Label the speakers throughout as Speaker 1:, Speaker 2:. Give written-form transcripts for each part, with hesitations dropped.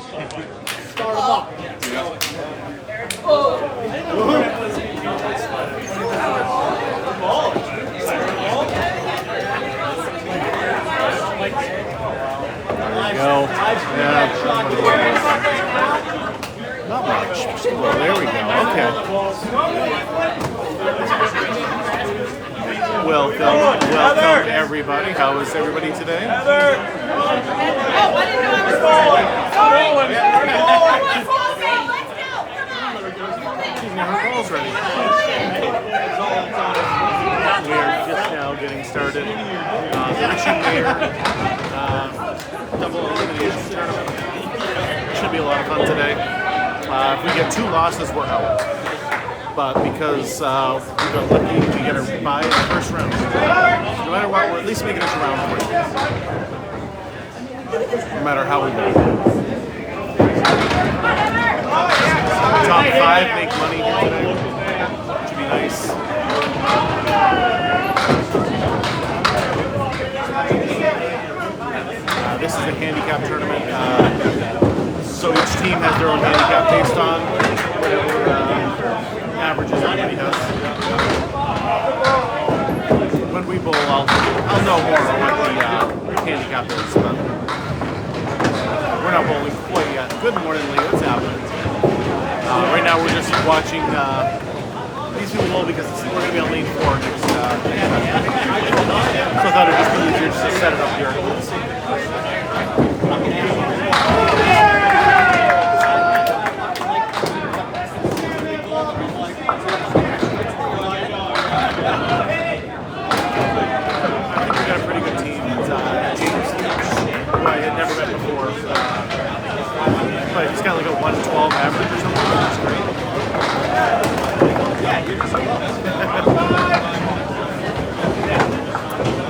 Speaker 1: Start them up.
Speaker 2: Go. Yeah. Not much. Well, there we go. Okay. Welcome everybody. How is everybody today?
Speaker 3: Oh, I didn't know I was rolling. Sorry.
Speaker 2: Calls ready. We are just now getting started. Richie Mayor double elimination tournament. Should be a lot of fun today. If we get 2 losses, we're out. But because we got lucky, we get a bye in the first round. No matter what, we're at least making it to round 3. No matter how we do. Top 5 make money today. Should be nice. This is a handicap tournament. So each team has their own handicap based on whatever averages everybody has. When we bowl, I'll know more on what the handicap is, but we're not bowling quite yet. Good morning, Lee. What's happening? Right now we're just watching these people bowl because we're going to be on lane 4 next. So I thought it would just be easier just to set it up here. But he's got like a 112 average or something. That's great.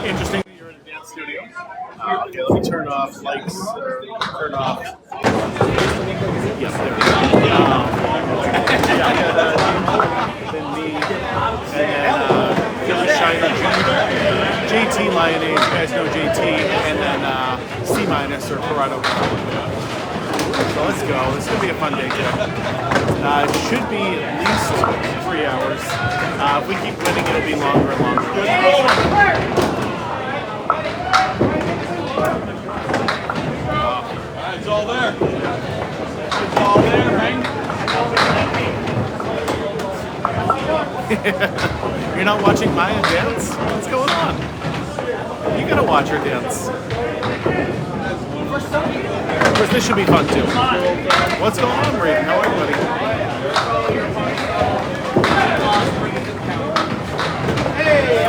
Speaker 2: Interesting that you're in a dance studio. Okay, let me turn off lights. Turn off. Yes, there we go. Then me. And then Shiner JT Lyonnais. You guys know JT. And then C- or Corrado. So let's go. This is going to be a fun day today. It should be at least 3 hours. If we keep winning, it'll be longer and longer.
Speaker 1: It's all there. It's all there, right?
Speaker 2: You're not watching Maya dance? What's going on? You gotta watch her dance. Of course, this should be fun too. What's going on, Braden? How are you, buddy?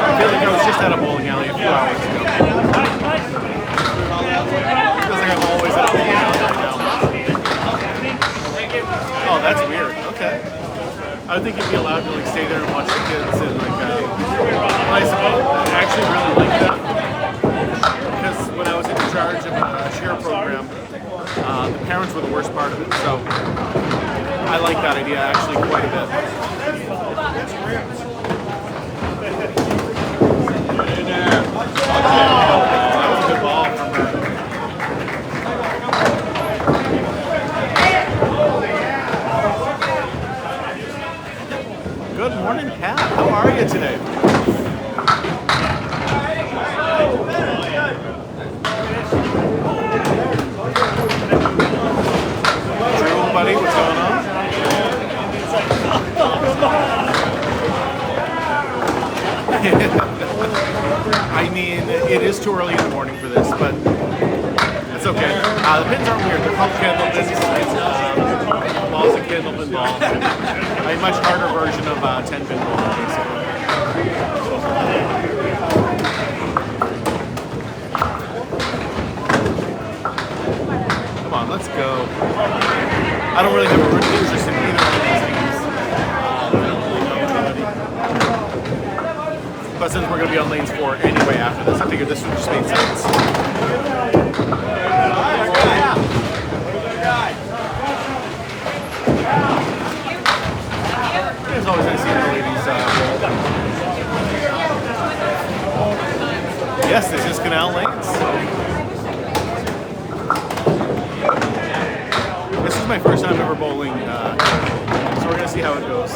Speaker 2: I feel like I was just at a bowling alley a few hours ago. Feels like I'm always at a bowling alley right now. Oh, that's weird. Okay. I would think you'd be allowed to like stay there and watch the kids and like. I actually really like that because when I was in charge of a share program, the parents were the worst part of it. So I like that idea actually quite a bit. That was a good ball from her. Good morning, Pat. How are you today? Drew, buddy, what's going on? I mean, it is too early in the morning for this, but it's okay. The pins aren't weird. They're called candle pins. Ball's a candle pin ball. A much harder version of 10-pin ball, basically. Come on, let's go. I don't really have a root interest in either of these teams. But since we're going to be on lanes 4 anyway after this, I figured this would just make sense. It's always nice to see the ladies. Yes, this is Canal lanes. my first time ever bowling, so we're gonna see how it goes.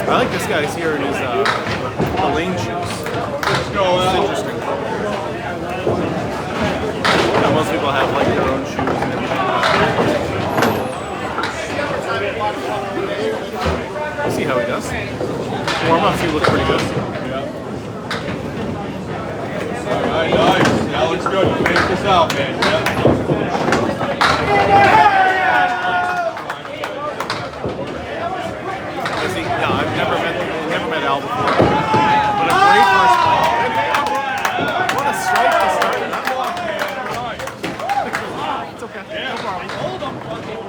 Speaker 2: I like this guy's here in his the lane shoes. It's interesting. Yeah, most people have like their own shoes and everything. We'll see how he does. Warm-ups, he looks pretty good.
Speaker 1: Alright, nice. That looks good. Finish this out, man.
Speaker 2: I've never met Al before. But a great first ball. What a strike to start it. It's okay. No problem.
Speaker 4: Hold him.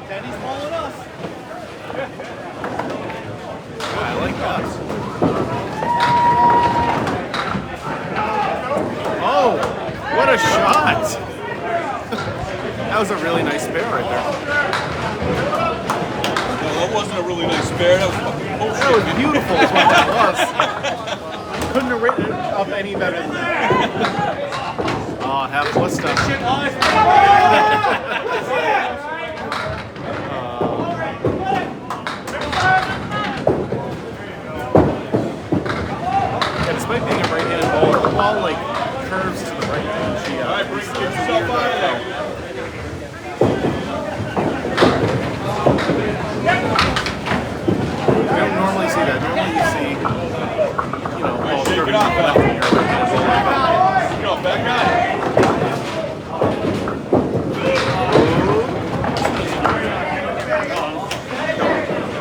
Speaker 4: Danny's calling us.
Speaker 2: I like that. Oh, what a shot! That was a really nice spare right there.
Speaker 1: That wasn't a really nice spare. That was fucking bullshit.
Speaker 2: That was beautiful is what that was. Couldn't have written it up any better than that. Oh, have what stuff? Yeah, despite being a right-handed bowler, the ball like curves to the right.
Speaker 1: Alright, Bruce, get yourself out of there.
Speaker 2: You don't normally see that. Normally you see, ball
Speaker 1: Shake
Speaker 2: curving
Speaker 1: it off,
Speaker 2: left when you're a right-handed bowler.
Speaker 1: Go, back on it.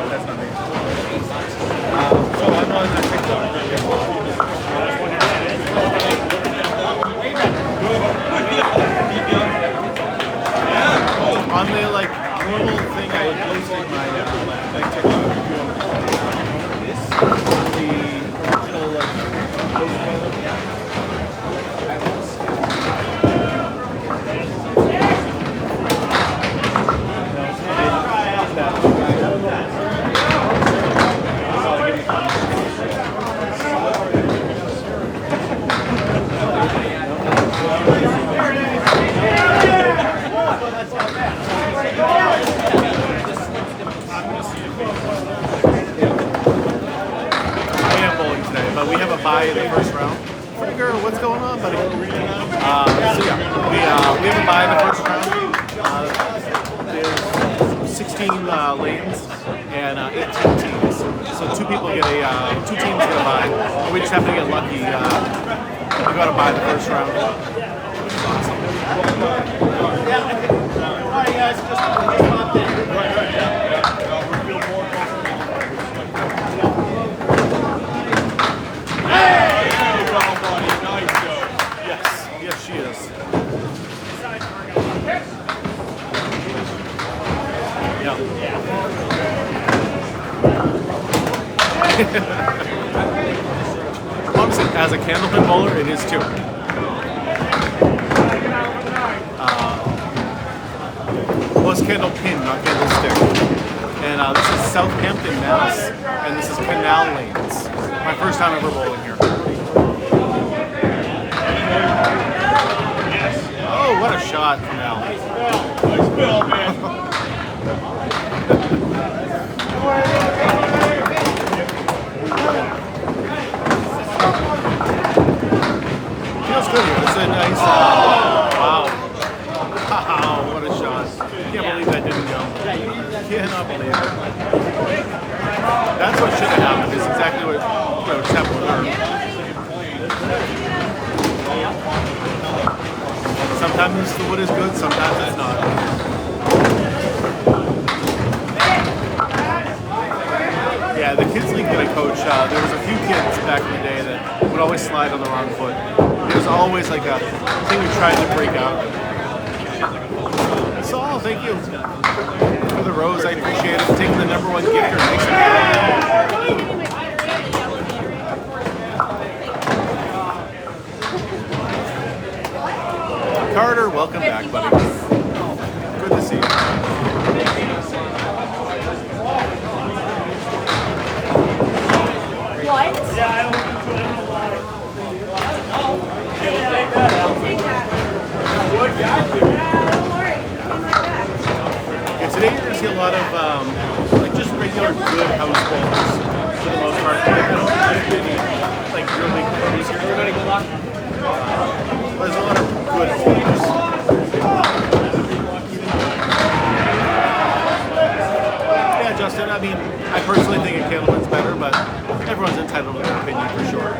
Speaker 2: That's not me.
Speaker 1: So I'm on that TikTok.
Speaker 2: On the like normal thing I posted my TikTok. The little like but we have a bye in the first round. Figure, what's going on, buddy? So yeah, we have a bye in the first round. There's 16 lanes and 18 teams. So two teams get a bye. And we just happen to get lucky. We got a bye in the first round, which is awesome.
Speaker 4: Alright, guys, just popped in.
Speaker 2: Yes, she is. Yeah. Honestly, as a candlepin bowler, it is too. Well, it's candlepin, not candlestick. And this is Southampton, Mass, and this is Canal lanes. My first time ever bowling here. Oh, what a shot from Al.
Speaker 1: Nice bill, man.
Speaker 2: Feels good here. It's a nice, wow. Wow, what a shot. Can't believe that didn't go. Cannot believe it. That's what should have happened. Is exactly what just happened with her. Sometimes the wood is good, sometimes it's not. Yeah, the kids league that I coach, there was a few kids back in the day that would always slide on the wrong foot. There's always like a thing we tried to break out. So, thank you for the rose. I appreciate it. Taking the #1 gifter. Thanks for Carter, welcome back, buddy. Good to see you. see a lot of like just regular good house bowlers for the most part. I don't see any like really pros here. Everybody good luck. There's a lot of good bowlers. Yeah, Justin. I mean, I personally think a Candleman's better, but everyone's entitled to their opinion for sure.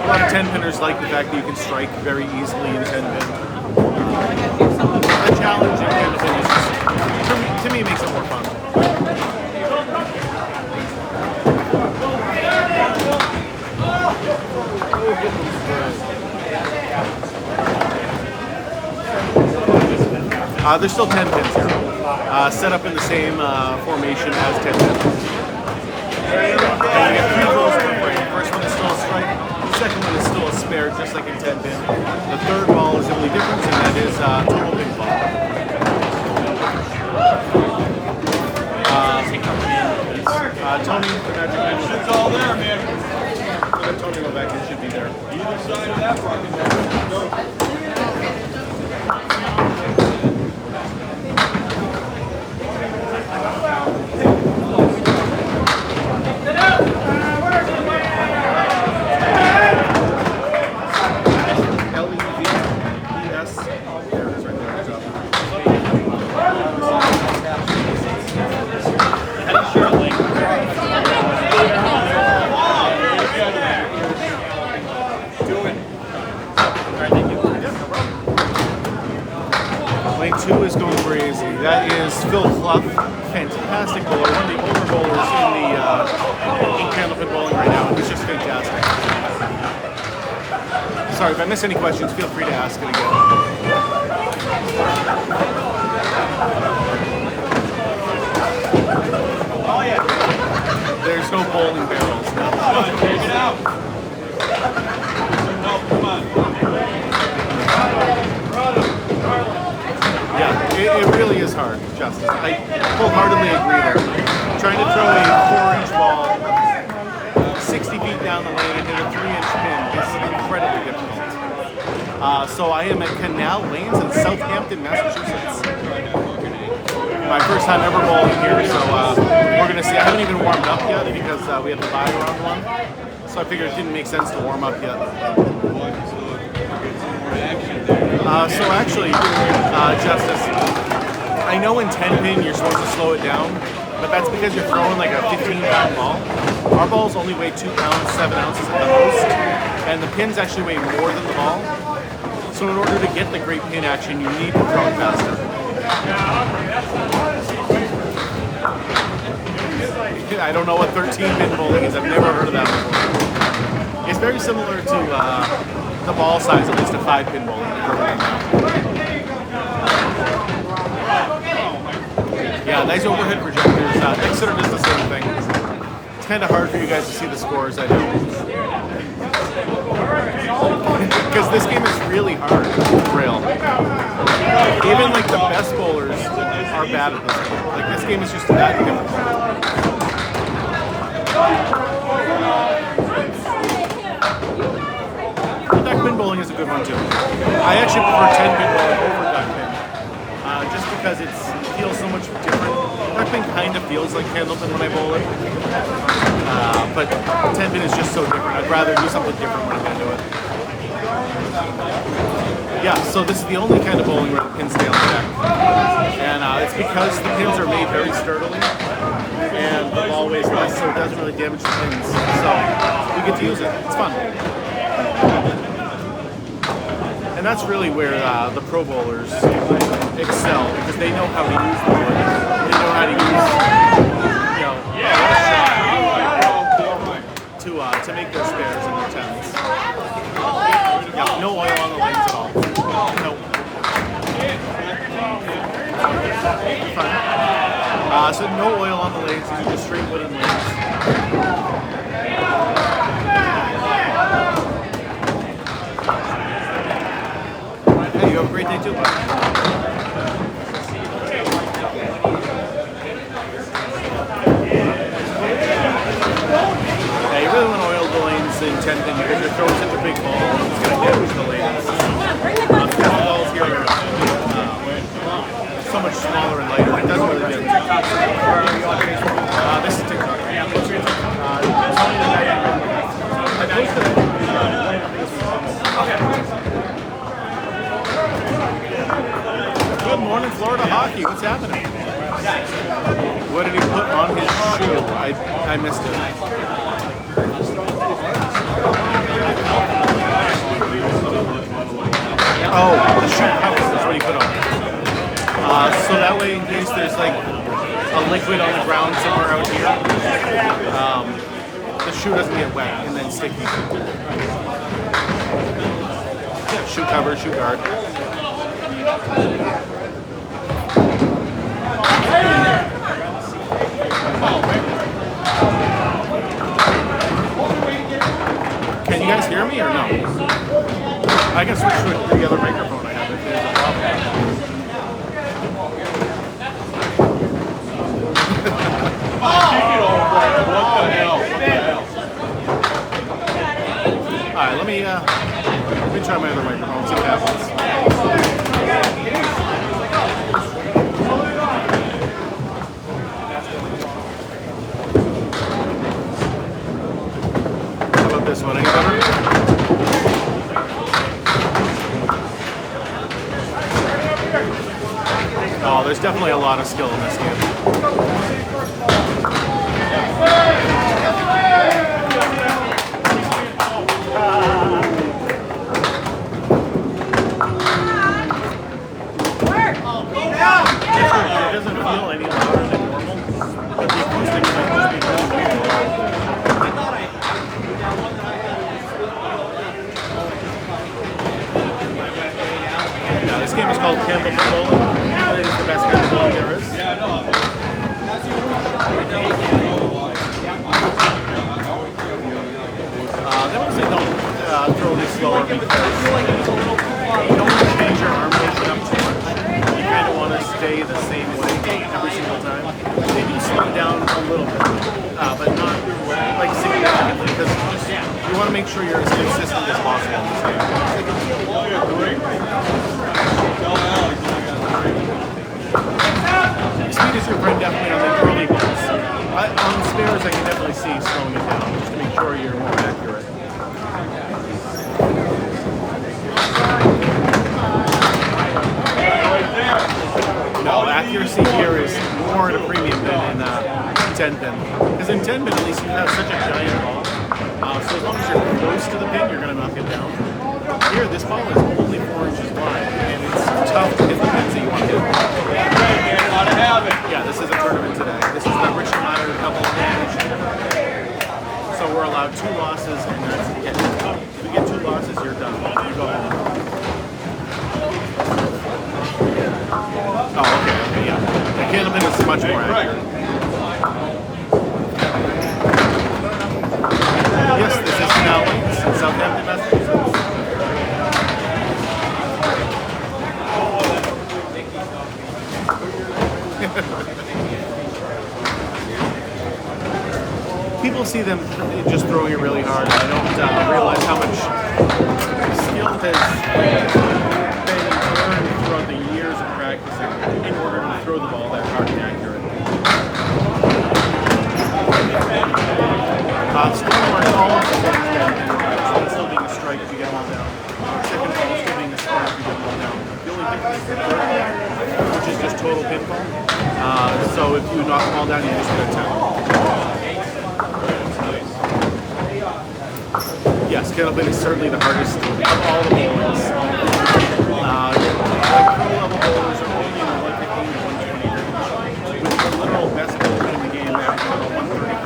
Speaker 2: A lot of 10-pinners like the fact that you can strike very easily in 10-pin. A challenge in 10-pin is just, to me, it makes it more fun. There's still 10 pins here, set up in the same formation as 10 pins. And we have 3 rolls per frame. The first one is still a strike. The second one is still a spare, just like in 10 pin. The third ball is the only difference, and that is total pin ball. Tony, the magic man.
Speaker 1: It's all there, man.
Speaker 2: Let Tony go back. It should be there.
Speaker 1: Either side of that fucking go.
Speaker 2: L-E-V-E-S. There it is right there. Lane 2 is going crazy. That is Phil Clough, fantastic bowler, one of the older bowlers in Candlepin bowling right now. He's just fantastic. Sorry, if I miss any questions, feel free to ask it again.
Speaker 1: Oh, yeah.
Speaker 2: There's no bowling barrels now.
Speaker 1: Take it out. No, come on.
Speaker 2: Yeah, it really is hard, Justice. I wholeheartedly agree there. Trying to throw a 4-inch ball 60 feet down the lane and hit a 3-inch pin is incredibly difficult. So I am at Canal Lanes in Southampton, Massachusetts. My first time ever bowling here, so we're going to see. I haven't even warmed up yet because we have the bye round one. So I figured it didn't make sense to warm up yet. So actually, Justice, I know in 10-pin you're supposed to slow it down, but that's because you're throwing like a 15-pound ball. Our balls only weigh 2 pounds, 7 ounces at the most, and the pins actually weigh more than the ball. So in order to get the great pin action, you need to throw it faster. I don't know what 13-pin bowling is. I've never heard of that before. It's very similar to the ball size, at least a 5-pin bowling. Yeah, nice overhead projectors. Exeter does the same thing. It's kind of hard for you guys to see the scores, I know. Because this game is really hard for real. Even like the best bowlers are bad at this game. Like this game is just that difficult. Duck pin bowling is a good one too. I actually prefer 10-pin bowling over duck pin, just because it feels so much different. Duck pin kind of feels like Candlepin when I bowl it, but 10-pin is just so different. I'd rather do something different when I'm going to do it. Yeah, so this is the only kind of bowling where the pins stay on the deck, and it's because the pins are made very sturdily, and the ball weighs less, so it doesn't really damage the pins. So we get to use it. It's fun. And that's really where the pro bowlers excel, because they know how to use the wood. They know how to use, to make their spares and their tens. Yeah, no oil on the lanes at all. No. Fun. So no oil on the lanes, these are just straight wooden lanes. Hey, you have a great day too, bud. Yeah, you really want to oil the lanes in 10-pin because you're throwing such a big ball, it's going to damage the lanes. Because the balls here are lighter. It doesn't really get TikTok. This is TikTok. I posted it. Good morning, Florida hockey. What's happening? What did he put on his shoe? I missed it. Oh, the shoe cover is what he put on. So that way, in case there's like a liquid on the ground somewhere out here, the shoe doesn't get wet and then sticky. Yeah, shoe cover, shoe guard. Can you guys hear me or no? I can switch to the other microphone I have if there's a problem.
Speaker 1: What the hell?
Speaker 2: Alright, let me try my other microphone, see what happens. How about this one? Any better? Oh, there's definitely a lot of skill in this game. It doesn't feel any louder than normal, but the acoustics are supposed to be really weird. Yeah, this game is called Canal. It is the best kind of bowling there is. They mostly don't throw this slower because you don't want to change your arm motion up too much. You kind of want to stay the same way every single time. They do slow down a little bit, but not like significantly because you want to make sure you're as consistent as possible. Speed is your friend definitely on the early ones. On spares, I can definitely see slowing it down just to make sure you're more accurate. No, accuracy here is more at a premium than in 10-pin. Because in 10-pin, at least you have such a giant ball. So as long as you're close to the pin, you're going to knock it down. Here, this ball is only 4 inches wide, and it's tough to hit the pins that you want to hit. Yeah, this is a tournament today. This is the Richie double advantage. So we're allowed 2 losses, and that's it. If we get 2 losses, you're done. You go home. Oh, okay, yeah. The Canal is much more accurate. Yes, this is Canal in Southampton, Massachusetts. People see them just throwing it really hard, and they don't realize how much skill has been learned throughout the years of practicing in order to throw the ball that hard and accurate. Still learn all of the things that still being a strike if you get one down. Second ball still being a strike if you get one down. The only difference is the third ball, which is just total pinball. So if you knock the ball down, you just get a 10. Yes, Canal is certainly the hardest of all the bowlers. Like pro-level bowlers are only in the 115 to 120 range, with the literal best bowler in the game averaging about 130.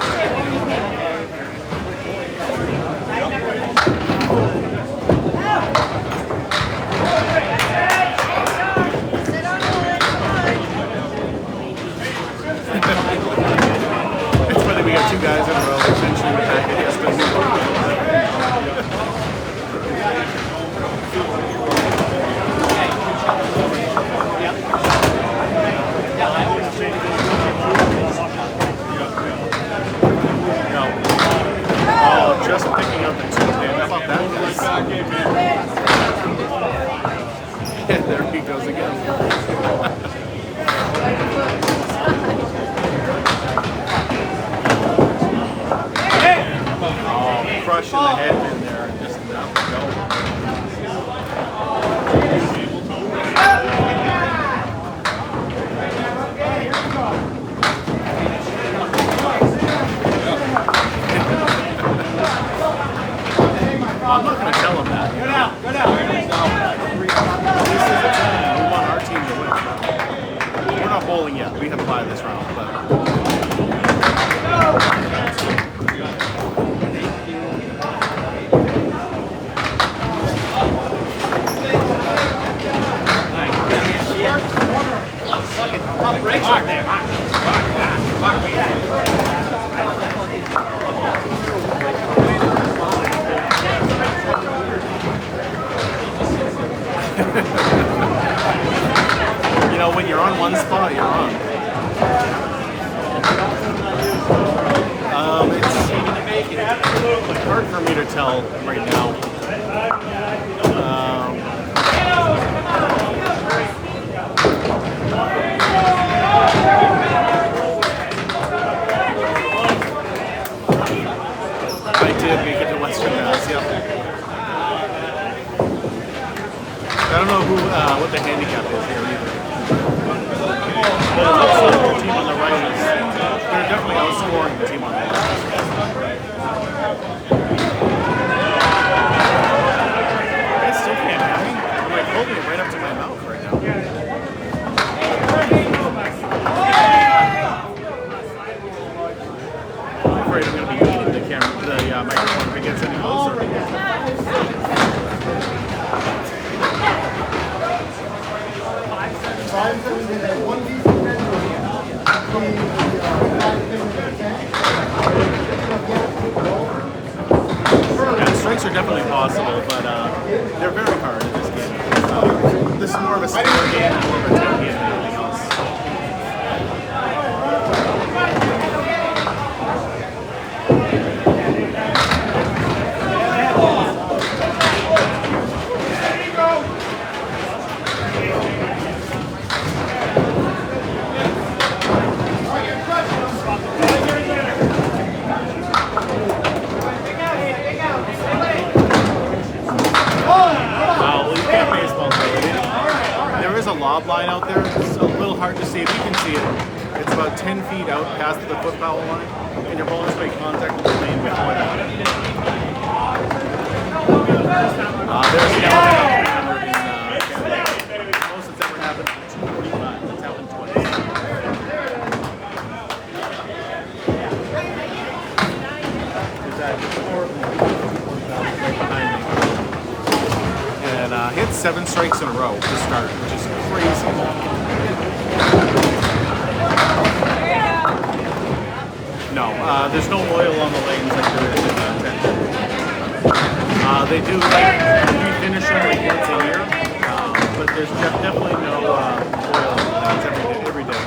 Speaker 2: It's funny, we got 2 guys in a row essentially with that. Yes, but bowling, yeah, we have a bye this round, but. You know, when you're on one spot, you're on. It's hard for me to tell right now. I did make it to Western Mass, yep. I don't know what the handicap is here either. But it looks like the team on the right is, they're definitely outscoring the team on the left. I still can't hear me. I'm like holding it right up to my mouth right now. I'm afraid I'm going to be eating the microphone if it gets any closer. Yeah, strikes are definitely possible, but they're very hard in this game. This is more of a skill game, more of a tech game than anything else. Lob line out there. It's a little hard to see. If you can see it, it's about 10 feet out past the foot foul line, and your ball has to make contact with the lane before that. There's the element in Canal. Most it's ever happened at 245. That's happened twice. There's that horrible right behind me. And hit 7 strikes in a row to start, which is crazy. No, there's no oil on the lanes like there is in Tension. They do refinish them like once a year, but there's definitely no oil on the lanes every day.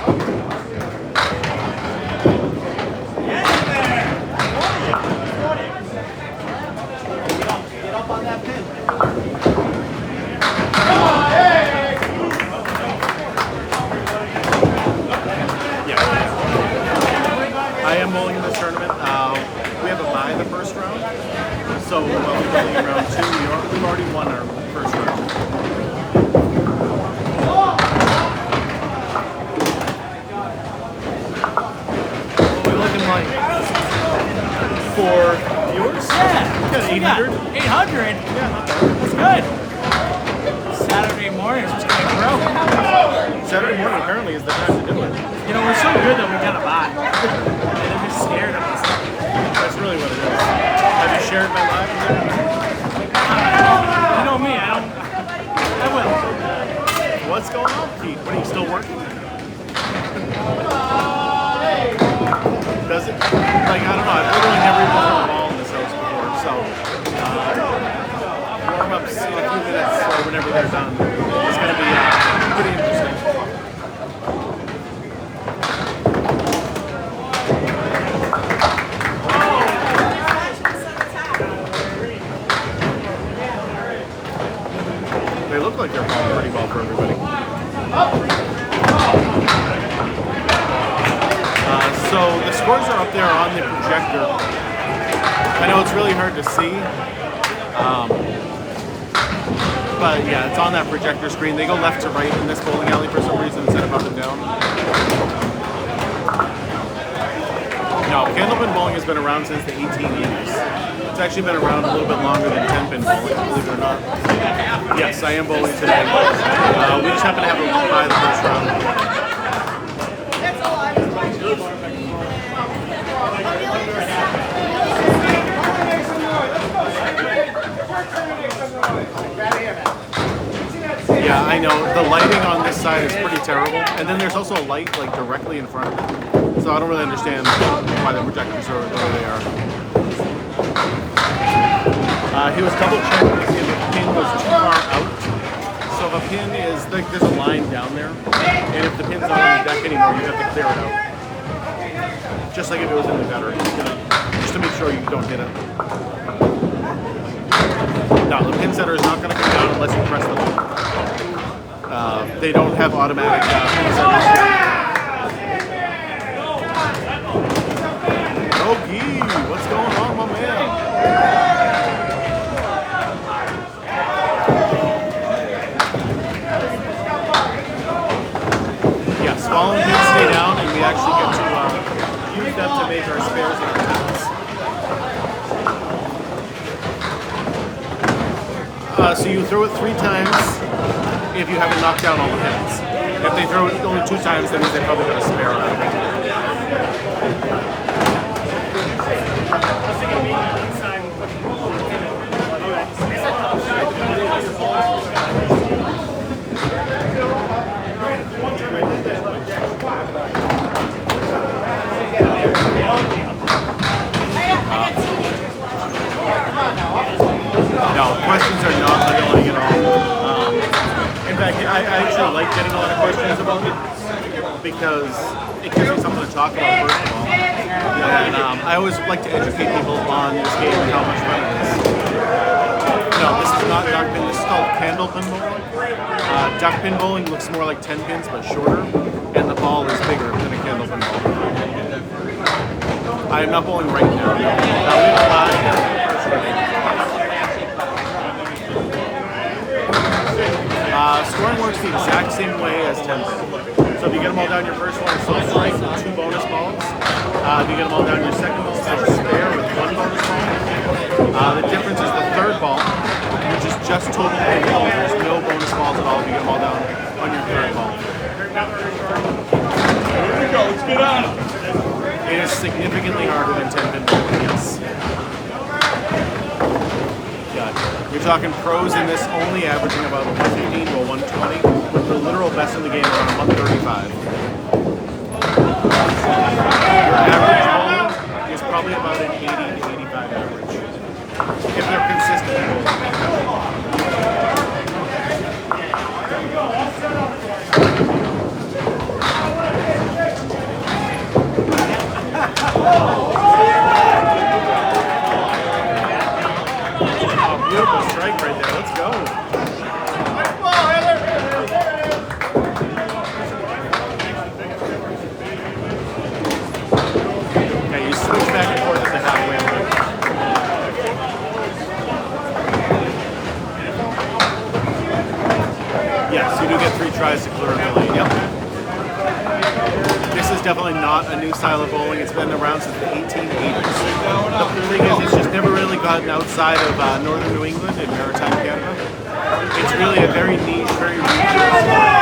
Speaker 4: Get up on that pin.
Speaker 2: I am bowling in this tournament. We have a bye the first round, so we'll be bowling in round 2. We've already won our first round. What are we looking like for viewers?
Speaker 1: Yeah.
Speaker 2: Got 800?
Speaker 1: 800?
Speaker 2: Yeah, not bad.
Speaker 1: That's good. Saturday morning is just going to grow.
Speaker 2: Saturday morning apparently is the time to do it.
Speaker 1: You know, we're so good that we got to buy. And I'm just scared of us.
Speaker 2: That's really what it is. Have you shared my live?
Speaker 1: You know me, I will.
Speaker 2: What's going on, Pete? What, are you still working? Does it? Like, I don't know. I've literally never even thrown a ball in this house before. So, warm-ups in a few minutes or whenever they're done. It's going to be pretty interesting. They look like they're falling pretty well for everybody. So the scores are up there on the projector. I know it's really hard to see. But yeah, it's on that projector screen. They go left to right in this bowling alley for some reason instead of up and down. No, candlepin bowling has been around since the 1880s. It's actually been around a little bit longer than 10-pin bowling, believe it or not. Yes, I am bowling today. We just happen to have a bye the first round. The lighting on this side is pretty terrible, and then there's also a light like directly in front of it. So I don't really understand why the projectors are the way they are. He was double checking to see if the pin was too far out. So if a pin is like there's a line down there, and if the pin's not on the deck anymore, you have to clear it out. Just like if it was in the gutter, just to make sure you don't hit it. No, the pin setter is not going to come down unless you press the button. They don't have automatic pin setters. Oh, gee, what's going on, my man? Yes, fallen pins stay down, and we actually get to use them to make our spares and our pins. So you throw it 3 times if you haven't knocked down all the pins. If they throw it only 2 times, that means they probably got a spare out of it. No, questions are not annoying at all. In fact, I actually like getting a lot of questions about it because it gives me something to talk about, first of all. And I always like to educate people on this game and how much fun it is. No, this is not duck pin. This is called candle pin bowling. Duck pin bowling looks more like 10 pins but shorter, and the ball is bigger than a candle pin ball. I am not bowling right now. Scoring works the exact same way as 10 pin. So if you get them all down your first one, so strike with 2 bonus balls. If you get them all down your second one, so spare with 1 bonus ball. The difference is the third ball, which is just total pin ball. There's no bonus balls at all if you get them all down on your third ball.
Speaker 1: Here we go. Let's get on it.
Speaker 2: It is significantly harder than 10 pin bowling, yes. You're talking pros in this only averaging about 115 to a 120, with the literal best in the game around 135. Your average bowling is probably about an 80 to 85 average, if they're consistent beautiful strike right there. Let's go. Okay, you switch back and forth at the halfway line. Yes, you do get 3 tries to clear the lane. Yep. This is definitely not a new style of bowling. It's been around since the 1880s. The thing is, it's just never really gotten outside of northern New England and maritime Canada. It's really a very niche, very regional sport.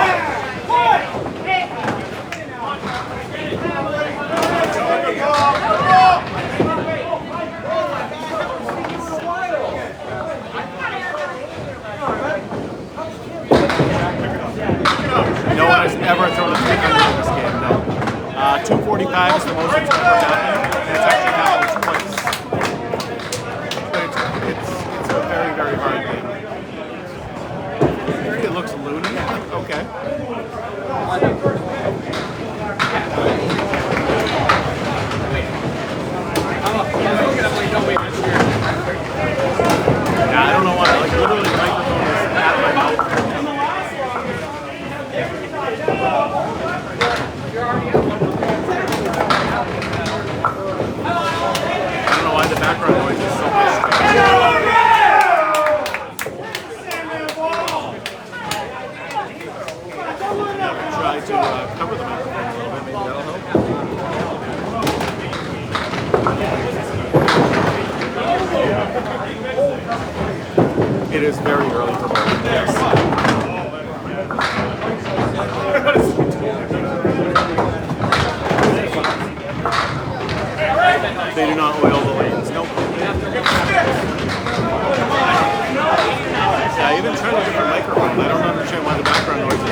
Speaker 2: No one has ever thrown a 300 in this game, no. 245 is the most it's ever happened, and it's actually happened twice. But it's a very, very hard game. It looks loony. Okay. Yeah, I don't know why. Like, literally, the microphone is at my mouth. I don't know why the background noise is so much. Try to cover the microphone a little bit, maybe that'll help. It is very early for bowling, yes. They do not oil the lanes. Nope. Yeah, I even tried a different microphone. I don't understand why the background noise is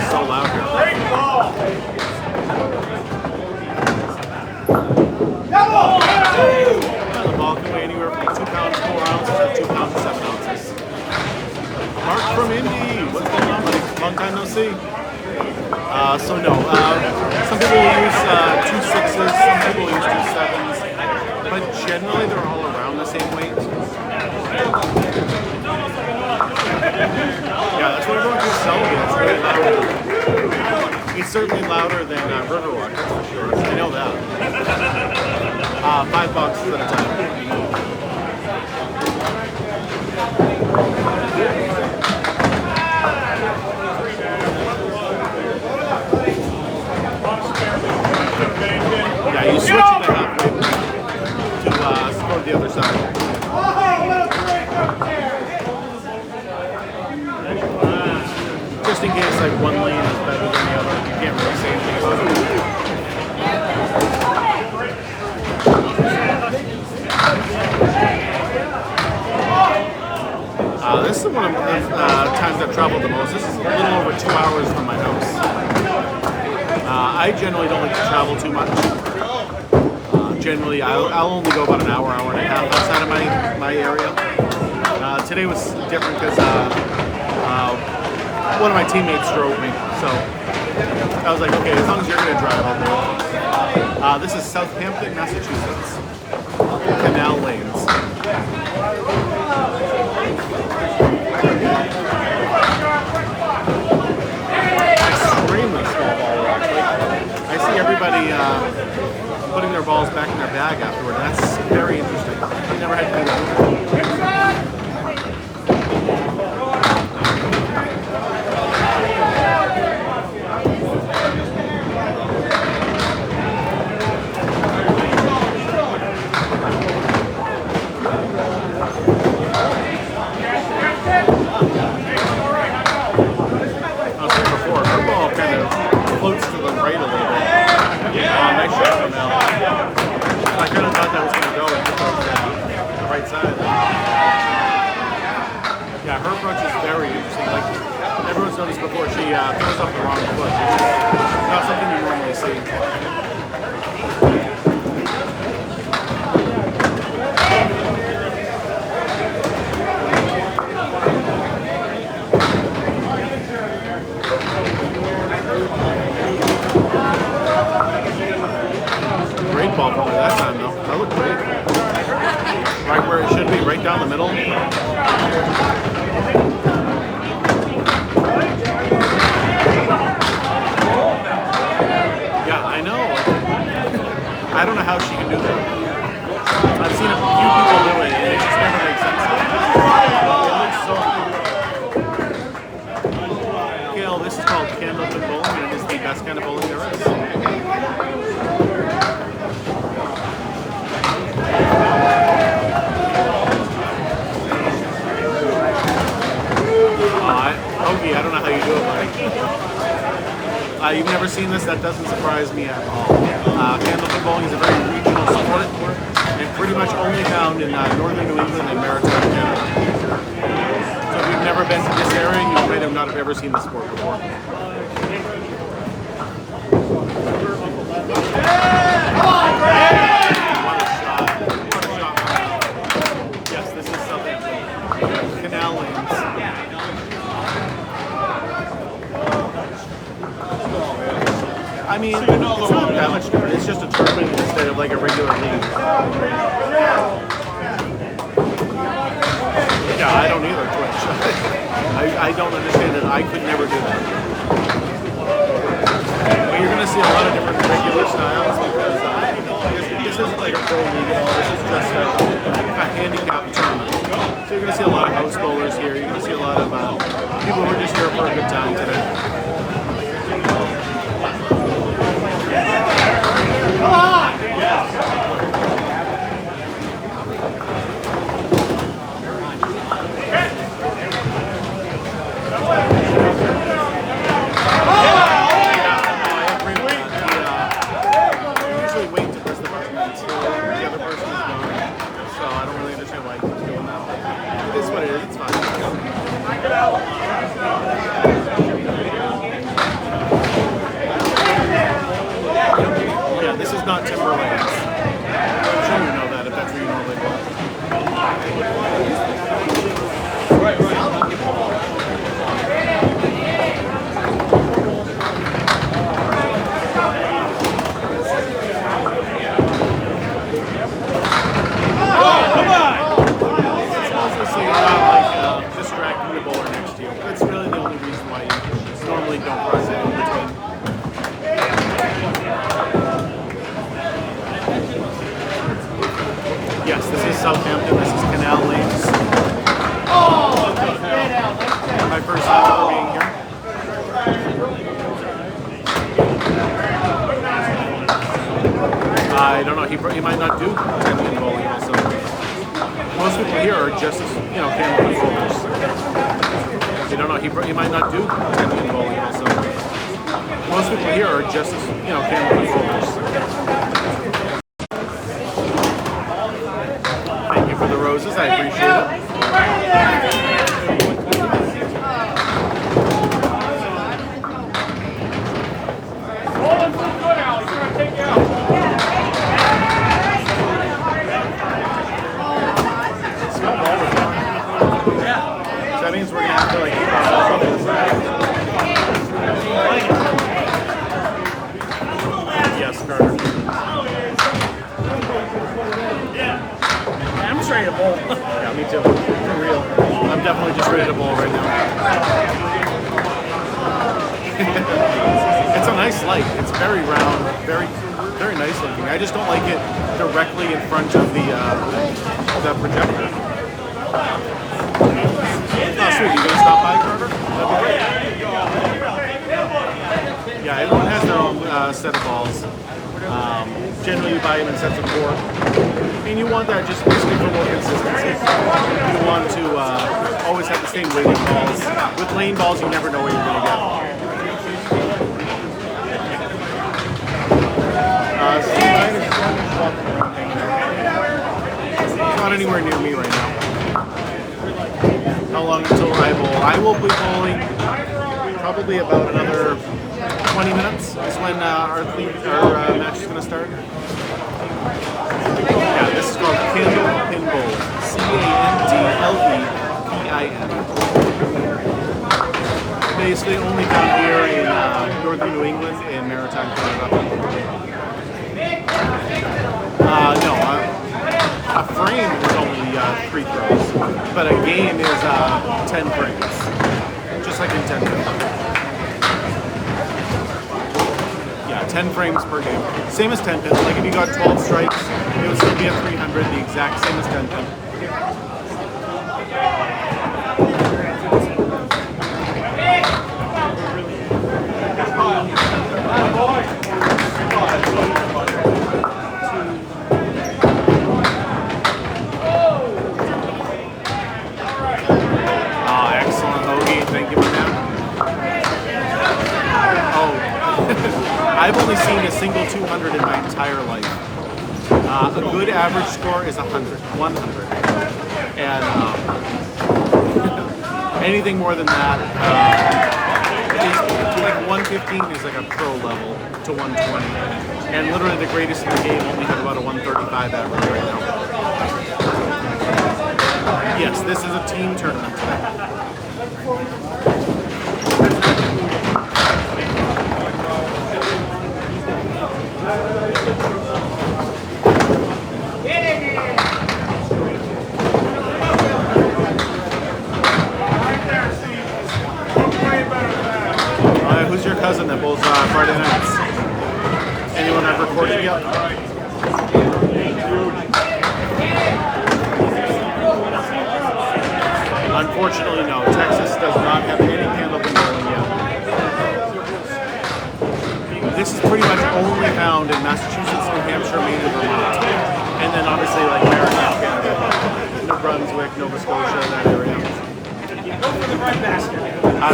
Speaker 2: see. So no, some people will use 2 6s, some people will use 2 7s, but generally they're all around the same weight. Yeah, that's what everyone keeps telling me. It's really loud. It's certainly louder than Riverwalk, that's for sure. I know that. $5 at a time. Yeah, you switch it to halfway to go to the other side. Just in case like one lane is better than the other, you can't really say anything about it. This is one of the times I've traveled the most. This is a little over 2 hours from my house. I generally don't like to travel too much. Generally, I'll only go about an hour, hour and a half outside of my area. Today was different because one of my teammates drove me, so I was like, okay, as long as you're going to drive, I'll do it. This is Southampton, Massachusetts. Canal lanes. Extremely small ball, actually. I see everybody putting their balls back in their bag afterward. That's very interesting. I've never had to do that. I was saying before, her ball kind of floats to the right a little bit. Nice shot from Mel. I kind of thought that was going to go into the right side. Yeah, her approach is very interesting. Like everyone's noticed before, she throws off the wrong foot. It's not something you normally see. Great ball probably that time though. That looked great. Right where it should be, right down the middle. Yeah, I know. I don't know how she can do that. I've seen a few people do it and it just never makes sense. It looks so Gail, this is called candlelit bowling and it is the best kind of bowling there is. Ogie, I don't know how you do it, buddy. You've never seen this? That doesn't surprise me at all. Candlelit bowling is a very regional sport and pretty much only found in northern New England and maritime Canada. So if you've never been to this area, you may not have ever seen the sport before. Yes, this is Southampton. Canal lanes. I mean, it's not that much different. It's just a tournament instead of like a regular league. Yeah, I don't either, Twitch. I don't understand it. I could never do that. But you're going to see a lot of different regular styles because this isn't like a pro league at all. This is just a handicap tournament. So you're going to see a lot of house bowlers here. You're going to see a lot of people who are just here for a good time today. Come on! This is not Timberlands. I'm sure you know that if that's where you normally go. I don't know. He might not do 10-pin bowling also. Most people here are just, camel controllers. I don't know. He might not do 10-pin bowling also. Most people here are just, camel controllers. Thank you for the roses. I appreciate it. That means we're gonna have to keep our balls up inside. Yes, Carter.
Speaker 1: I'm just ready to bowl.
Speaker 2: Yeah, me too. For real. I'm definitely just ready to bowl right now. It's a nice light. It's very round, very nice looking. I just don't like it directly in front of the projector. Oh, sweet. You gonna stop by, Carter? That'd be great. Yeah, everyone has their own set of balls. Generally, you buy them in sets of 4. And you want that just basically for more consistency. You want to always have the same weighted balls. With lane balls, you never know what you're going to get. Not anywhere near me right now. How long until I bowl? I will be bowling probably about another 20 minutes is when our match is going to start. Yeah, this is called Candle Pin Bowl. CANDLEPIN. Basically only found here in northern New England in maritime Canada. No, a frame is only 3 throws, but a game is 10 frames, just like in 10 pin. Yeah, 10 frames per game. Same as 10 pin. Like if you got 12 strikes, it would still be at 300, the exact same as 10 pin. I've only seen a single 200 in my entire life. A good average score is 100. And anything more than that, like 115 is like a pro level to 120. And literally the greatest in the game only have about a 135 average right now. Yes, this is a team tournament today. Who's your cousin that bowls Friday nights? Anyone I've recorded yet? Unfortunately, no. Texas does not have any candle pin bowling yet. This is pretty much only found in Massachusetts, New Hampshire, Maine, and Vermont. And then obviously like maritime Canada, New Brunswick, Nova Scotia, that area.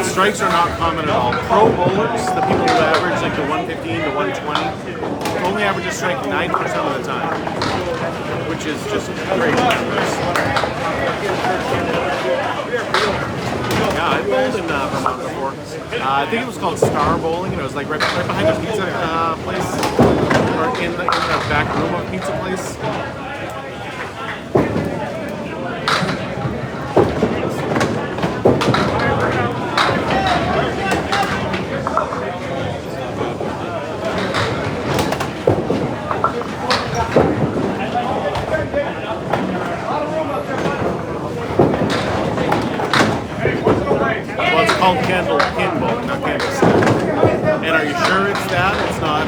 Speaker 2: Strikes are not common at all. Pro bowlers, the people who average like the 115 to 120, only average a strike 9% of the time, which is just crazy. Yeah, I've bowled in Vermont before. I think it was called Star Bowling, and it was like right behind a pizza place, or in the back room of a pizza place. Called Candle Pin Bowl, not candlestick. And are you sure it's that? It's not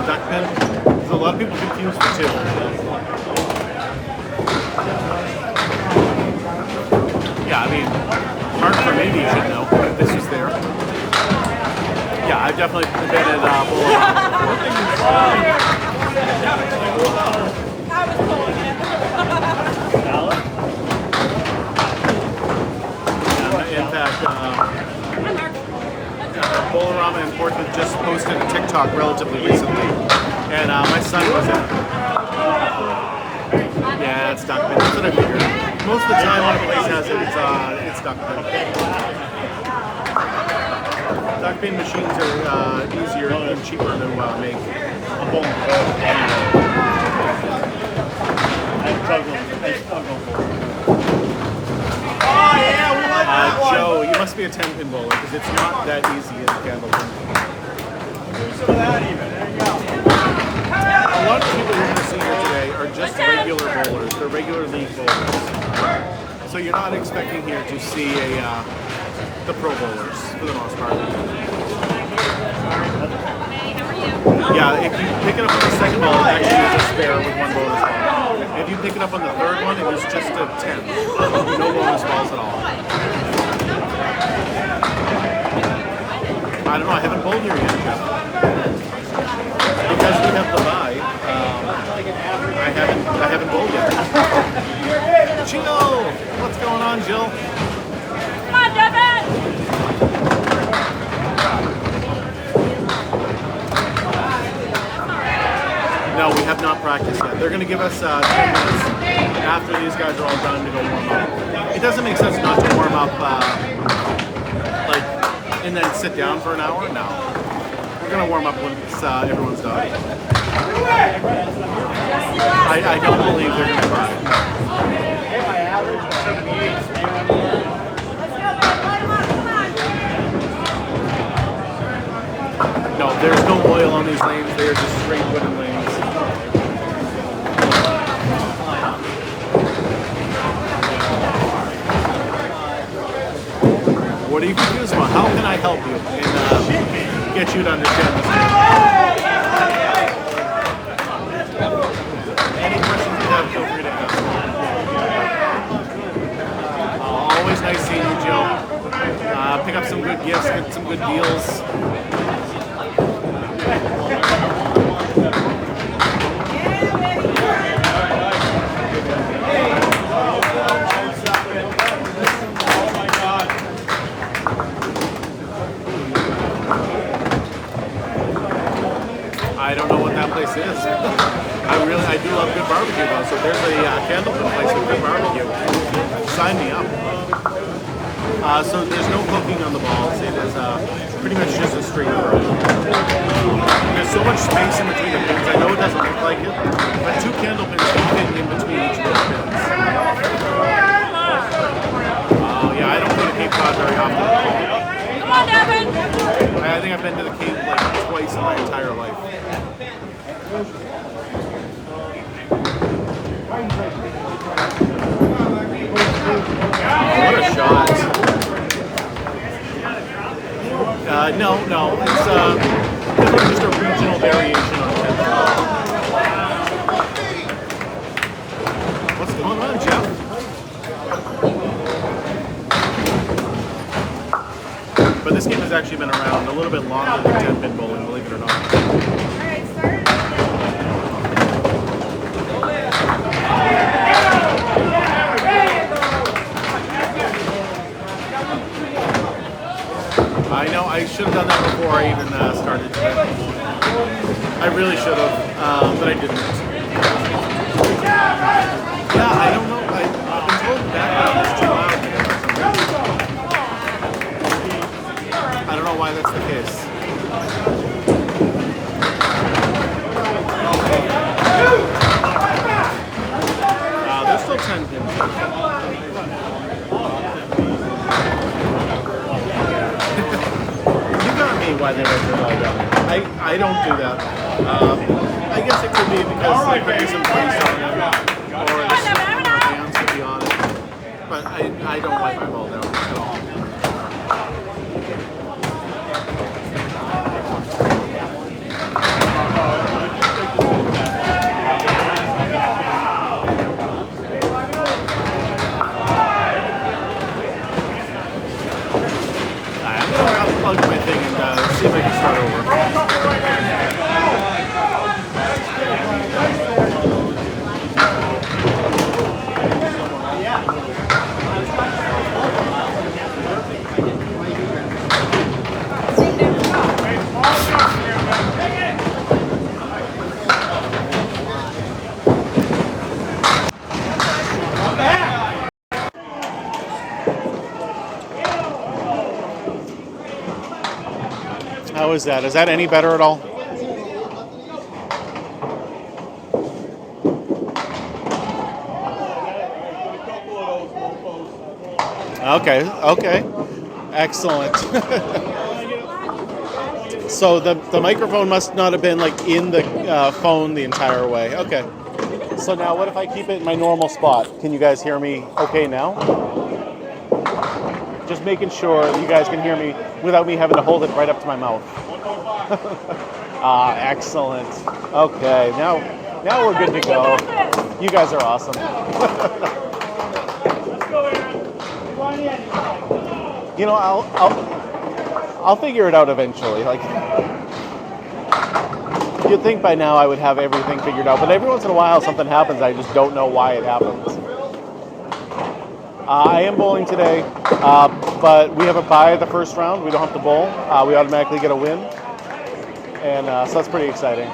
Speaker 2: duck pin? Because a lot of people confuse the two. Yeah, I mean, hard for me, you should know if this was there. Yeah, I've definitely been at bowling before. talk relatively recently, and my son was in it. Yeah, it's duck pin. That's what I figured. Most of the time when a place has it, it's duck pin. Duck pin machines are easier and cheaper to make. Joe, you must be a 10-pin bowler because it's not that easy in Candlepin.
Speaker 1: Some of that even. There you go.
Speaker 2: A lot of people you're going to see here today are just regular bowlers. They're regular league bowlers. So you're not expecting here to see the pro bowlers for the most part. Yeah, if you pick it up on the second ball, it actually is a spare with one bonus ball. If you pick it up on the third one, it is just a 10. No bonus balls at all. I don't know, I haven't bowled here yet, Jeff. Because we have the bye, I haven't bowled yet. Chino! What's going on, Jill?
Speaker 3: Come on, Devin!
Speaker 2: No, we have not practiced yet. They're going to give us 10 minutes after these guys are all done to go warm up. It doesn't make sense not to warm up, and then sit down for an hour. No. We're going to warm up once everyone's done. I don't believe they're going to try. No, there's no oil on these lanes. They are just straight wooden lanes. What are you confused about? How can I help you and get you to understand this? Any questions you have, feel free to ask. Always nice seeing you, Jill. Pick up some good gifts, get some good deals. I don't know what that place is. I do love good barbecue though. So there's a Candlepin place with good barbecue. Sign me up. So there's no cooking on the balls. It is pretty much just a straight throw. There's so much space in between the pins. I know it doesn't look like it, but 2 Candlepins can fit in between each of those pins. Oh yeah, I don't play the Cape Cod very often.
Speaker 3: Come on, Devin!
Speaker 2: I think I've been to the Cape like twice in my entire life. Oh, what a shot. No, it's definitely just a regional variation on 10th. What's going on, Jeff? But this game has actually been around a little bit longer than 10-pin bowling, believe it or not.
Speaker 3: Alright, start.
Speaker 2: I know, I should have done that before I even started today. I really should have, but I didn't. Yeah, I don't know. I've been told the background is too loud here. I don't know why that's the case. There's still 10 pins. Why they write their all down. I don't do that. I guess it could be because there could be some place on them or the hands could be on it. But I don't wipe my ball down at all. I'll plug my thing and see if I can start over. How is that? Is that any better at all? Okay. Excellent. So the microphone must not have been like in the phone the entire way. Okay. So now what if I keep it in my normal spot? Can you guys hear me okay now? Just making sure you guys can hear me without me having to hold it right up to my mouth. Excellent. Okay, now we're good to go. You guys are awesome. You know, I'll figure it out eventually. Like, you'd think by now I would have everything figured out, but every once in a while something happens. I just don't know why it happens. I am bowling today, but we have a bye the first round. We don't have to bowl. We automatically get a win, and so that's pretty exciting.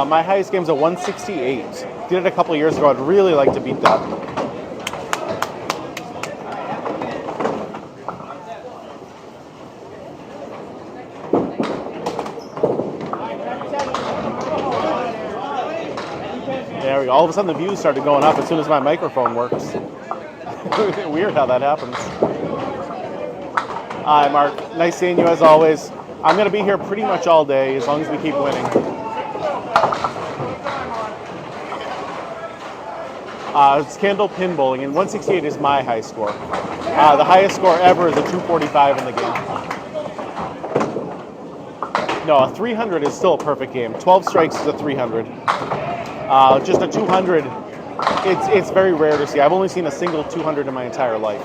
Speaker 2: My highest game's a 168. Did it a couple of years ago. I'd really like to beat that. There we go. All of a sudden the views started going up as soon as my microphone works. Weird how that happens. Hi, Mark. Nice seeing you as always. I'm going to be here pretty much all day as long as we keep winning. It's Candle pin bowling, and 168 is my high score. The highest score ever is a 245 in the game. No, a 300 is still a perfect game. 12 strikes is a 300. Just a 200, it's very rare to see. I've only seen a single 200 in my entire life.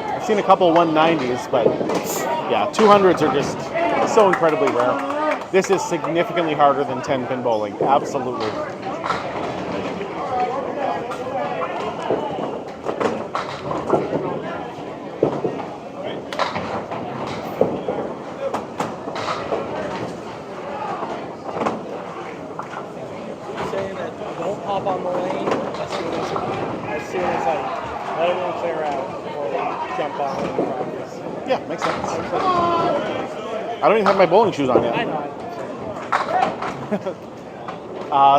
Speaker 2: I've seen a couple 190s, but yeah, 200s are just so incredibly rare. This is significantly harder than 10-pin bowling, absolutely.
Speaker 1: Saying that don't pop on the lane as soon as I let everyone clear out before they jump on in practice.
Speaker 2: Yeah, makes sense. I don't even have my bowling shoes on yet.
Speaker 1: I know.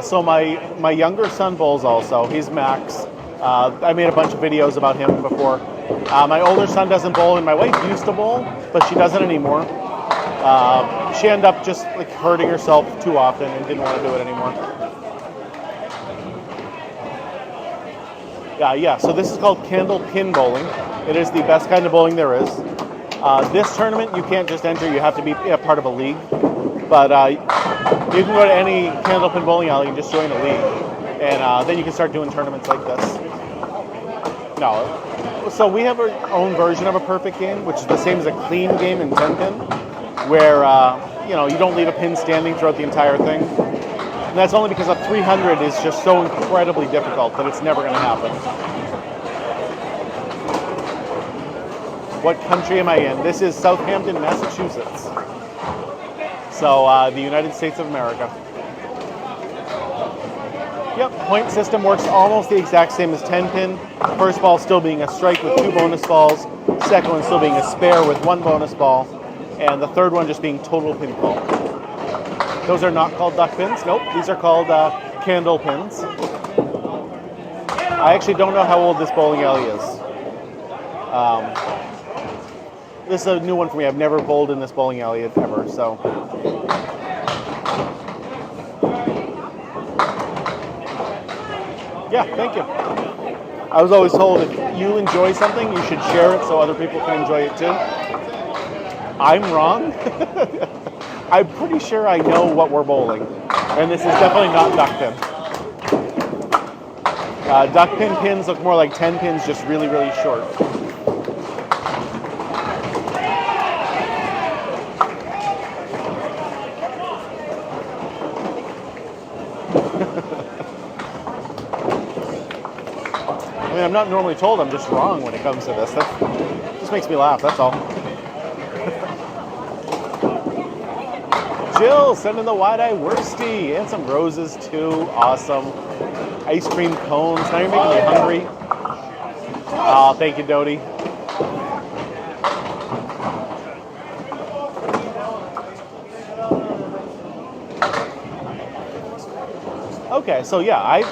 Speaker 2: So my younger son bowls also. He's Max. I made a bunch of videos about him before. My older son doesn't bowl, and my wife used to bowl, but she doesn't anymore. She ended up just like hurting herself too often and didn't want to do it anymore. Yeah. So this is called Candle pin bowling. It is the best kind of bowling there is. This tournament you can't just enter; you have to be a part of a league. But you can go to any candle pin bowling alley and just join a league, and then you can start doing tournaments like this. No, so we have our own version of a perfect game, which is the same as a clean game in 10-pin, where you don't leave a pin standing throughout the entire thing. And that's only because a 300 is just so incredibly difficult that it's never going to happen. What country am I in? This is Southampton, Massachusetts. So the United States of America. Yep, point system works almost the exact same as 10-pin. First ball still being a strike with 2 bonus balls. Second one still being a spare with 1 bonus ball. And the third one just being total pin call. Those are not called duck pins. Nope, these are called candle pins. I actually don't know how old this bowling alley is. This is a new one for me. I've never bowled in this bowling alley ever, so. Yeah, thank you. I was always told if you enjoy something, you should share it so other people can enjoy it too. I'm wrong. I'm pretty sure I know what we're bowling, and this is definitely not duck pin. Duck pin pins look more like 10 pins, just really, really short. I mean, I'm not normally told I'm just wrong when it comes to this. That just makes me laugh, that's all. Jill, sending the wide-eye worsty and some roses too. Awesome. Ice cream cones. Now you're making me hungry. Oh, thank you, Dodie. Okay, so yeah, I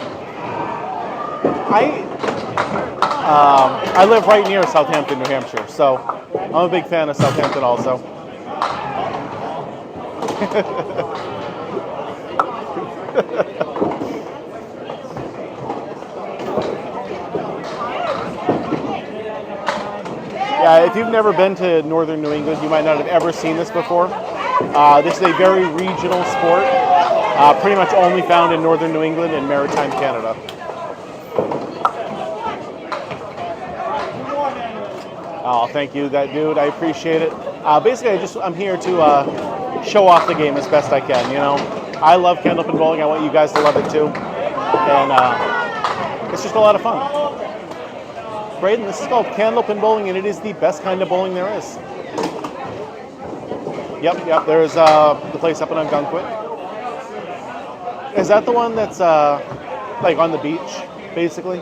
Speaker 2: live right near Southampton, New Hampshire, so I'm a big fan of Southampton also. Yeah, if you've never been to northern New England, you might not have ever seen this before. This is a very regional sport, pretty much only found in northern New England and maritime Canada. Oh, thank you, that dude. I appreciate it. Basically, I'm here to show off the game as best I can. You know, I love candlepin bowling. I want you guys to love it too, and it's just a lot of fun. Braden, this is called candlepin bowling, and it is the best kind of bowling there is. Yep. There's the place up in Algonquin. Is that the one that's like on the beach, basically?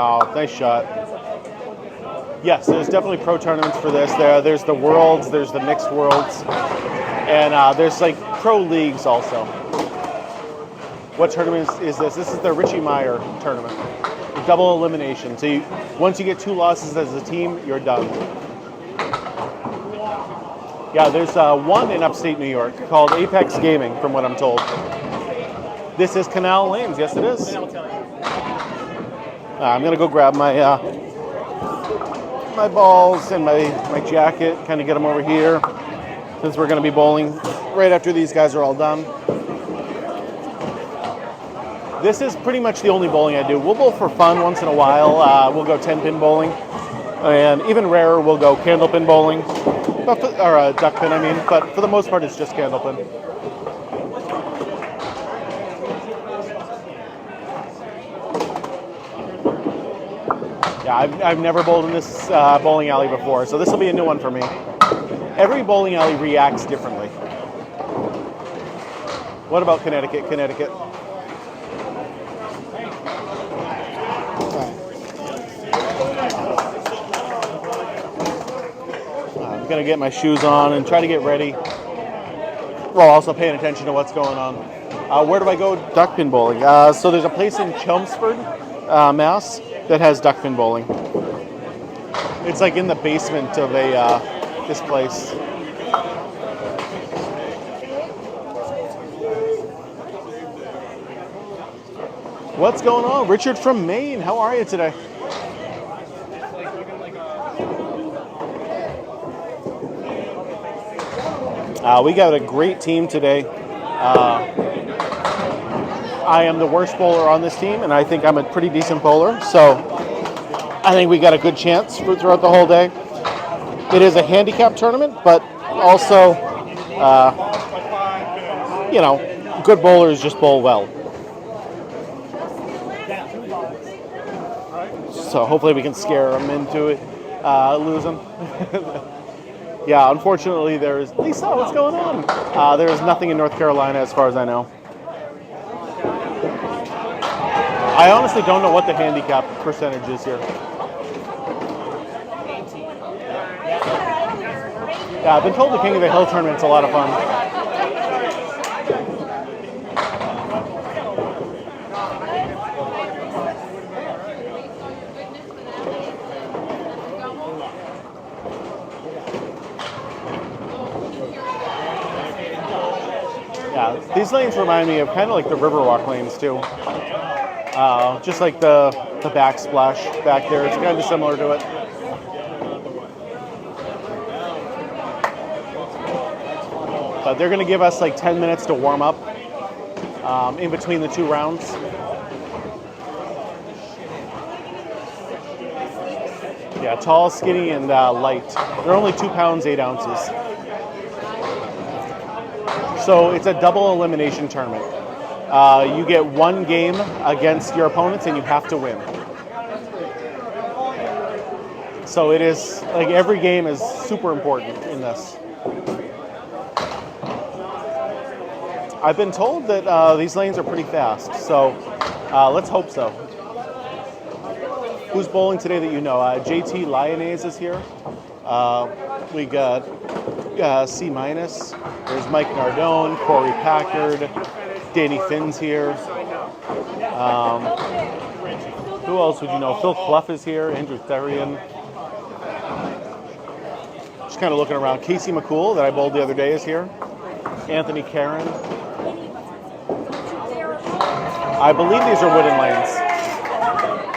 Speaker 2: Oh, nice shot. Yes, there's definitely pro tournaments for this. There's the Worlds, there's the Mixed Worlds, and there's like pro leagues also. What tournament is this? This is the Richie tournament. Double elimination. So once you get 2 losses as a team, you're done. Yeah, there's one in upstate New York called Apex Gaming, from what I'm told. This is Canal Lanes. Yes, it is. I'm gonna go grab my my balls and my jacket, kind of get them over here, since we're gonna be bowling right after these guys are all done. This is pretty much the only bowling I do. We'll bowl for fun once in a while. We'll go 10-pin bowling, and even rarer, we'll go candlepin bowling, or duck pin, I mean. But for the most part, it's just candlepin. Yeah, I've never bowled in this bowling alley before, so this will be a new one for me. Every bowling alley reacts differently. What about Connecticut? I'm gonna get my shoes on and try to get ready, while also paying attention to what's going on. Where do I go duckpin bowling? So there's a place in Chelmsford, Mass, that has duckpin bowling. It's like in the basement of this place. What's going on? Richard from Maine, how are you today? We got a great team today. I am the worst bowler on this team, and I think I'm a pretty decent bowler, so I think we got a good chance throughout the whole day. It is a handicap tournament, but also, good bowlers just bowl well. So hopefully we can scare them into it, losing. Yeah, unfortunately there's... Lisa, what's going on? There's nothing in North Carolina as far as I know. I honestly don't know what the handicap percentage is here. Yeah, I've been told the King of the Hill tournament's a lot of fun. Yeah, these lanes remind me of kind of like the Riverwalk lanes too. Just like the backsplash back there, it's kind of similar to it. But they're going to give us like 10 minutes to warm up in between the 2 rounds. Yeah, tall, skinny, and light. They're only 2 pounds, 8 ounces. So it's a double elimination tournament. You get one game against your opponents and you have to win. So it is, like, every game is super important in this. I've been told that these lanes are pretty fast, so let's hope so. Who's bowling today that you know? JT Lyonnais is here. We got C-. There's Mike Nardone, Corey Packard, Danny Finn's here. Who else would you know? Phil Clough is here, Andrew Therian. Just kind of looking around. Casey McCool, that I bowled the other day, is here. Anthony Caron. I believe these are wooden lanes.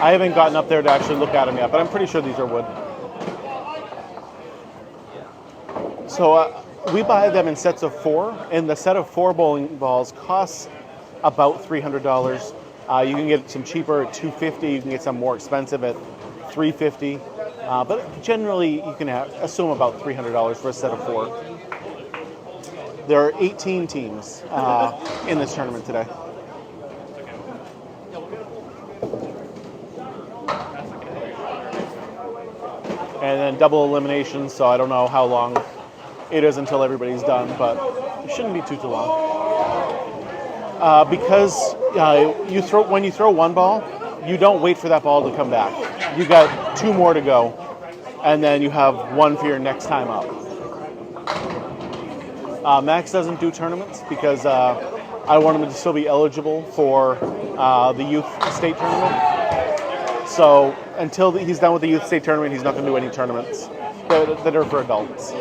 Speaker 2: I haven't gotten up there to actually look at them yet, but I'm pretty sure these are wood. So we buy them in sets of 4, and the set of 4 bowling balls costs about $300. You can get some cheaper at $250. You can get some more expensive at $350. But generally, you can assume about $300 for a set of 4. There are 18 teams in this tournament today. And then double elimination, so I don't know how long it is until everybody's done, but it shouldn't be too long. Because when you throw one ball, you don't wait for that ball to come back. You got 2 more to go, and then you have 1 for your next time up. Max doesn't do tournaments because I want him to still be eligible for the youth state tournament. So until he's done with the youth state tournament, he's not going to do any tournaments that are for adults.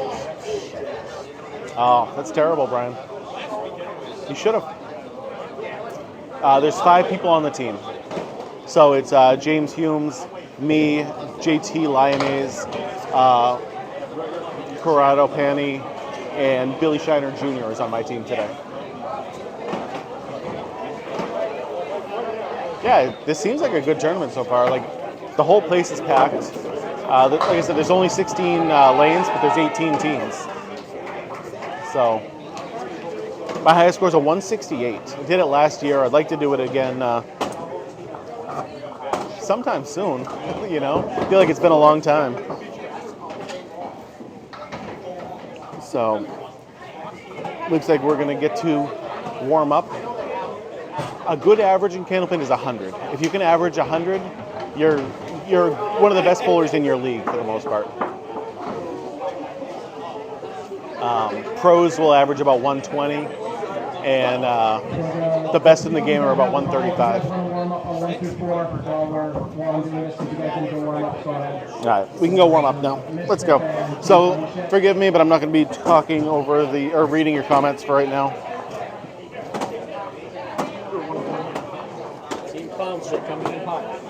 Speaker 2: Oh, that's terrible, Brian. You should have. There's 5 people on the team. So it's James Humes, me, JT Lyonnais, Corrado, Pani, and Billy Shiner Jr. is on my team today. Yeah, this seems like a good tournament so far. Like, the whole place is packed. Like I said, there's only 16 lanes, but there's 18 teams. So my highest score is a 168. I did it last year. I'd like to do it again sometime soon. You know, I feel like it's been a long time. So looks like we're gonna get to warm up. A good average in Candlepin is 100. If you can average 100, you're one of the best bowlers in your league for the most part. Pros will average about 120, and the best in the game are about 135. All right, we can go warm up now. Let's go. So forgive me, but I'm not going to be talking over or reading your comments for right now.
Speaker 1: Team Clowns are coming in hot.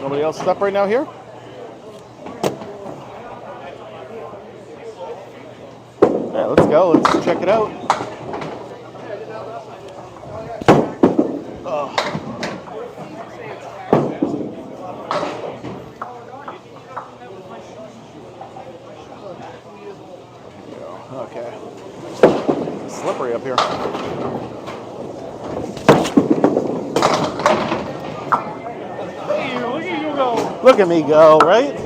Speaker 2: Nobody else is up right now here? All right, let's go. Let's check it out. Oh. Okay. It's slippery up here. Look at me go, right?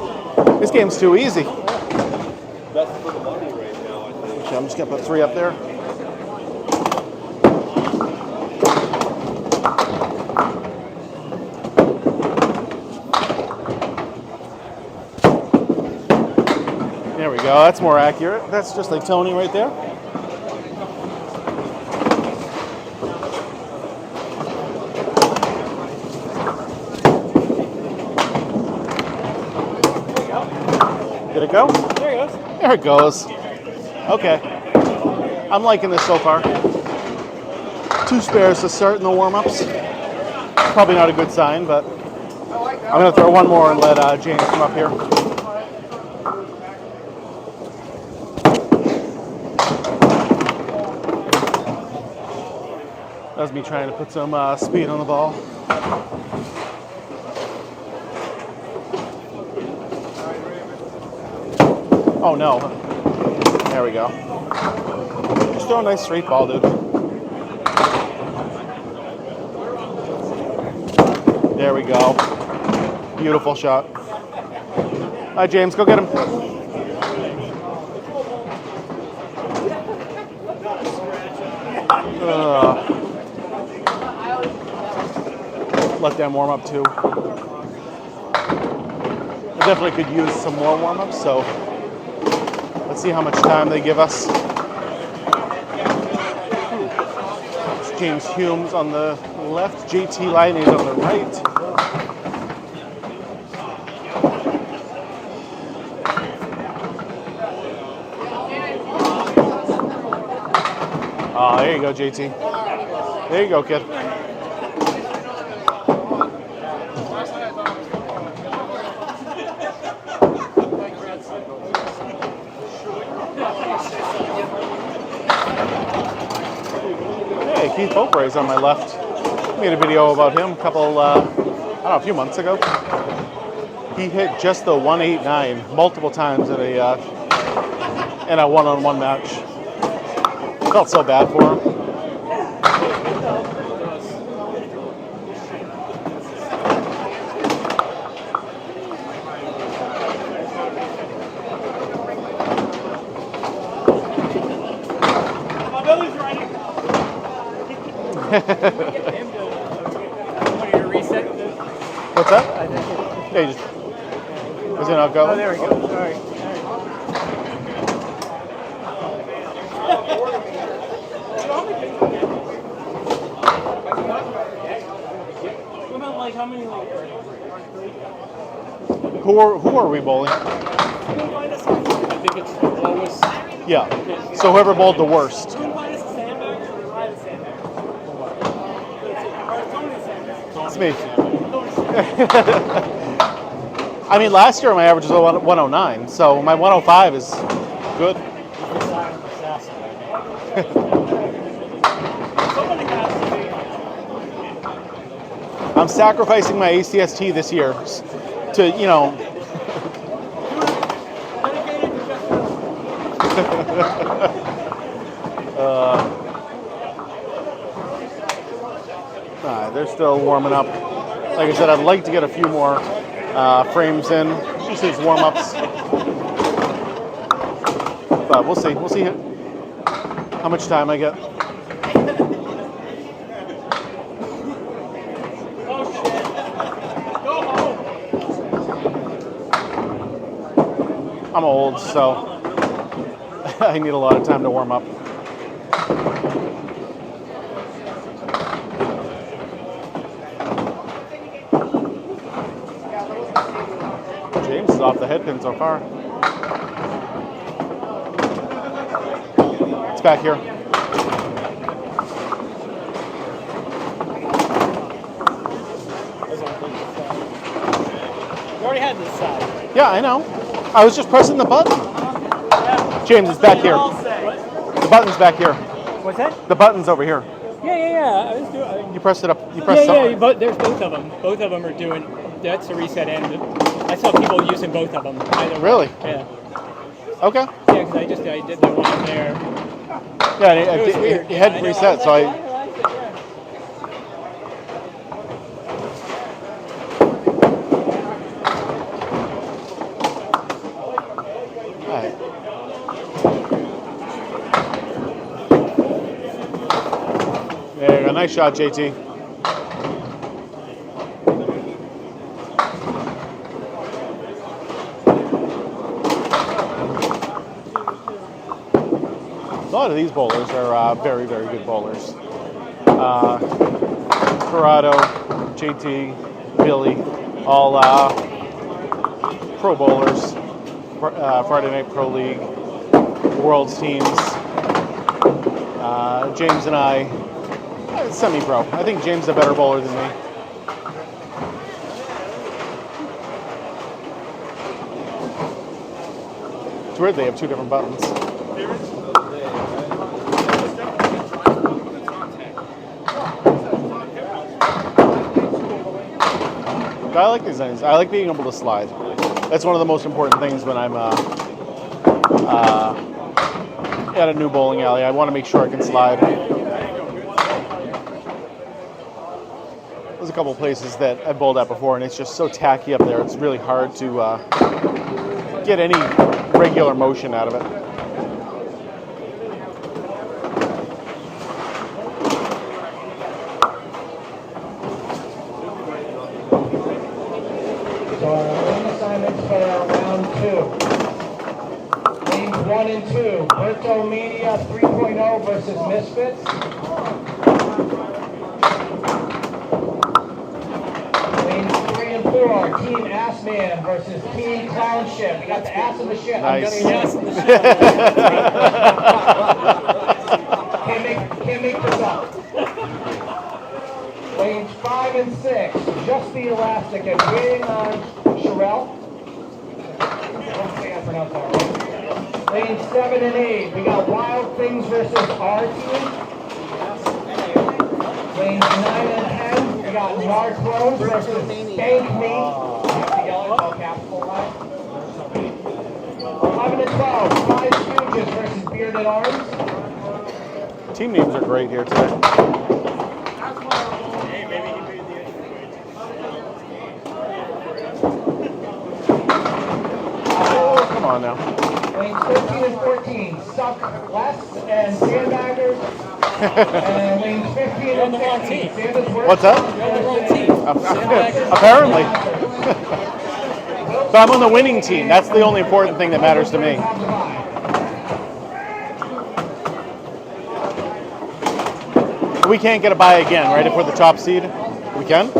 Speaker 2: This game's too easy.
Speaker 4: That's for the money right now, I think.
Speaker 2: Okay, I'm just going to put 3 up there. There we go. That's more accurate. That's just like Tony right there. Did it go?
Speaker 1: There it goes.
Speaker 2: There it goes. Okay. I'm liking this so far. 2 spares to start in the warm-ups. Probably not a good sign, but I'm going to throw 1 more and let James come up here. That was me trying to put some speed on the ball. Oh no. There we go. Just throw a nice straight ball, dude. There we go. Beautiful shot. All right, James, go get him. Let them warm up too. I definitely could use some more warm-ups, so let's see how much time they give us. It's James Humes on the left, JT Lyonnais on the right. Oh, there you go, JT. There you go, kid. Hey, Keith Beaupray's on my left. Made a video about him a few months ago. He hit just the 189 multiple times in a one-on-one match. Felt so bad for him. What's that? Yeah, you just. Is it not go?
Speaker 1: Oh, there we go. Sorry.
Speaker 2: Who are we bowling?
Speaker 1: I think it's the lowest.
Speaker 2: Yeah. So whoever bowled the worst. It's me. I mean, last year my average was 109, so my 105 is good. I'm sacrificing my ACST this year to, you know. They're still warming up. Like I said, I'd like to get a few more frames in, just as warm-ups. But we'll see. We'll see how much time I get. I'm old, so I need a lot of time to warm up. James is off the head pin so far. It's back here.
Speaker 1: You already had this side.
Speaker 2: Yeah, I know. I was just pressing the button. James, it's back here. The button's back here.
Speaker 1: What's that?
Speaker 2: The button's over here.
Speaker 1: Yeah. I was doing.
Speaker 2: You pressed it up. You pressed something.
Speaker 1: But there's both of them. Both of them are doing. That's a reset end. I saw people using both of them. Either
Speaker 2: Really?
Speaker 1: Way. Yeah.
Speaker 2: Okay.
Speaker 1: Yeah, because I did the one there.
Speaker 2: Yeah,
Speaker 1: It was weird.
Speaker 2: it had reset, so I. Alright. There you go. Nice shot, JT. A lot of these bowlers are very, very good bowlers. Corrado, JT, Billy, all pro bowlers. Friday Night Pro League, World's teams. James and I, semi-pro. I think James is a better bowler than me. It's weird they have two different buttons. I like these things. I like being able to slide. That's one of the most important things when I'm at a new bowling alley. I want to make sure I can slide. There's a couple places that I've bowled at before, and it's just so tacky up there. It's really hard to get any regular motion out of it.
Speaker 5: So our main assignments for round 2. Games 1 and 2. Virtual Media 3.0 versus Misfits. Games 3 and 4. Team Ass Man versus Team Clown Ship. We got the ass of the ship.
Speaker 2: Nice.
Speaker 5: I'm gonna yes in the ship. Can't make this up. Lanes 5 and 6, Just the Elastic and waiting on Sherelle. Hopefully I pronounced that right. Lanes 7 and 8, we got Wild Things versus our team. Lanes 9 and 10, we got Large Rose versus Bank Me. That's the yellow ball capsule line. 11 and 12, Five Stooges versus Bearded Arms.
Speaker 2: Team names are great here today. Come on now.
Speaker 5: Lanes 13 and 14, Suck Less and Sandbaggers. And lanes 15 and 16, Santa's Workshop.
Speaker 2: What's that?
Speaker 1: You're on the wrong team.
Speaker 2: Apparently. But I'm on the winning team. That's the only important thing that matters to me. We can't get a bye again, right? If we're the top seed? We can?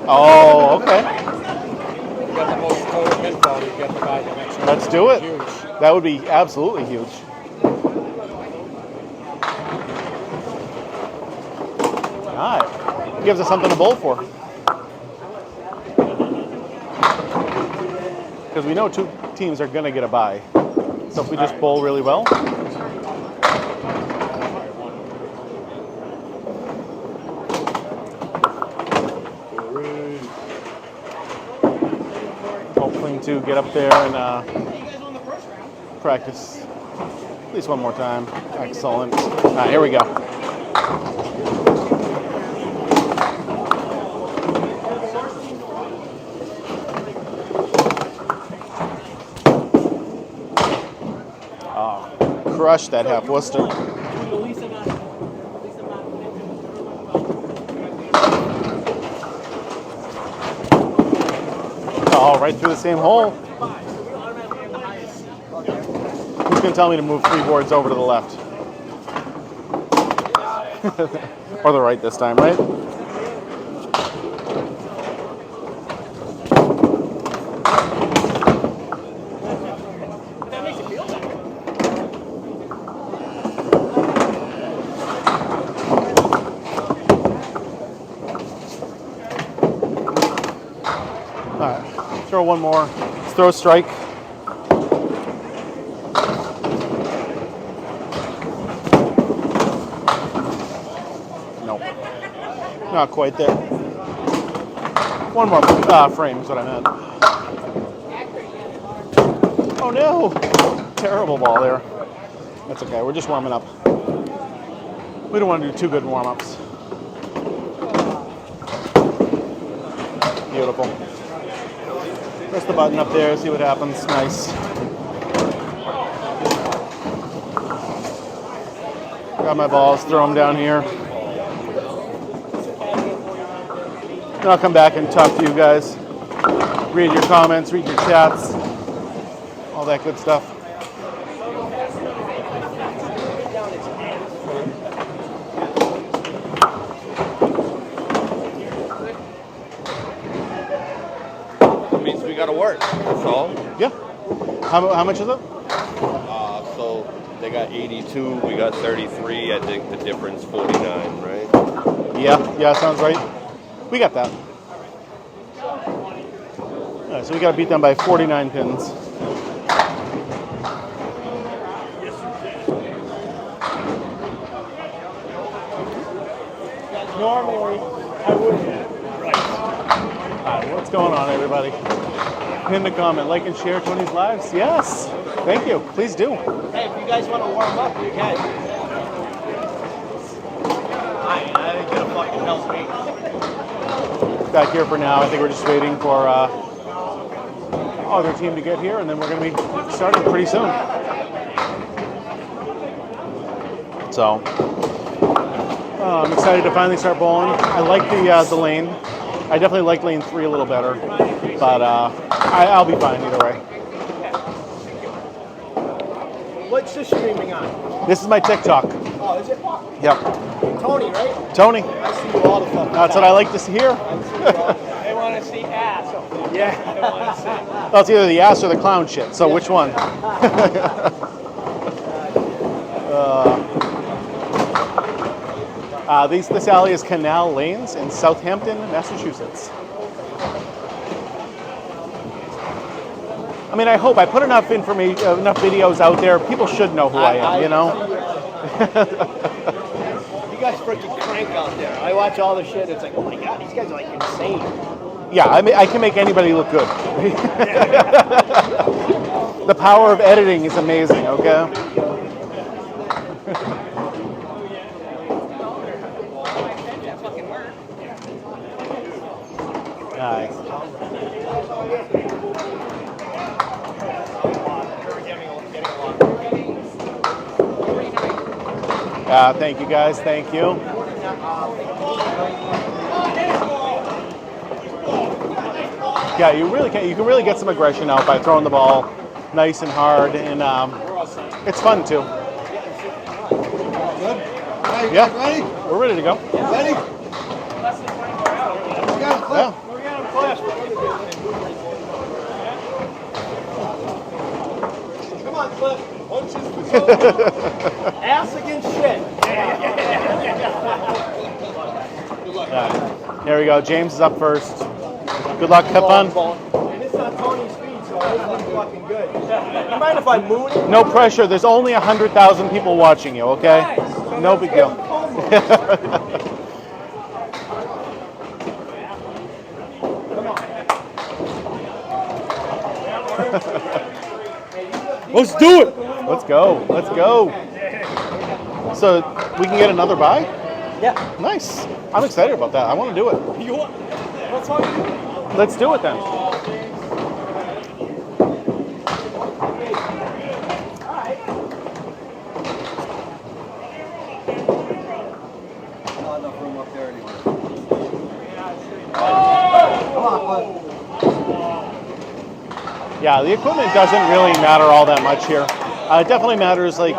Speaker 2: Oh, okay.
Speaker 1: You got the most total pinfall, you got the guy the next round.
Speaker 2: Let's do it.
Speaker 1: Huge.
Speaker 2: That would be absolutely huge. All right. Gives us something to bowl for. Because we know two teams are going to get a bye. So if we just bowl really well. Hoping to get up there and practice at least one more time. Excellent. All right, here we go. Crushed that half Worcester. Oh, right through the same hole. Who's going to tell me to move 3 boards over to the left? Or the right this time, right? Throw one more. Let's throw a strike. Nope. Not quite there. One more frame is what I meant. Oh no! Terrible ball there. That's okay. We're just warming up. We don't want to do too good warm-ups. Beautiful. Press the button up there, see what happens. Nice. Grab my balls, throw them down here. Then I'll come back and talk to you guys. Read your comments, read your chats, all that good stuff.
Speaker 4: We gotta work, that's all.
Speaker 2: Yeah. How much is it?
Speaker 4: So they got 82, we got 33. I think the difference 49, right?
Speaker 2: Yeah, sounds right. We got that. All right, so we got to beat them by 49 pins.
Speaker 1: Normally, I wouldn't.
Speaker 2: All right, what's going on, everybody? Pin a comment, like and share Tony's lives. Yes, thank you. Please do.
Speaker 1: Hey, if you guys want to warm up, you can. I ain't gonna fucking help me.
Speaker 2: Back here for now. I think we're just waiting for other team to get here, and then we're going to be starting pretty soon. So I'm excited to finally start bowling. I like the lane. I definitely like lane 3 a little better, but I'll be fine either way.
Speaker 1: What's this streaming on?
Speaker 2: This is my TikTok.
Speaker 1: Oh, is it?
Speaker 2: Yep.
Speaker 1: Tony, right?
Speaker 2: Tony.
Speaker 1: I see you all the fucking
Speaker 2: That's what I like to hear.
Speaker 1: They want to see ass. Yeah. They want to see.
Speaker 2: Well, it's either the ass or the clown shit. So which one? This alley is Canal Lanes in Southampton, Massachusetts. I mean, I hope I put enough information, enough videos out there. People should know who I am, you know.
Speaker 1: You guys freaking crank out there. I watch all the shit. It's like, oh my god, these guys are like insane.
Speaker 2: Yeah, I mean, I can make anybody look good. The power of editing is amazing. Okay. Nice. Thank you guys. Thank you. Yeah, you really can. You can really get some aggression out by throwing the ball nice and hard, and it's fun too.
Speaker 6: Good?
Speaker 2: Yeah.
Speaker 6: Ready?
Speaker 2: We're ready to go.
Speaker 6: Ready?
Speaker 2: Yeah.
Speaker 1: Come on, Cliff. Ass against shit.
Speaker 2: There we go. James is up first. Good luck. Have fun.
Speaker 1: And it's on Tony's feet, so it's fucking good. You mind if I moon it?
Speaker 2: No pressure. There's only 100,000 people watching you. Okay. No big deal. Let's do it. Let's go. Let's go. So we can get another bye?
Speaker 1: Yeah.
Speaker 2: Nice. I'm excited about that. I want to do it.
Speaker 1: You want? What's on you?
Speaker 2: Let's do it then.
Speaker 6: Not enough room up there anyway. Come on, bud.
Speaker 2: Yeah, the equipment doesn't really matter all that much here. It definitely matters, like,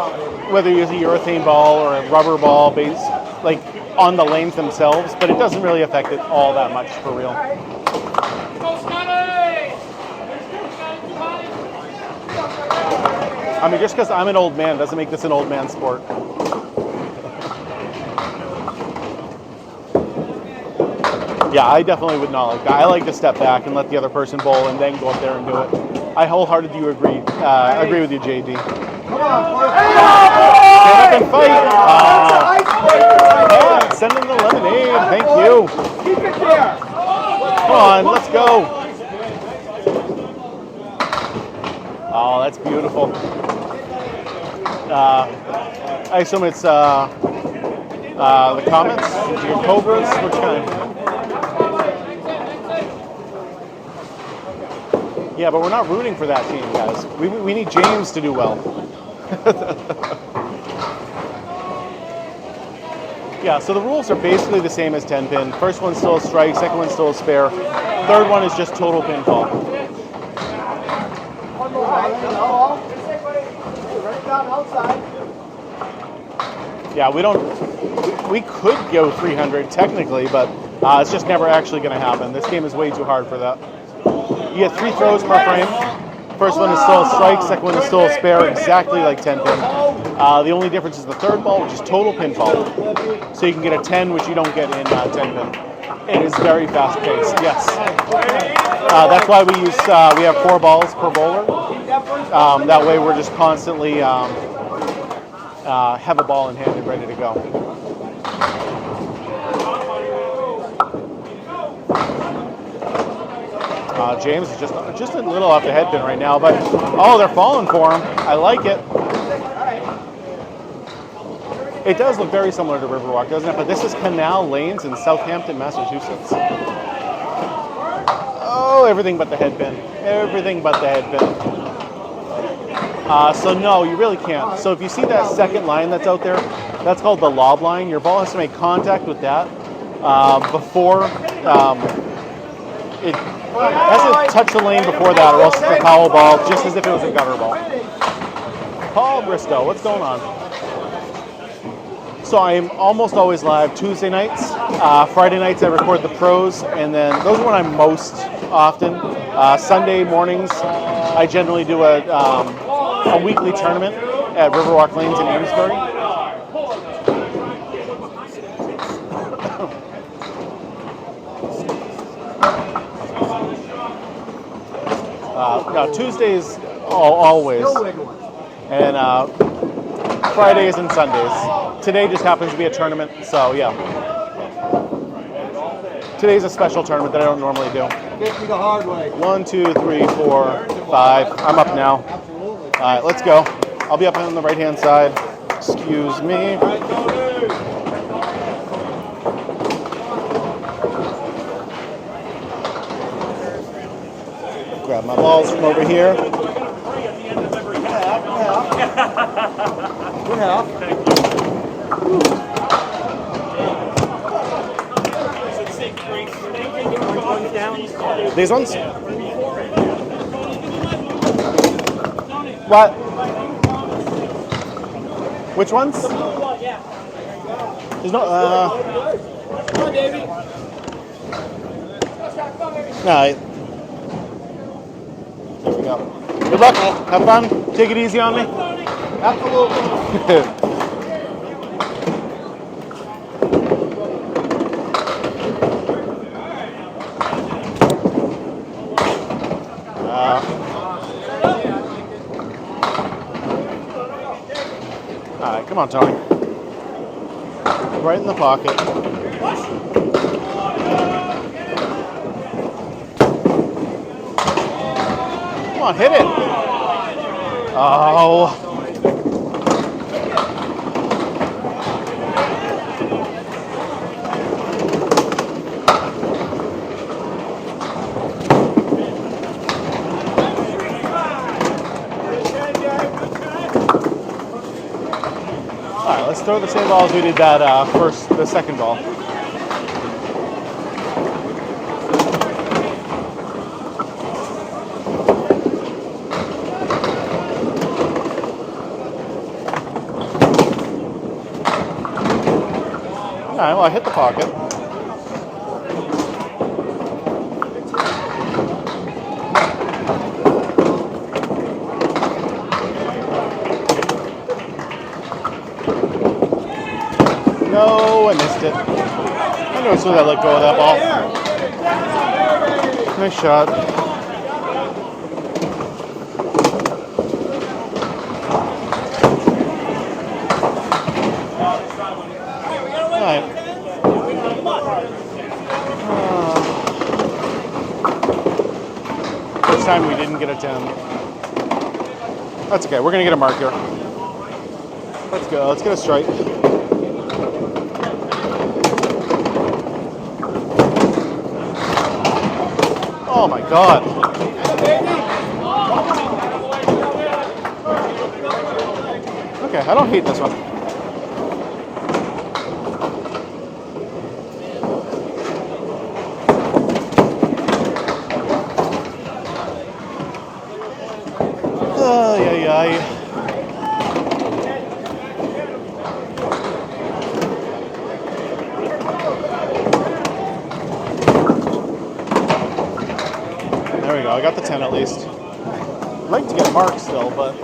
Speaker 2: whether you use a urethane ball or a rubber ball base, like, on the lanes themselves, but it doesn't really affect it all that much for real. I mean, just because I'm an old man doesn't make this an old man sport. Yeah, I definitely would not like that. I like to step back and let the other person bowl and then go up there and do it. I wholeheartedly agree with you, JD.
Speaker 6: Come on, bud.
Speaker 2: Stand up and fight. Yeah, send in the lemonade. Thank you.
Speaker 1: Keep it there.
Speaker 2: Come on, let's go. Oh, that's beautiful. I assume it's the Comets, the Cobras, which kind? Yeah, but we're not rooting for that team, guys. We need James to do well. Yeah, so the rules are basically the same as 10-pin. First one's still a strike, second one's still a spare. Third one is just total pinfall. Yeah, we could go 300 technically, but it's just never actually going to happen. This game is way too hard for that. You get 3 throws per frame. First one is still a strike, second one is still a spare, exactly like 10-pin. The only difference is the third ball, which is total pinfall. So you can get a 10, which you don't get in 10-pin. It is very fast-paced, yes. That's why we have 4 balls per bowler. That way we're just constantly have a ball in hand and ready to go. James is just a little off the headpin right now, but oh, they're falling for him. I like it. It does look very similar to Riverwalk, doesn't it? But this is Canal Lanes in Southampton, Massachusetts. Oh, everything but the headpin. Everything but the headpin. So no, you really can't. So if you see that second line that's out there, that's called the lob line. Your ball has to make contact with that before it has to touch the lane before that, or else it's a foul ball, just as if it was a gutter ball. Paul Bristow, what's going on? So I'm almost always live Tuesday nights. Friday nights I record the pros, and then those are when I'm most often. Sunday mornings I generally do a weekly tournament at Riverwalk Lanes in Amesbury. No, Tuesdays always, and Fridays and Sundays. Today just happens to be a tournament, so yeah. Today's a special tournament that I don't normally do.
Speaker 6: Get me the hard way.
Speaker 2: 1, 2, 3, 4, 5. I'm up now. All right, let's go. I'll be up on the right-hand side. Excuse me. Grab my balls from over here.
Speaker 6: Good half.
Speaker 2: These ones? What? Which ones? There's no.
Speaker 1: Come on, Davey.
Speaker 2: No. There we go. Good luck. Have fun. Take it easy on me.
Speaker 6: Absolutely.
Speaker 2: All right, come on, Tony. Right in the pocket. Come on, hit it. Oh. All right, let's throw the same ball as we did that the second ball. All right, well, I hit the pocket. No, I missed it. I know as soon as I let go of that ball. Nice shot. All right. This time we didn't get a 10. That's okay. We're going to get a mark here. Let's go. Let's get a strike. Oh my God. Okay, I don't hate this one. Ay, ay, ay. There we go, I got the 10 at least. I'd like to get a mark still, but...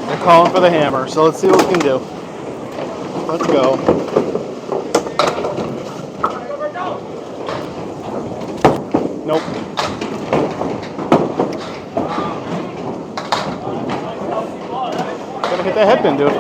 Speaker 2: They're calling for the hammer, so let's see what we can do. Let's go. Nope. Gotta hit that headpin, dude.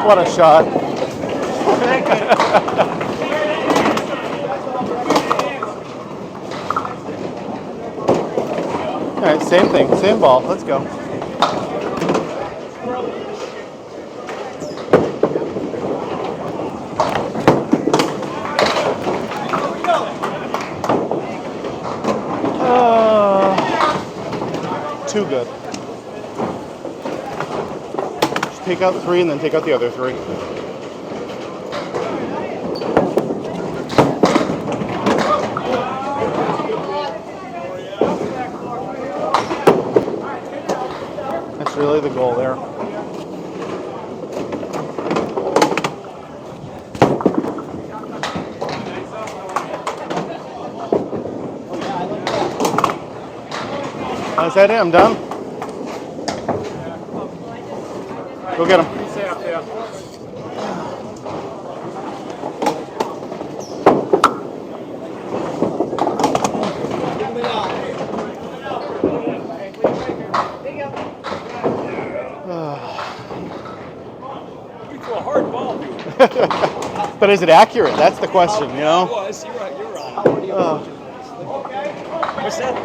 Speaker 2: What a shot. All right, same thing, same ball. Let's go. Too good. Just take out 3 and then take out the other 3. That's really the goal there. Is that it? I'm done. Go get him.
Speaker 1: You threw a hard ball, dude.
Speaker 2: But is it accurate? That's the question, you know?
Speaker 1: It was. You're right. You're right. What's that?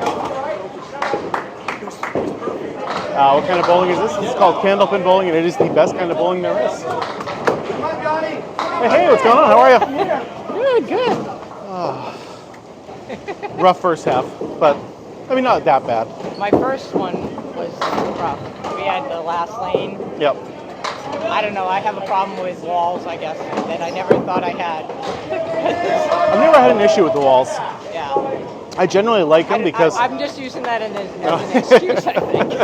Speaker 2: What kind of bowling is this? This is called candlepin bowling, and it is the best kind of bowling there is. Hey, what's going on? How are you? Good, good. Rough first half, but I mean not that bad.
Speaker 3: My first one was rough. We had the last lane.
Speaker 2: Yep.
Speaker 3: I don't know, I have a problem with walls, I guess, that I never thought I had.
Speaker 2: I've never had an issue with the walls.
Speaker 3: Yeah.
Speaker 2: I generally like them because
Speaker 3: I'm just using that as an excuse, I think.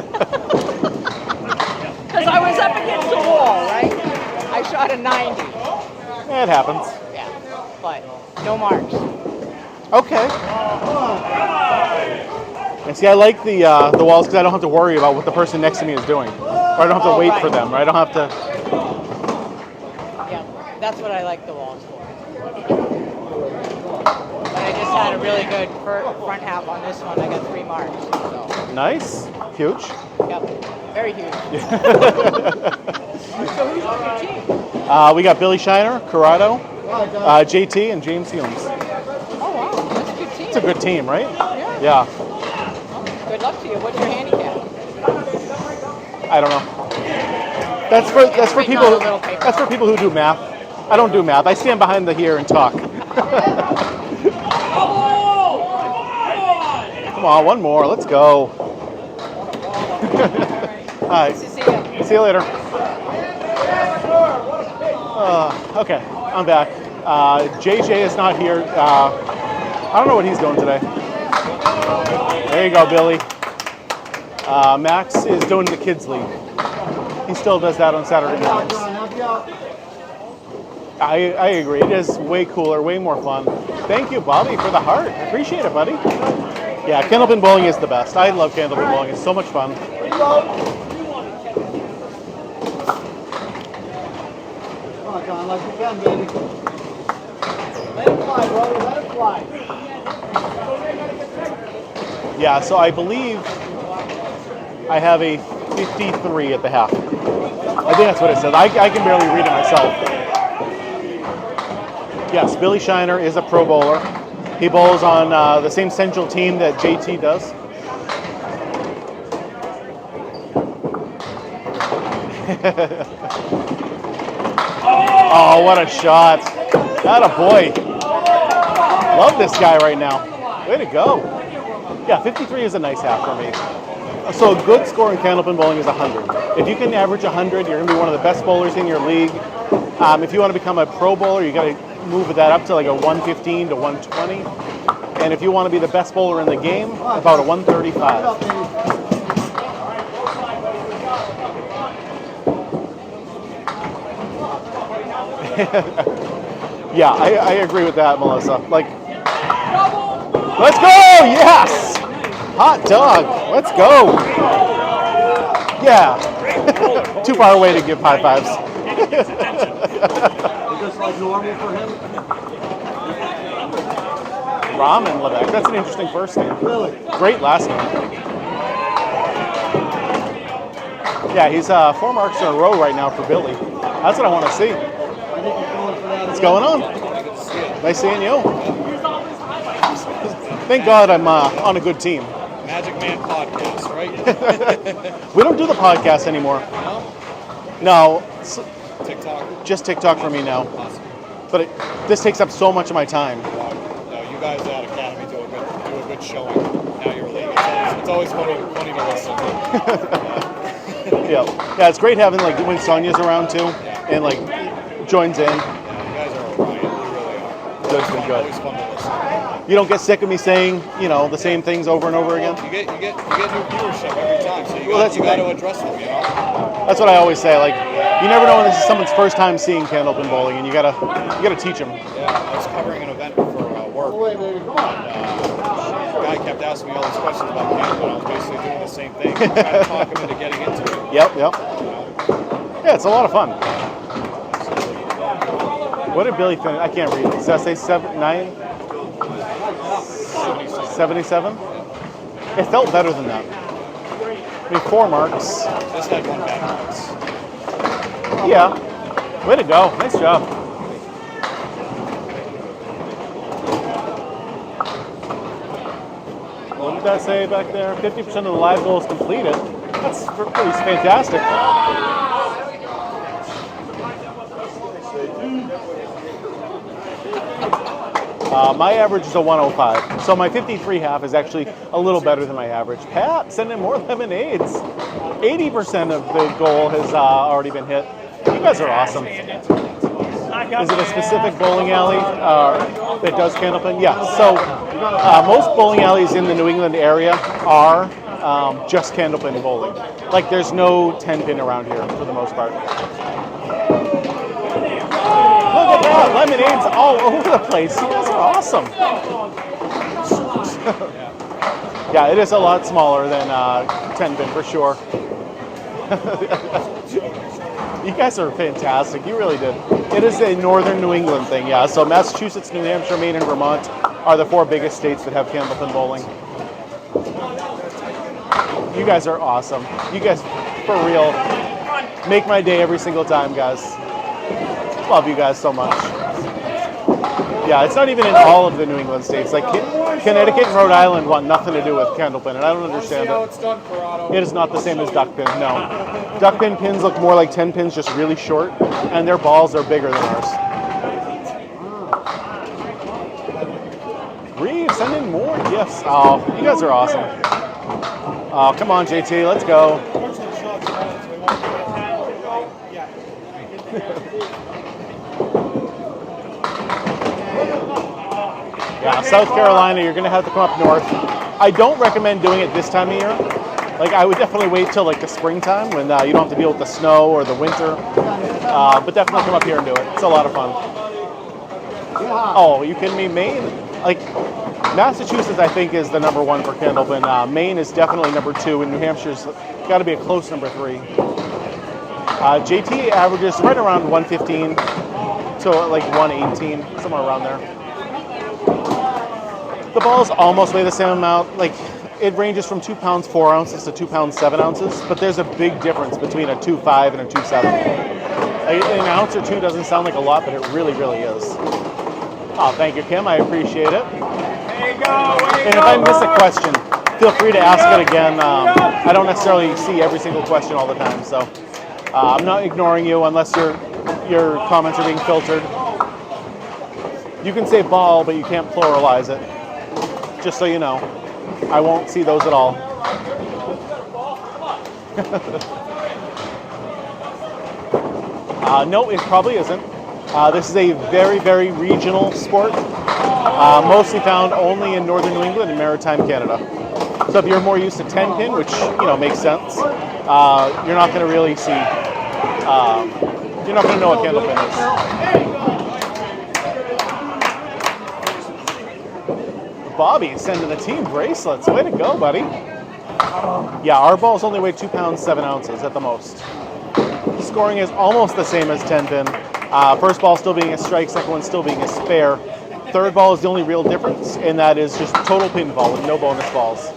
Speaker 3: Because I was up against the wall, right? I shot a 90.
Speaker 2: it happens.
Speaker 3: Yeah, but no marks.
Speaker 2: Okay. And see, I like the walls because I don't have to worry about what the person next to me is doing. Or I don't have to wait for them, or I don't have to...
Speaker 3: Yeah, that's what I like the walls for. But I just had a really good front half on this one. I got 3 marks. So.
Speaker 2: Nice. Huge.
Speaker 3: Yep, very huge. So who's on your team?
Speaker 2: We got Billy Shiner, Corrado, JT, and James Humes.
Speaker 3: Oh wow, that's a good team.
Speaker 2: It's a good team, right?
Speaker 3: Yeah.
Speaker 2: Yeah.
Speaker 3: Well, good luck to you. What's your handicap?
Speaker 2: I don't know. That's for people who do math. I don't do math. I stand behind the here and talk. Come on, one more. Let's go. All right.
Speaker 3: Nice to see you.
Speaker 2: See you later. Okay, I'm back. JJ is not here. I don't know what he's doing today. There you go, Billy. Max is doing the kids' league. He still does that on Saturday mornings. I agree. It is way cooler, way more fun. Thank you, Bobby, for the heart. I appreciate it, buddy. Yeah, candlepin bowling is the best. I love candlepin bowling. It's so much fun.
Speaker 6: Come on, John, like you can, baby. Let it fly, brother. Let it fly.
Speaker 2: Yeah, so I believe I have a 53 at the half. I think that's what it says. I can barely read it myself. Yes, Billy Shiner is a pro bowler. He bowls on the same central team that JT does. Oh, what a shot. Atta boy. Love this guy right now. Way to go. Yeah, 53 is a nice half for me. So a good score in candlepin bowling is 100. If you can average 100, you're going to be one of the best bowlers in your league. If you want to become a pro bowler, you got to move that up to like a 115 to 120. And if you want to be the best bowler in the game, about a 135. Yeah, I agree with that, Melissa. Like, let's go! Yes! Hot dog. Let's go. Yeah. Too far away to give high fives.
Speaker 6: Is this like normal for him?
Speaker 2: Ramen Levesque. That's an interesting first name.
Speaker 6: Really?
Speaker 2: Great last name. Yeah, he's 4 marks in a row right now for Billy. That's what I want to see.
Speaker 6: I think he's going for that.
Speaker 2: What's going on? Nice seeing you. Thank God I'm on a good team.
Speaker 7: Magic Man podcast, right?
Speaker 2: We don't do the podcast anymore. No,
Speaker 7: TikTok.
Speaker 2: just TikTok for me now. But this takes up so much of my time.
Speaker 7: No, you guys at Academy do a good showing. Now you're leaving. It's always funny to listen.
Speaker 2: Yeah, it's great having like when Sonia's around too, and like joins in.
Speaker 7: Yeah, you guys are Orion. You really are.
Speaker 2: That's been good.
Speaker 7: Always fun to listen.
Speaker 2: You don't get sick of me saying, the same things over and over again.
Speaker 7: You get new viewership every time, so you
Speaker 2: Well, that's
Speaker 7: got
Speaker 2: the
Speaker 7: to
Speaker 2: thing.
Speaker 7: address them.
Speaker 2: That's what I always say. Like, you never know when this is someone's first time seeing Candlepin bowling, and you gotta teach them.
Speaker 7: Yeah, I was covering an event for work.
Speaker 6: Oh, wait, baby, come on.
Speaker 7: The guy kept asking me all these questions about Canal, and I was basically doing the same thing, trying to talk him into getting into it.
Speaker 2: Yep. Yeah, it's a lot of fun. What did Billy finish? I can't read. Does that say 77? It felt better than that. I mean, 4 marks.
Speaker 7: Just had one bad box.
Speaker 2: Yeah. Way to go. Nice job. What did that say back there? 50% of the live goals completed. That's pretty fantastic. My average is a 105, so my 53 half is actually a little better than my average. Pat, send in more lemonades. 80% of the goal has already been hit. You guys are awesome. Is it a specific bowling alley that does Candlepin? Yeah, so most bowling alleys in the New England area are just Candlepin bowling. Like there's no 10-pin around here for the most part. Look at that, lemonades all over the place. You guys are awesome. Yeah, it is a lot smaller than 10-pin for sure. You guys are fantastic. You really did. It is a northern New England thing, yeah. So Massachusetts, New Hampshire, Maine, and Vermont are the 4 biggest states that have Candlepin bowling. You guys are awesome. You guys, for real, make my day every single time, guys. Love you guys so much. Yeah, it's not even in all of the New England states. Like Connecticut and Rhode Island want nothing to do with Candlepin, and I don't understand it.
Speaker 7: It's done, Corrado.
Speaker 2: It is not the same as duck pin, no. Duck pin pins look more like 10 pins, just really short, and their balls are bigger than ours. Reed, send in more gifts. Oh, you guys are awesome. Oh, come on, JT, let's go. Yeah, South Carolina, you're going to have to come up north. I don't recommend doing it this time of year. Like, I would definitely wait till like the springtime when you don't have to deal with the snow or the winter. But definitely come up here and do it. It's a lot of fun. Oh, are you kidding me? Maine? Like, Massachusetts, I think, is the number 1 for Candlepin. Maine is definitely number 2, and New Hampshire's got to be a close number 3. JT averages right around 115 to like 118, somewhere around there. The balls almost weigh the same amount. Like, it ranges from 2 pounds 4 ounces to 2 pounds 7 ounces, but there's a big difference between a 2.5 and a 2.7. An ounce or 2 doesn't sound like a lot, but it really, really is. Oh, thank you, Kim. I appreciate it. And if I miss a question, feel free to ask it again. I don't necessarily see every single question all the time, so I'm not ignoring you unless your comments are being filtered. You can say ball, but you can't pluralize it. Just so you know, I won't see those at all. No, it probably isn't. This is a very, very regional sport, mostly found only in northern New England and maritime Canada. So if you're more used to 10-pin, which makes sense, you're not going to really see. You're not going to know what Candlepin is. Bobby sending the team bracelets. Way to go, buddy. Yeah, our balls only weigh 2 pounds 7 ounces at the most. Scoring is almost the same as 10-pin. First ball still being a strike, second one still being a spare. third ball is the only real difference, and that is just total pinball with no bonus balls.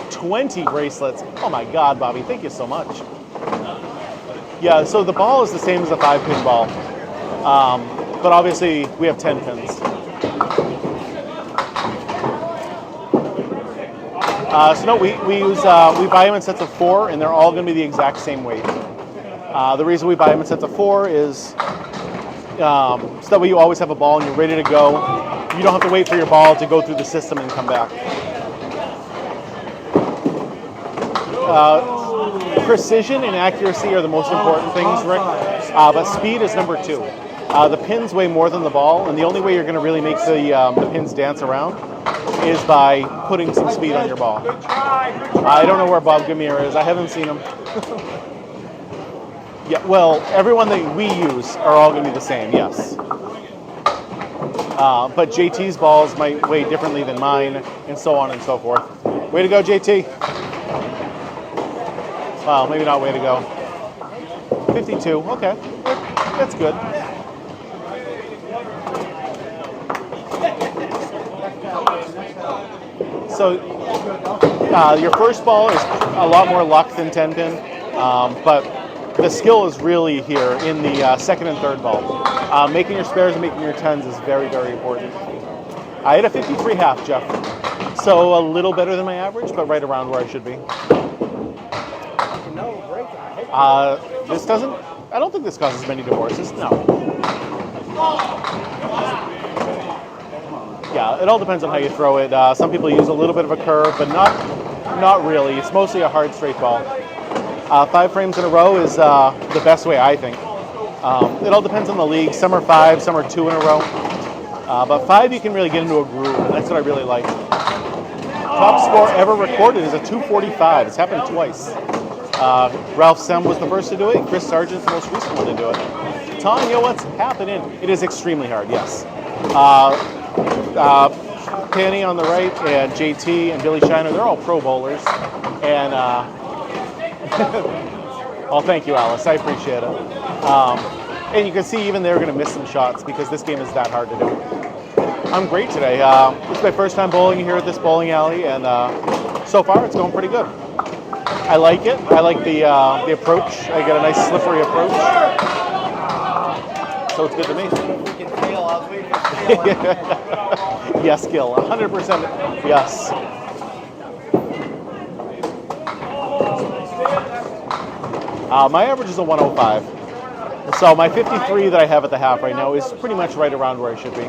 Speaker 2: 20 bracelets. Oh my God, Bobby, thank you so much. Yeah, so the ball is the same as a 5-pin ball, but obviously we have 10 pins. So no, we buy them in sets of 4, and they're all going to be the exact same weight. The reason we buy them in sets of 4 is so that way you always have a ball and you're ready to go. You don't have to wait for your ball to go through the system and come back. Precision and accuracy are the most important things, Rick, but speed is number 2. The pins weigh more than the ball, and the only way you're going to really make the pins dance around is by putting some speed on your ball. I don't know where Bob Gamir is. I haven't seen him. Yeah, well, everyone that we use are all going to be the same, yes. But JT's balls might weigh differently than mine, and so on and so forth. Way to go, JT. Well, maybe not way to go. 52, okay. That's good. So your first ball is a lot more luck than 10-pin, but the skill is really here in the second and third ball. Making your spares and making your 10s is very, very important. I had a 53 half, Jeff. So a little better than my average, but right around where I should be. This doesn't, I don't think this causes many divorces, no. Yeah, it all depends on how you throw it. Some people use a little bit of a curve, but not really. It's mostly a hard straight ball. 5 frames in a row is the best way, I think. It all depends on the league. Some are 5, some are 2 in a row. But 5 you can really get into a groove, and that's what I really like. Top score ever recorded is a 245. It's happened twice. Ralph Sem was the first to do it, and Chris Sargent's the most recent one to do it. Tanya, what's happening? It is extremely hard, yes. Pani on the right, and JT and Billy Shiner, they're all pro bowlers. And, oh, thank you, Alice. I appreciate it. And you can see even they're going to miss some shots because this game is that hard to do. I'm great today. It's my first time bowling here at this bowling alley, and so far it's going pretty good. I like it. I like the approach. I get a nice slippery approach. So it's good to me. Yes, Gil. 100% yes. My average is a 105. So my 53 that I have at the half right now is pretty much right around where I should be.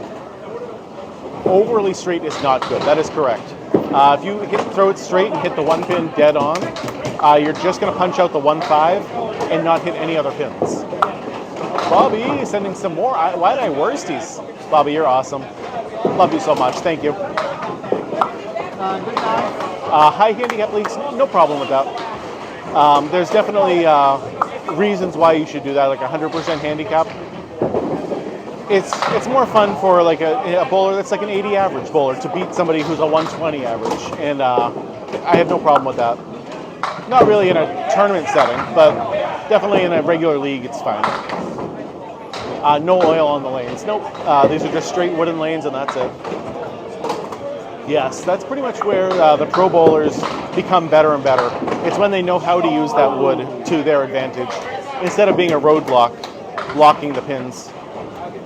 Speaker 2: Overly straight is not good. That is correct. If you throw it straight and hit the 1 pin dead on, you're just going to punch out the 1-5 and not hit any other pins. Bobby, sending some more. Why did I worsties? Bobby, you're awesome. Love you so much. Thank you. High handicap leagues, no problem with that. There's definitely reasons why you should do that, like 100% handicap. It's more fun for like a bowler that's like an 80 average bowler to beat somebody who's a 120 average, and I have no problem with that. Not really in a tournament setting, but definitely in a regular league, it's fine. No oil on the lanes. Nope. These are just straight wooden lanes, and that's it. Yes, that's pretty much where the pro bowlers become better and better. It's when they know how to use that wood to their advantage, instead of being a roadblock, blocking the pins.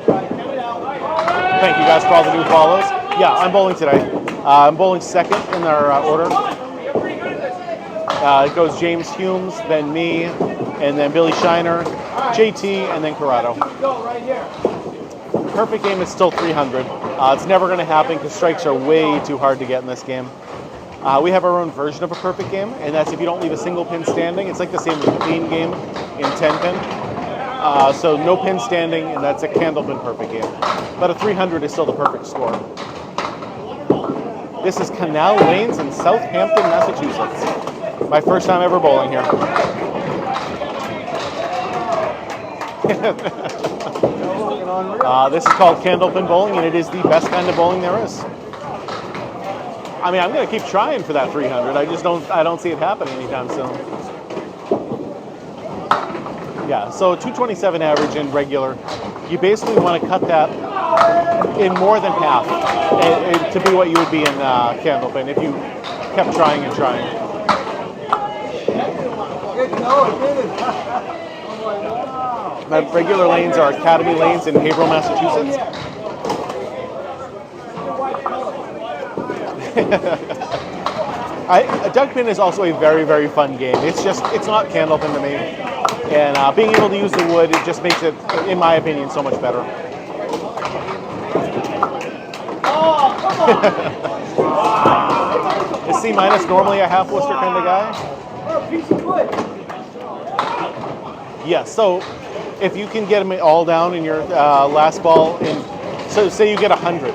Speaker 2: Thank you guys for all the new follows. Yeah, I'm bowling today. I'm bowling second in our order. It goes James Humes, then me, and then Billy Shiner, JT, and then Corrado. Perfect game is still 300. It's never going to happen because strikes are way too hard to get in this game. We have our own version of a perfect game, and that's if you don't leave a single pin standing. It's like the same as a clean game in 10-pin. So no pin standing, and that's a candlepin perfect game. But a 300 is still the perfect score. This is Canal Lanes in Southampton, Massachusetts. My first time ever bowling here. This is called candlepin bowling, and it is the best kind of bowling there is. I mean, I'm going to keep trying for that 300. I don't see it happening anytime soon. Yeah, so 227 average in regular. You basically want to cut that in more than half to be what you would be in Candlepin if you kept trying and trying. My regular lanes are Academy lanes in Haverhill, Massachusetts. Duckpin is also a very, very fun game. It's not Candlepin to me. And being able to use the wood, it just makes it, in my opinion, so much better. Is C- normally a half Worcester kind of guy? Yes, so if you can get them all down in your last ball, so say you get 100,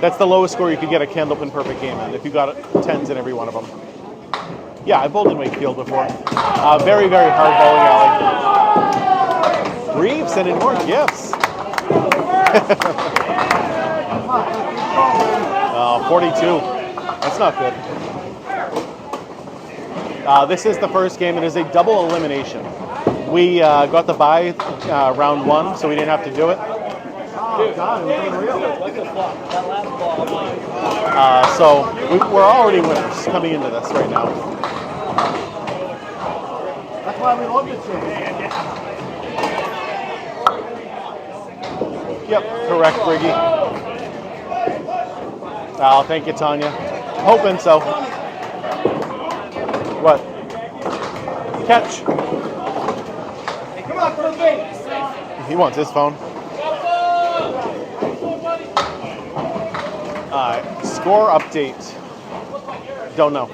Speaker 2: that's the lowest score you could get a Candlepin perfect game in, if you got 10s in every one of them. Yeah, I've bowled in Wakefield before. Very, very hard bowling alley. Reeve sending more gifts. 42. That's not good. This is the first game. It is a double elimination. We got the bye round 1, so we didn't have to do it. So we're already winners coming into this right now.
Speaker 6: That's why we love this game.
Speaker 2: Yep, correct, Briggy. Oh, thank you, Tanya. Hoping so. What? Catch.
Speaker 6: Hey, come on, first base.
Speaker 2: He wants his phone. Score update. Don't know.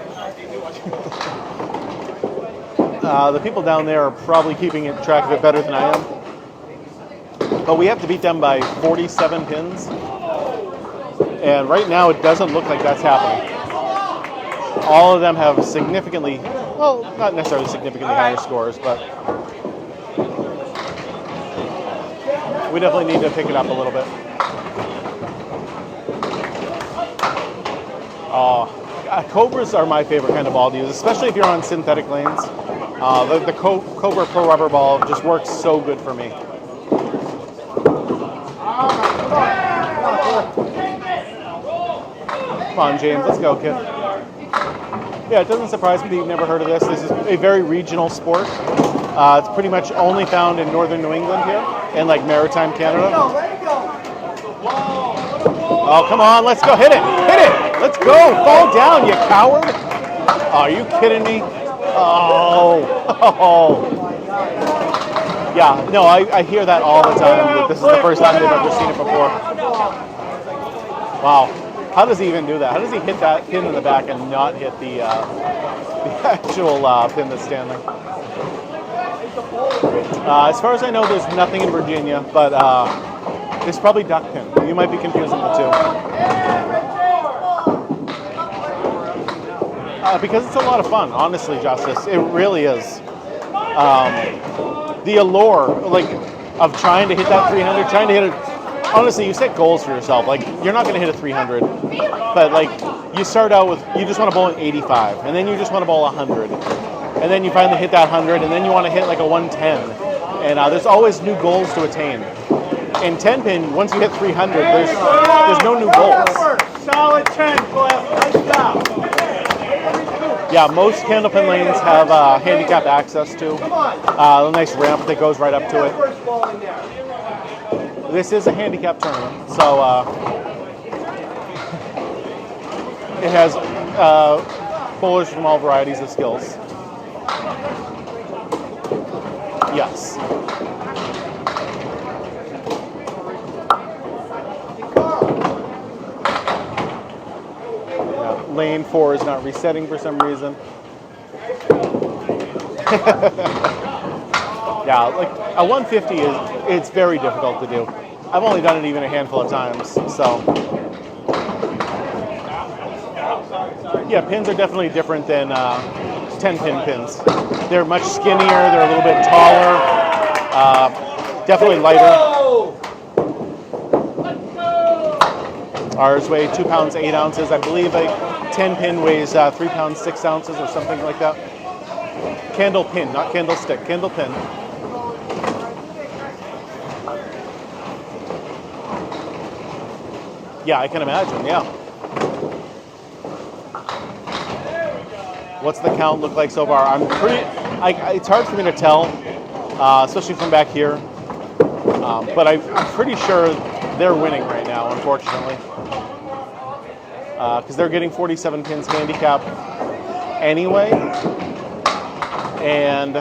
Speaker 2: The people down there are probably keeping track of it better than I am. But we have to beat them by 47 pins. And right now it doesn't look like that's happening. All of them have significantly, well, not necessarily significantly higher scores, but we definitely need to pick it up a little bit. Cobras are my favorite kind of ball to use, especially if you're on synthetic lanes. The Cobra Pro Rubber ball just works so good for me. Come on, James, let's go, kid. Yeah, it doesn't surprise me that you've never heard of this. This is a very regional sport. It's pretty much only found in northern New England here and like maritime Canada. Oh, come on, let's go. Hit it. Hit it. Let's go. Fall down, you coward. Oh, are you kidding me? Oh. Yeah, no, I hear that all the time. This is the first time they've ever seen it before. Wow. How does he even do that? How does he hit that pin in the back and not hit the actual pin that's standing? As far as I know, there's nothing in Virginia, but it's probably duck pin. You might be confusing the two. Because it's a lot of fun, honestly, Justice. It really is. The allure, of trying to hit that 300, trying to hit it. Honestly, you set goals for yourself. You're not going to hit a 300, but you start out with, you just want to bowl an 85, and then you just want to bowl 100, and then you finally hit that 100, and then you want to hit a 110, and there's always new goals to attain. In 10 pin, once you hit 300, there's no new goals.
Speaker 6: Solid 10, Cliff. Nice job.
Speaker 2: Yeah, most Candlepin lanes have handicap access to a nice ramp that goes right up to it. This is a handicap tournament, so it has bowlers from all varieties of skills. Yes. Lane 4 is not resetting for some reason. Yeah, a 150 it's very difficult to do. I've only done it even a handful of times, so. Yeah, pins are definitely different than 10-pin pins. They're much skinnier, they're a little bit taller, definitely lighter. Ours weigh 2 pounds 8 ounces. I believe a 10-pin weighs 3 pounds 6 ounces or something like that. Candle pin, not candlestick, candle pin. Yeah, I can imagine, yeah. What's the count look like so far? I'm pretty, it's hard for me to tell, especially from back here. But I'm pretty sure they're winning right now, unfortunately. Because they're getting 47 pins handicap anyway. And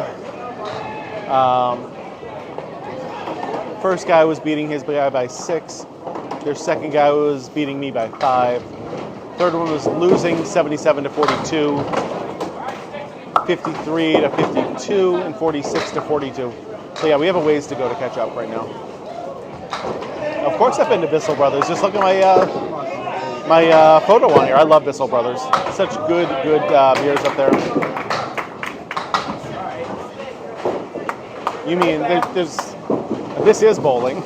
Speaker 2: first guy was beating his guy by 6. Their second guy was beating me by 5. Third one was losing 77 to 42, 53 to 52, and 46 to 42. So yeah, we have a ways to go to catch up right now. Of course I've been to Bissell Brothers. Just look at my photo on here. I love Bissell Brothers. Such good beers up there. You mean this is bowling.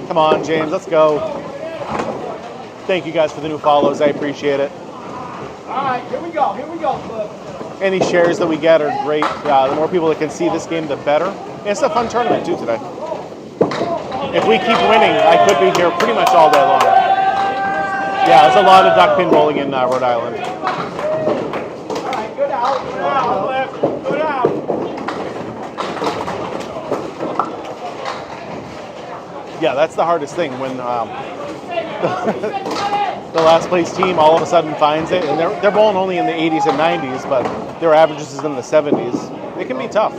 Speaker 2: Come on, James, let's go. Thank you guys for the new follows. I appreciate it.
Speaker 6: All right, here we go, Cliff.
Speaker 2: Any shares that we get are great. The more people that can see this game, the better. And it's a fun tournament too today. If we keep winning, I could be here pretty much all day long. Yeah, there's a lot of duck pin bowling in Rhode Island.
Speaker 6: All right, good out, Cliff. Good out.
Speaker 2: Yeah, that's the hardest thing when the last place team all of a sudden finds it, and they're bowling only in the 80s and 90s, but their averages is in the 70s. It can be tough.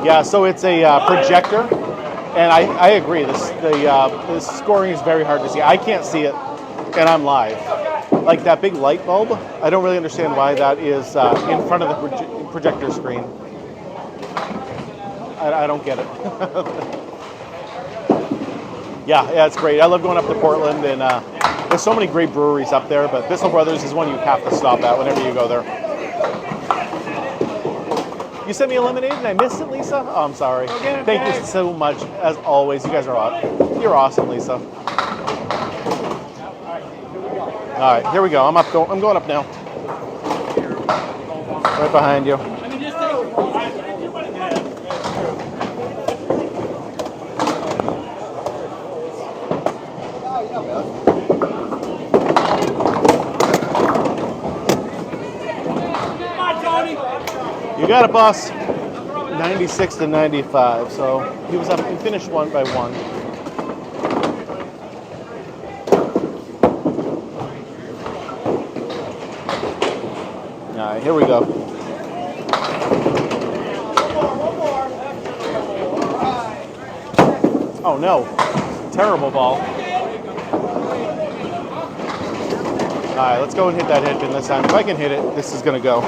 Speaker 2: Yeah, so it's a projector, and I agree. The scoring is very hard to see. I can't see it, and I'm live. Like that big light bulb, I don't really understand why that is in front of the projector screen. I don't get it. Yeah, it's great. I love going up to Portland, and there's so many great breweries up there, but Bissell Brothers is one you have to stop at whenever you go there. You sent me a lemonade and I missed it, Lisa? Oh, I'm sorry. Thank you so much, as always. You guys are awesome. You're awesome, Lisa. All right, here we go. I'm going up now. Right behind you. You got it, boss. 96 to 95. So he was up. He finished 1 by 1. All right, here we go. Oh no! Terrible ball. All right, let's go and hit that head pin this time. If I can hit it, this is gonna go.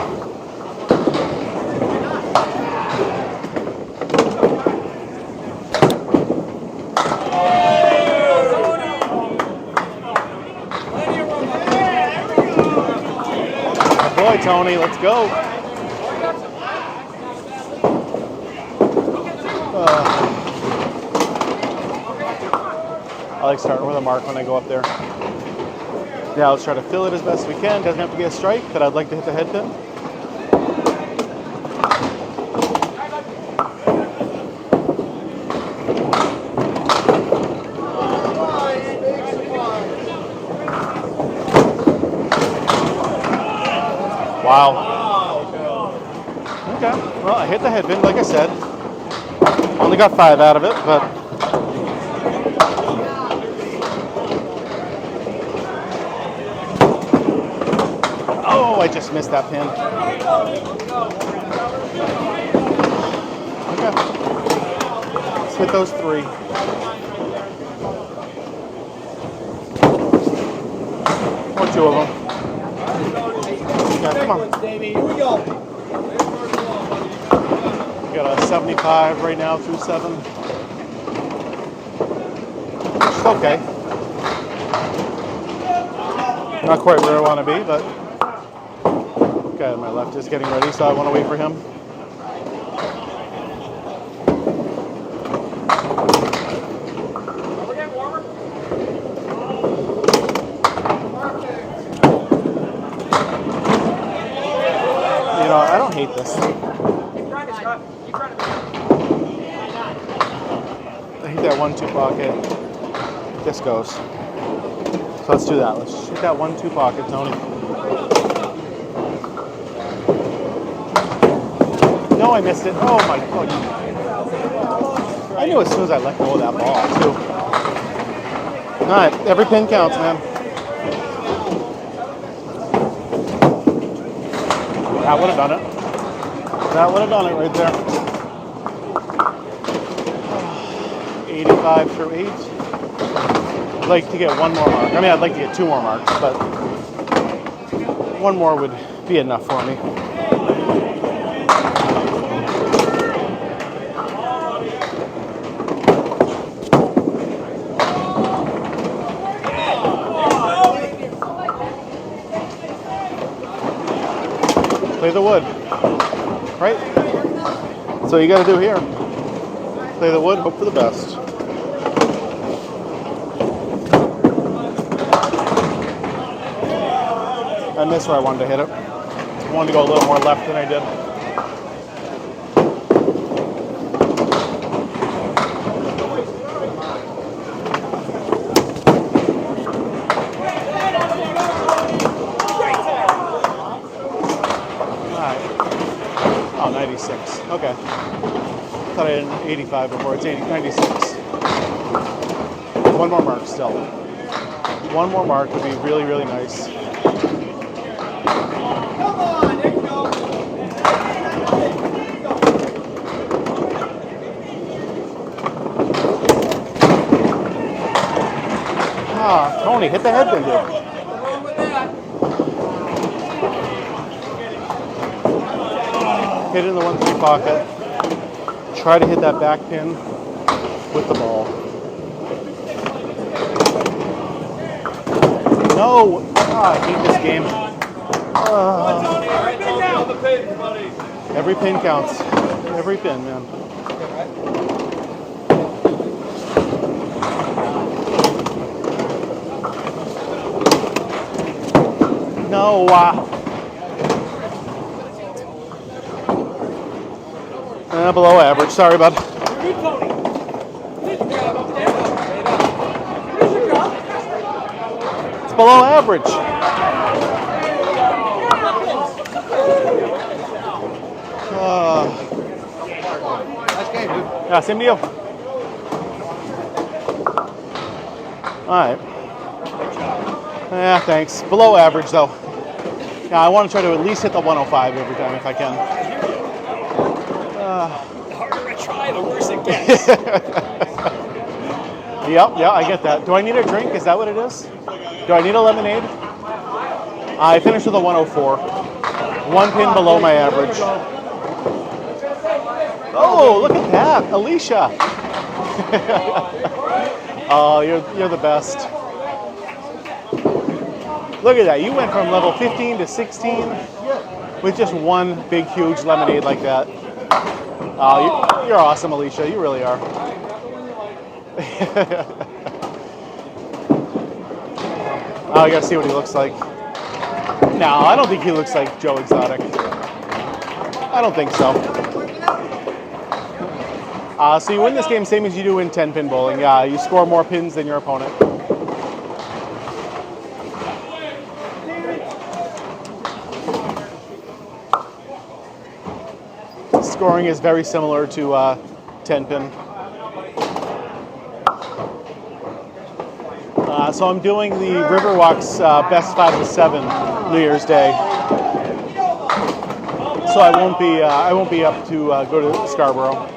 Speaker 2: Boy, Tony, let's go. I like starting with a mark when I go up there. Yeah, let's try to fill it as best we can. Doesn't have to be a strike, but I'd like to hit the head pin. Wow. Okay. Well, I hit the head pin, like I said. Only got 5 out of it, but oh, I just missed that pin. Okay. Let's hit those 3. Or 2 of them. Okay, come on. Got a 75 right now through 7. Which is okay. Not quite where I want to be, but guy on my left is getting ready, so I want to wait for him. You know, I don't hate this. shoot that 1-2 pocket. This goes. So let's do that. Let's shoot that 1-2 pocket, Tony. No, I missed it. Oh my God. I knew as soon as I let go of that ball, too. All right, every pin counts, man. That would have done it. That would have done it right there. 85 through 8. I'd like to get one more mark. I mean, I'd like to get 2 more marks, but one more would be enough for me. Play the wood, right? That's what you got to do here. Play the wood, hope for the best. I missed where I wanted to hit it. I wanted to go a little more left than I did. Oh, 96. Okay. Thought I had an 85 before. It's 96. One more mark still. One more mark would be really, really nice. Ah, Tony, hit the headband here. Hit it in the 1-3 pocket. Try to hit that back pin with the ball. No! Ah, I hate this game. Every pin counts. Every pin, man. No! Below average. Sorry, bud. It's below average.
Speaker 6: Nice game, dude.
Speaker 2: Yeah, same to you. All right. Yeah, thanks. Below average, though. Yeah, I want to try to at least hit the 105 every time if I can.
Speaker 1: The harder I try, the worse it gets.
Speaker 2: Yep, yeah, I get that. Do I need a drink? Is that what it is? Do I need a lemonade? I finished with a 104. 1 pin below my average. Oh, look at that, Alicia. Oh, you're the best. Look at that. You went from level 15 to 16 with just one big, huge lemonade like that. Oh, you're awesome, Alicia. You really are. Oh, I gotta see what he looks like. No, I don't think he looks like Joe Exotic. I don't think so. So you win this game same as you do in 10-pin bowling. You score more pins than your opponent. Scoring is very similar to 10-pin. So I'm doing the Riverwalk's best 5 of 7 New Year's Day. So I won't be up to go to Scarborough.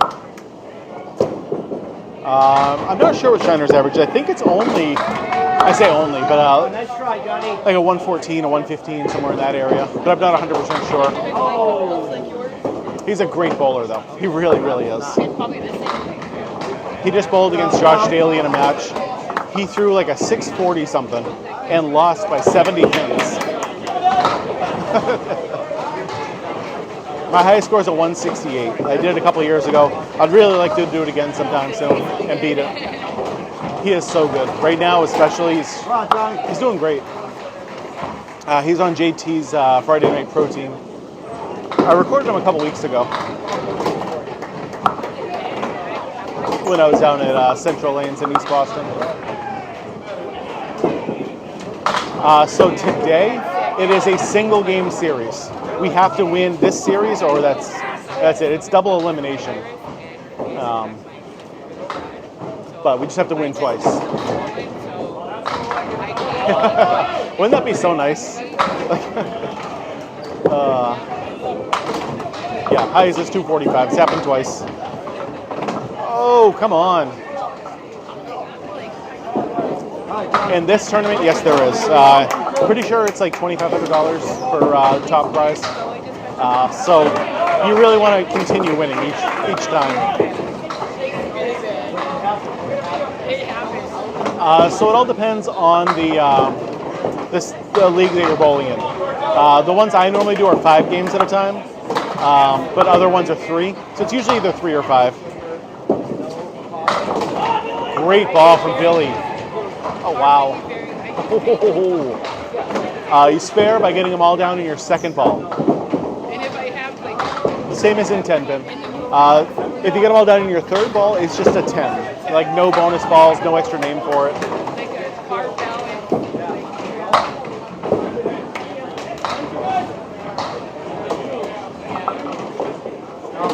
Speaker 2: I'm not sure what Shiner's average. I think it's only, I say only, but
Speaker 5: Nice try, Johnny.
Speaker 2: like a 114, a 115, somewhere in that area. But I'm not 100% sure. He's a great bowler, though. He really, really is. He just bowled against Josh Daly in a match. He threw like a 640 something and lost by 70 pins. My highest score is a 168. I did it a couple of years ago. I'd really like to do it again sometime soon and beat it. He is so good. Right now, especially, he's doing great. He's on JT's Friday Night Pro Team. I recorded him a couple weeks ago. when I was down at Central Lanes in East Boston. So today, it is a single game series. We have to win this series, or that's it. It's double elimination. But we just have to win twice. Wouldn't that be so nice? Yeah, highs is 245. It's happened twice. Oh, come on. In this tournament, yes, there is. Pretty sure it's like $2,500 for top prize. So you really want to continue winning each time. So it all depends on the league that you're bowling in. The ones I normally do are 5 games at a time, but other ones are 3. So it's usually either 3 or 5. Great ball from Billy. Oh, wow. You spare by getting them all down in your second ball. Same as in 10 pin. If you get them all down in your third ball, it's just a 10. Like no bonus balls, no extra name for it.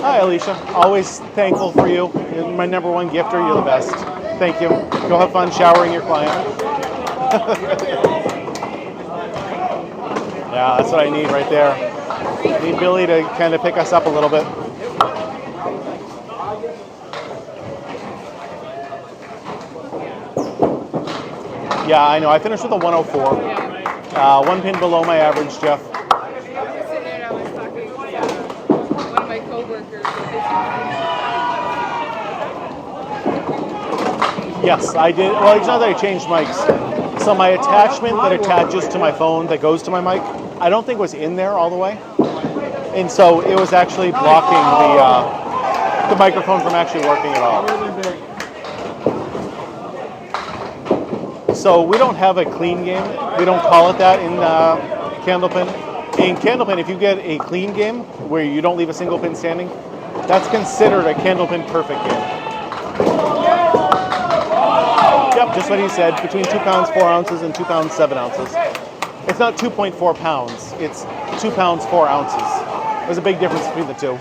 Speaker 2: Hi, Alicia. Always thankful for you. You're my number one gifter. You're the best. Thank you. Go have fun showering your client. Yeah, that's what I need right there. I need Billy to kind of pick us up a little bit. Yeah, I know. I finished with a 104. 1 pin below my average, Jeff. Yes, I did. Well, it's not that I changed mics. So my attachment that attaches to my phone that goes to my mic, I don't think was in there all the way. And so it was actually blocking the microphone from actually working at all. So we don't have a clean game. We don't call it that in Candlepin. In Candlepin, if you get a clean game where you don't leave a single pin standing, that's considered a Candlepin perfect game. Yep, just what he said, between 2 pounds 4 ounces and 2 pounds 7 ounces. It's not 2.4 pounds, it's 2 pounds 4 ounces. There's a big difference between the two.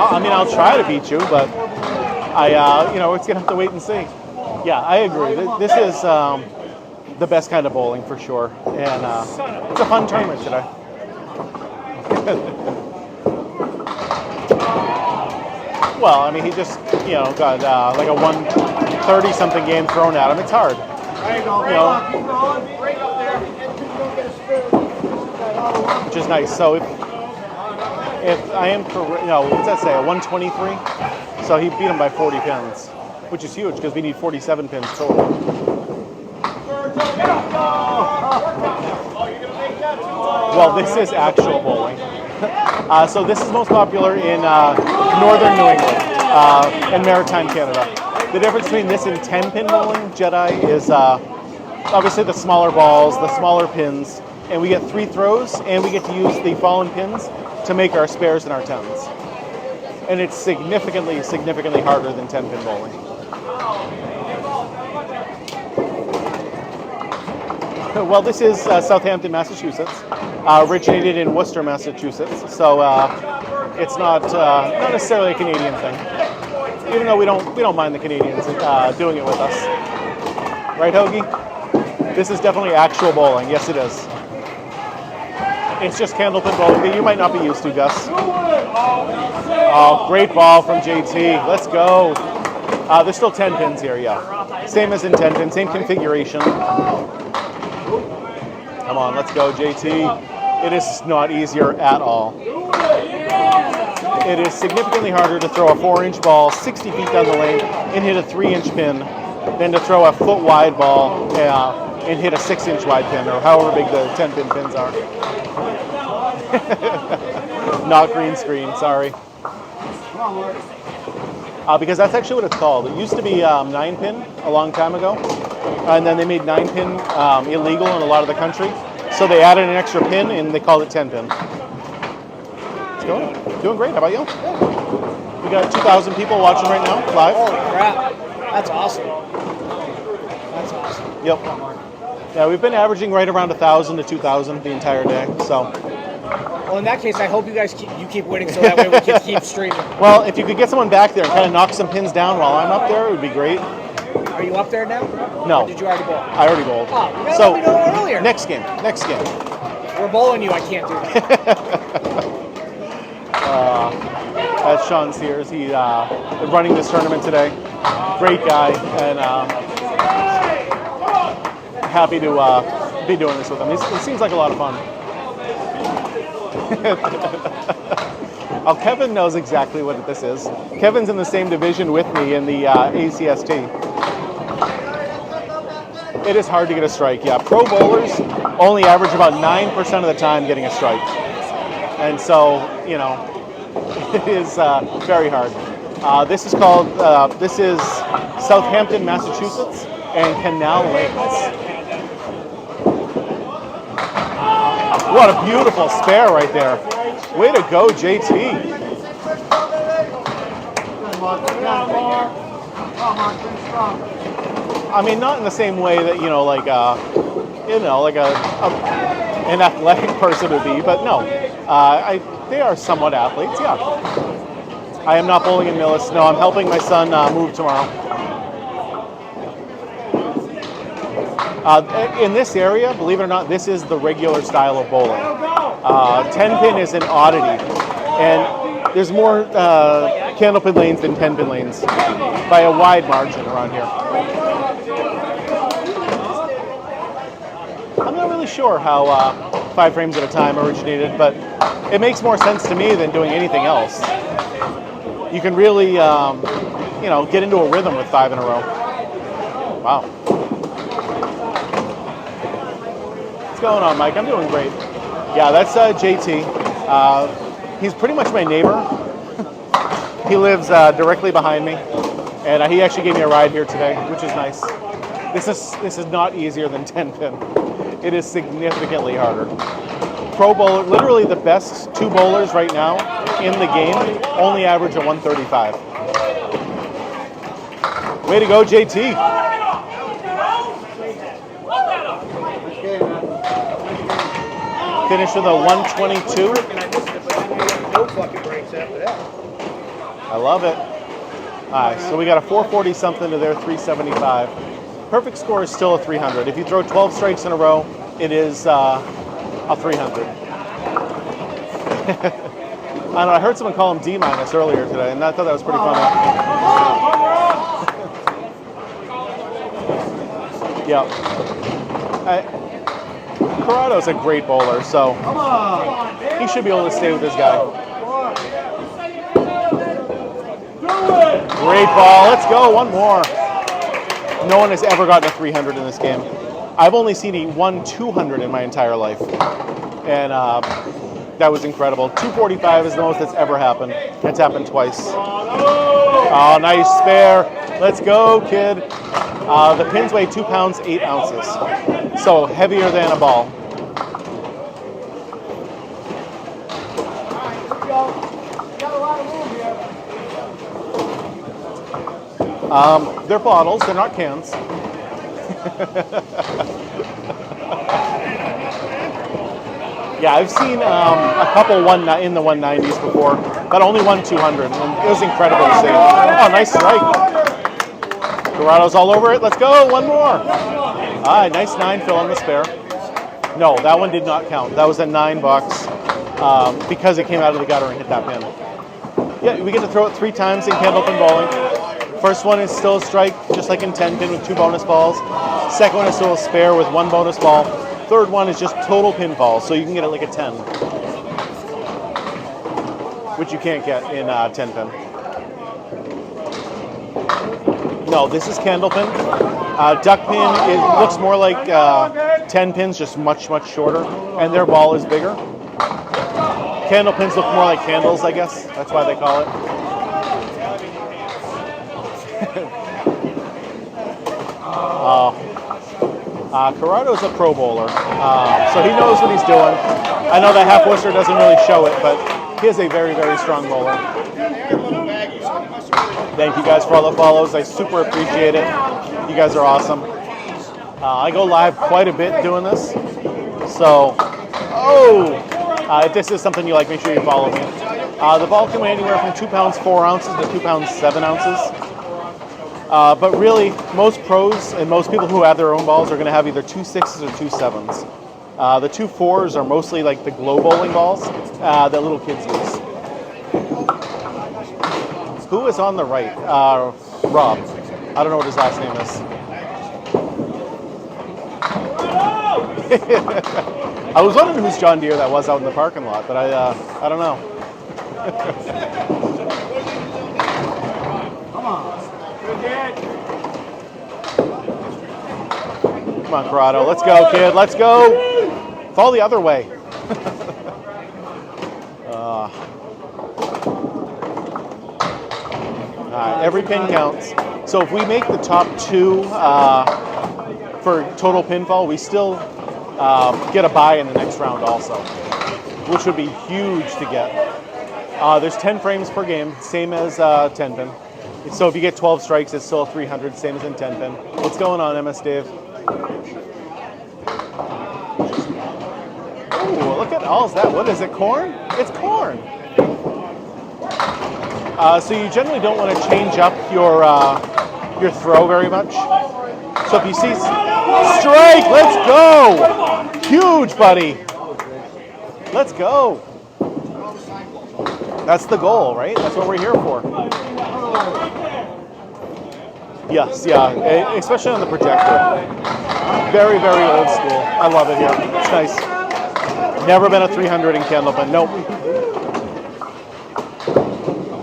Speaker 2: I mean, I'll try to beat you, but it's gonna have to wait and see. Yeah, I agree. This is the best kind of bowling for sure, and it's a fun tournament today. Well, I mean, he just got like a 130 something game thrown at him. It's hard. Which is nice. So if I am correct, what's that say? A 123. So he beat him by 40 pins, which is huge because we need 47 pins total. Well, this is actual bowling. So this is most popular in northern New England and maritime Canada. The difference between this and 10-pin bowling, Jedi, is obviously the smaller balls, the smaller pins, and we get 3 throws, and we get to use the fallen pins to make our spares and our 10s. And it's significantly, significantly harder than 10-pin bowling. Well, this is Southampton, Massachusetts. Originated in Worcester, Massachusetts. So it's not necessarily a Canadian thing. Even though we don't mind the Canadians doing it with us. Right, Hoagie? This is definitely actual bowling. Yes, it is. It's just Candlepin bowling that you might not be used to, Gus. Oh, great ball from JT. Let's go. There's still 10 pins here, yeah. Same as in 10 pin, same configuration. Come on, let's go, JT. It is not easier at all. It is significantly harder to throw a 4-inch ball 60 feet down the lane and hit a 3-inch pin than to throw a foot wide ball and hit a 6-inch wide pin, or however big the 10-pin pins are. Not green screen, sorry. because that's actually what it's called. It used to be 9-pin a long time ago, and then they made 9-pin illegal in a lot of the country. So they added an extra pin, and they called it 10-pin. It's going. Doing great. How about you? We got 2,000 people watching right now, live.
Speaker 1: Holy crap. That's awesome. That's awesome.
Speaker 2: Yep. Yeah, we've been averaging right around 1,000 to 2,000 the entire day. So.
Speaker 1: Well, in that case, I hope you guys keep winning so that way we can keep streaming.
Speaker 2: Well, if you could get someone back there and kind of knock some pins down while I'm up there, it would be great.
Speaker 1: Are you up there now?
Speaker 2: No.
Speaker 1: Or did you already bowl?
Speaker 2: I already bowled.
Speaker 1: Oh, you gotta
Speaker 2: so
Speaker 1: let me know earlier.
Speaker 2: Next game.
Speaker 1: We're bowling you. I can't do that.
Speaker 2: That's Sean Sears. He running this tournament today. Great guy, and happy to be doing this with him. It seems like a lot of fun. Oh, Kevin knows exactly what this is. Kevin's in the same division with me in the ACST. It is hard to get a strike, yeah. Pro bowlers only average about 9% of the time getting a strike. And so, you know, it is very hard. This is Southampton, Massachusetts, and Canal Lanes. What a beautiful spare right there. Way to go, JT. I mean, not in the same way that, like an athletic person would be, but no. They are somewhat athletes, yeah. I am not bowling in Millis. No, I'm helping my son move tomorrow. In this area, believe it or not, this is the regular style of bowling. 10-pin is an oddity, and there's more candlepin lanes than 10-pin lanes by a wide margin around here. I'm not really sure how 5 frames at a time originated, but it makes more sense to me than doing anything else. You can really, get into a rhythm with 5 in a row. Wow. What's going on, Mike? I'm doing great. Yeah, that's JT. He's pretty much my neighbor. He lives directly behind me, and he actually gave me a ride here today, which is nice. This is not easier than 10-pin. It is significantly harder. Pro bowler, literally the best 2 bowlers right now in the game only average a 135. Way to go, JT. Finish with a 122. I love it. All right, so we got a 440 something to their 375. Perfect score is still a 300. If you throw 12 strikes in a row, it is a 300. I don't know, I heard someone call him D- earlier today, and I thought that was pretty funny. Yeah. Corrado's a great bowler, so he should be able to stay with this guy. Great ball. Let's go. One more. No one has ever gotten a 300 in this game. I've only seen a 1-200 in my entire life. And that was incredible. 245 is the most that's ever happened. It's happened twice. Oh, nice spare. Let's go, kid. The pins weigh 2 pounds, 8 ounces. So heavier than a ball. They're bottles, they're not cans. Yeah, I've seen a couple in the 190s before, but only one 200, and it was incredible to see. Oh, nice strike. Corrado's all over it. Let's go, one more. All right, nice 9 fill on the spare. No, that one did not count. That was a $9 because it came out of the gutter and hit that pin. Yeah, we get to throw it 3 times in candlepin bowling. First one is still a strike, just like in 10-pin with 2 bonus balls. Second one is still a spare with 1 bonus ball. Third one is just total pinfall, so you can get it like a 10, which you can't get in 10-pin. No, this is candlepin. Duck pin looks more like 10 pins, just much, much shorter, and their ball is bigger. Candlepins look more like candles, I guess. That's why they call it. Corrado's a pro bowler, so he knows what he's doing. I know that half Worcester doesn't really show it, but he is a very, very strong bowler. Thank you guys for all the follows. I super appreciate it. You guys are awesome. I go live quite a bit doing this, so if this is something you like, make sure you follow me. The ball can weigh anywhere from 2 pounds 4 ounces to 2 pounds 7 ounces. But really, most pros and most people who have their own balls are going to have either 2 6s or 2 7s. The 2 4s are mostly like the glow bowling balls that little kids use. Who is on the right? Rob. I don't know what his last name is. I was wondering whose John Deere that was out in the parking lot, but I don't know. Come on, Corrado. Let's go, kid. Let's go. Fall the other way. All right, every pin counts. So if we make the top 2 for total pinfall, we still get a bye in the next round also, which would be huge to get. There's 10 frames per game, same as 10 pin. So if you get 12 strikes, it's still 300, same as in 10 pin. What's going on, MS Dave? Ooh, look at all that. What is it, corn? It's corn. So you generally don't want to change up your throw very much. So if you see strike, let's go. Huge, buddy. Let's go. That's the goal, right? That's what we're here for. Yes, yeah, especially on the projector. Very, very old school. I love it here. It's nice. Never been a 300 in Candlepin. Nope.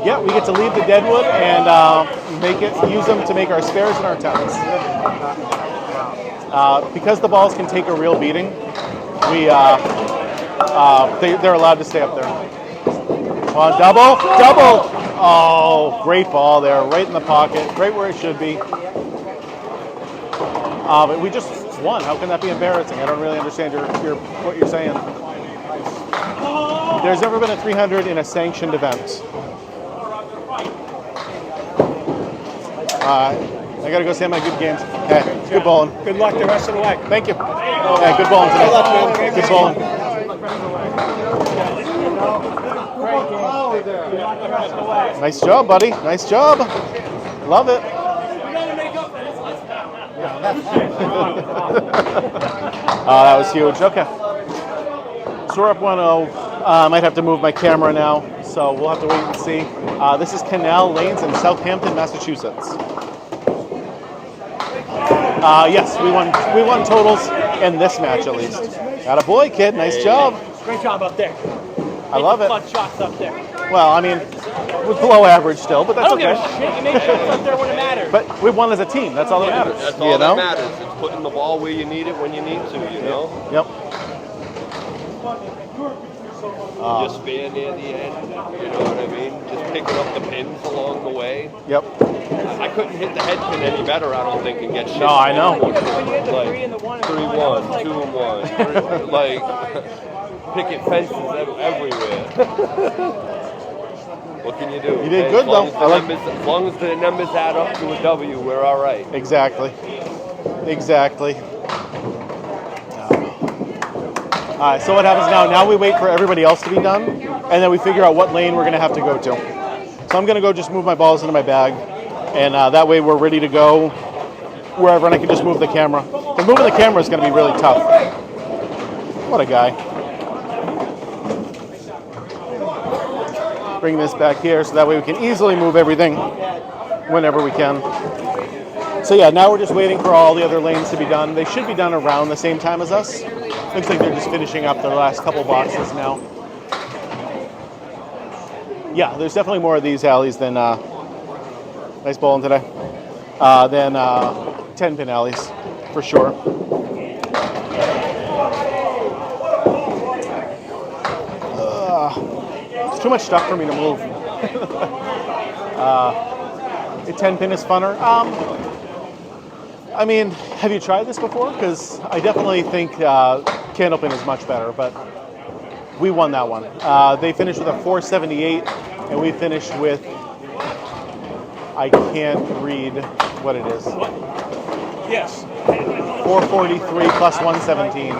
Speaker 2: Yeah, we get to leave the deadwood and use them to make our spares and our tens. Because the balls can take a real beating, they're allowed to stay up there. Come on, double. Oh, great ball there, right in the pocket, right where it should be. But we just won. How can that be embarrassing? I don't really understand what you're saying. There's never been a 300 in a sanctioned event. I gotta go say my good games. Hey, good bowling.
Speaker 1: Good luck the rest of the way.
Speaker 2: Thank you. Yeah, good bowling today. Good bowling. Nice job, buddy. Nice job. Love it. That was huge. Okay. So we're up 1-0. I might have to move my camera now, so we'll have to wait and see. This is Canal Lanes in Southampton, Massachusetts. Yes, we won totals in this match at least. Got a boy, kid. Nice job.
Speaker 1: Great job up there.
Speaker 2: I love it.
Speaker 1: Clutch shots up there.
Speaker 2: Well, I mean, we're below average still, but that's
Speaker 1: I don't
Speaker 2: okay.
Speaker 1: give a shit. You make shots up there when it matters.
Speaker 2: But we won as a team. That's all that matters.
Speaker 4: That's all that matters. It's putting the ball where you need it when you need to, you know?
Speaker 2: Yep.
Speaker 4: Just being near the end, you know what I mean? Just picking up the pins along the way.
Speaker 2: Yep.
Speaker 4: I couldn't hit the head pin any better, I don't think, and get shit.
Speaker 2: No, I know.
Speaker 1: When you hit the
Speaker 4: Like
Speaker 1: 3 and the 1 and
Speaker 4: 3-1, 2-1, like picket fences everywhere. What can you do?
Speaker 2: You did good, though.
Speaker 4: As long as the numbers add up to a W, we're all right.
Speaker 2: Exactly. All right, so what happens now? Now we wait for everybody else to be done, and then we figure out what lane we're going to have to go to. So I'm going to go just move my balls into my bag, and that way we're ready to go wherever, and I can just move the camera. And moving the camera is going to be really tough. What a guy. Bring this back here so that way we can easily move everything whenever we can. So yeah, now we're just waiting for all the other lanes to be done. They should be done around the same time as us. Looks like they're just finishing up the last couple boxes now. Yeah, there's definitely more of these alleys than, nice bowling today, than 10-pin alleys, for sure. It's too much stuff for me to move. A 10 pin is funner. I mean, have you tried this before? Because I definitely think candle pin is much better, but we won that one. They finished with a 478, and we finished with, I can't read what it is.
Speaker 1: Yes.
Speaker 2: 443 plus 117,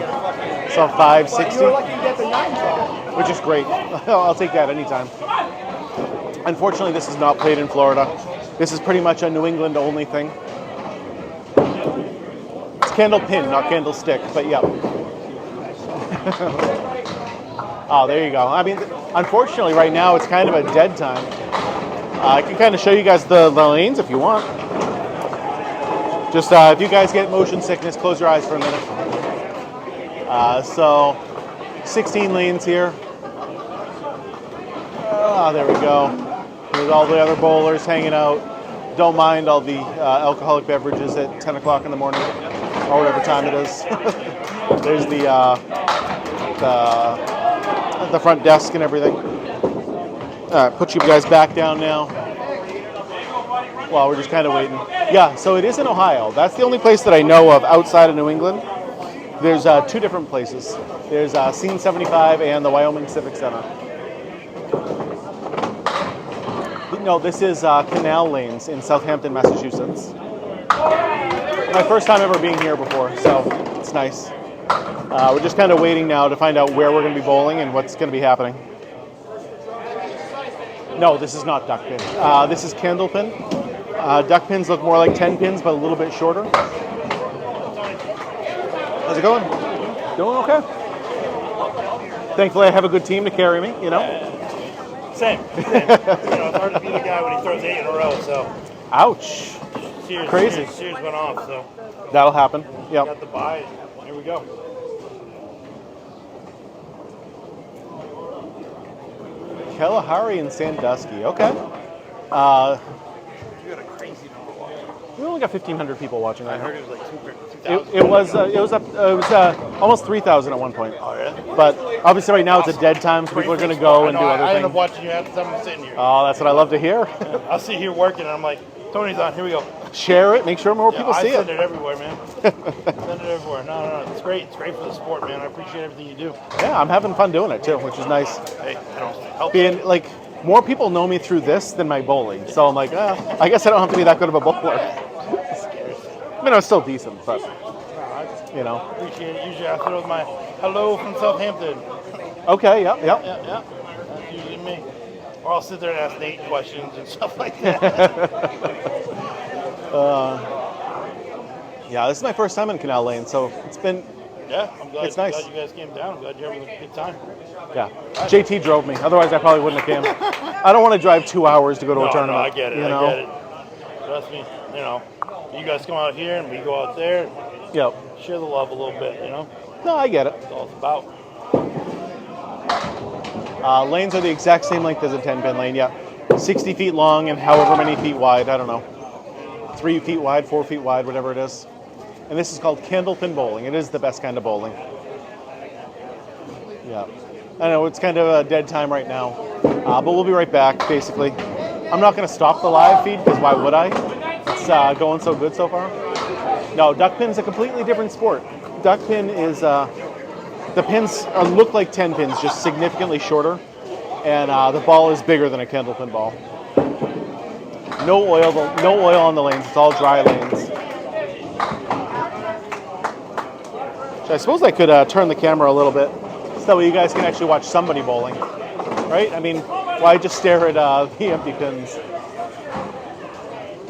Speaker 2: so 560,
Speaker 6: You were lucky to get the 9 drop.
Speaker 2: which is great. I'll take that anytime. Unfortunately, this is not played in Florida. This is pretty much a New England only thing. It's candle pin, not candlestick, but yeah. Oh, there you go. I mean, unfortunately, right now it's kind of a dead time. I can kind of show you guys the lanes if you want. Just if you guys get motion sickness, close your eyes for a minute. So, 16 lanes here. There we go. There's all the other bowlers hanging out. Don't mind all the alcoholic beverages at 10 o'clock in the morning, or whatever time it is. There's the front desk and everything. All right, put you guys back down now. Well, we're just kind of waiting. Yeah, so it is in Ohio. That's the only place that I know of outside of New England. There's 2 different places. There's Scene 75 and the Wyoming Civic Center. No, this is Canal lanes in Southampton, Massachusetts. My first time ever being here before, so it's nice. We're just kind of waiting now to find out where we're going to be bowling and what's going to be happening. No, this is not duck pin. This is candle pin. Duck pins look more like 10 pins, but a little bit shorter. How's it going? Doing okay. Thankfully, I have a good team to carry me, you know?
Speaker 8: Same. It's hard to beat the guy when he throws 8 in a row, so.
Speaker 2: Ouch. Crazy.
Speaker 8: Sears went off, so.
Speaker 2: That'll happen. Yep.
Speaker 8: Got the bye. Here we go.
Speaker 2: Kalahari and Sandusky. Okay.
Speaker 8: You got a crazy number watching.
Speaker 2: We only got 1,500 people watching right
Speaker 8: I
Speaker 2: now.
Speaker 8: heard it was like 2,000.
Speaker 2: It was almost 3,000 at one point.
Speaker 8: Oh, yeah?
Speaker 2: But obviously right now it's a dead time, so people are going to go and do other
Speaker 8: I end up
Speaker 2: things.
Speaker 8: watching you after someone sitting here.
Speaker 2: Oh, that's what I love to hear.
Speaker 8: I'll sit here working, and I'm like, Tony's on. Here we go.
Speaker 2: Share it. Make sure more people
Speaker 8: I
Speaker 2: see
Speaker 8: send
Speaker 2: it.
Speaker 8: it everywhere, man. Send it everywhere. No. It's great. It's great for the sport, man. I appreciate everything you do.
Speaker 2: Yeah, I'm having fun doing it too, which is nice.
Speaker 8: Hey, help.
Speaker 2: Being like more people know me through this than my bowling, so I'm like, I guess I don't have to be that good of a bowler. I mean, I was still decent, but you know.
Speaker 8: Appreciate it. Usually I throw my hello from Southampton.
Speaker 2: Okay. Yep.
Speaker 8: Yeah. That's usually me. Or I'll sit there and ask Nate questions and stuff like that.
Speaker 2: Yeah, this is my first time in Canal Lane, so it's been.
Speaker 8: Yeah, I'm glad.
Speaker 2: It's nice.
Speaker 8: Glad you guys came down. I'm glad you're having a good time.
Speaker 2: Yeah, JT drove me. Otherwise, I probably wouldn't have came. I don't want to drive 2 hours to go to a tournament.
Speaker 8: No, I get it.
Speaker 2: You know?
Speaker 8: I get it. Trust me. You guys come out here and we go out there.
Speaker 2: Yep.
Speaker 8: Share the love a little bit.
Speaker 2: No, I get it.
Speaker 8: That's all it's about.
Speaker 2: Lanes are the exact same length as a 10-pin lane. Yeah, 60 feet long and however many feet wide. I don't know. 3 feet wide, 4 feet wide, whatever it is. And this is called candlepin bowling. It is the best kind of bowling. Yeah. I know it's kind of a dead time right now, but we'll be right back, basically. I'm not going to stop the live feed, because why would I? It's going so good so far. No, duck pin is a completely different sport. Duck pin is, the pins look like 10 pins, just significantly shorter, and the ball is bigger than a candlepin ball. No oil on the lanes. It's all dry lanes. So I suppose I could turn the camera a little bit, so that way you guys can actually watch somebody bowling, right? I mean, why just stare at the empty pins?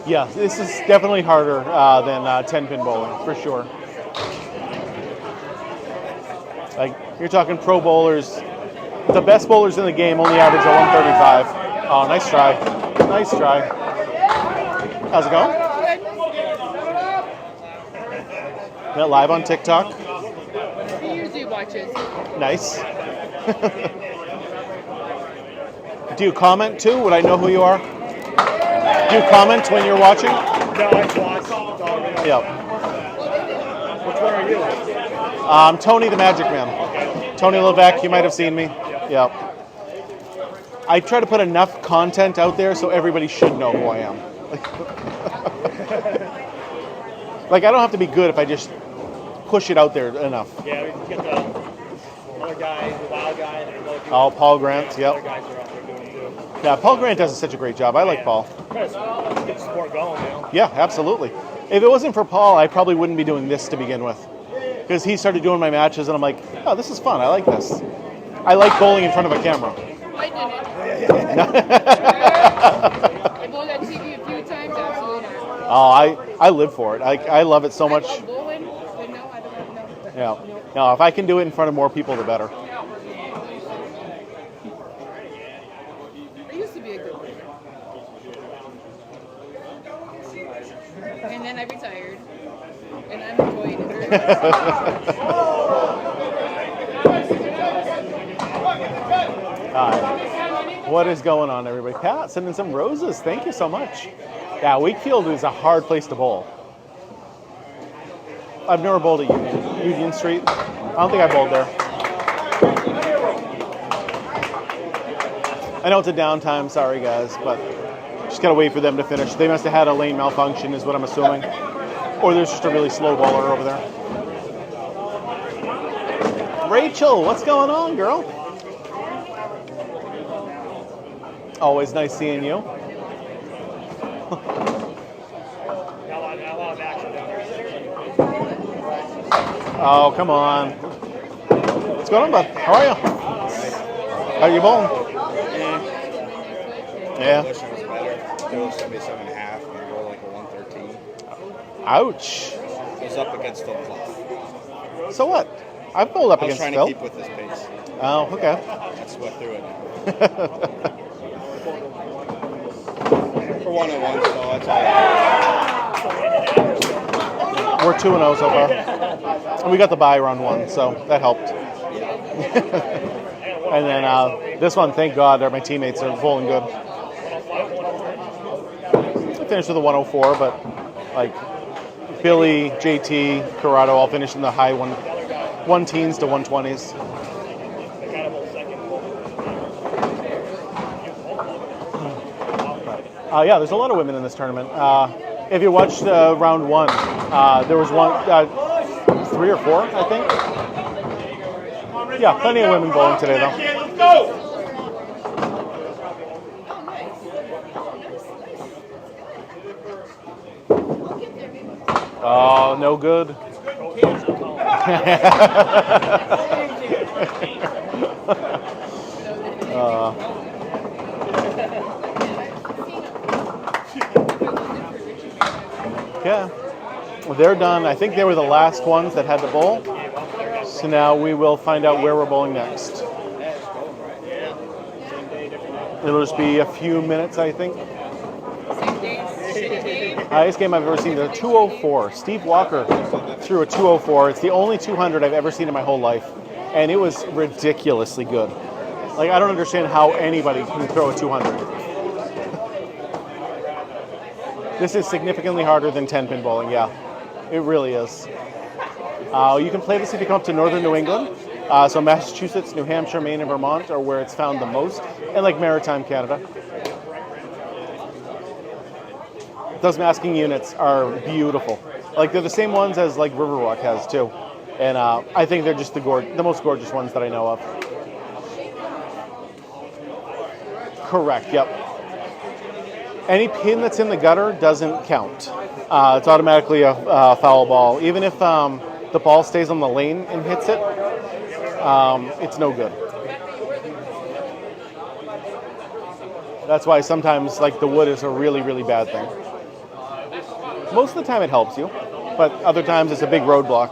Speaker 2: Yeah, this is definitely harder than 10-pin bowling, for sure. Like, you're talking pro bowlers. The best bowlers in the game only average a 135. Oh, nice try. Nice try. How's it going? Is that live on TikTok?
Speaker 9: He usually watches.
Speaker 2: Nice. Do you comment too? Would I know who you are? Do you comment when you're watching?
Speaker 1: No, I watch.
Speaker 2: Yep.
Speaker 1: Which one are you?
Speaker 2: I'm Tony the Magic Man.
Speaker 1: Okay.
Speaker 2: Tony Levesque, you might have seen me. Yep. I try to put enough content out there so everybody should know who I am. Like, I don't have to be good if I just push it out there enough.
Speaker 1: Yeah, we get the other guy, the wild guy, and another dude.
Speaker 2: Oh, Paul Grant,
Speaker 1: The
Speaker 2: yep.
Speaker 1: other guys are out there doing it too.
Speaker 2: Yeah, Paul Grant does such a great job. I like Paul.
Speaker 1: Get the sport going, you know.
Speaker 2: Yeah, absolutely. If it wasn't for Paul, I probably wouldn't be doing this to begin with. Because he started doing my matches, and I'm like, oh, this is fun. I like this. I like bowling in front of a camera.
Speaker 9: I didn't. I bowled on TV a few times, absolutely not.
Speaker 2: Oh, I live for it. I love it so much.
Speaker 9: I love bowling, but no, I don't know.
Speaker 2: Yeah. No, if I can do it in front of more people, the better.
Speaker 9: I used to be a good bowler. And then I retired. And I'm enjoying it.
Speaker 2: What is going on, everybody? Pat, sending some roses. Thank you so much. Yeah, Wakefield is a hard place to bowl. I've never bowled at Union Street. I don't think I bowled there. I know it's a downtime, sorry guys, but just gotta wait for them to finish. They must have had a lane malfunction, is what I'm assuming. Or there's just a really slow bowler over there. Rachel, what's going on, girl? Always nice seeing you.
Speaker 1: Not a lot of action down there.
Speaker 2: Oh, come on. What's going on, bud? How are you? How are you bowling? Yeah.
Speaker 7: It was better. It was 77.5 and we rolled like a 113.
Speaker 2: Ouch.
Speaker 7: It was up against Phil Clough.
Speaker 2: So what? I've bowled up
Speaker 7: I was
Speaker 2: against
Speaker 7: trying
Speaker 2: Phil.
Speaker 7: to keep with his pace.
Speaker 2: Oh, okay.
Speaker 7: I swept through it. For 101, so that's all.
Speaker 2: We're 2-0 so far. And we got the bye round 1, so that helped. And then this one, thank God, my teammates are bowling good. I finished with a 104, but like Billy, JT, Corrado all finished in the high 110s to 120s. Yeah, there's a lot of women in this tournament. If you watched round 1, there was 3 or 4, I think. Yeah, plenty of women bowling today, though.
Speaker 8: Let's go!
Speaker 2: Oh, no good. Yeah, well, they're done. I think they were the last ones that had to bowl. So now we will find out where we're bowling next. It'll just be a few minutes, I think. Highest game I've ever seen is a 204. Steve Walker threw a 204. It's the only 200 I've ever seen in my whole life. And it was ridiculously good. Like, I don't understand how anybody can throw a 200. This is significantly harder than 10-pin bowling, yeah. It really is. You can play this if you come up to northern New England. So Massachusetts, New Hampshire, Maine, and Vermont are where it's found the most. And like Maritime Canada. Those masking units are beautiful. Like, they're the same ones as like Riverwalk has too. And I think they're just the most gorgeous ones that I know of. Correct, yep. Any pin that's in the gutter doesn't count. It's automatically a foul ball. Even if the ball stays on the lane and hits it, it's no good. That's why sometimes like the wood is a really, really bad thing. Most of the time it helps you, but other times it's a big roadblock.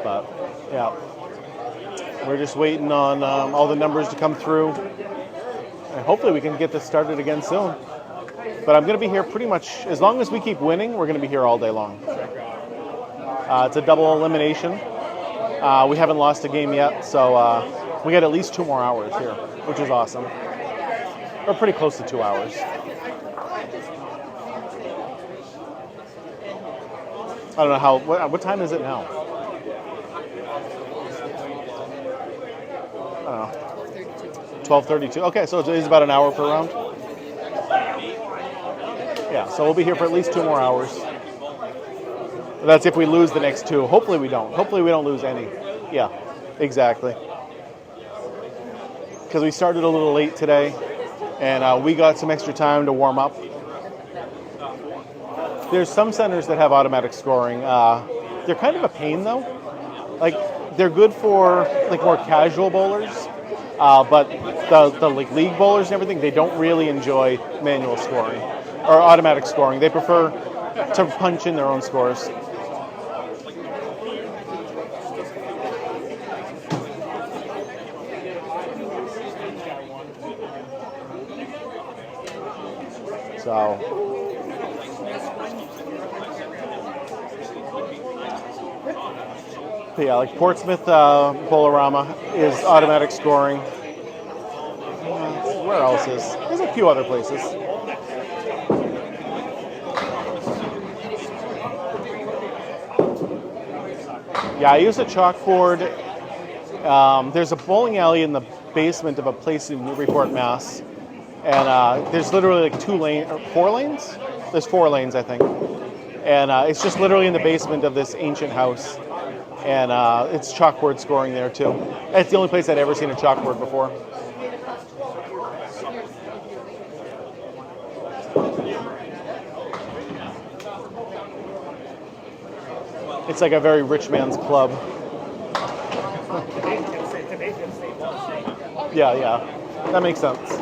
Speaker 2: But yeah, we're just waiting on all the numbers to come through, and hopefully we can get this started again soon. But I'm going to be here pretty much, as long as we keep winning, we're going to be here all day long. It's a double elimination. We haven't lost a game yet, so we got at least 2 more hours here, which is awesome. We're pretty close to 2 hours. I don't know how, what time is it now? I don't know. 12:32. Okay, so it's about an hour per round. Yeah, so we'll be here for at least 2 more hours. That's if we lose the next 2. Hopefully we don't. Hopefully we don't lose any. Yeah, exactly. Because we started a little late today, and we got some extra time to warm up. There's some centers that have automatic scoring. They're kind of a pain though. Like they're good for like more casual bowlers, but the like league bowlers and everything, they don't really enjoy manual scoring or automatic scoring. They prefer to punch in their own scores. So. But yeah, like Portsmouth Bolorama is automatic scoring. Where else is? There's a few other places. Yeah, I use a chalkboard. There's a bowling alley in the basement of a place in Newburyport, Mass. And there's literally like 4 lanes? There's 4 lanes, I think. And it's just literally in the basement of this ancient house. And it's chalkboard scoring there too. It's the only place I'd ever seen a chalkboard before. It's like a very rich man's club. Yeah, that makes sense.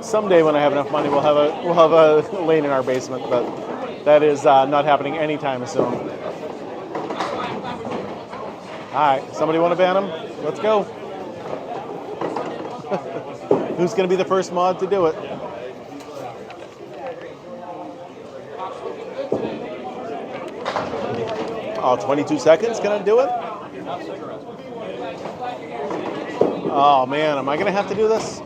Speaker 2: Someday when I have enough money, we'll have a lane in our basement, but that is not happening anytime soon. All right, somebody want to ban him? Let's go. Who's going to be the first mod to do it? Oh, 22 seconds? Can I do it? Oh man, am I going to have to do this?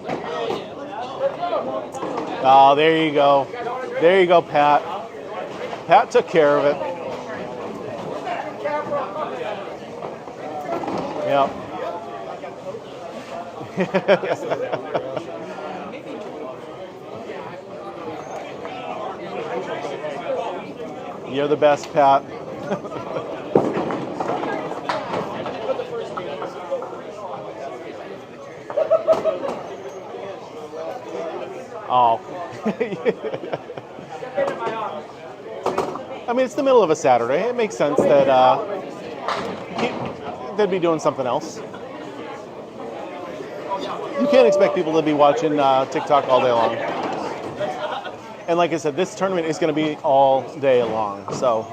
Speaker 2: Oh, there you go. There you go, Pat. Pat took care of it. Yep. You're the best, Pat. Oh. I mean, it's the middle of a Saturday. It makes sense that they'd be doing something else. You can't expect people to be watching TikTok all day long. And like I said, this tournament is going to be all day long. So,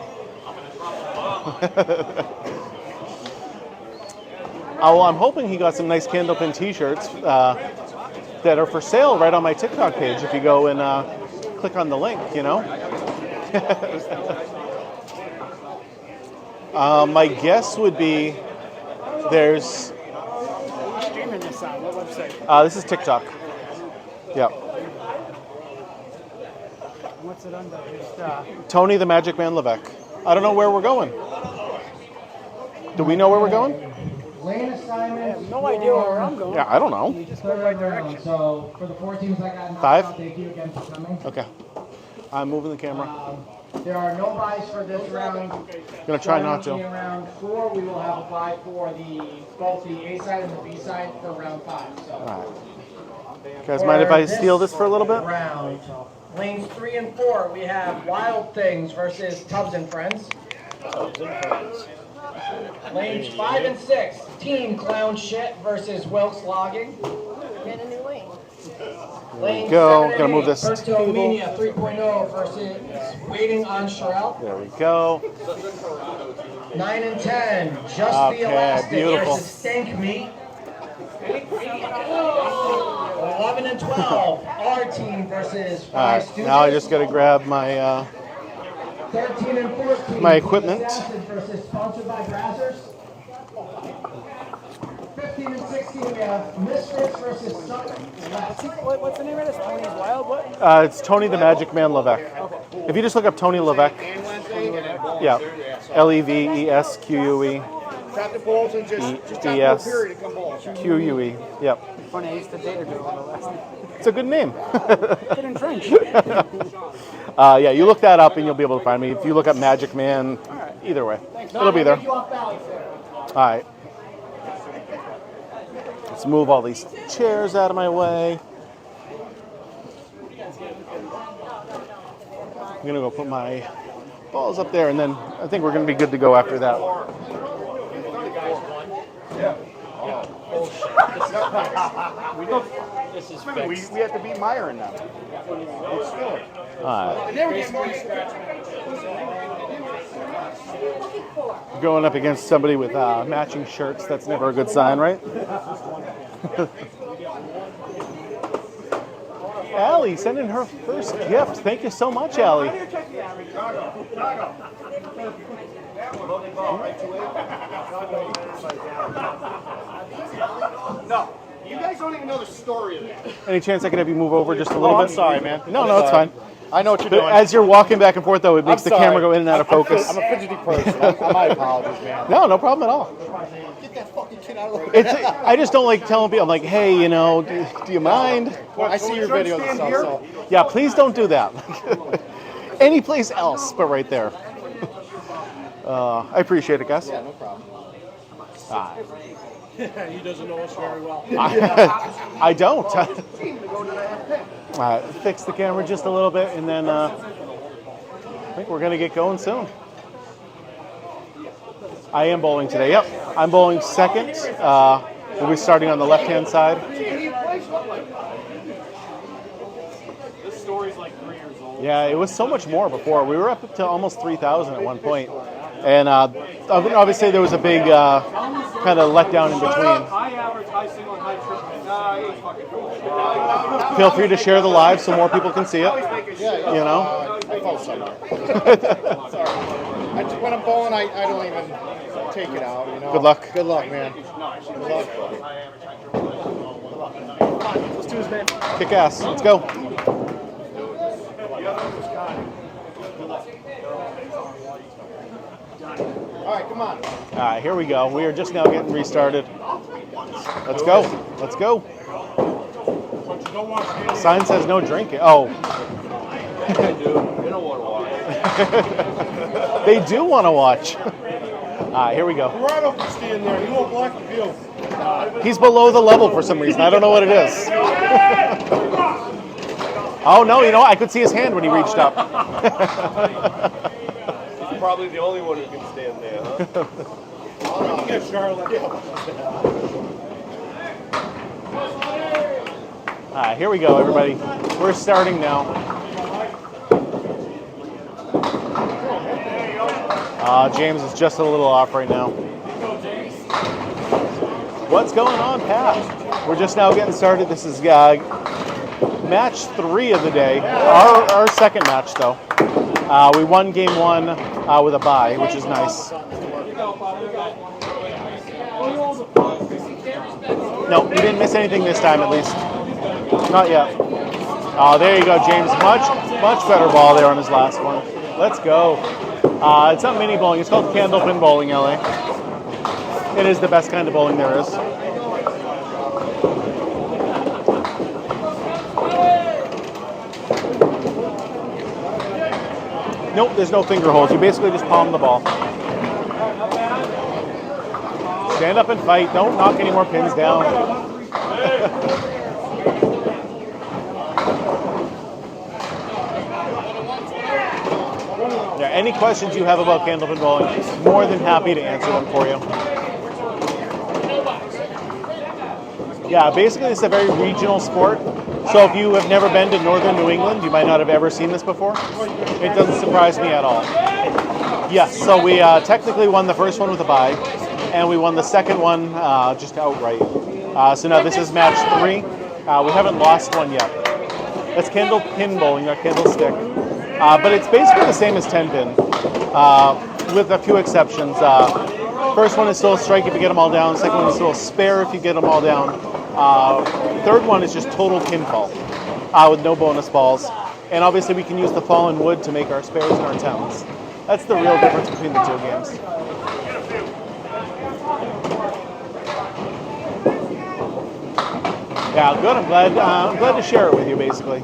Speaker 2: oh, I'm hoping he got some nice candlepin T-shirts that are for sale right on my TikTok page. If you go and click on the link, you know. My guess would be there's.
Speaker 1: Streaming this on what website?
Speaker 2: This is TikTok. Yep.
Speaker 1: What's it under?
Speaker 2: Tony the Magic Man Levesque. I don't know where we're going. Do we know where we're going?
Speaker 5: Lane assignment.
Speaker 1: I have no idea where I'm going.
Speaker 2: Yeah, I don't know.
Speaker 1: You just go the right direction.
Speaker 5: So for the 4 teams that got knocked
Speaker 2: 5?
Speaker 5: out, thank you again for coming.
Speaker 2: Okay. I'm moving the camera.
Speaker 5: There are no buys for this round.
Speaker 2: Gonna try not
Speaker 5: In
Speaker 2: to.
Speaker 5: round 4, we will have a buy for both the A side and the B side for round 5. So.
Speaker 2: All right. You guys mind if I steal this for a little bit?
Speaker 5: Round. Lanes 3 and 4, we have Wild Things versus Tubbs and Friends. Lanes 5 and 6, Team Clown Shit versus Wilkes Logging.
Speaker 9: Get a new lane.
Speaker 5: Lane
Speaker 2: Go.
Speaker 5: 7 and
Speaker 2: Gonna move
Speaker 5: 8,
Speaker 2: this
Speaker 5: Berto Mania 3.0 versus Waiting on Sherelle.
Speaker 2: There we go.
Speaker 5: 9 and 10, Just
Speaker 2: Okay,
Speaker 5: the Elastic
Speaker 2: beautiful.
Speaker 5: versus Stank Meat. 11 and 12, our team versus
Speaker 2: All
Speaker 5: 5
Speaker 2: right.
Speaker 5: Students.
Speaker 2: Now I just gotta grab my
Speaker 5: 13 and 14,
Speaker 2: my equipment.
Speaker 5: Assassin versus Sponsored by Brazzers. 15 and 16, we have Misfits versus Sutton.
Speaker 1: What's the name of this? Tony's Wild? What?
Speaker 2: It's Tony the Magic Man Levesque. If you just look up Tony Levesque, yeah. Levesque.
Speaker 7: Captain Bowles and just have no
Speaker 2: ES.
Speaker 7: period to come bowls.
Speaker 2: QUE. Yep.
Speaker 6: Funny, I used to date a girl on the last name.
Speaker 2: It's a good name.
Speaker 6: Good in French.
Speaker 2: Yeah, you look that up and you'll be able to find me. If you look up Magic Man, either way, it'll be there. All right. Let's move all these chairs out of my way. I'm going to go put my balls up there, and then I think we're going to be good to go after that.
Speaker 1: This is
Speaker 7: Remember,
Speaker 1: fixed.
Speaker 7: we have to beat Meyer in that.
Speaker 2: All right. Going up against somebody with matching shirts, that's never a good sign, right? Allie sending her first gift. Thank you so much, Allie.
Speaker 7: No, you guys don't even know the story of that.
Speaker 2: Any chance I could have you move over just a little bit?
Speaker 7: I'm sorry, man.
Speaker 2: No, it's fine.
Speaker 7: I know what you're
Speaker 2: But
Speaker 7: doing.
Speaker 2: as you're walking back and forth, though, it makes the
Speaker 7: sorry.
Speaker 2: camera go in and out of focus.
Speaker 7: I'm a fidgety person. My apologies, man.
Speaker 2: No problem at all.
Speaker 7: Get that fucking kid out of the way.
Speaker 2: I just don't like telling people, I'm like, hey, do you mind?
Speaker 7: I see your videos and stuff, so.
Speaker 2: Yeah, please don't do that. Any place else but right there. I appreciate it, guys.
Speaker 7: Yeah, no problem.
Speaker 1: He doesn't know us very well.
Speaker 2: I don't. Fix the camera just a little bit, and then I think we're going to get going soon. I am bowling today. Yep, I'm bowling second. We'll be starting on the left-hand side.
Speaker 7: This story's like 3 years old.
Speaker 2: Yeah, it was so much more before. We were up to almost 3,000 at one point. And obviously there was a big kind of letdown in between.
Speaker 7: High average, high single, and high triple. Nah, he ain't fucking cool.
Speaker 2: Feel free to share the live so more people can see it.
Speaker 7: Yeah, I felt somewhere. Sorry. When I'm bowling, I don't even take it out,
Speaker 2: Good luck.
Speaker 7: Good luck, man. Good luck.
Speaker 1: Let's do his man.
Speaker 2: Kick ass. Let's go.
Speaker 7: All right, come on.
Speaker 2: All right, here we go. We are just now getting restarted. Let's go. Let's go. Sign says no drinking. Oh.
Speaker 4: They do. They don't want to watch.
Speaker 2: They do want to watch. All right, here we go.
Speaker 8: Corrado can stand there. He won't block the view.
Speaker 2: He's below the level for some reason. I don't know what it is. Oh, no, I could see his hand when he reached up.
Speaker 4: He's probably the only one who can stand there, huh?
Speaker 8: Get Charlotte.
Speaker 2: All right, here we go, everybody. We're starting now. James is just a little off right now. What's going on, Pat? We're just now getting started. This is match 3 of the day. Our second match, though. We won game 1 with a bye, which is nice. No, you didn't miss anything this time, at least. Not yet. Oh, there you go, James. Much better ball there on his last one. Let's go. It's not mini bowling. It's called candlepin bowling, LA. It is the best kind of bowling there is. Nope, there's no finger holes. You basically just palm the ball. Stand up and fight. Don't knock any more pins down. Yeah, any questions you have about candlepin bowling, more than happy to answer them for you. Yeah, basically it's a very regional sport. So if you have never been to northern New England, you might not have ever seen this before. It doesn't surprise me at all. Yes, so we technically won the first one with a bye, and we won the second one just outright. So now this is match 3. We haven't lost one yet. It's candlepin bowling, not candlestick. But it's basically the same as 10-pin, with a few exceptions. First one is still a strike if you get them all down. Second one is still a spare if you get them all down. Third one is just total pinfall with no bonus balls. And obviously we can use the fallen wood to make our spares and our 10s. That's the real difference between the two games. Yeah, good. I'm glad to share it with you. Basically,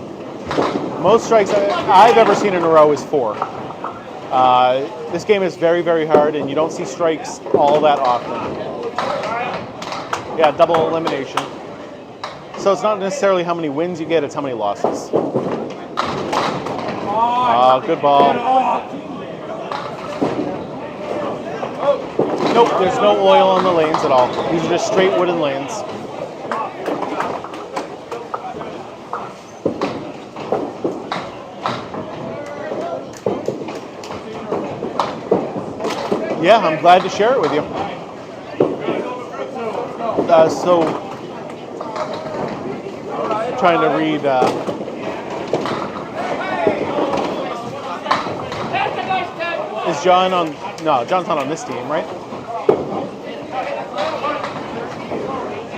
Speaker 2: most strikes I've ever seen in a row is 4. This game is very, very hard, and you don't see strikes all that often. Yeah, double elimination. So it's not necessarily how many wins you get; it's how many losses. Good ball. Nope, there's no oil on the lanes at all. These are just straight wooden lanes. Yeah, I'm glad to share it with you. So, trying to read. Is John on? No, John's not on this team, right?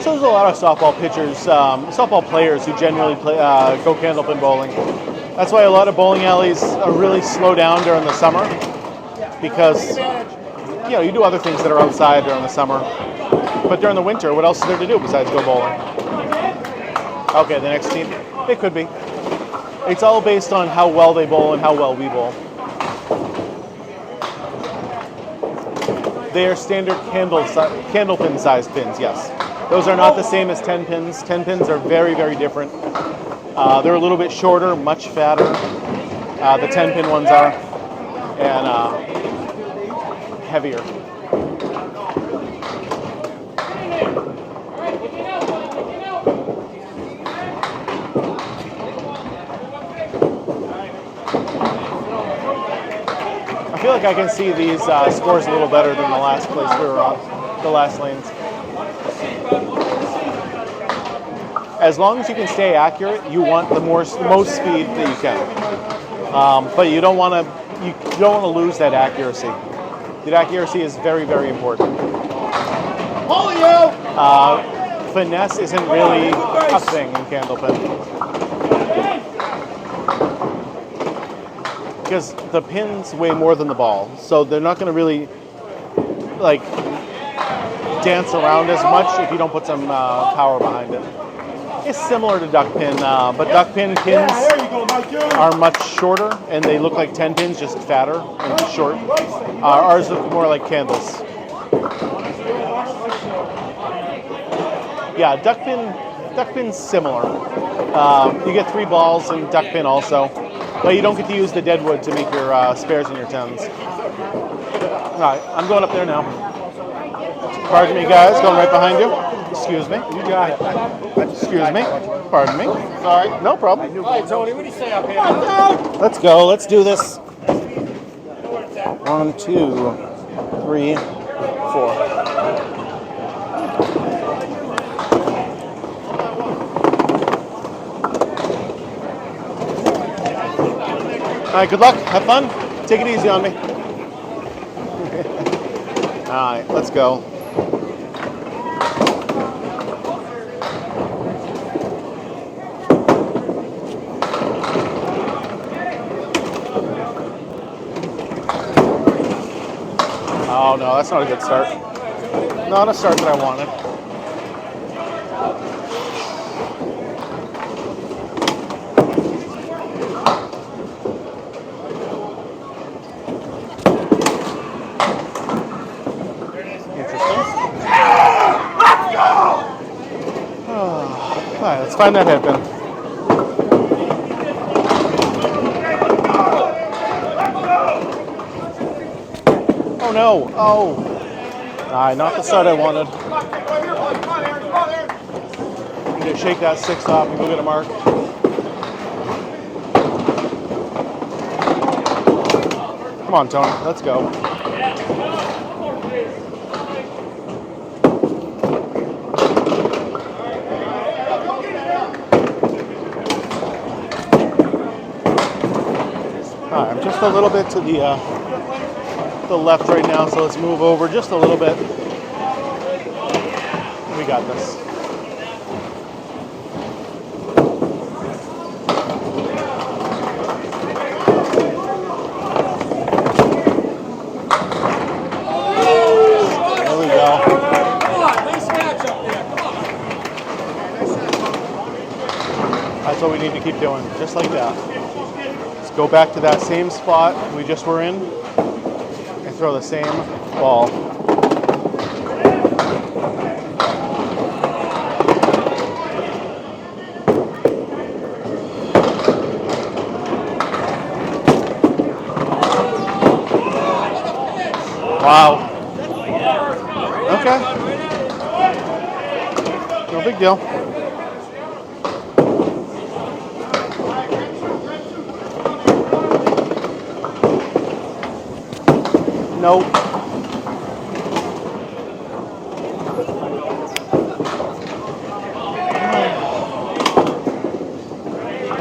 Speaker 2: So there's a lot of softball pitchers, softball players who generally go candlepin bowling. That's why a lot of bowling alleys are really slow down during the summer, because you do other things that are outside during the summer. But during the winter, what else is there to do besides go bowling? Okay, the next team. It could be. It's all based on how well they bowl and how well we bowl. They are standard candlepin sized pins, yes. Those are not the same as 10 pins. 10 pins are very, very different. They're a little bit shorter, much fatter. The 10 pin ones are, and heavier. I feel like I can see these scores a little better than the last place we were on, the last lanes. As long as you can stay accurate, you want the most speed that you can. But you don't want to lose that accuracy. That accuracy is very, very important. Finesse isn't really a thing in candlepin, because the pins weigh more than the ball, so they're not going to really dance around as much if you don't put some power behind it. It's similar to duck pin, but duck pin pins are much shorter and they look like 10 pins, just fatter and short. Ours look more like candles. Yeah, duck pin's similar. You get 3 balls in duck pin also, but you don't get to use the deadwood to make your spares and your 10s. All right, I'm going up there now. Pardon me, guys, going right behind you. Excuse me. You got it. Excuse me. Pardon me. Sorry, no problem.
Speaker 1: All right, Tony, what do you say up here?
Speaker 2: Let's go. Let's do this. 1, 2, 3, 4. All right, good luck. Have fun. Take it easy on me. All right, let's go. Oh no, that's not a good start. Not a start that I wanted. Alright, let's find that headpin. Oh no! Oh! Alright, not the start I wanted. I'm gonna shake that 6 off and go get a mark. Come on, Tony, let's go. I'm just a little bit to the left right now, so let's move over just a little bit. We got this. go. That's what we need to keep doing, just like that. Let's go back to that same spot we just were in and throw the same ball. Wow. Okay. No big deal. Nope.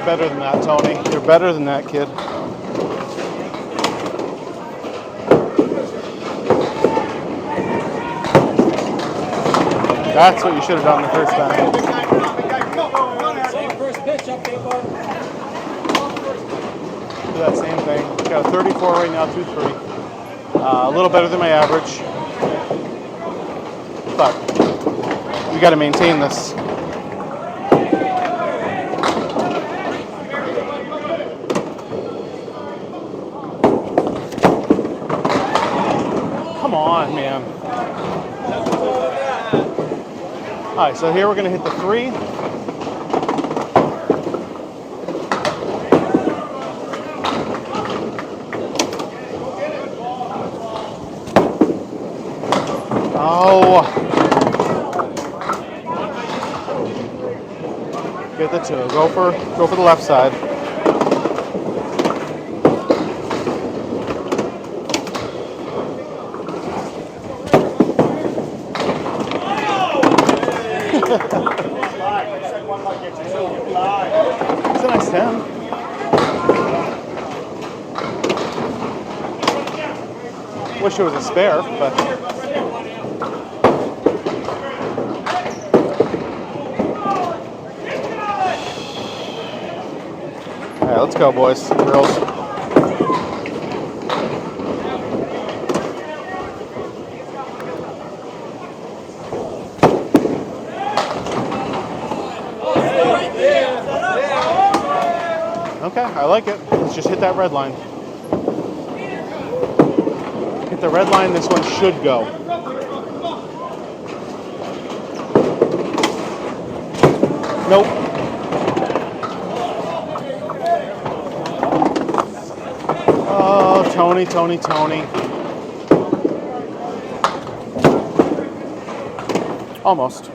Speaker 2: Better than that, Tony. You're better than that, kid. That's what you should have done the first time.
Speaker 1: First pitch up there, bud.
Speaker 2: Do that same thing. Got a 34 right now, 2-3. A little better than my average. But we got to maintain this. Come on, man. All right, so here we're going to hit the 3. Oh. Get the 2. Go for the left side. It's a nice 10. Wish it was a spare, but all right, let's go, boys and girls. Okay, I like it. Let's just hit that red line. Hit the red line, this one should go. Nope. Oh, Tony. Almost.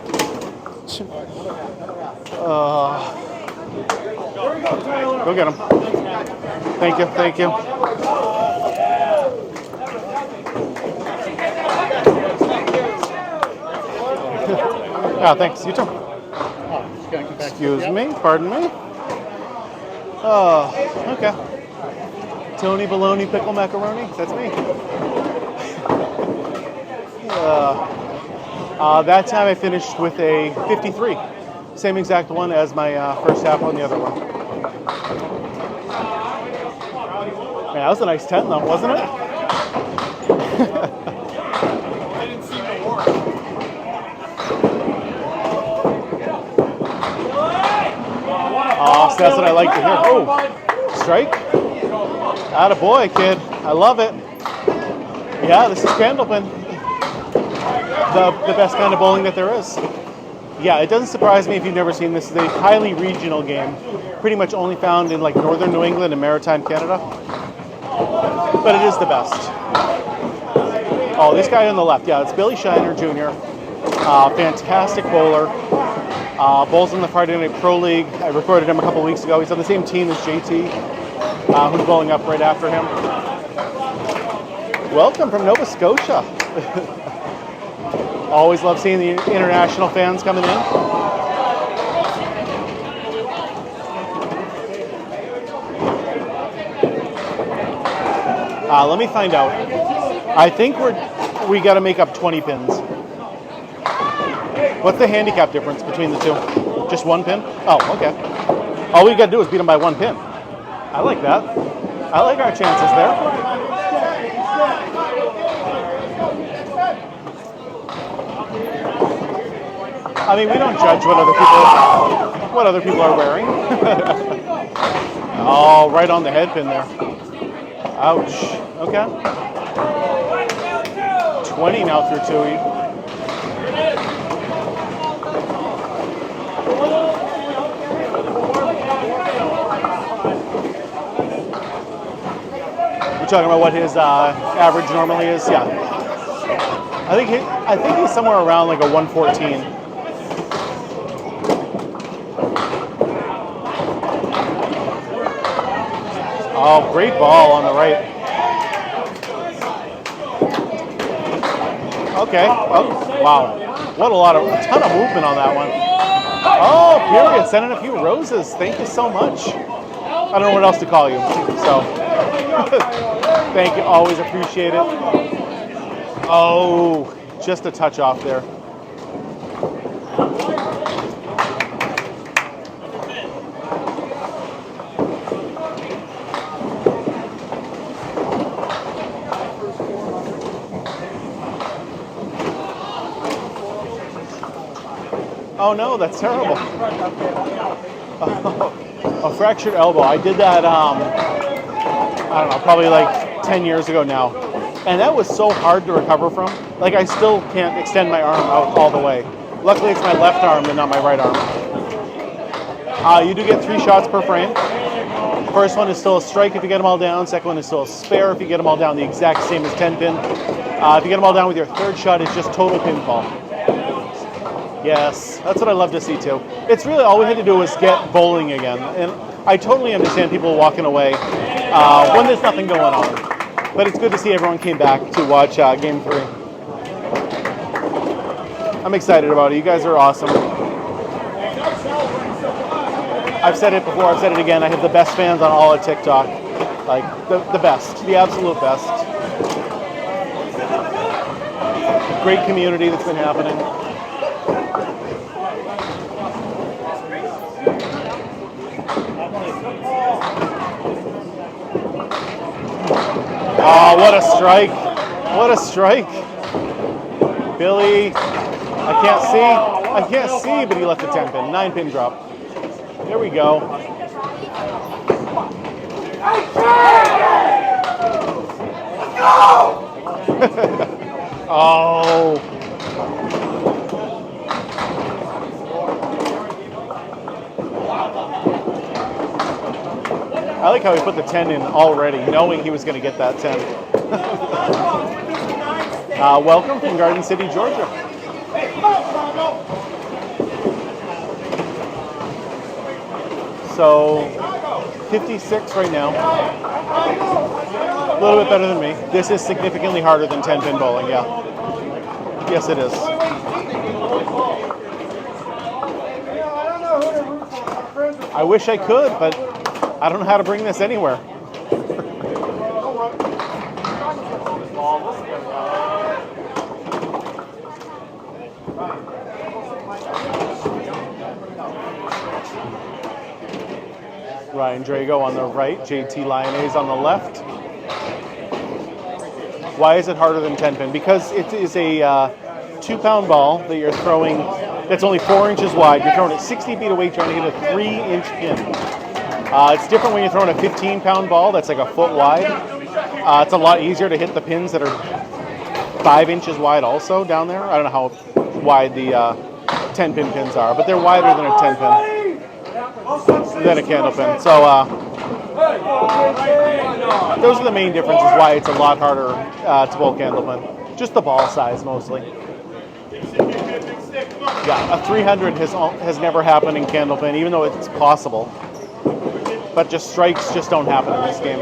Speaker 2: Go get him. Thank you. Yeah, thanks. You too. Excuse me. Pardon me. Oh, okay. Tony Baloney Pickle Macaroni. That's me. That time I finished with a 53. Same exact one as my first half on the other one. Man, that was a nice 10 though, wasn't it? Oh, so that's what I like to hear. Oh, strike. Atta boy, kid. I love it. Yeah, this is Candlepin. The best kind of bowling that there is. Yeah, it doesn't surprise me if you've never seen this. It's a highly regional game. Pretty much only found in like northern New England and maritime Canada. But it is the best. Oh, this guy on the left. Yeah, it's Billy Shiner Jr. Fantastic bowler. Bowls in the Friday Night Pro League. I recorded him a couple weeks ago. He's on the same team as JT, who's bowling up right after him. Welcome from Nova Scotia. Always love seeing the international fans coming in. Let me find out. I think we got to make up 20 pins. What's the handicap difference between the two? Just one pin? Oh, okay. All we got to do is beat them by one pin. I like that. I like our chances there. I mean, we don't judge what other people are wearing. Oh, right on the head pin there. Ouch. Okay. 20 now through Tui. We're talking about what his average normally is. Yeah. I think he's somewhere around like a 114. Oh, great ball on the right. Okay. Oh, wow. What a ton of movement on that one. Oh, period. Sending a few roses. Thank you so much. I don't know what else to call you. So, thank you. Always appreciate it. Oh, just a touch off there. Oh no, that's terrible. A fractured elbow. I did that, I don't know, probably like 10 years ago now. And that was so hard to recover from. Like, I still can't extend my arm out all the way. Luckily, it's my left arm and not my right arm. You do get 3 shots per frame. First one is still a strike if you get them all down. Second one is still a spare if you get them all down, the exact same as 10 pin. If you get them all down with your third shot, it's just total pinfall. Yes, that's what I love to see too. It's really all we had to do was get bowling again. And I totally understand people walking away when there's nothing going on. But it's good to see everyone came back to watch Game 3. I'm excited about it. You guys are awesome. I've said it before, I've said it again. I have the best fans on all of TikTok. Like, the best, the absolute best. Great community that's been happening. Oh, what a strike. What a strike. Billy, I can't see, but he left a 10 pin, 9 pin drop. There we go. Oh. I like how he put the 10 in already, knowing he was going to get that 10. Welcome from Garden City, Georgia. So, 56 right now. A little bit better than me. This is significantly harder than 10 pin bowling, yeah. Yes, it is. I wish I could, but I don't know how to bring this anywhere. Ryan Drago on the right, JT Lyonnais on the left. Why is it harder than 10 pin? Because it is a 2-pound ball that you're throwing that's only 4 inches wide. You're throwing it 60 feet away trying to hit a 3-inch pin. It's different when you're throwing a 15-pound ball that's like a foot wide. It's a lot easier to hit the pins that are 5 inches wide also down there. I don't know how wide the 10-pin pins are, but they're wider than a 10-pin. Than a candle pin. So those are the main differences why it's a lot harder to bowl candle pin. Just the ball size mostly. Yeah, a 300 has never happened in candle pin, even though it's possible. But just strikes just don't happen in this game.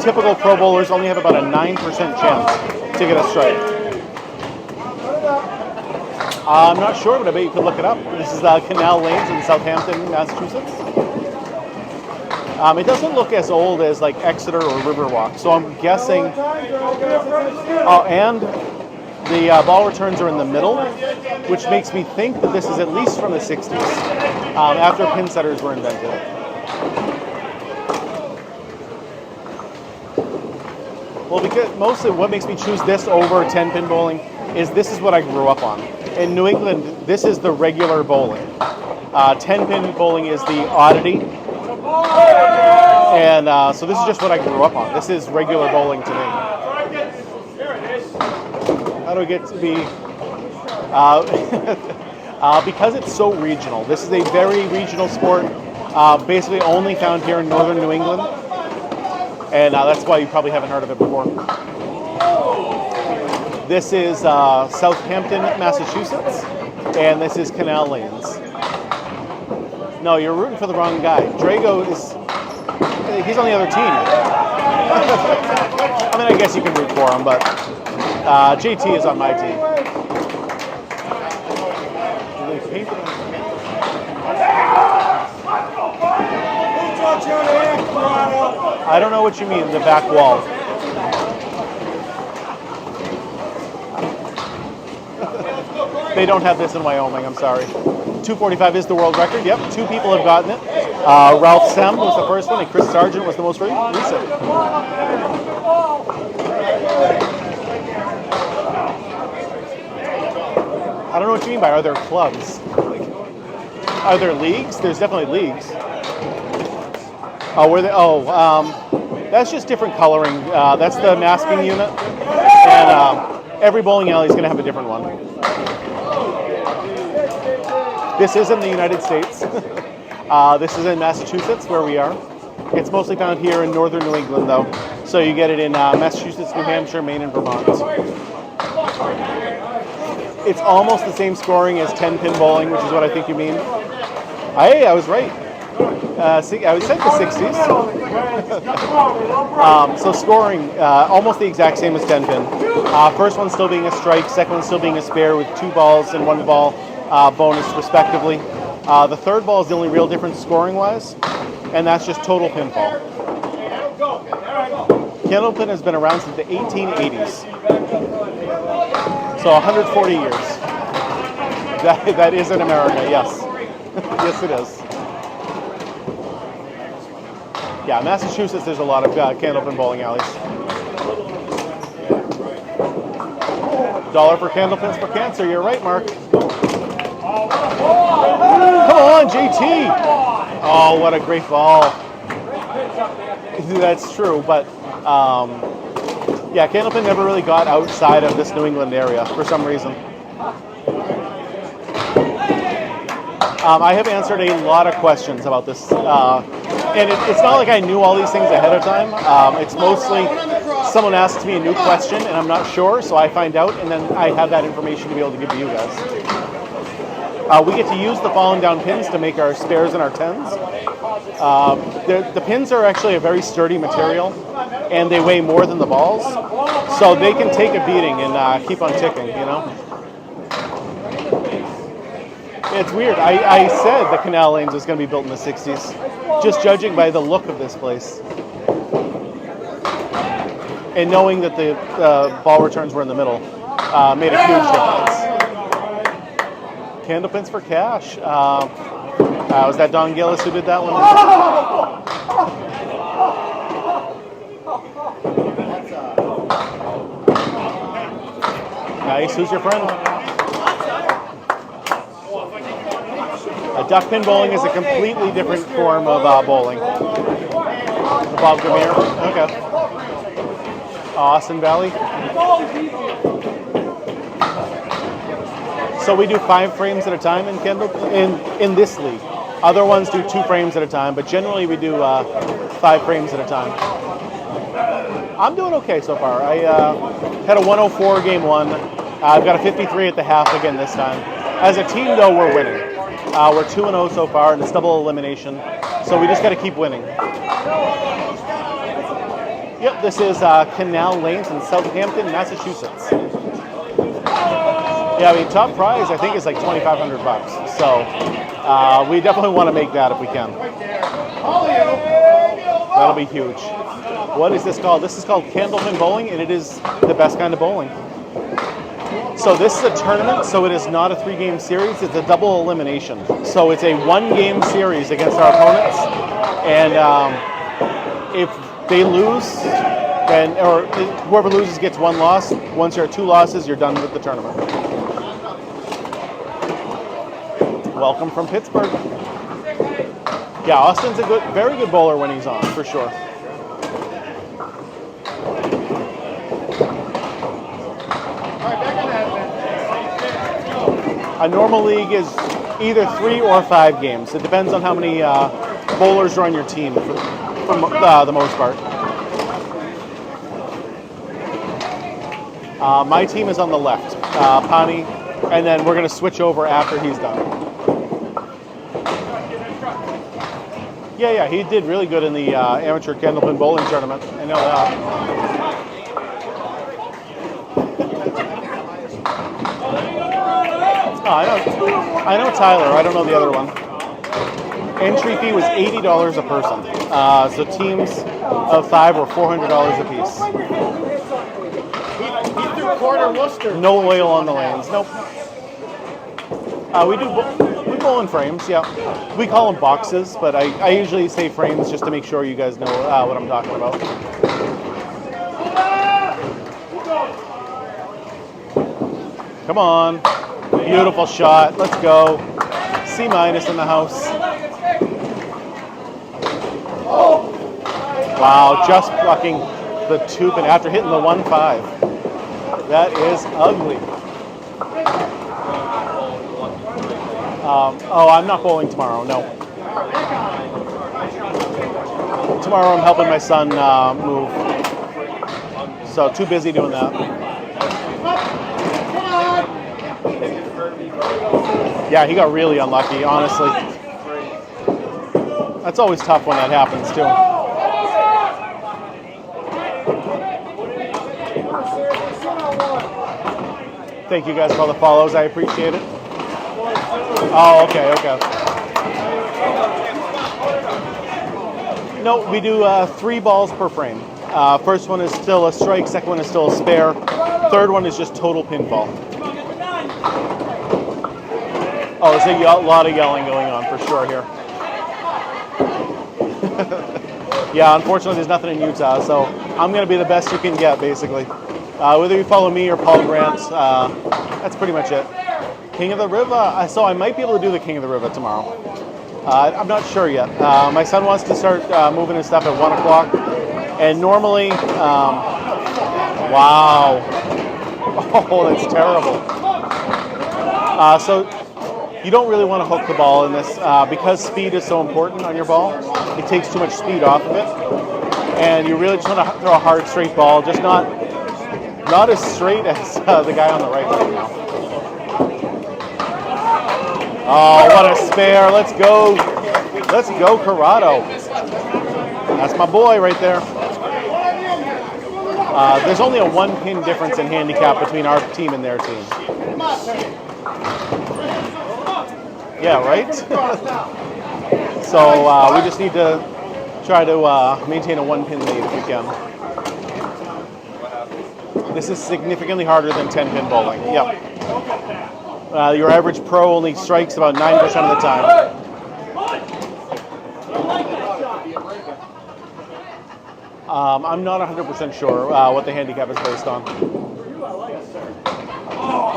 Speaker 2: Typical pro bowlers only have about a 9% chance to get a strike. I'm not sure, but I bet you could look it up. This is Canal lanes in Southampton, Massachusetts. It doesn't look as old as like Exeter or Riverwalk, so I'm guessing. And the ball returns are in the middle, which makes me think that this is at least from the 60s, after pin setters were invented. Well, because mostly what makes me choose this over 10-pin bowling is this is what I grew up on. In New England, this is the regular bowling. 10-pin bowling is the oddity. And so this is just what I grew up on. This is regular bowling to me. How do we get to be... because it's so regional. This is a very regional sport, basically only found here in northern New England. And that's why you probably haven't heard of it before. This is Southampton, Massachusetts, and this is Canal Lanes. No, you're rooting for the wrong guy. Drago is, he's on the other team. I mean, I guess you can root for him, but JT is on my team. I don't know what you mean, the back wall. They don't have this in Wyoming, I'm sorry. 245 is the world record, yep. 2 people have gotten it. Ralph Sem was the first one, and Chris Sargent was the most recent. I don't know what you mean by, are there clubs? Are there leagues? There's definitely leagues. Oh, were they? Oh, that's just different coloring. That's the masking unit, and every bowling alley is going to have a different one. This is in the United States. This is in Massachusetts, where we are. It's mostly found here in northern New England, though. So you get it in Massachusetts, New Hampshire, Maine, and Vermont. It's almost the same scoring as 10-pin bowling, which is what I think you mean. Hey, I was right. See, I said the 60s. So scoring, almost the exact same as 10-pin. First one still being a strike, second one still being a spare with 2 balls and 1 ball bonus respectively. The third ball is the only real difference scoring-wise, and that's just total pinfall. Candlepin has been around since the 1880s. So 140 years. That is in America, yes. Yes, it is. Yeah, Massachusetts, there's a lot of Candlepin bowling alleys. $1 for Candlepins for cancer. You're right, Mark. Come on, JT. Oh, what a great ball. That's true, but yeah, Candlepin never really got outside of this New England area for some reason. I have answered a lot of questions about this, and it's not like I knew all these things ahead of time. It's mostly someone asks me a new question and I'm not sure, so I find out, and then I have that information to be able to give to you guys. We get to use the fallen down pins to make our spares and our 10s. The pins are actually a very sturdy material, and they weigh more than the balls, so they can take a beating and keep on ticking, you know? It's weird. I said the Canal Lanes was going to be built in the 60s, just judging by the look of this place. And knowing that the ball returns were in the middle made a huge difference. Candlepins for cash. Was that Don Gillis who did that one? Nice. Who's your friend? A duck pin bowling is a completely different form of bowling. Bob Gamere. Okay. Austin Valley. So we do 5 frames at a time in in this league. Other ones do 2 frames at a time, but generally we do 5 frames at a time. I'm doing okay so far. I had a 104 game 1. I've got a 53 at the half again this time. As a team, though, we're winning. We're 2-0 so far, and it's double elimination. So we just got to keep winning. Yep, this is Canal Lanes in Southampton, Massachusetts. Yeah, I mean, top prize I think is like $2,500. So we definitely want to make that if we can. That'll be huge. What is this called? This is called Candlepin Bowling, and it is the best kind of bowling. So this is a tournament, so it is not a 3-game series. It's a double elimination. So it's a 1-game series against our opponents, and if they lose, then or whoever loses gets 1 loss. Once you're at 2 losses, you're done with the tournament. Welcome from Pittsburgh. Yeah, Austin's a very good bowler when he's on, for sure. A normal league is either 3 or 5 games. It depends on how many bowlers are on your team for the most part. My team is on the left, Pani, and then we're going to switch over after he's done. Yeah, he did really good in the amateur Candlepin bowling tournament. I know that. Oh, I know Tyler. I don't know the other one. Entry fee was $80 a person. So teams of 5 were $400 a piece.
Speaker 8: He threw quarter Worcester.
Speaker 2: No oil on the lanes. Nope. We bowl in frames. Yeah. We call them boxes, but I usually say frames just to make sure you guys know what I'm talking about. Come on. Beautiful shot. Let's go. C- in the house. Wow, just plucking the 2 pin after hitting the 1-5. That is ugly. I'm not bowling tomorrow, no. Tomorrow I'm helping my son move. So too busy doing that. Yeah, he got really unlucky, honestly. That's always tough when that happens, too. Thank you guys for all the follows. I appreciate it. Oh, okay. No, we do 3 balls per frame. First one is still a strike, second one is still a spare, third one is just total pinfall. Oh, there's a lot of yelling going on for sure here. Yeah, unfortunately there's nothing in Utah, so I'm going to be the best you can get, basically. Whether you follow me or Paul Grant, that's pretty much it. King of the River, so I might be able to do the King of the River tomorrow. I'm not sure yet. My son wants to start moving his stuff at 1 o'clock, and normally, wow. Oh, that's terrible. So you don't really want to hook the ball in this because speed is so important on your ball. It takes too much speed off of it, and you really just want to throw a hard, straight ball, just not as straight as the guy on the right now. Oh, what a spare! Let's go, Corrado. That's my boy right there. There's only a 1 pin difference in handicap between our team and their team. Yeah, right? So we just need to try to maintain a 1 pin lead if we can. This is significantly harder than 10 pin bowling. Yep. Your average pro only strikes about 9% of the time. I'm not 100% sure what the handicap is based on.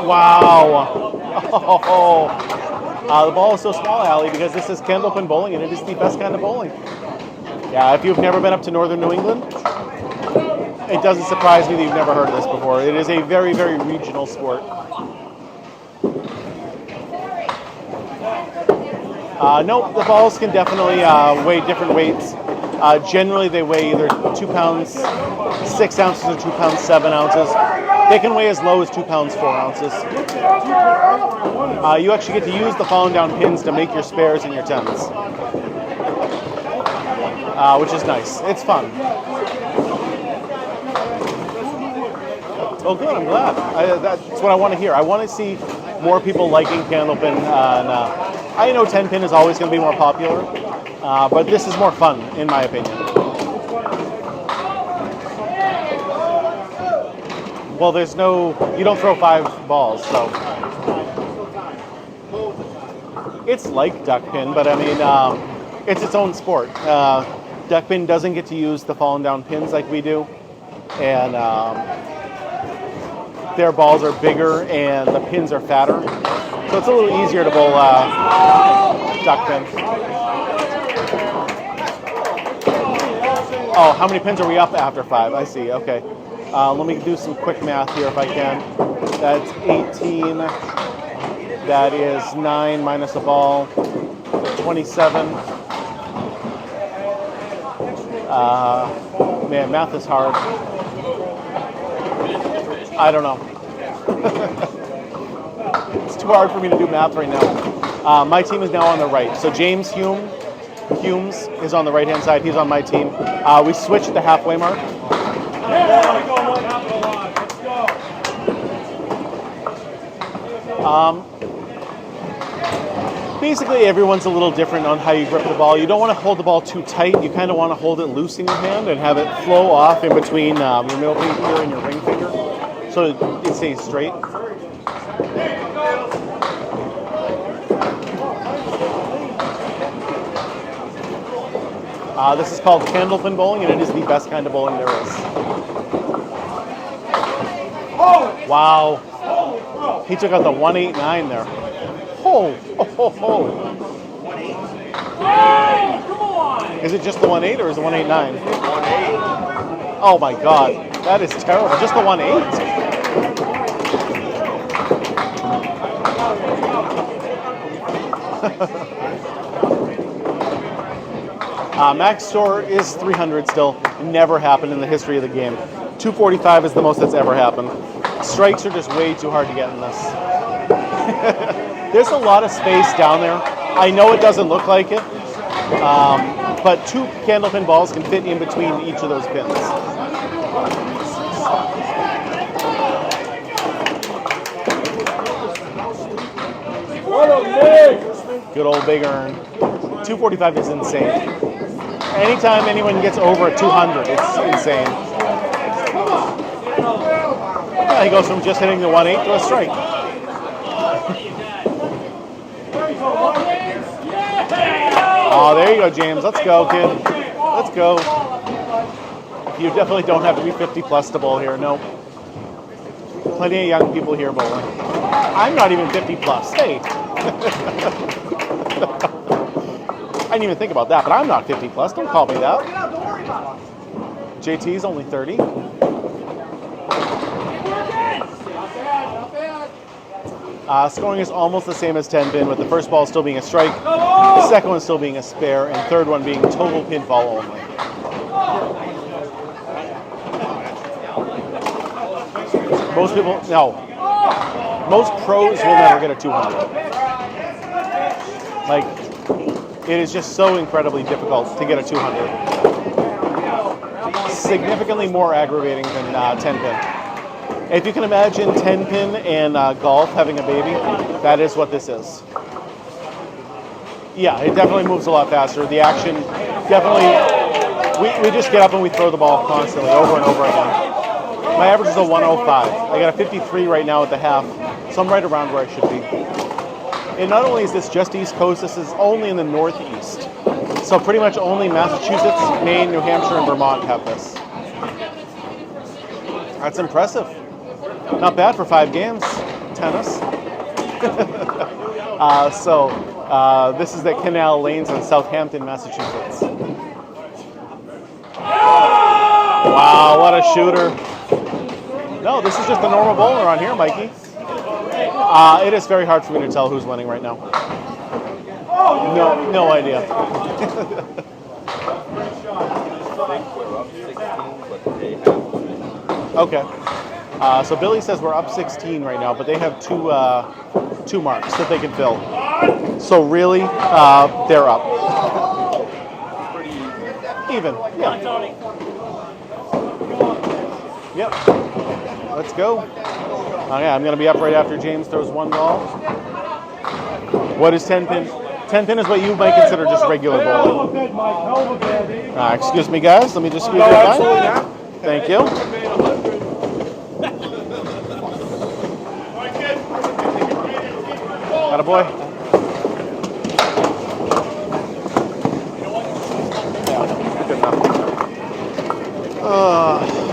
Speaker 2: Wow. Oh. The ball is so small, Allie, because this is Candlepin bowling, and it is the best kind of bowling. Yeah, if you've never been up to northern New England, it doesn't surprise me that you've never heard of this before. It is a very, very regional sport. No, the balls can definitely weigh different weights. Generally, they weigh either 2 pounds 6 ounces or 2 pounds 7 ounces. They can weigh as low as 2 pounds 4 ounces. You actually get to use the fallen down pins to make your spares and your tens, which is nice. It's fun. Oh, good. I'm glad. That's what I want to hear. I want to see more people liking Candlepin. I know 10 pin is always going to be more popular, but this is more fun, in my opinion. Well, you don't throw 5 balls, so. It's like duck pin, but I mean, it's its own sport. Duck pin doesn't get to use the fallen down pins like we do, and their balls are bigger and the pins are fatter. So it's a little easier to bowl duck pin. Oh, how many pins are we up after 5? I see, okay. Let me do some quick math here if I can. That's 18. That is 9 minus a ball. 27. Man, math is hard. I don't know. It's too hard for me to do math right now. My team is now on the right. So James Humes is on the right-hand side. He's on my team. We switched at the halfway mark. Basically, everyone's a little different on how you grip the ball. You don't want to hold the ball too tight. You kind of want to hold it loose in your hand and have it flow off in between your middle finger and your ring finger, so it stays straight. This is called candlepin bowling, and it is the best kind of bowling there is. Wow. He took out the 189 there. Oh. Is it just the 1-8 or is it 189? Oh my God, that is terrible. Just the 1-8? Max score is 300 still. Never happened in the history of the game. 245 is the most that's ever happened. Strikes are just way too hard to get in this. There's a lot of space down there. I know it doesn't look like it, but 2 candlepin balls can fit in between each of those pins. Good old big earn. 245 is insane. Anytime anyone gets over a 200, it's insane. Yeah, he goes from just hitting the 1-8 to a strike. Oh, there you go, James. Let's go, kid. Let's go. You definitely don't have to be 50 plus to bowl here. Nope. Plenty of young people here bowling. I'm not even 50 plus. Hey. I didn't even think about that, but I'm not 50 plus. Don't call me that. JT's only 30. Scoring is almost the same as 10 pin, with the first ball still being a strike, the second one still being a spare, and third one being total pinfall only. Most people, no. Most pros will never get a 200. Like, it is just so incredibly difficult to get a 200. Significantly more aggravating than 10 pin. If you can imagine 10 pin and golf having a baby, that is what this is. Yeah, it definitely moves a lot faster. The action definitely, we just get up and we throw the ball constantly over and over again. My average is a 105. I got a 53 right now at the half, so I'm right around where I should be. And not only is this just East Coast, this is only in the Northeast. So pretty much only Massachusetts, Maine, New Hampshire, and Vermont have this. That's impressive. Not bad for 5 games, tennis. This is the Canal lanes in Southampton, Massachusetts. Wow, what a shooter. No, this is just a normal bowler on here, Mikey. It is very hard for me to tell who's winning right now. No idea. Okay. So Billy says we're up 16 right now, but they have two marks that they can fill. So really, they're up. Even, yeah. Yep. Let's go. Okay, I'm going to be up right after James throws one ball. What is 10 pin? 10 pin is what you might consider just regular bowling. Excuse me, guys. Let me just squeeze it by. Thank you. Attaboy. Yeah, good enough.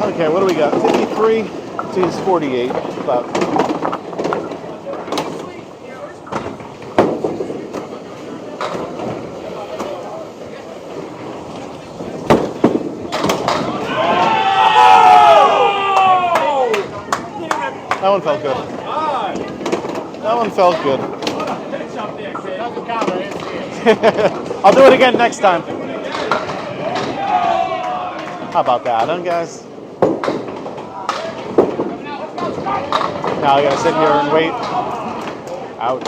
Speaker 2: Okay, what do we got? 53. He's 48, but that one felt good. That one felt good. I'll do it again next time. How about that, huh, guys? Now I gotta sit here and wait. Ouch.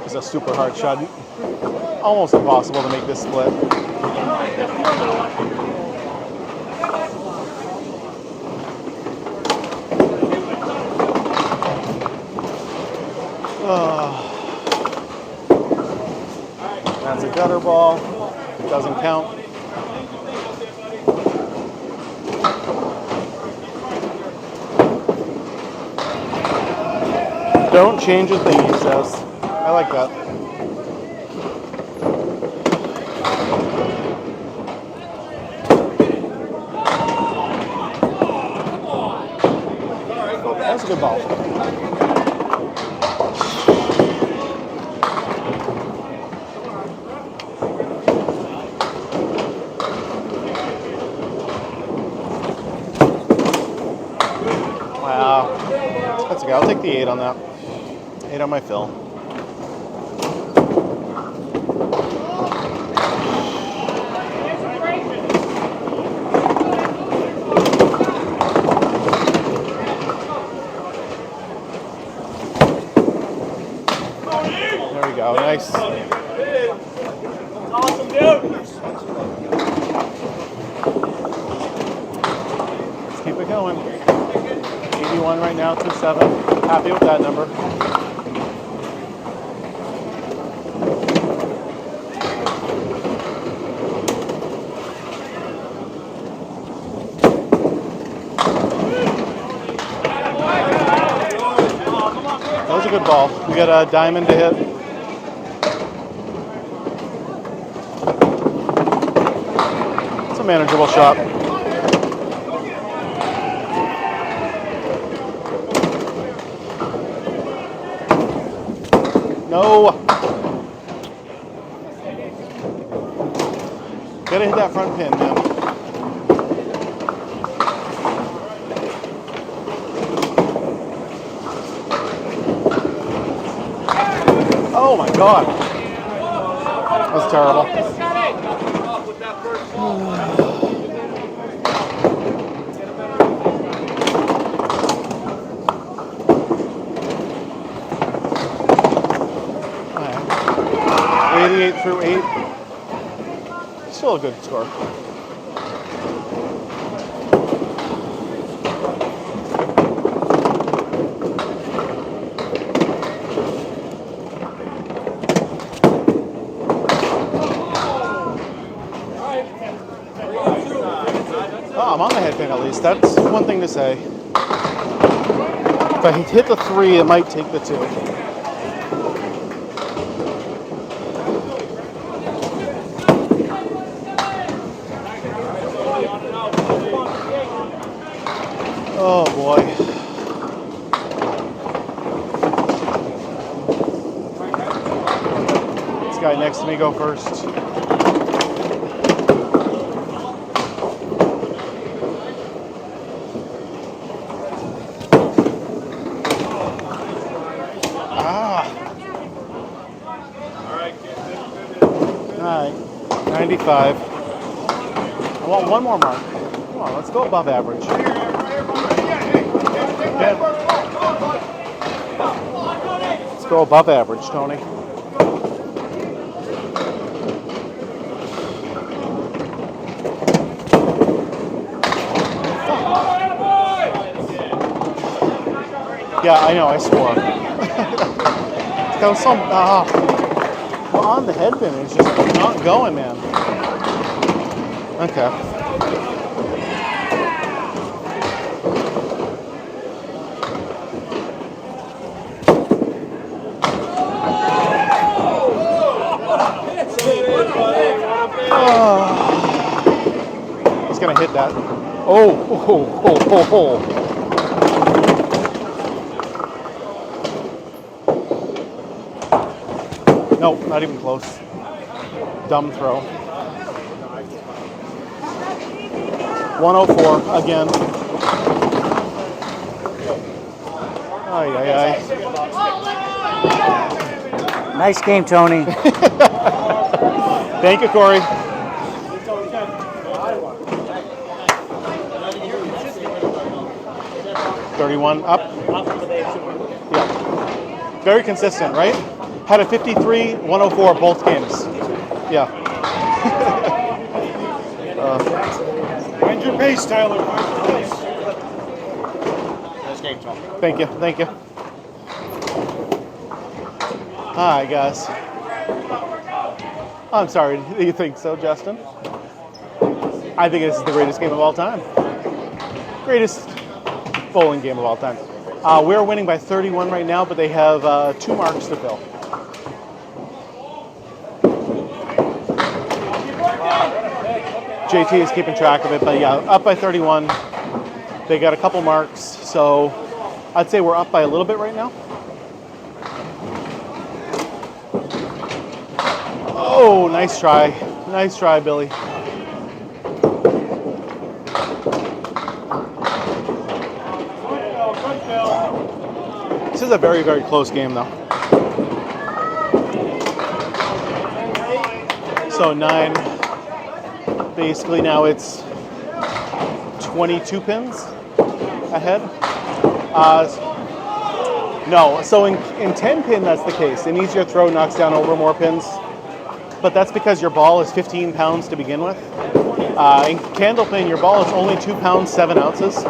Speaker 2: It's a super hard shot. Almost impossible to make this split. That's a gutter ball. It doesn't count. Don't change a thing, he says. I like that. That's a good ball. Wow. That's okay. I'll take the 8 on that. 8 on my fill. There we go. Nice.
Speaker 1: Awesome, dude.
Speaker 2: Let's keep it going. 81 right now, 2.7. Happy with that number. That was a good ball. We got a diamond to hit. It's a manageable shot. No. Gotta hit that front pin, man. Oh my god. That's terrible. Right. 88 through 8. Still a good score. I'm on the head pin at least. That's one thing to say. If I hit the 3, it might take the 2. Oh boy. This guy next to me go first. Alright, 95. I want one more mark. Come on, let's go above average. Yeah. Let's go above average, Tony. Yeah, I know, I swore. That was some on the head pin, it's just not going, man. Okay. He's gonna hit that. Oh. Nope, not even close. Dumb throw. 104 again. Ay.
Speaker 6: Nice game, Tony.
Speaker 2: Thank you, Corey. $31 up. Yeah. Very consistent, right? Had a 53, 104 both games. Yeah.
Speaker 7: Find your pace, Tyler. Find your pace.
Speaker 8: Nice game, Tom.
Speaker 2: Thank you. Hi, guys. I'm sorry. Do you think so, Justin? I think this is the greatest game of all time. Greatest bowling game of all time. We're winning by 31 right now, but they have 2 marks to fill. JT is keeping track of it, but yeah, up by 31. They got a couple marks, so I'd say we're up by a little bit right now. Oh, nice try. Nice try, Billy. This is a very, very close game, though. So 9. Basically now it's 22 pins ahead. No, so in 10 pin that's the case. An easier throw knocks down over more pins. But that's because your ball is 15 pounds to begin with. In candlepin, your ball is only 2 pounds 7 ounces,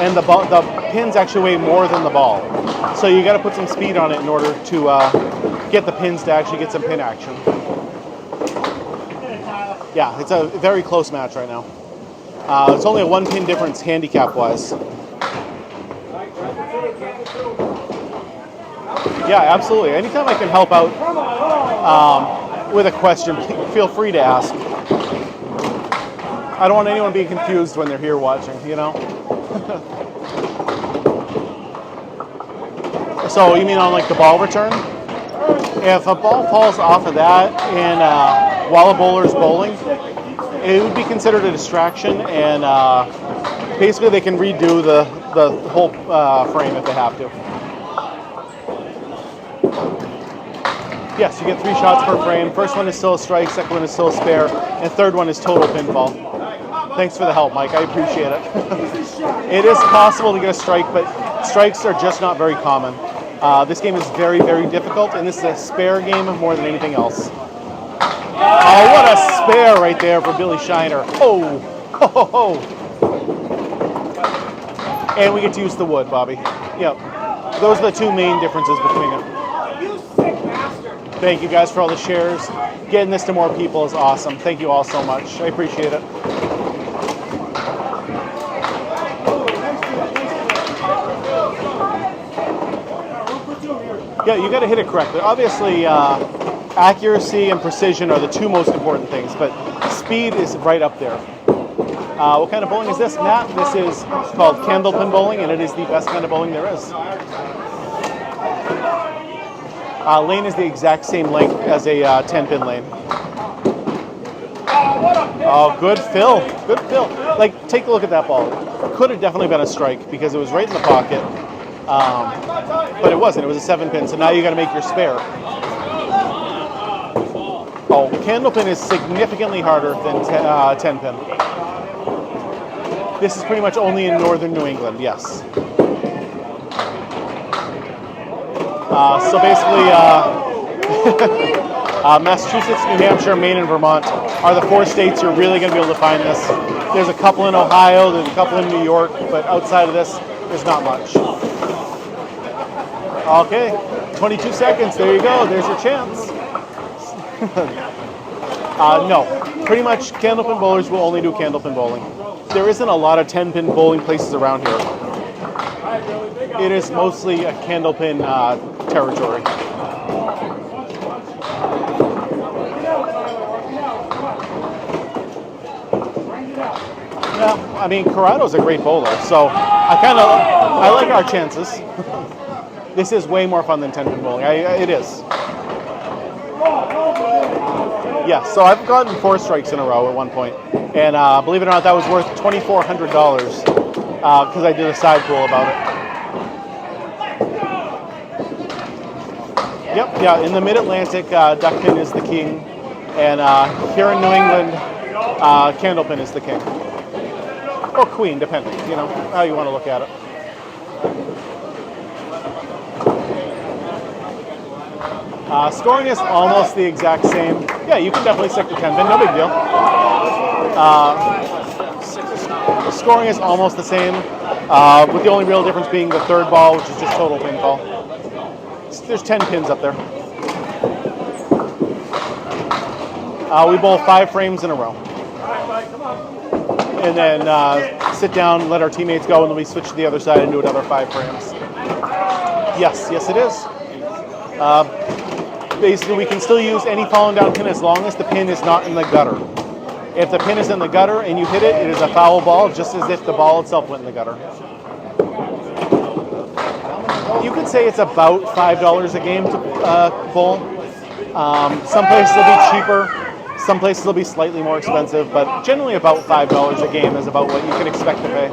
Speaker 2: and the pins actually weigh more than the ball. So you got to put some speed on it in order to get the pins to actually get some pin action. Yeah, it's a very close match right now. It's only a 1 pin difference handicap-wise. Yeah, absolutely. Anytime I can help out with a question, feel free to ask. I don't want anyone being confused when they're here watching, you know? So you mean on like the ball return? If a ball falls off of that and while a bowler's bowling, it would be considered a distraction, and basically they can redo the whole frame if they have to. Yes, you get 3 shots per frame. First one is still a strike, second one is still a spare, and third one is total pinfall. Thanks for the help, Mike. I appreciate it. It is possible to get a strike, but strikes are just not very common. This game is very, very difficult, and this is a spare game more than anything else. Oh, what a spare right there for Billy Shiner. Oh, ho, ho, ho. And we get to use the wood, Bobby. Yep. Those are the 2 main differences between them. Thank you guys for all the shares. Getting this to more people is awesome. Thank you all so much. I appreciate it. Yeah, you got to hit it correctly. Obviously, accuracy and precision are the 2 most important things, but speed is right up there. What kind of bowling is this, Matt? This is called candlepin bowling, and it is the best kind of bowling there is. Lane is the exact same length as a 10-pin lane. Oh, good fill. Good fill. Like, take a look at that ball. Could have definitely been a strike because it was right in the pocket. But it wasn't. It was a 7-pin, so now you got to make your spare. Oh, candlepin is significantly harder than 10-pin. This is pretty much only in northern New England, yes. So basically, Massachusetts, New Hampshire, Maine, and Vermont are the 4 states you're really going to be able to find this. There's a couple in Ohio, there's a couple in New York, but outside of this, there's not much. Okay, 22 seconds, there you go, there's your chance. No, pretty much candlepin bowlers will only do candlepin bowling. There isn't a lot of 10-pin bowling places around here. It is mostly a candlepin territory. Yeah, I mean, Corrado's a great bowler, so I like our chances. This is way more fun than 10-pin bowling. It is. Yeah, so I've gotten 4 strikes in a row at one point, and believe it or not, that was worth $2,400 because I did a side pool about it. Yep, yeah, in the Mid-Atlantic, duckpin is the king, and here in New England, candlepin is the king. Or queen, depending, how you want to look at it. Scoring is almost the exact same. Yeah, you can definitely stick to 10-pin, no big deal. Scoring is almost the same, with the only real difference being the third ball, which is just total pinfall. There's 10 pins up there. We bowl 5 frames in a row. And then sit down, let our teammates go, and then we switch to the other side and do another 5 frames. Yes, it is. Basically, we can still use any fallen down pin as long as the pin is not in the gutter. If the pin is in the gutter and you hit it, it is a foul ball, just as if the ball itself went in the gutter. You could say it's about $5 a game to bowl. Some places will be cheaper, some places will be slightly more expensive, but generally about $5 a game is about what you can expect to pay.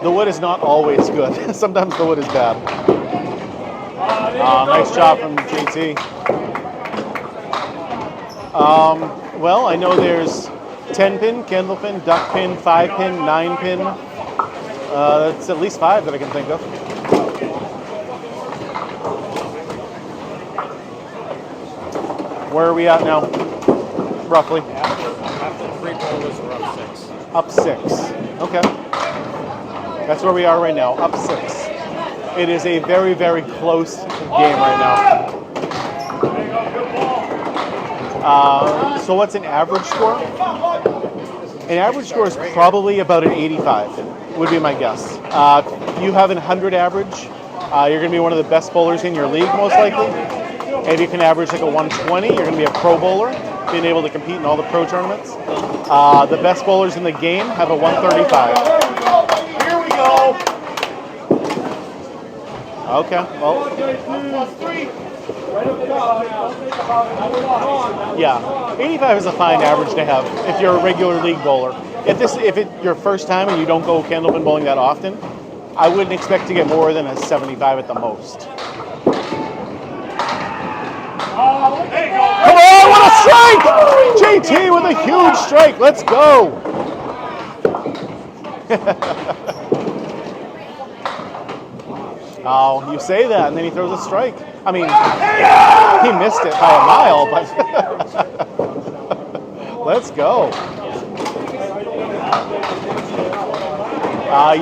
Speaker 2: The wood is not always good. Sometimes the wood is bad. Nice job from JT. Well, I know there's 10-pin, candlepin, duckpin, 5-pin, 9-pin. That's at least 5 that I can think of. Where are we at now? Roughly.
Speaker 1: After 3 bowlers, we're up 6.
Speaker 2: Up 6. Okay. That's where we are right now, up 6. It is a very, very close game right now. So what's an average score? An average score is probably about an 85, would be my guess. If you have an 100 average, you're going to be one of the best bowlers in your league, most likely. If you can average like a 120, you're going to be a pro bowler, being able to compete in all the pro tournaments. The best bowlers in the game have a 135. Okay, well, yeah, 85 is a fine average to have if you're a regular league bowler. If it's your first time and you don't go candlepin bowling that often, I wouldn't expect to get more than a 75 at the most. Come on, what a strike! JT with a huge strike, let's go! Oh, you say that, and then he throws a strike. I mean, he missed it by a mile, but let's go.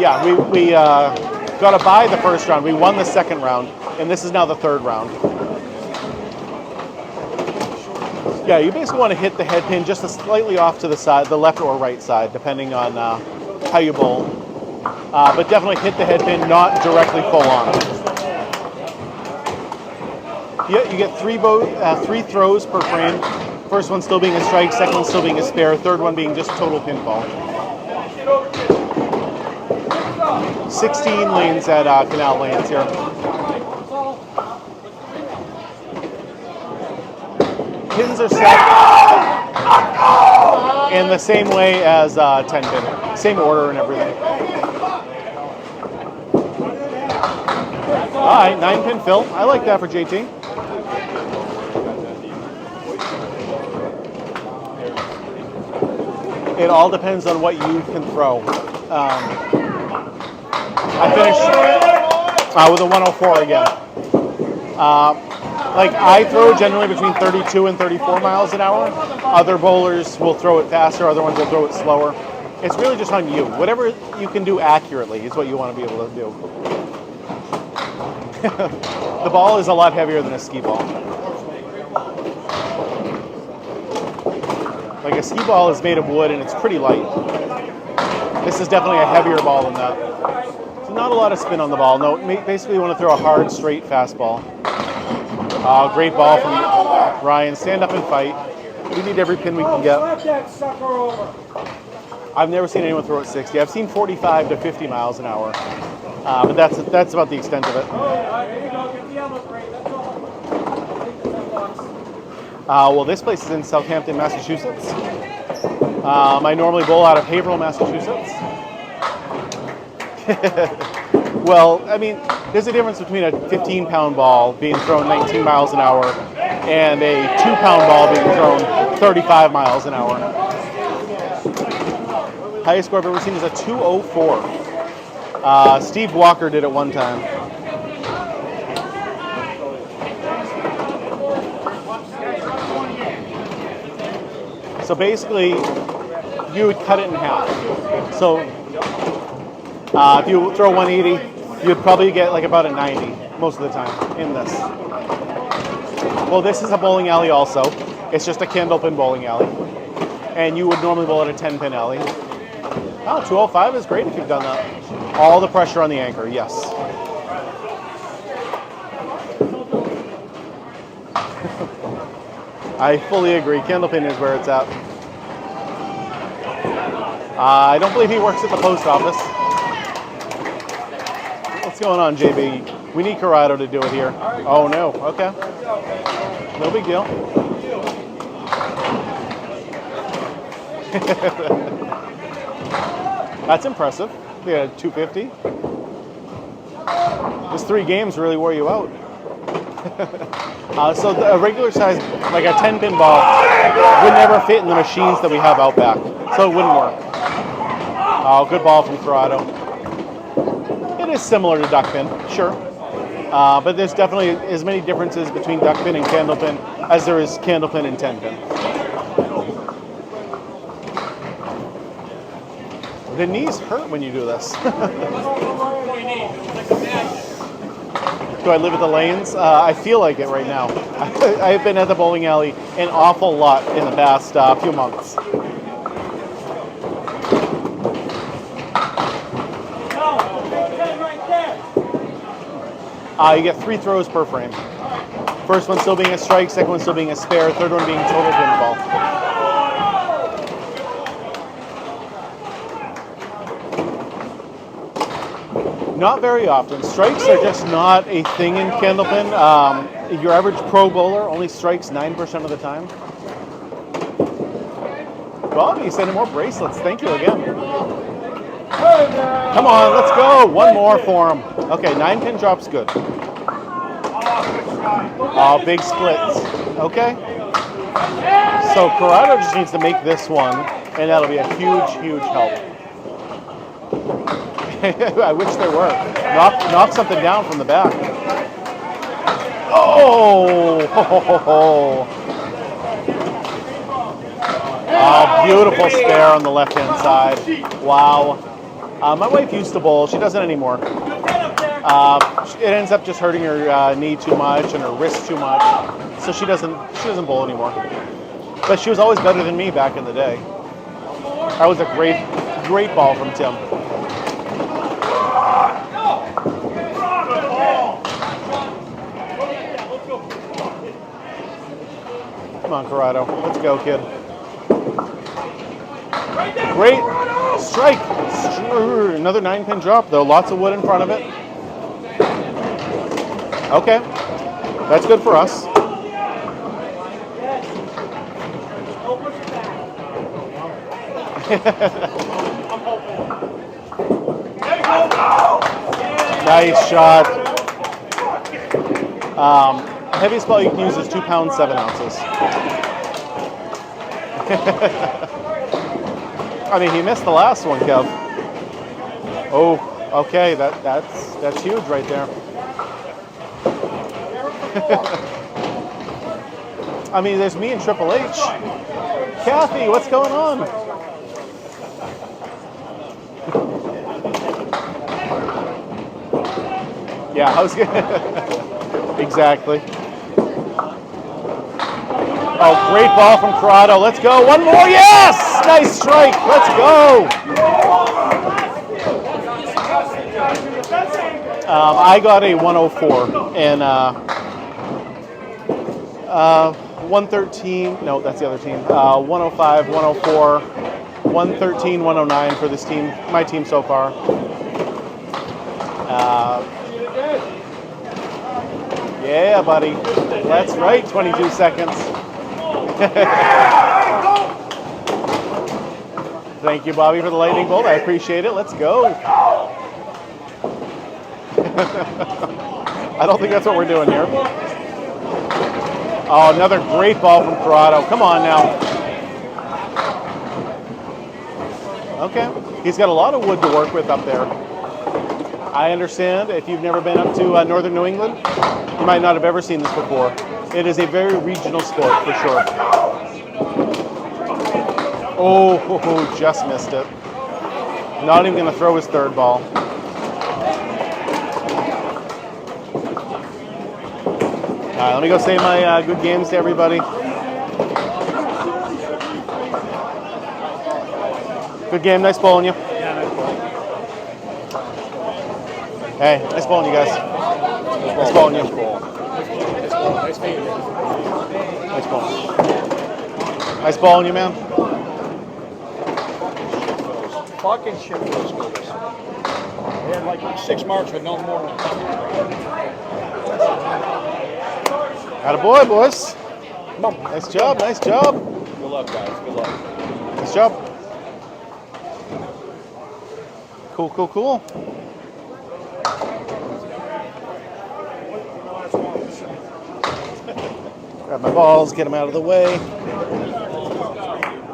Speaker 2: Yeah, we got a bye the first round. We won the second round, and this is now the third round. Yeah, you basically want to hit the head pin just slightly off to the side, the left or right side, depending on how you bowl. But definitely hit the head pin, not directly full on. Yeah, you get 3 throws per frame. First one still being a strike, second one still being a spare, third one being just total pinfall. 16 lanes at Canal lanes here. Pins are set in the same way as 10-pin, same order and everything. All right, 9-pin fill. I like that for JT. It all depends on what you can throw. I finished with a 104 again. Like I throw generally between 32 and 34 miles an hour. Other bowlers will throw it faster, other ones will throw it slower. It's really just on you. Whatever you can do accurately is what you want to be able to do. The ball is a lot heavier than a ski ball. Like a ski ball is made of wood and it's pretty light. This is definitely a heavier ball than that. So not a lot of spin on the ball. No, basically you want to throw a hard, straight fastball. Great ball from Ryan, stand up and fight. We need every pin we can get.
Speaker 5: that sucker over.
Speaker 2: I've never seen anyone throw it 60. I've seen 45 to 50 miles an hour, but that's about the extent of it.
Speaker 5: There you go. Get the other three. That's all.
Speaker 2: Well, this place is in Southampton, Massachusetts. I normally bowl out of Haverhill, Massachusetts. Well, I mean, there's a difference between a 15-pound ball being thrown 19 miles an hour and a 2-pound ball being thrown 35 miles an hour. Highest score I've ever seen is a 204. Steve Walker did it one time. So basically, you would cut it in half. So if you throw 180, you'd probably get like about a 90 most of the time in this. Well, this is a bowling alley also. It's just a candlepin bowling alley. And you would normally bowl at a 10-pin alley. Oh, 205 is great if you've done that. All the pressure on the anchor, yes. I fully agree. Candlepin is where it's at. I don't believe he works at the post office. What's going on, JB? We need Corrado to do it here. Oh, no. Okay. No big deal. That's impressive. Yeah, 250. Those 3 games really wore you out. So a regular size, like a 10-pin ball, would never fit in the machines that we have out back. So it wouldn't work. Oh, good ball from Corrado. It is similar to duckpin, sure. But there's definitely as many differences between duckpin and candlepin as there is candlepin and 10-pin. The knees hurt when you do this. Do I live at the lanes? I feel like it right now. I've been at the bowling alley an awful lot in the past few months. You get 3 throws per frame. First one still being a strike, second one still being a spare, third one being total pinball. Not very often. Strikes are just not a thing in candlepin. Your average pro bowler only strikes 9% of the time. Well, you sending more bracelets. Thank you again. Come on, let's go. One more for him. Okay, 9-pin drop's good. Oh, big splits. Okay. So Corrado just needs to make this one, and that'll be a huge, huge help. I wish there were. Knock something down from the back. Oh! Oh, beautiful spare on the left-hand side. Wow. My wife used to bowl. She doesn't anymore. It ends up just hurting her knee too much and her wrist too much, so she doesn't bowl anymore. But she was always better than me back in the day. That was a great ball from Tim. Come on, Corrado. Let's go, kid. Great strike. Another 9-pin drop, though. Lots of wood in front of it. Okay. That's good for us. Nice shot. Heaviest ball you can use is 2 pounds 7 ounces. I mean, he missed the last one, Kev. Oh, okay, that's huge right there. I mean, there's me and Triple H. Kathy, what's going on? Yeah, I was gonna. Exactly. Oh, great ball from Corrado. Let's go. One more. Yes! Nice strike. Let's go. I got a 104, and 113, no, that's the other team. 105, 104, 113, 109 for this team, my team so far. Yeah, buddy. That's right, 22 seconds. Thank you, Bobby, for the lightning bolt. I appreciate it. Let's go. I don't think that's what we're doing here. Oh, another great ball from Corrado. Come on now. Okay. He's got a lot of wood to work with up there. I understand if you've never been up to northern New England, you might not have ever seen this before. It is a very regional sport for sure. Oh, just missed it. Not even going to throw his third ball. All right, let me go say my good games to everybody. Good game, nice bowling you. Hey, nice bowling you guys. Nice bowling you.
Speaker 1: Nice meeting you.
Speaker 2: Nice bowling. Nice bowling you, man.
Speaker 1: Fucking shit for those schools. They had like 6 marks with no more.
Speaker 2: Attaboy, boys. Nice job, nice job.
Speaker 4: Good luck, guys. Good luck.
Speaker 2: Nice job. Cool, cool, cool. Grab my balls, get them out of the way.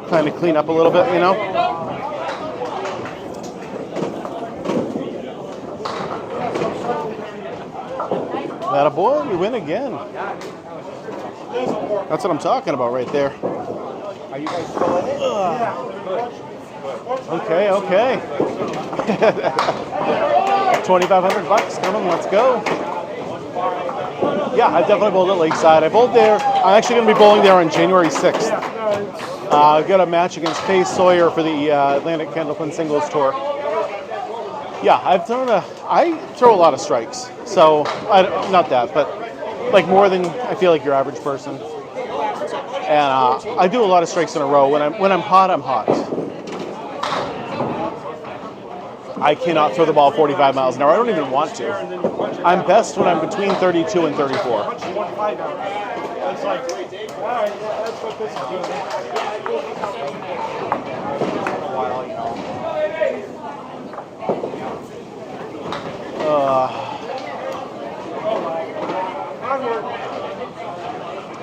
Speaker 2: Trying to clean up a little bit, you know. Attaboy, we win again. That's what I'm talking about right there.
Speaker 1: Are you guys still in it?
Speaker 2: Okay, okay. 2,500 bucks coming, let's go. Yeah, I definitely bowled at Lakeside. I bowled there. I'm actually going to be bowling there on January 6th. I've got a match against Faye Sawyer for the Atlantic Candlepin Singles Tour. Yeah, I throw a lot of strikes. So, not that, but like more than I feel like your average person. And I do a lot of strikes in a row. When I'm hot, I'm hot. I cannot throw the ball 45 miles an hour. I don't even want to. I'm best when I'm between 32 and 34.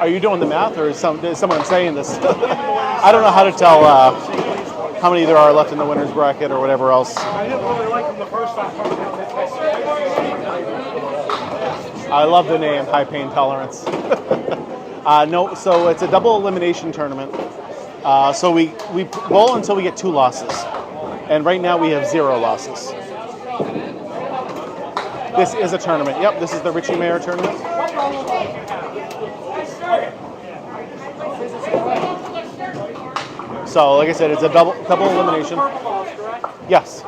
Speaker 2: Are you doing the math, or is someone saying this? I don't know how to tell how many there are left in the winner's bracket or whatever else.
Speaker 1: I didn't really like them the first time.
Speaker 2: I love the name, High Pain Tolerance. No, so it's a double elimination tournament. So we bowl until we get 2 losses. And right now we have 0 losses. This is a tournament. Yep, this is the Richie Mayer tournament. So, like I said, it's a double elimination. Yes.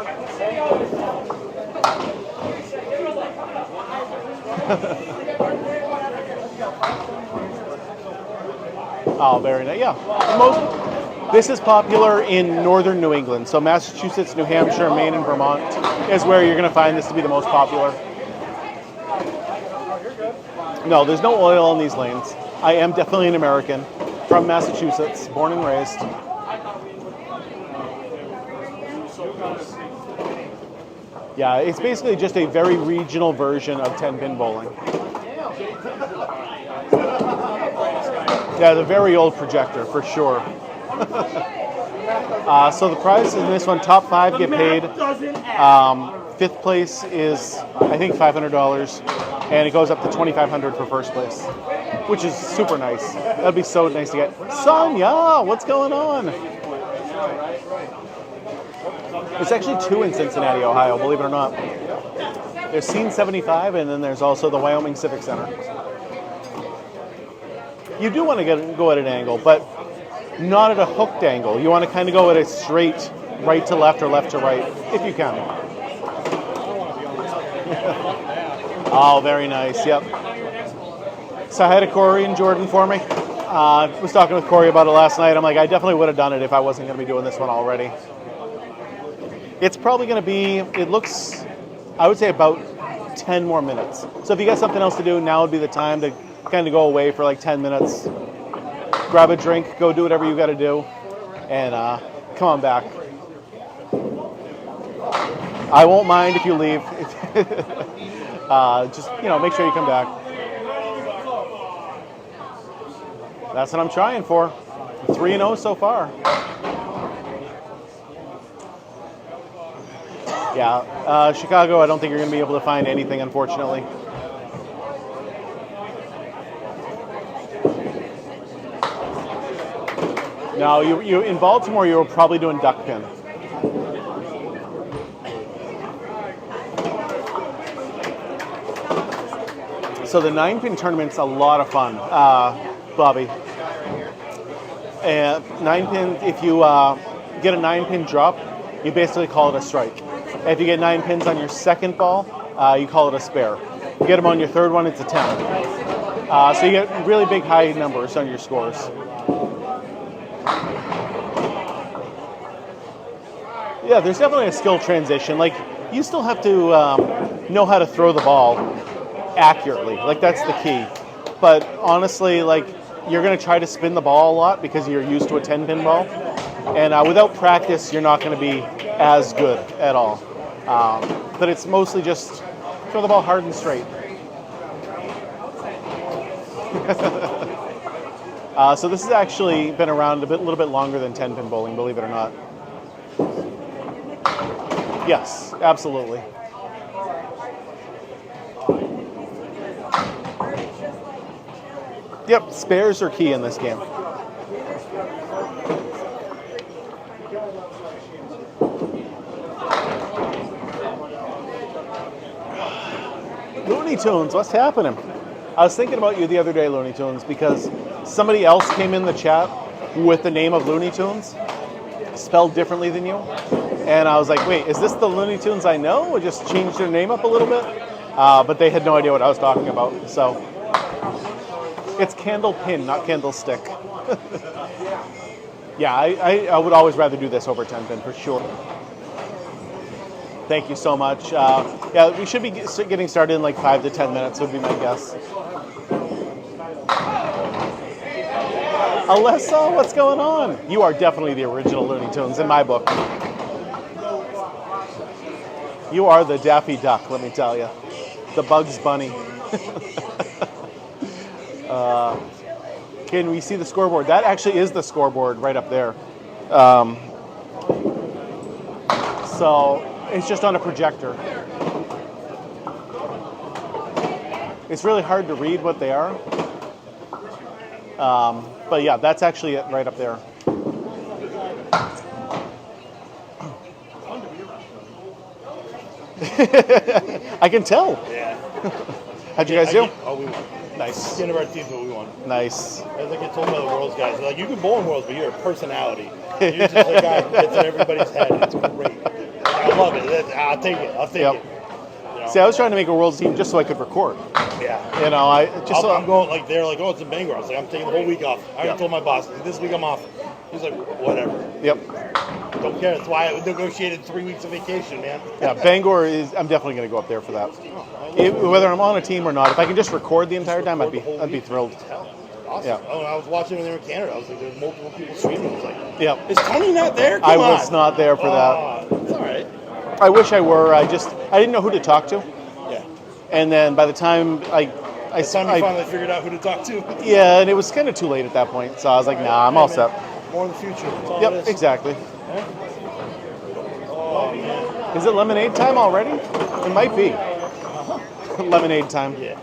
Speaker 2: Oh, very nice. Yeah. This is popular in northern New England. So Massachusetts, New Hampshire, Maine, and Vermont is where you're going to find this to be the most popular. No, there's no oil in these lanes. I am definitely an American from Massachusetts, born and raised. Yeah, it's basically just a very regional version of 10-pin bowling. Yeah, the very old projector, for sure. So the prizes in this one, top 5 get paid. 5th place is, I think, $500, and it goes up to $2,500 for first place, which is super nice. That'd be so nice to get. Sonia, what's going on? There's actually 2 in Cincinnati, Ohio, believe it or not. There's Scene 75, and then there's also the Wyoming Civic Center. You do want to go at an angle, but not at a hooked angle. You want to kind of go at a straight right to left or left to right, if you can. Oh, very nice, yep. So I had a Corey and Jordan for me. I was talking with Corey about it last night. I'm like, I definitely would have done it if I wasn't going to be doing this one already. It's probably going to be, it looks, I would say about 10 more minutes. So if you got something else to do, now would be the time to kind of go away for like 10 minutes, grab a drink, go do whatever you got to do, and come on back. I won't mind if you leave. Just, make sure you come back. That's what I'm trying for. 3-0 so far. Yeah, Chicago, I don't think you're going to be able to find anything, unfortunately. No, you in Baltimore, you were probably doing duck pin. So the 9-pin tournament's a lot of fun, Bobby. And 9-pin, if you get a 9-pin drop, you basically call it a strike. If you get 9 pins on your second ball, you call it a spare. You get them on your third one, it's a 10. So you get really big high numbers on your scores. Yeah, there's definitely a skill transition. Like, you still have to know how to throw the ball accurately. Like, that's the key. But honestly, like, you're going to try to spin the ball a lot because you're used to a 10-pin ball. And without practice, you're not going to be as good at all. But it's mostly just throw the ball hard and straight. So this has actually been around a little bit longer than 10-pin bowling, believe it or not. Yes, absolutely. Yep, spares are key in this game. Looney Tunes, what's happening? I was thinking about you the other day, Looney Tunes, because somebody else came in the chat with the name of Looney Tunes, spelled differently than you. And I was like, wait, is this the Looney Tunes I know? Or just changed their name up a little bit? But they had no idea what I was talking about. So it's candle pin, not candlestick. Yeah, I would always rather do this over 10-pin for sure. Thank you so much. Yeah, we should be getting started in like 5 to 10 minutes would be my guess. Alessa, what's going on? You are definitely the original Looney Tunes in my book. You are the Daffy Duck, let me tell you. The Bugs Bunny. Can we see the scoreboard? That actually is the scoreboard right up there. So it's just on a projector. It's really hard to read what they are. But yeah, that's actually it right up there. I can tell.
Speaker 8: Yeah.
Speaker 2: How'd you guys do?
Speaker 8: Oh, we won.
Speaker 2: Nice.
Speaker 8: The end of our team, but we won.
Speaker 2: Nice.
Speaker 8: As I get told by the Worlds guys, they're like, you can bowl in Worlds, but you're a personality. You're just a guy who gets in everybody's head. It's great. I love it. I'll take it. I'll take it. You know?
Speaker 2: See, I was trying to make a Worlds team just so I could record.
Speaker 8: Yeah.
Speaker 2: You know,
Speaker 8: I'm going, like, they're like, oh, it's in Bangor. I was like, I'm taking the whole week off. I already told my boss, this week I'm off. He's like, whatever.
Speaker 2: Yep.
Speaker 8: Don't care. That's why I negotiated 3 weeks of vacation, man.
Speaker 2: Yeah, Bangor is, I'm definitely going to go up there for that. Whether I'm on a team or not, if I can just record the entire time, I'd be thrilled.
Speaker 8: Awesome.
Speaker 2: Yeah.
Speaker 8: Oh, and I was watching when they were in Canada. I was like, there's multiple people streaming. I was like,
Speaker 2: yeah.
Speaker 8: Is Tony not there? Come
Speaker 2: I
Speaker 8: on.
Speaker 2: was not there for that.
Speaker 8: It's all right.
Speaker 2: I wish I were. I didn't know who to talk to.
Speaker 8: Yeah.
Speaker 2: And then by the time I
Speaker 8: finally figured out who to talk to.
Speaker 2: Yeah, and it was kind of too late at that point. So I was like, nah, I'm all set.
Speaker 8: More in the future. That's all it
Speaker 2: Yep,
Speaker 8: is.
Speaker 2: exactly.
Speaker 8: Yeah. Oh, man.
Speaker 2: Is it lemonade time already? It might be. Lemonade time.
Speaker 8: Yeah.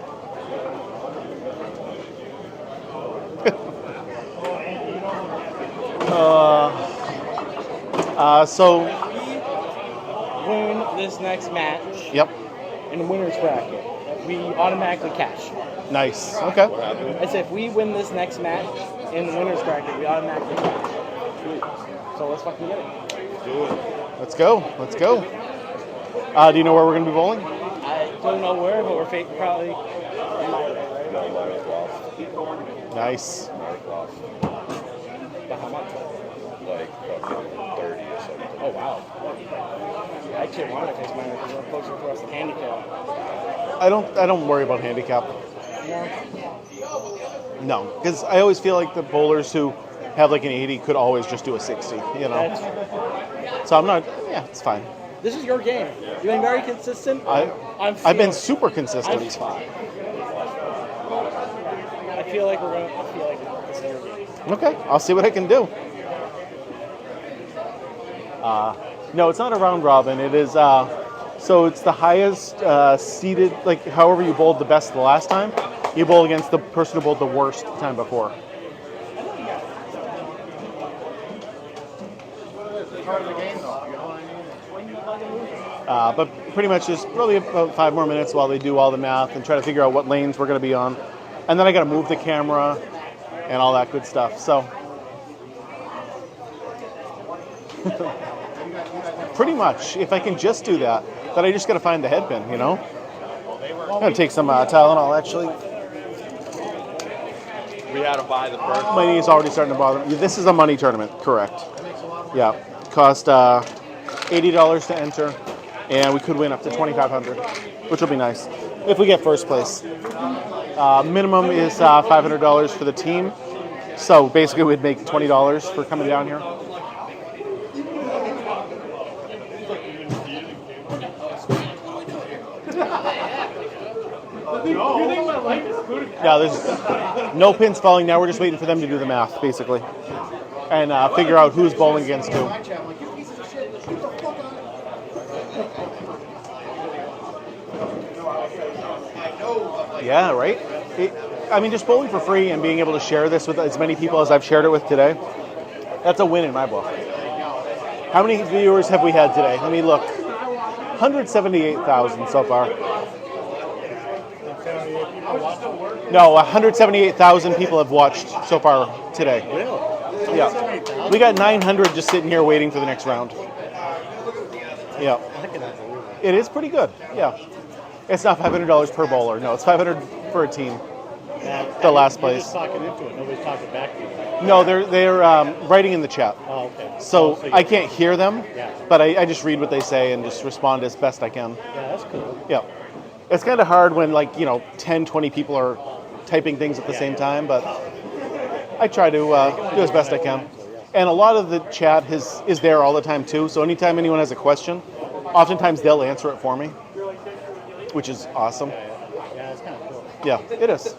Speaker 2: So,
Speaker 1: Win this next match
Speaker 2: yep,
Speaker 1: in the winner's bracket, we automatically cash.
Speaker 2: nice. Okay.
Speaker 1: I said if we win this next match in the winner's bracket, we automatically cash. So let's fucking get it.
Speaker 8: Do it.
Speaker 2: Let's go. Let's go. Do you know where we're going to be bowling?
Speaker 1: I don't know where, but we're probably.
Speaker 2: Nice.
Speaker 4: Mine cost
Speaker 1: But how much?
Speaker 4: like fucking 30 or something.
Speaker 1: Oh, wow. I actually want it because mine is a little closer for us to handicap.
Speaker 2: I don't worry about handicap. No, because I always feel like the bowlers who have like an 80 could always just do a 60, you know.
Speaker 1: That's,
Speaker 2: So I'm not. Yeah, it's fine.
Speaker 1: this is your game. You've been very consistent.
Speaker 2: I've been super consistent.
Speaker 1: I feel like we're gonna. I feel like this is your game.
Speaker 2: Okay, I'll see what I can do. No, it's not a round robin. It is. So it's the highest seeded. Like however you bowled the best the last time, you bowl against the person who bowled the worst the time before.
Speaker 6: Part of the game, though. You know what I mean?
Speaker 2: But pretty much just probably about 5 more minutes while they do all the math and try to figure out what lanes we're going to be on. And then I got to move the camera and all that good stuff. So pretty much, if I can just do that, then I just got to find the headpin, you know? I'm going to take some Tylenol, actually.
Speaker 4: We had to buy the first.
Speaker 2: My knee's already starting to bother me. This is a money tournament, correct. Yeah, cost $80 to enter, and we could win up to $2,500, which will be nice if we get first place. Minimum is $500 for the team, so basically we'd make $20 for coming down here. Yeah, there's no pins falling now. We're just waiting for them to do the math, basically, and figure out who's bowling against who. Yeah, right? I mean, just bowling for free and being able to share this with as many people as I've shared it with today, that's a win in my book. How many viewers have we had today? Let me look. 178,000 so far. No, 178,000 people have watched so far today.
Speaker 8: Really?
Speaker 2: Yeah. We got 900 just sitting here waiting for the next round. Yeah. It is pretty good. Yeah. It's not $500 per bowler. No, it's $500 for a team. The last place.
Speaker 8: You're just talking into it. Nobody's talking back to you.
Speaker 2: No, they're writing in the chat.
Speaker 8: Oh, okay.
Speaker 2: So I can't hear them,
Speaker 8: Yeah.
Speaker 2: but I just read what they say and just respond as best I can.
Speaker 8: Yeah, that's cool.
Speaker 2: Yeah. It's kind of hard when 10, 20 people are typing things at the same time, but I try to do as best I can. And a lot of the chat is there all the time too, so anytime anyone has a question, oftentimes they'll answer it for me, which is awesome.
Speaker 8: Yeah, it's kind of cool.
Speaker 2: Yeah, it is.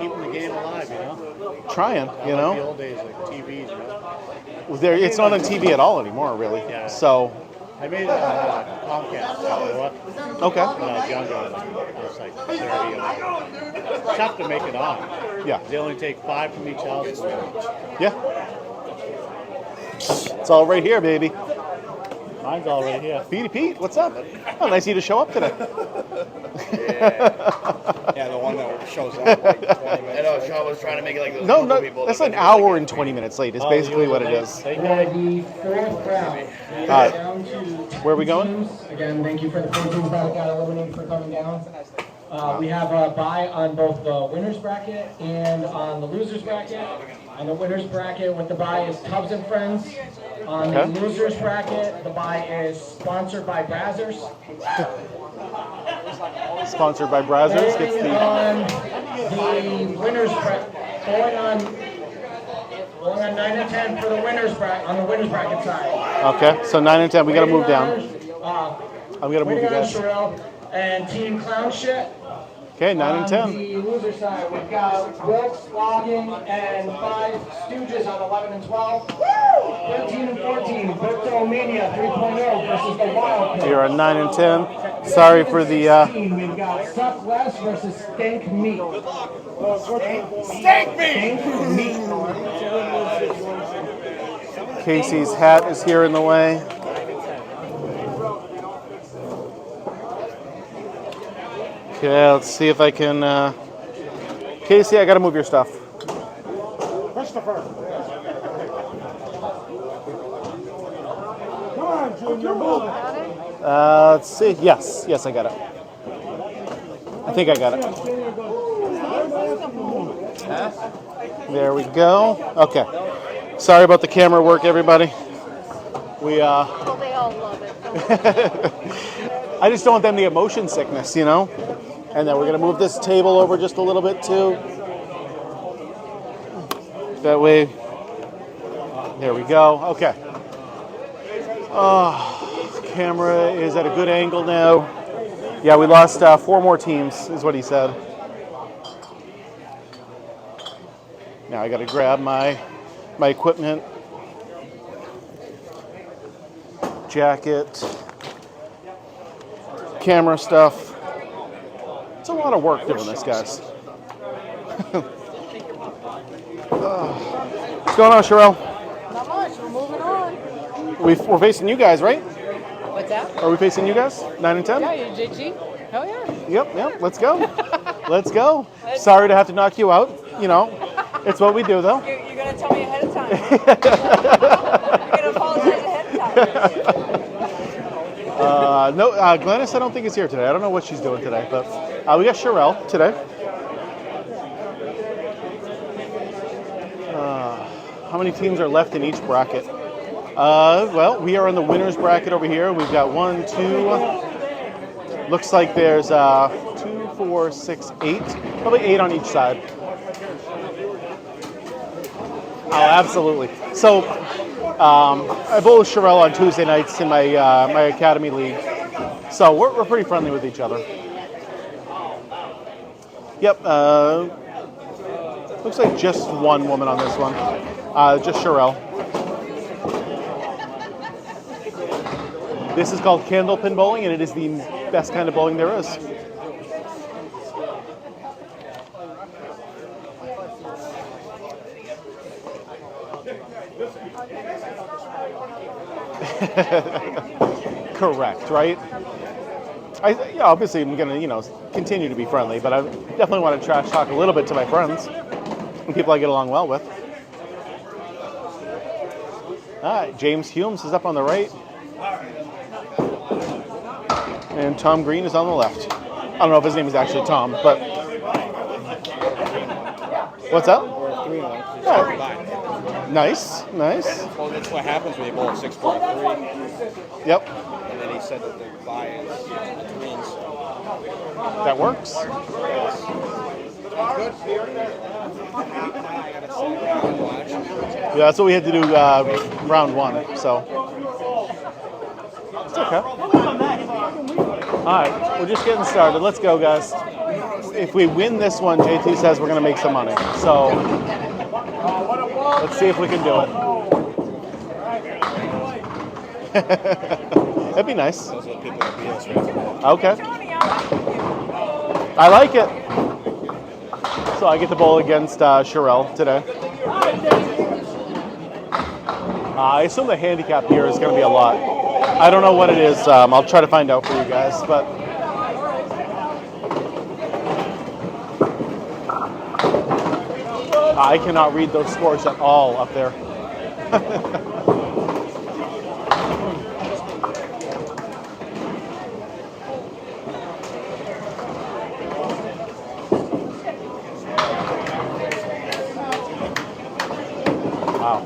Speaker 8: Keeping the game alive, you know?
Speaker 2: Trying,
Speaker 8: Not
Speaker 2: you
Speaker 8: like
Speaker 2: know?
Speaker 8: the old days, like TVs, you know?
Speaker 2: It's not on TV at all anymore, really.
Speaker 8: Yeah.
Speaker 2: So,
Speaker 8: I made it on Comcast, you know what?
Speaker 2: okay.
Speaker 8: When I was younger, I was like 30. It's tough to make it on.
Speaker 2: Yeah.
Speaker 8: They only take 5 from each house.
Speaker 2: Yeah. It's all right here, baby.
Speaker 8: Mine's all right here.
Speaker 2: Petey Pete, what's up? Oh, nice of you to show up today.
Speaker 7: Yeah, the one that shows up like 20 minutes.
Speaker 4: I know Sean was trying to make it like those
Speaker 2: No,
Speaker 4: Google people.
Speaker 2: that's an hour and 20 minutes late. Is basically what it is.
Speaker 5: For the fourth round, down to
Speaker 2: Where are we going?
Speaker 5: teams. Again, thank you for the 4 teams that got eliminated for coming down. We have a bye on both the winners bracket and on the losers bracket. On the winners bracket with the bye is Tubbs and Friends. On the losers bracket, the bye is sponsored by Brazzers.
Speaker 2: Sponsored by Brazzers. Gets the
Speaker 5: On the winners bracket, going on 9 and 10 for the winners bracket on the winners bracket side.
Speaker 2: Okay, so 9 and 10. We got to move down. I'm gonna move you guys.
Speaker 5: And Team Clown Shit.
Speaker 2: Okay, 9 and 10.
Speaker 5: On the loser side, we've got Wilkes, Logging, and 5 Stooges on 11 and 12. 13 and 14, Virtuomania 3.0 versus the Wild Pill.
Speaker 2: Here are 9 and 10. Sorry for the.
Speaker 5: 16, we've got Suck Less versus Stank Meat.
Speaker 7: Stank me!
Speaker 5: Stank Meat.
Speaker 2: Casey's hat is here in the way. Okay, let's see if I can. Casey, I got to move your stuff.
Speaker 8: Christopher. Come on, Junior, move it.
Speaker 2: Let's see. Yes, I got it. I think I got it. There we go. Okay. Sorry about the camera work, everybody. We
Speaker 9: Well, they all love it.
Speaker 2: I just don't want them to get motion sickness, you know? And then we're going to move this table over just a little bit too. That way. There we go. Okay. Camera is at a good angle now. Yeah, we lost 4 more teams, is what he said. Now I got to grab my equipment. Jacket. Camera stuff. It's a lot of work doing this, guys. What's going on, Sherelle?
Speaker 3: Not much. We're moving on.
Speaker 2: We're facing you guys, right?
Speaker 3: What's that?
Speaker 2: Are we facing you guys? 9 and 10?
Speaker 3: Yeah, you're JG. Hell yeah.
Speaker 2: Yep. Let's go. Let's go. Sorry to have to knock you out. You know, it's what we do, though.
Speaker 3: You're going to tell me ahead of time. You're going to apologize ahead of time.
Speaker 2: No, Glennis, I don't think is here today. I don't know what she's doing today, but we got Sherelle today. How many teams are left in each bracket? Well, we are in the winners bracket over here. We've got 1, 2. Looks like there's 2, 4, 6, 8. Probably 8 on each side. Oh, absolutely. So, I bowl with Sherelle on Tuesday nights in my my academy league. So we're pretty friendly with each other. Yep. Looks like just one woman on this one. Just Sherelle. This is called candlepin bowling, and it is the best kind of bowling there is. Correct, right? Obviously I'm gonna, continue to be friendly, but I definitely want to trash talk a little bit to my friends and people I get along well with. All right, James Humes is up on the right, and Tom Green is on the left. I don't know if his name is actually Tom, but what's that?
Speaker 7: We're 3-1.
Speaker 2: Oh. Nice.
Speaker 7: Well, that's what happens when you bowl 6.3.
Speaker 2: Yep.
Speaker 7: And then he said that the bye is twins.
Speaker 2: That works. Yeah, that's what we had to do round 1, so it's okay. All right, we're just getting started. Let's go, guys. If we win this one, JT says we're going to make some money. So let's see if we can do it. That'd be nice.
Speaker 7: Those are the people that beat us, right?
Speaker 2: Okay. I like it. So I get to bowl against Sherelle today. I assume the handicap here is going to be a lot. I don't know what it is. I'll try to find out for you guys. But I cannot read those scores at all up there. Wow.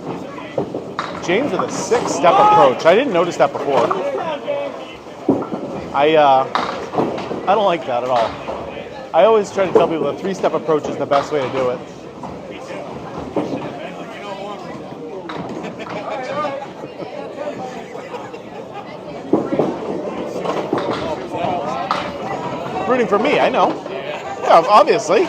Speaker 2: James with a 6-step approach. I didn't notice that before. I don't like that at all. I always try to tell people the 3-step approach is the best way to do it. Rooting for me, I know. Yeah, obviously.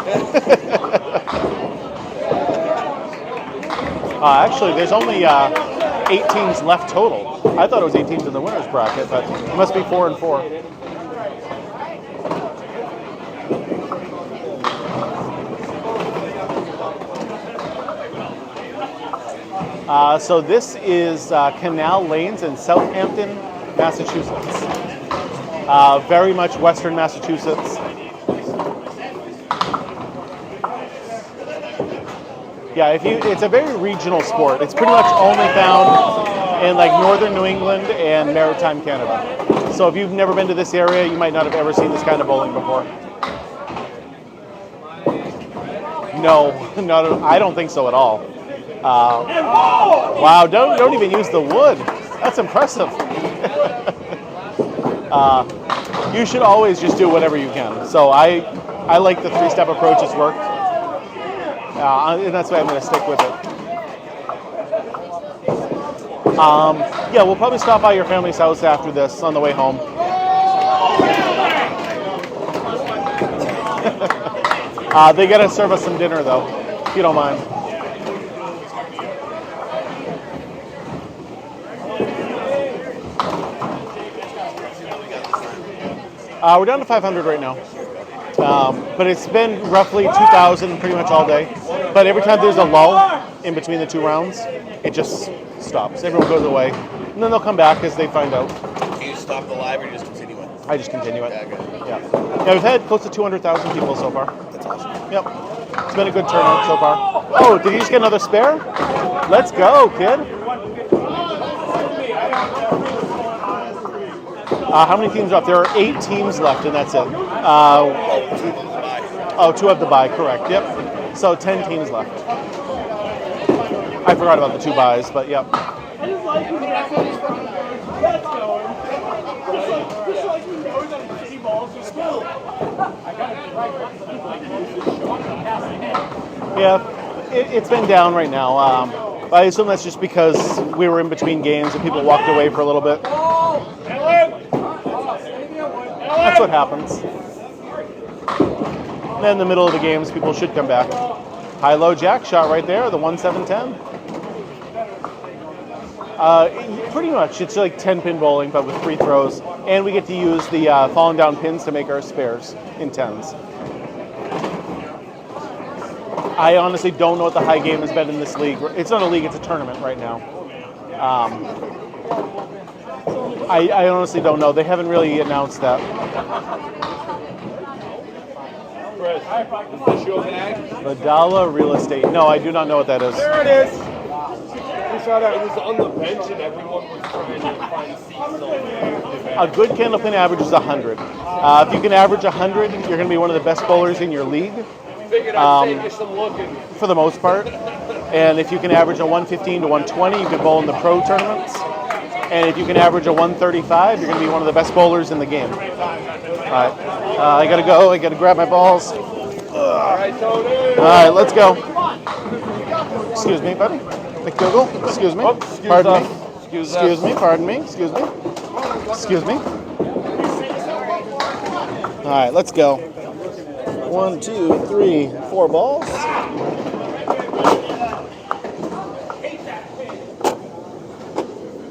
Speaker 2: Actually, there's only 8 teams left total. I thought it was 8 teams in the winners bracket, but it must be 4 and 4. So this is Canal Lanes in Southampton, Massachusetts. Very much Western Massachusetts. Yeah, it's a very regional sport. It's pretty much only found in like northern New England and maritime Canada. So if you've never been to this area, you might not have ever seen this kind of bowling before. No, I don't think so at all. Wow, don't even use the wood. That's impressive. You should always just do whatever you can. So I like the 3-step approach. It's worked. And that's why I'm going to stick with it. Yeah, we'll probably stop by your family's house after this on the way home. They got to serve us some dinner, though, if you don't mind. We're down to 500 right now. But it's been roughly 2,000 pretty much all day. But every time there's a lull in between the 2 rounds, it just stops. Everyone goes away. And then they'll come back as they find out.
Speaker 4: Do you stop the live or you just continue it?
Speaker 2: I just continue it.
Speaker 4: Yeah, good.
Speaker 2: Yeah, we've had close to 200,000 people so far.
Speaker 4: That's awesome.
Speaker 2: Yep. It's been a good turnout so far. Oh, did you just get another spare? Let's go, kid. How many teams are up? There are 8 teams left, and that's it. 2 have the bye, correct. Yep. So 10 teams left. I forgot about the 2 buys, but yep. Yeah, it's been down right now. I assume that's just because we were in between games and people walked away for a little bit. That's what happens. And then in the middle of the games, people should come back. High-low jack shot right there, the 1-7-10. Pretty much, it's like 10-pin bowling, but with free throws. And we get to use the falling down pins to make our spares in 10s. I honestly don't know what the high game has been in this league. It's not a league, it's a tournament right now. I honestly don't know. They haven't really announced that. Vidala Real Estate. No, I do not know what that is.
Speaker 10: There it is. We saw that it was on the bench and everyone was trying to find seats on
Speaker 2: A good candlepin average is 100. If you can average 100, you're going to be one of the best bowlers in your league.
Speaker 10: Figured I'd save you some looking.
Speaker 2: For the most part. And if you can average a 115 to 120, you can bowl in the pro tournaments. And if you can average a 135, you're going to be one of the best bowlers in the game. All right. I got to go. I got to grab my balls. All right, let's go. Excuse me, buddy. McDougal. Excuse me. Pardon me. Excuse me. Pardon me. Excuse me. Excuse me. All right, let's go. 1, 2, 3, 4 balls.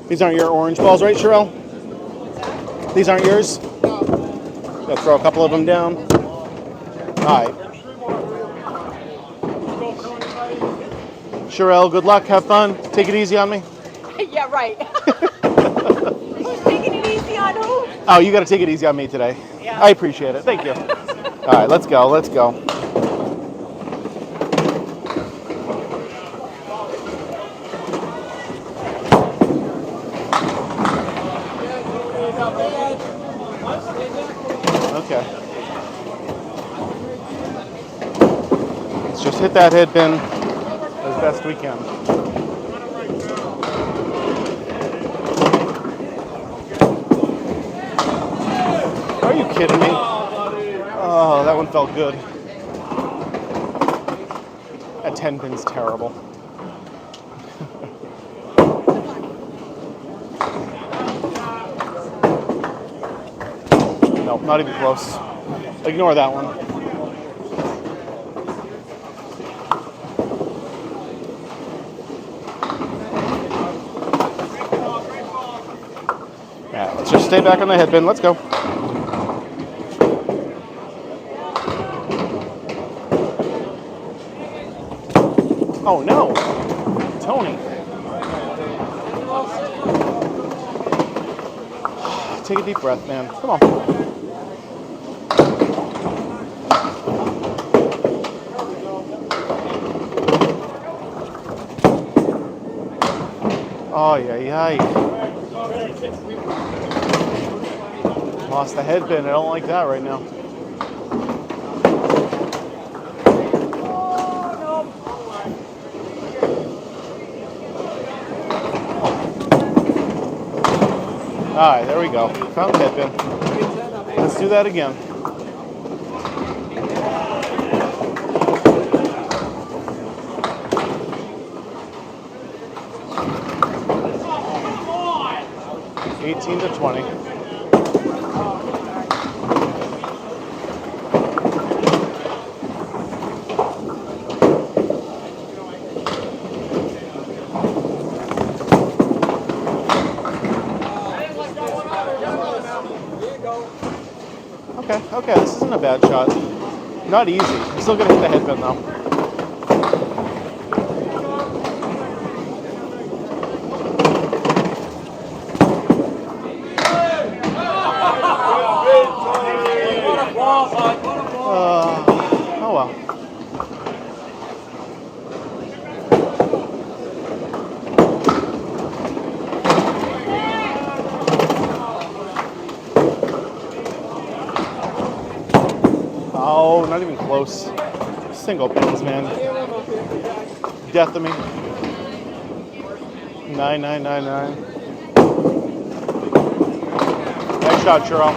Speaker 2: These aren't your orange balls, right, Sherelle? These aren't yours? Gotta throw a couple of them down. All right. Sherelle, good luck. Have fun. Take it easy on me.
Speaker 3: Yeah, right. Who's taking it easy on who?
Speaker 2: Oh, you got to take it easy on me today.
Speaker 3: Yeah.
Speaker 2: I appreciate it. Thank you. All right, let's go. Let's go. Okay. Let's just hit that head pin as best we can. Are you kidding me? Oh, that one felt good. That 10 pin's terrible. No, not even close. Ignore that one. Yeah, let's just stay back on the headpin. Let's go. Oh no, Tony. Take a deep breath, man. Come on. Oh, yeah. Lost the headpin. I don't like that right now. right, there we go. Found the headband. Let's do that again. $18 to $20. Okay, this isn't a bad shot. Not easy. I'm still gonna hit the headband though. Oh well. Oh, not even close. Single pins, man. Death of me. 9999. Nice shot, Churro.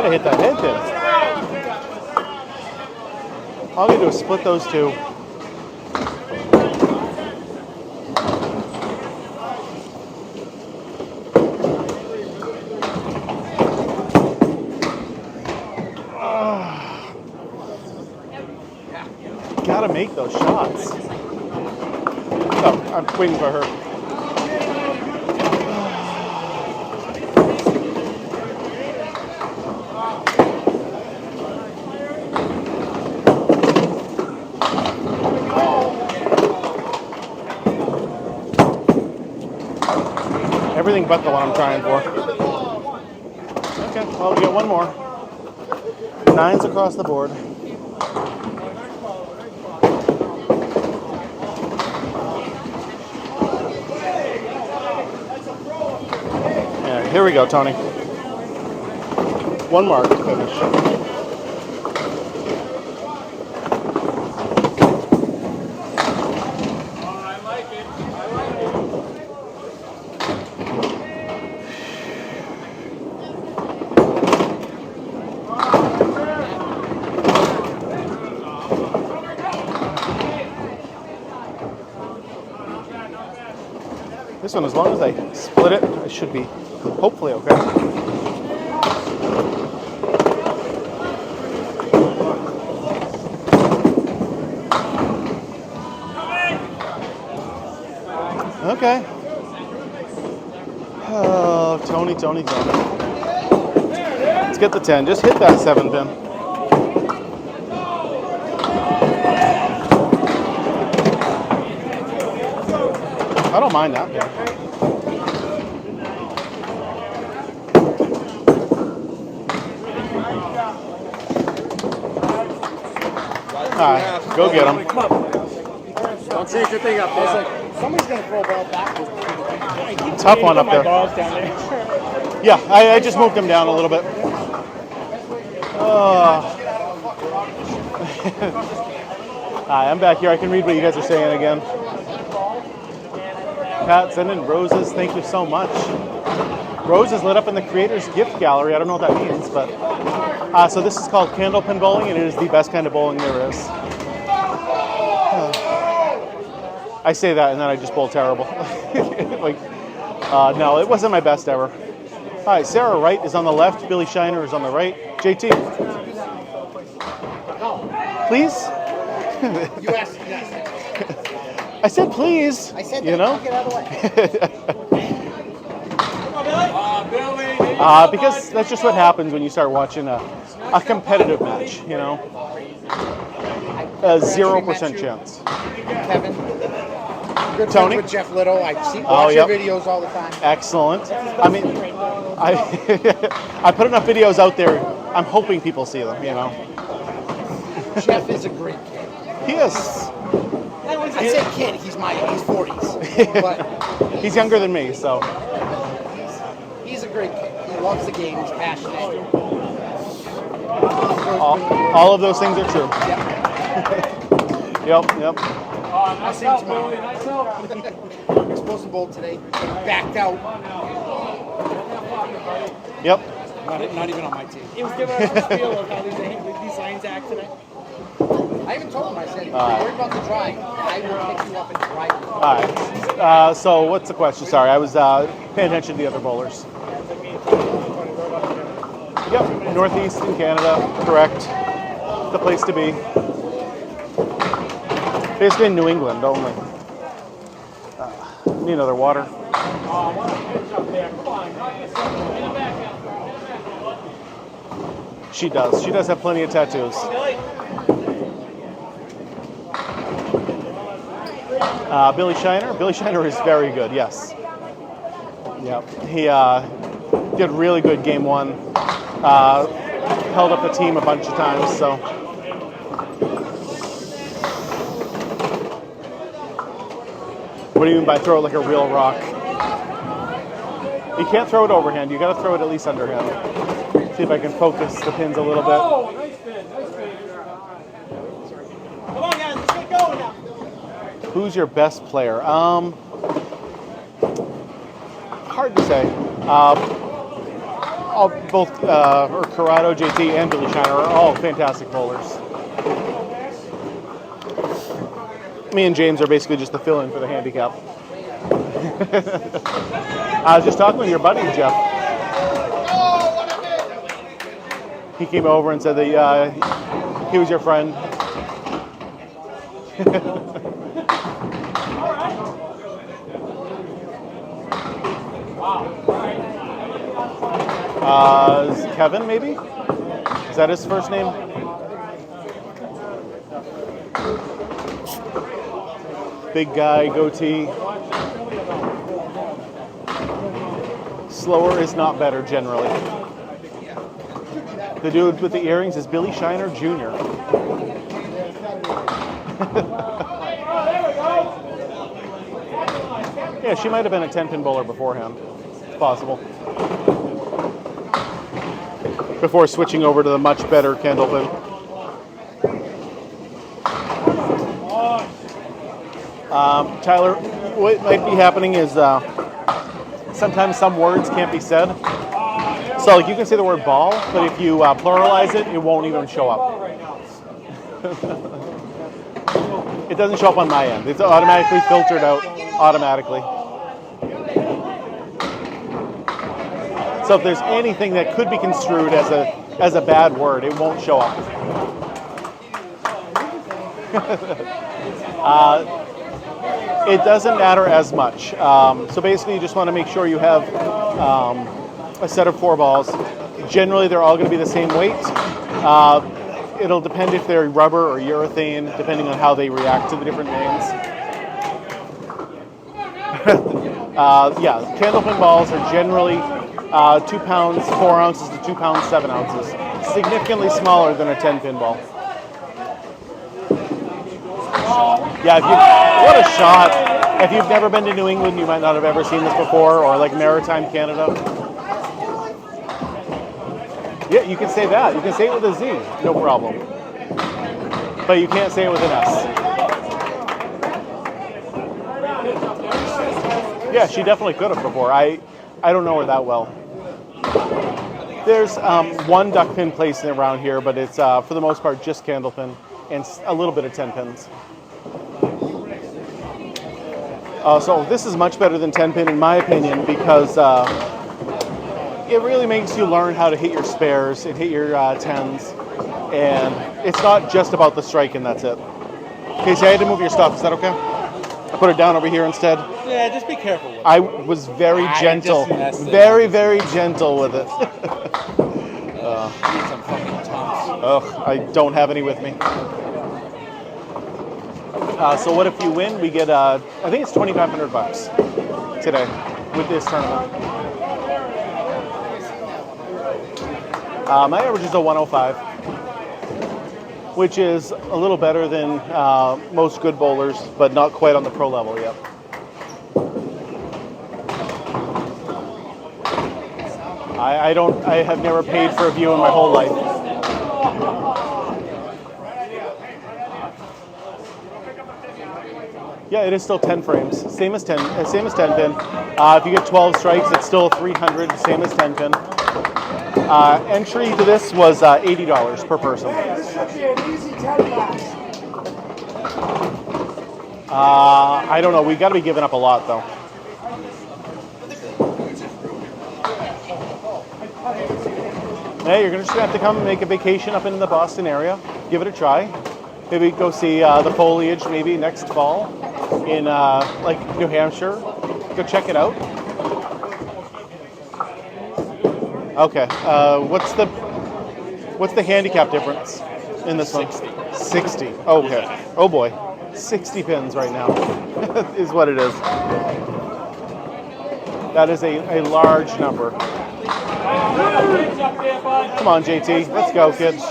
Speaker 2: Hit that head pin. All you do is split those two. Gotta make those shots. Oh, I'm waiting for her. Everything but the one I'm trying for. Okay, well, we get one more. 9s across the board. Yeah, here we go, Tony. One mark to finish. This one, as long as I split it, I should be hopefully okay. Okay. Oh, Tony. Let's get the 10. Just hit that 7 pin. I don't mind that. Yeah. All right, go get him.
Speaker 1: Don't change your thing up. I was like, somebody's gonna throw a ball backwards.
Speaker 2: Tough one up there. Yeah, I just moved him down a little bit. Hi, I'm back here. I can read what you guys are saying again. Pat, send in roses. Thank you so much. Roses lit up in the creator's gift gallery. I don't know what that means, but so this is called candlepin bowling, and it is the best kind of bowling there is. I say that, and then I just bowl terrible. No, it wasn't my best ever. All right, Sarah Wright is on the left. Billy Shiner is on the right. JT, please.
Speaker 6: You asked.
Speaker 2: I said please.
Speaker 6: I said,
Speaker 2: you know.
Speaker 6: get out of the way.
Speaker 2: Because that's just what happens when you start watching a competitive match. You know, a 0% chance.
Speaker 6: Kevin. Good
Speaker 2: Tony?
Speaker 6: friends with Jeff Little. I watch your videos all the time.
Speaker 2: Excellent. I mean, I put enough videos out there. I'm hoping people see them. You know.
Speaker 11: Jeff is a great kid.
Speaker 2: He is.
Speaker 11: I say kid, he's 40s. But
Speaker 2: He's younger than me, so.
Speaker 11: he's a great kid. He loves the game, he's passionate.
Speaker 2: All of those things are true. Yep, yep.
Speaker 11: Nice out, Billy. Nice out. Explosive bolt today. Backed out.
Speaker 2: Yep.
Speaker 11: Not even on my team.
Speaker 1: He was giving us a spiel of how these signs act today.
Speaker 11: I even told him, I said, if you're worried about the drying, I will pick you up and dry you.
Speaker 2: All right. So what's the question? Sorry, I was paying attention to the other bowlers. Yep, Northeast in Canada, correct. The place to be. Basically in New England only. Need another water. She does. She does have plenty of tattoos. Billy Shiner. Billy Shiner is very good, yes. Yep. He did really good game one. Held up the team a bunch of times, so. What do you mean by throw it like a real rock? You can't throw it overhand. You got to throw it at least underhand. See if I can focus the pins a little bit.
Speaker 1: Oh, nice spin, nice spin. Come on, guys, let's get going now.
Speaker 2: Who's your best player? Hard to say. Both Corrado, JT, and Billy Shiner are all fantastic bowlers. Me and James are basically just the fill-in for the handicap. I was just talking with your buddy, Jeff. He came over and said that he was your friend. Kevin, maybe? Is that his first name? Big guy, goatee. Slower is not better, generally. The dude with the earrings is Billy Shiner Jr. Yeah, she might have been a 10-pin bowler beforehand. It's possible. Before switching over to the much better Candlepin. Tyler, what might be happening is sometimes some words can't be said. So like you can say the word ball, but if you pluralize it, it won't even show up. It doesn't show up on my end. It's automatically filtered out automatically. So if there's anything that could be construed as a bad word, it won't show up. It doesn't matter as much. So basically, you just want to make sure you have a set of 4 balls. Generally, they're all going to be the same weight. It'll depend if they're rubber or urethane, depending on how they react to the different names. Yeah, Candlepin balls are generally 2 pounds, 4 ounces to 2 pounds, 7 ounces. Significantly smaller than a 10-pin ball. Yeah, what a shot. If you've never been to New England, you might not have ever seen this before, or like Maritime Canada. Yeah, you can say that. You can say it with a Z, no problem. But you can't say it with an S. Yeah, she definitely could have before. I don't know her that well. There's one duck pin place around here, but it's for the most part just Candlepin and a little bit of 10 pins. So this is much better than 10 pin in my opinion because it really makes you learn how to hit your spares and hit your 10s, and it's not just about the strike and that's it. Casey, I had to move your stuff. Is that okay? I put it down over here instead.
Speaker 1: Yeah, just be careful with it.
Speaker 2: I was very gentle, very gentle with it. I don't have any with me. So what if you win? We get, I think it's $2,500 today with this tournament. My average is a 105. which is a little better than most good bowlers, but not quite on the pro level yet. I have never paid for a view in my whole life. Yeah, it is still 10 frames, same as 10 pin. If you get 12 strikes, it's still 300, same as 10 pin. Entry to this was $80 per person. I don't know. We got to be giving up a lot though. Hey, you're just gonna have to come and make a vacation up in the Boston area. Give it a try. Maybe go see the foliage maybe next fall in like New Hampshire. Go check it out. Okay. What's the handicap difference in this one? 60. Okay. Oh boy. 60 pins right now is what it is. That is a large number. Come on, JT. Let's go, kids.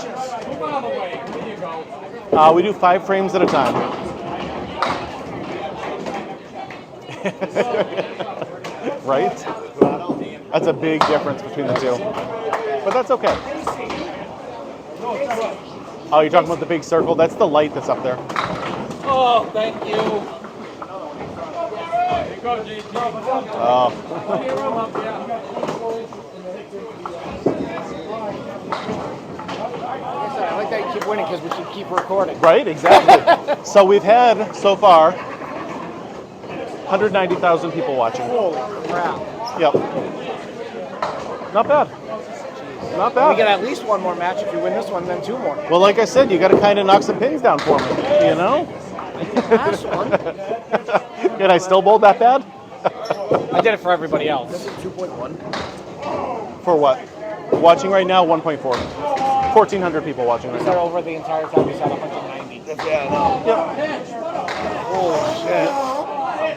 Speaker 2: We do 5 frames at a time. Right? That's a big difference between the two. But that's okay. Oh, you're talking about the big circle? That's the light that's up there.
Speaker 1: Oh, thank you. Here you go, JT.
Speaker 11: I like that you keep winning because we should keep recording.
Speaker 2: Right, exactly. So we've had, so far, 190,000 people watching.
Speaker 11: Holy crap.
Speaker 2: Yep. Not bad. Not bad.
Speaker 11: We get at least one more match if you win this one, then 2 more.
Speaker 2: Well, like I said, you got to kind of knock some pins down for me, you know?
Speaker 11: Last one.
Speaker 2: Did I still bowl that bad?
Speaker 11: I did it for everybody else. This is 2.1.
Speaker 2: For what? Watching right now, 1.4. 1,400 people watching right
Speaker 11: Is that
Speaker 2: now.
Speaker 11: over the entire time? We saw 190.
Speaker 8: Yeah, no.
Speaker 2: Yep.
Speaker 11: Holy shit.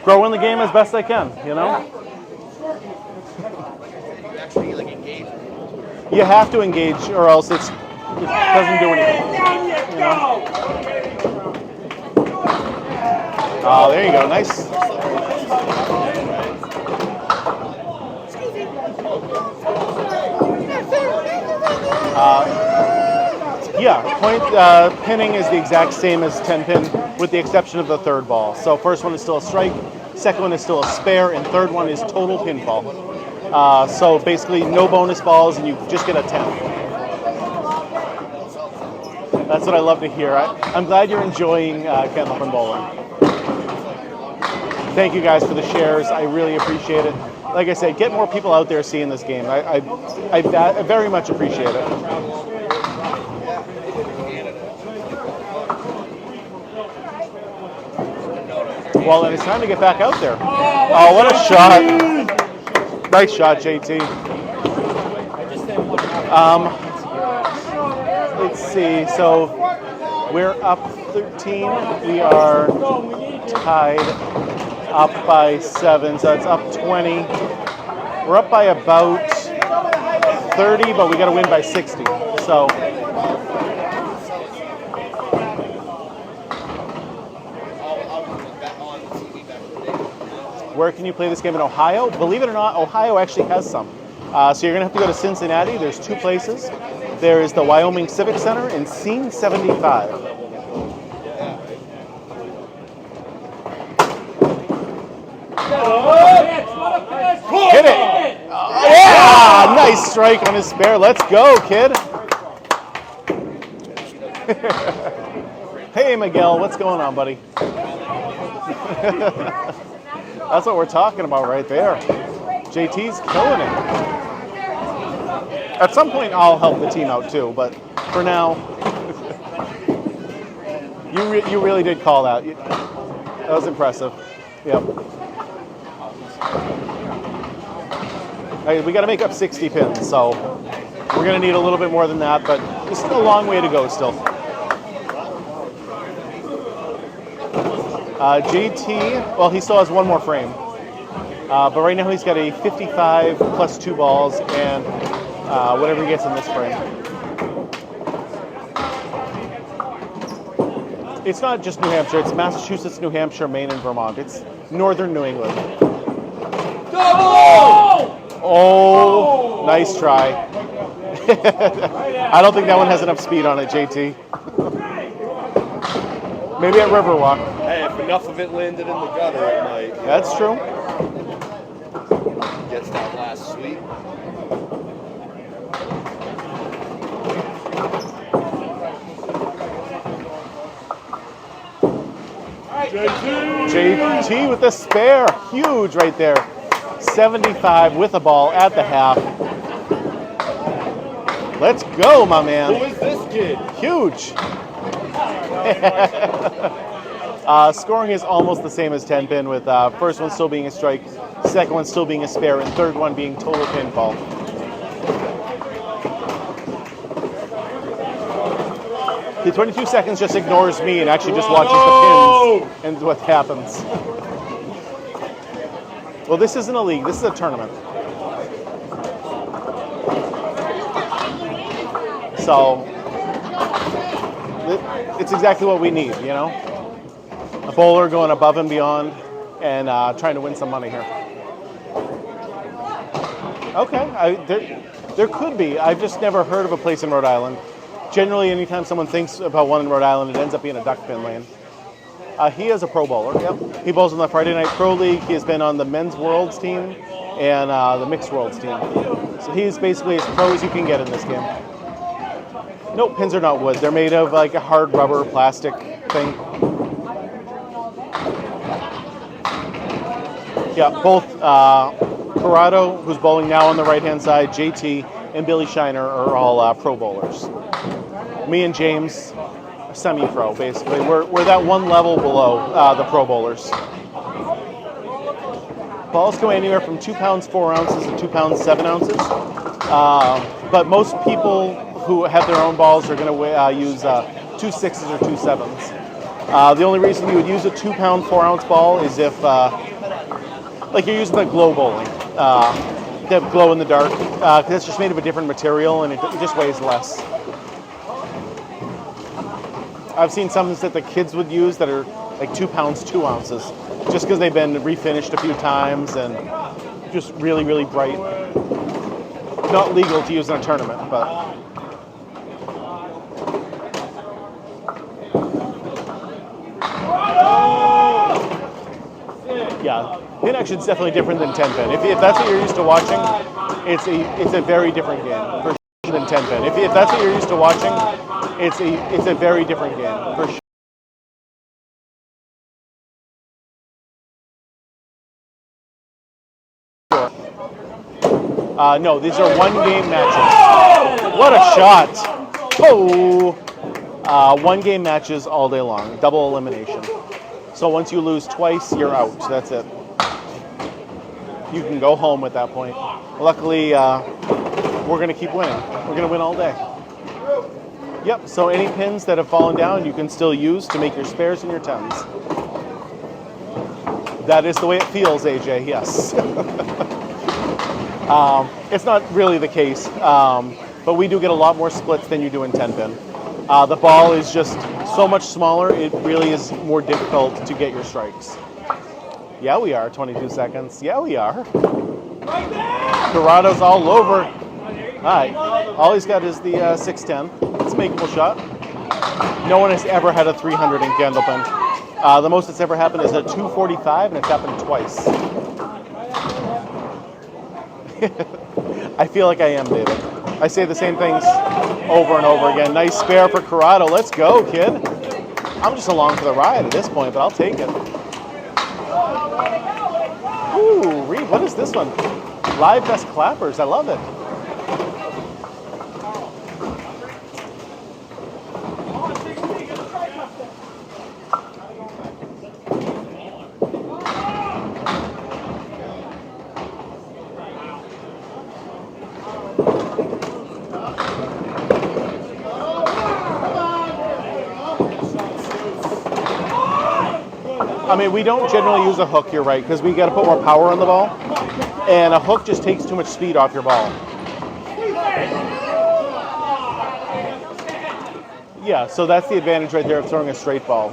Speaker 2: Growing the game as best I can, you know?
Speaker 11: You actually like engage.
Speaker 2: You have to engage or else it doesn't do anything. You know? Oh, there you go. Nice. Pinning is the exact same as 10 pin with the exception of the third ball. So first one is still a strike, second one is still a spare, and third one is total pinfall. So basically no bonus balls and you just get a 10. That's what I love to hear. I'm glad you're enjoying Canal and bowling. Thank you guys for the shares. I really appreciate it. Like I said, get more people out there seeing this game. I very much appreciate it. Well, then it's time to get back out there. Oh, what a shot. Nice shot, JT. Let's see. So we're up 13. We are tied up by 7. So that's up 20. We're up by about 30, but we got to win by 60. So. Where can you play this game in Ohio? Believe it or not, Ohio actually has some. So you're going to have to go to Cincinnati. There's 2 places. There is the Wyoming Civic Center in Scene 75. Hit it! Yeah! Nice strike on his spare. Let's go, kid. Hey, Miguel. What's going on, buddy? That's what we're talking about right there. JT's killing it. At some point, I'll help the team out too, but for now, you really did call that. That was impressive. Yep. Hey, we got to make up 60 pins, so we're going to need a little bit more than that, but it's still a long way to go still. JT, well, he still has 1 more frame. But right now he's got a 55 plus 2 balls and whatever he gets in this frame. It's not just New Hampshire. It's Massachusetts, New Hampshire, Maine, and Vermont. It's northern New England. Oh, nice try. I don't think that one has enough speed on it, JT. Maybe at Riverwalk.
Speaker 4: Hey, if enough of it landed in the gutter, it might.
Speaker 2: That's true.
Speaker 4: Gets that last sweep.
Speaker 2: JT with the spare. Huge right there. 75 with the ball at the half. Let's go, my man.
Speaker 4: Who is this kid?
Speaker 2: Huge. Scoring is almost the same as 10-pin, with first one still being a strike, second one still being a spare, and third one being total pinfall. The 22 seconds just ignores me and actually just watches the pins and what happens. Well, this isn't a league, this is a tournament. So, it's exactly what we need, you know? A bowler going above and beyond and trying to win some money here. Okay, there could be. I've just never heard of a place in Rhode Island. Generally, anytime someone thinks about one in Rhode Island, it ends up being a duck pin lane. He is a pro bowler, yep. He bowls in the Friday Night Pro League. He has been on the Men's Worlds team and the Mixed Worlds team. So he's basically as pro as you can get in this game. Nope, pins are not wood. They're made of like a hard rubber plastic thing. Yeah, both Corrado, who's bowling now on the right-hand side, JT, and Billy Shiner are all pro bowlers. Me and James, semi-pro, basically. We're that one level below the pro bowlers. Balls go anywhere from 2 pounds 4 ounces to 2 pounds 7 ounces. But most people who have their own balls are going to use 2 6s or 2 7s. The only reason you would use a 2 pound 4 ounce ball is if, like you're using the glow bowling, the glow in the dark, because it's just made of a different material and it just weighs less. I've seen some that the kids would use that are like 2 pounds 2 ounces, just because they've been refinished a few times and just really, really bright. Not legal to use in a tournament, but. Yeah, pin action is definitely different than 10-pin. If that's what you're used to watching, it's a very different game for sure than 10-pin. If that's what you're used to watching, it's a very different game for sure. No, these are one-game matches. What a shot! Oh, one-game matches all day long, double elimination. So once you lose twice, you're out. That's it. You can go home at that point. Luckily, we're going to keep winning. We're going to win all day. Yep, so any pins that have fallen down, you can still use to make your spares and your 10s. That is the way it feels, AJ, yes. It's not really the case, but we do get a lot more splits than you do in 10-pin. The ball is just so much smaller, it really is more difficult to get your strikes. Yeah, we are, 22 seconds. Yeah, we are. Corrado's all over. All right, all he's got is the 610. It's a makeable shot. No one has ever had a 300 in Candlepin. The most that's ever happened is a 245, and it's happened twice. I feel like I am, David. I say the same things over and over again. Nice spare for Corrado. Let's go, kid. I'm just along for the ride at this point, but I'll take it. Ooh, Reed, what is this one? Live Best Clappers. I love it. I mean, we don't generally use a hook, you're right, because we got to put more power on the ball, and a hook just takes too much speed off your ball. Yeah, so that's the advantage right there of throwing a straight ball.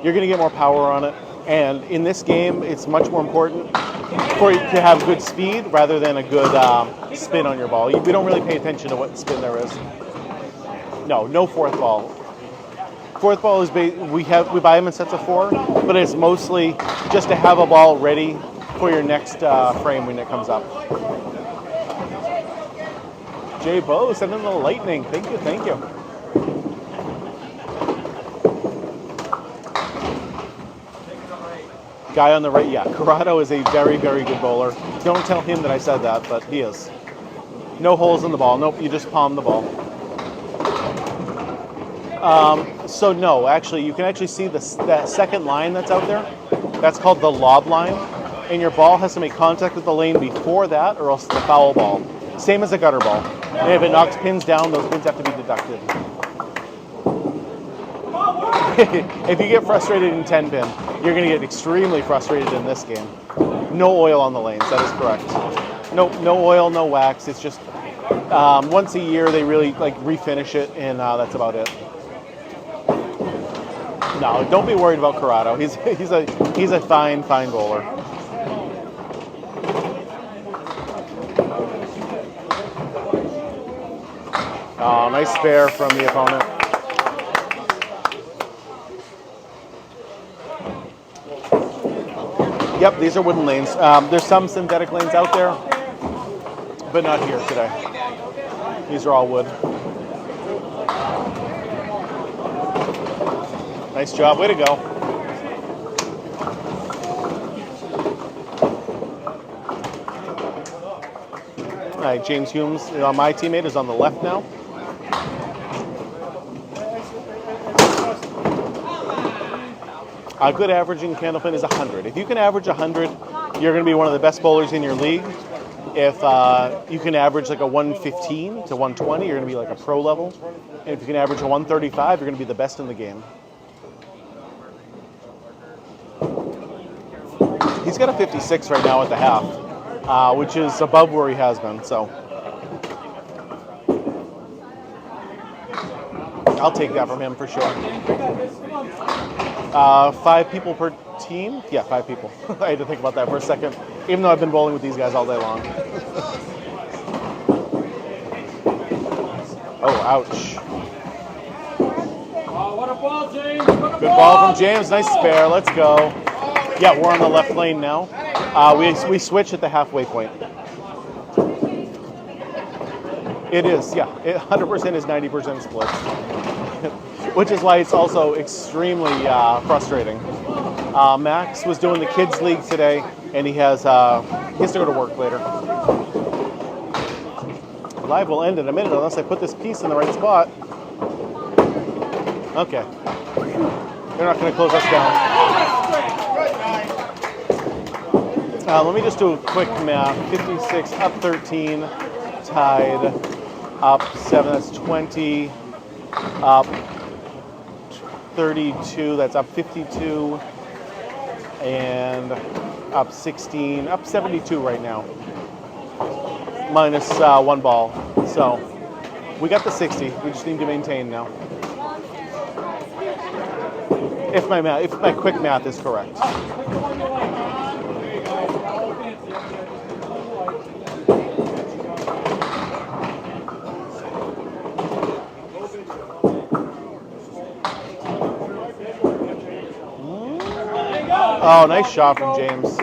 Speaker 2: You're going to get more power on it, and in this game, it's much more important for you to have good speed rather than a good spin on your ball. We don't really pay attention to what spin there is. No fourth ball. Fourth ball is we buy them in sets of 4, but it's mostly just to have a ball ready for your next frame when it comes up. Jay Bo sending the lightning. Thank you. Guy on the right, yeah. Corrado is a very, very good bowler. Don't tell him that I said that, but he is. No holes in the ball. Nope, you just palm the ball. So no, actually, you can actually see that second line that's out there. That's called the lob line. And your ball has to make contact with the lane before that, or else it's a foul ball. Same as a gutter ball. And if it knocks pins down, those pins have to be deducted. If you get frustrated in 10 pin, you're going to get extremely frustrated in this game. No oil on the lanes, that is correct. No oil, no wax. It's just once a year they really refinish it, and that's about it. No, don't be worried about Corrado. He's a fine bowler. Oh, nice spare from the opponent. Yep, these are wooden lanes. There's some synthetic lanes out there, but not here today. These are all wood. Nice job, way to go. All right, James Humes, my teammate, is on the left now. A good average in Candlepin is 100. If you can average 100, you're going to be one of the best bowlers in your league. If you can average like a 115 to 120, you're going to be like a pro level. And if you can average a 135, you're going to be the best in the game. He's got a 56 right now at the half, which is above where he has been. So I'll take that from him for sure. 5 people per team? Yeah, 5 people. I had to think about that for a second, even though I've been bowling with these guys all day long. Oh, ouch.
Speaker 6: What a ball, James.
Speaker 2: Good ball from James. Nice spare. Let's go. Yeah, we're on the left lane now. We switch at the halfway point. It is, yeah. 100% is 90% split. Which is why it's also extremely frustrating. Max was doing the kids league today, and he has to go to work later. Live will end in a minute unless I put this piece in the right spot. Okay. They're not going to close us down. Let me just do a quick math. 56, up 13, tied, up 7, that's 20, up 32, that's up 52, and up 16, up 72 right now, minus 1 ball. So we got the 60. We just need to maintain now. If my quick math is correct. Oh, nice shot from James.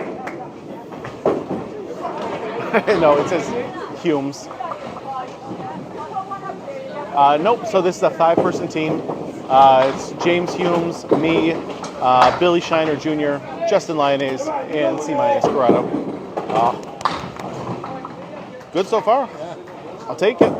Speaker 2: No, it says Humes. Nope, so this is a 5-person team. It's James Humes, me, Billy Shiner Jr., Justin Lyonnais, and C- Corrado. Good so far. I'll take it.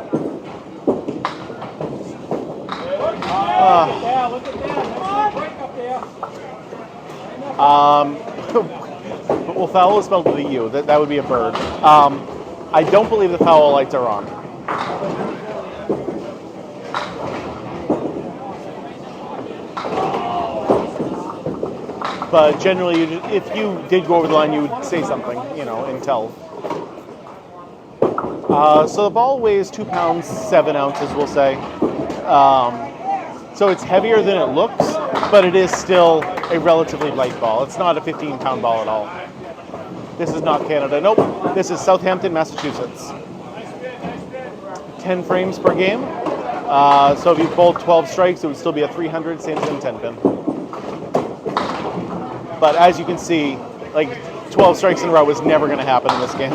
Speaker 2: Well, foul is spelled with a U. That would be a bird. I don't believe the foul lights are on. But generally, if you did go over the line, you would say something, and tell. So the ball weighs 2 pounds, 7 ounces, we'll say. So it's heavier than it looks, but it is still a relatively light ball. It's not a 15-pound ball at all. This is not Canada. Nope. This is Southampton, Massachusetts. 10 frames per game. So if you bowled 12 strikes, it would still be a 300, same as in 10 pin. But as you can see, like 12 strikes in a row was never going to happen in this game.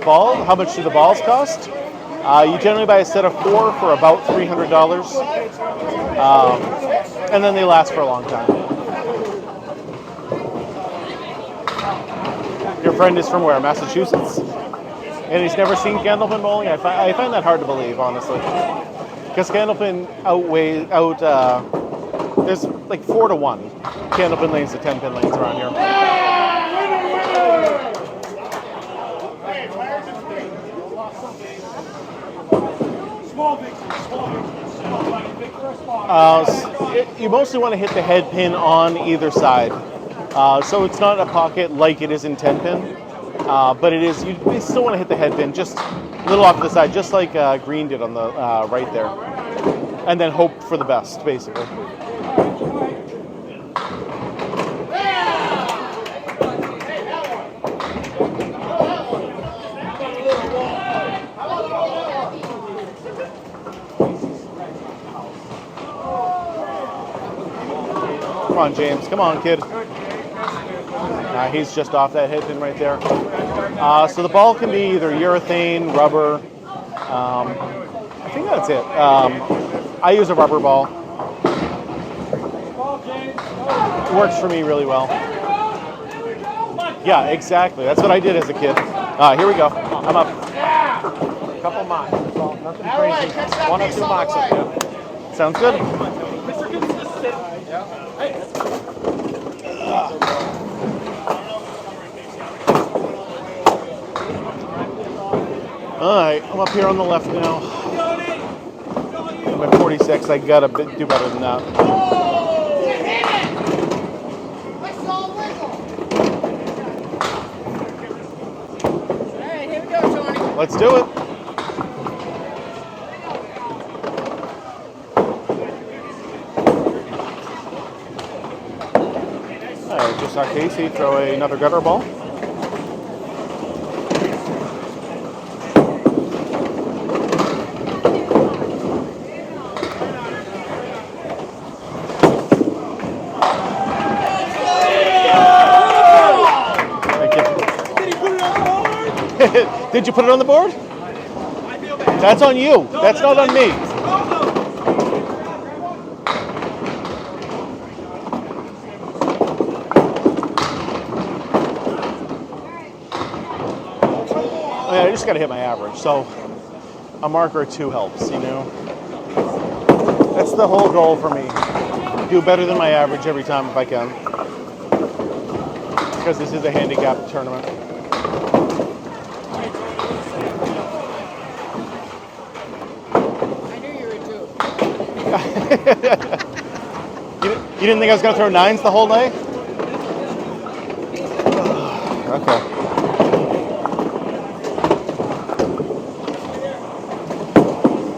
Speaker 2: Ball, how much do the balls cost? You generally buy a set of 4 for about $300. And then they last for a long time. Your friend is from where? Massachusetts? And he's never seen candlepin bowling? I find that hard to believe, honestly. Because candlepin there's like 4 to 1 candlepin lanes to 10-pin lanes around here. You mostly want to hit the head pin on either side. So it's not a pocket like it is in 10-pin, but it is. You still want to hit the head pin just a little off to the side, just like Green did on the right there, and then hope for the best, basically. Come on, James. Come on, kid. He's just off that head pin right there. So the ball can be either urethane, rubber. I think that's it. I use a rubber ball. It works for me really well. Yeah, exactly. That's what I did as a kid. Here we go. I'm up.
Speaker 1: A couple mocks. Nothing crazy. 1 or 2 mocks up there.
Speaker 2: Sounds good. All right, I'm up here on the left now. I'm at 46. I gotta do better than that.
Speaker 9: Alright, here we go, Tony.
Speaker 2: Let's do it. All right, just saw Casey throw another gutter ball. Did you put it on the board? That's on you. That's not on me. I just got to hit my average. So a marker or 2 helps, you know. That's the whole goal for me. Do better than my average every time if I can. Because this is a handicap tournament. You didn't think I was going to throw 9s the whole night? Okay.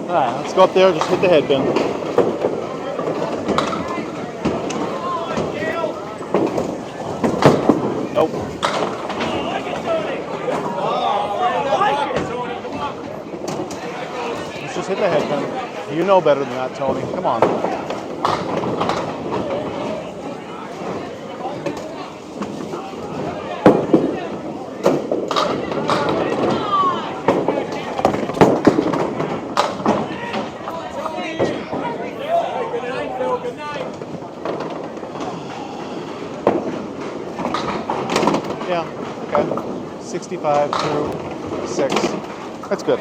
Speaker 2: All right, let's go up there. Just hit the head bin. Nope. Let's just hit the head bin. You know better than that, Tony. Come on. Yeah, okay. 65 through 6. That's good.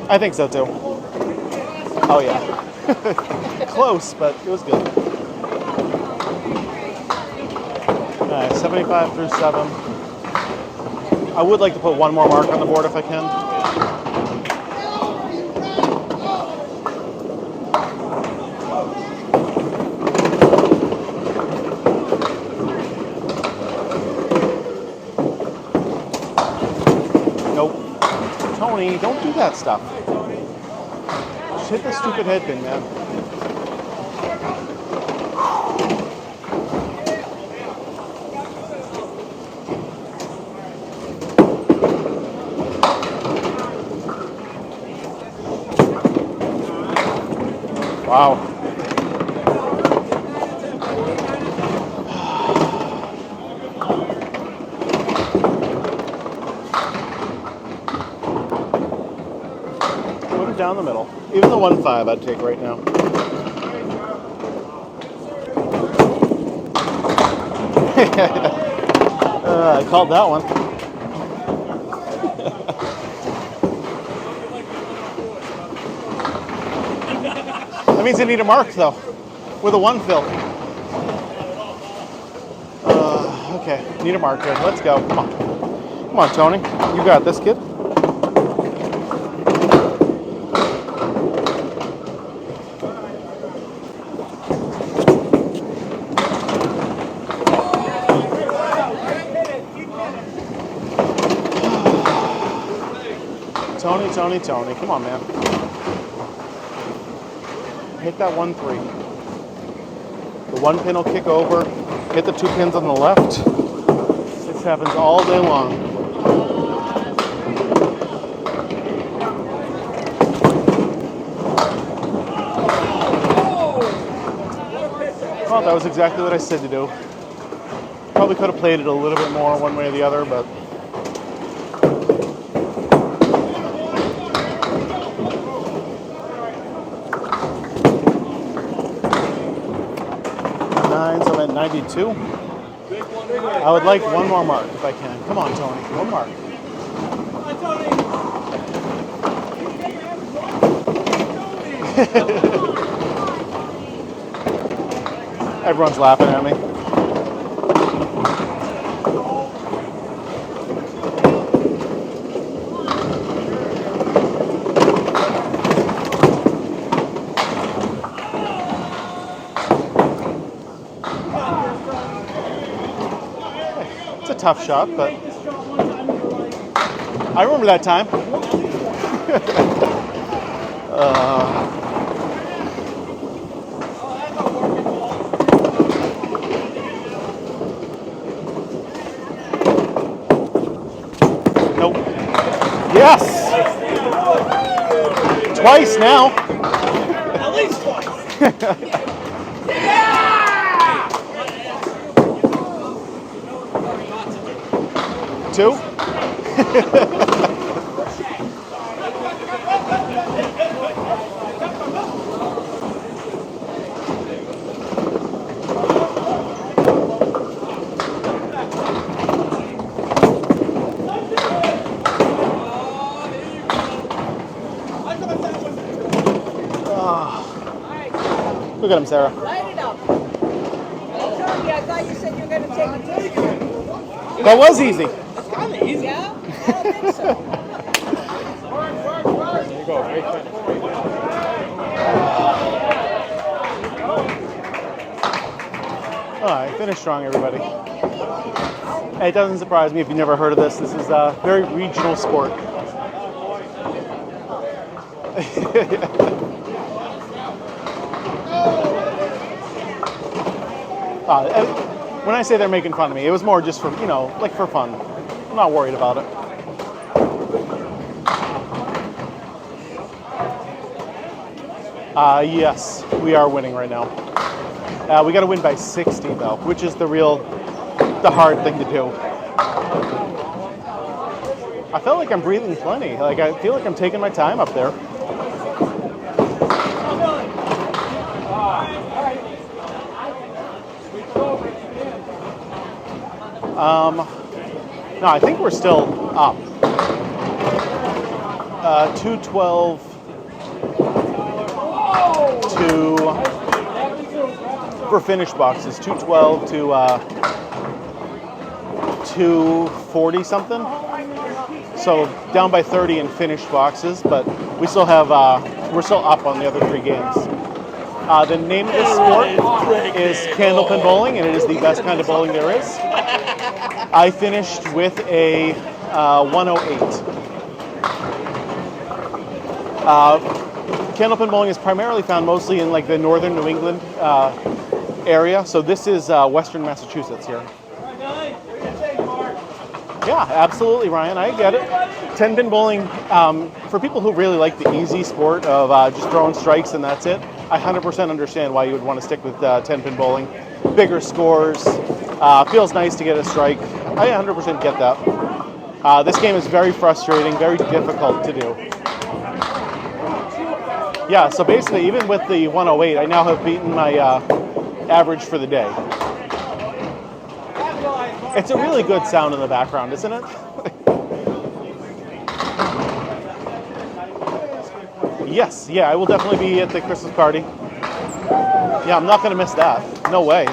Speaker 2: I think so too. Oh yeah. Close, but it was good. Alright, 75 through 7. I would like to put 1 more mark on the board if I can. that stuff. Just hit the stupid head thing, man. Wow. Put it down the middle. Even the 1.5 I'd take right now. I called that one. That means I need a mark though, with a 1 fill. Okay, need a mark here. Let's go. Come on. Come on, Tony. You got this, kid. Tony. Come on, man. Hit that 1-3. The 1 pin will kick over. Hit the 2 pins on the left. This happens all day long. Well, that was exactly what I said to do. Probably could have played it a little bit more one way or the other, but... I'm at 92. I would like one more mark if I can. Come on, Tony. One mark. Everyone's laughing at me. Tough shot, but I remember that time. Nope. Yes! Twice now.
Speaker 6: At least twice.
Speaker 2: Two? Look at him, Sarah.
Speaker 9: Light it up. I thought you said you were going to take a test.
Speaker 2: That was easy.
Speaker 9: It's kind of easy. Yeah? I don't think so.
Speaker 1: There you go. Great finish.
Speaker 2: All right, finish strong, everybody. Hey, it doesn't surprise me if you've never heard of this. This is a very regional sport. When I say they're making fun of me, it was more just for, you know, like for fun. I'm not worried about it. Yes, we are winning right now. We got to win by 60 though, which is the hard thing to do. I felt like I'm breathing plenty. Like I feel like I'm taking my time up there. No, I think we're still up. 212 to, for finished boxes, 212 to 240 something. So down by 30 in finished boxes, but we still have, we're still up on the other 3 games. The name of this sport is candlepin bowling, and it is the best kind of bowling there is. I finished with a 108. Candlepin bowling is primarily found mostly in like the northern New England area. So this is western Massachusetts here. Yeah, absolutely, Ryan. I get it. 10-pin bowling, for people who really like the easy sport of just throwing strikes and that's it, I 100% understand why you would want to stick with 10-pin bowling. Bigger scores, feels nice to get a strike. I 100% get that. This game is very frustrating, very difficult to do. Yeah, so basically, even with the 108, I now have beaten my average for the day. It's a really good sound in the background, isn't it? Yes, yeah, I will definitely be at the Christmas party. Yeah, I'm not going to miss that. No way.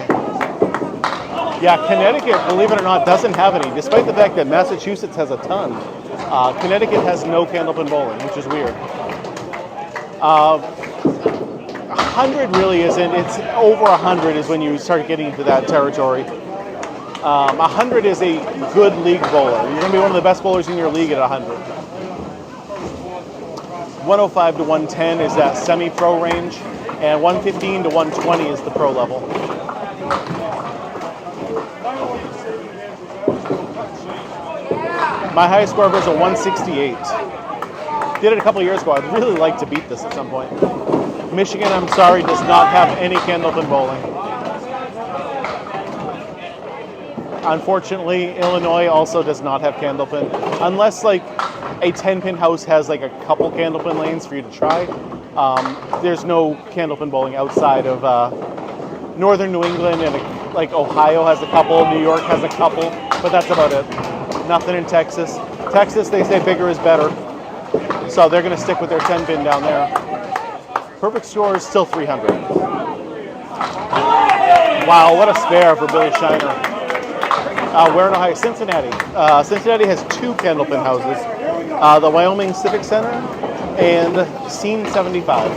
Speaker 2: Yeah, Connecticut, believe it or not, doesn't have any, despite the fact that Massachusetts has a ton. Connecticut has no candlepin bowling, which is weird. 100 really isn't. It's over 100 is when you start getting into that territory. 100 is a good league bowler. You're going to be one of the best bowlers in your league at 100. 105 to 110 is that semi-pro range, and 115 to 120 is the pro level. My highest score was a 168. Did it a couple years ago. I'd really like to beat this at some point. Michigan, I'm sorry, does not have any candlepin bowling. Unfortunately, Illinois also does not have candlepin, unless like a 10-pin house has like a couple candlepin lanes for you to try. There's no candlepin bowling outside of northern New England, and like Ohio has a couple, New York has a couple, but that's about it. Nothing in Texas. Texas, they say bigger is better, so they're going to stick with their 10-pin down there. Perfect score is still 300. Wow, what a spare for Billy Shiner. Where in Ohio? Cincinnati. Cincinnati has 2 candlepin houses. The Wyoming Civic Center and Scene 75.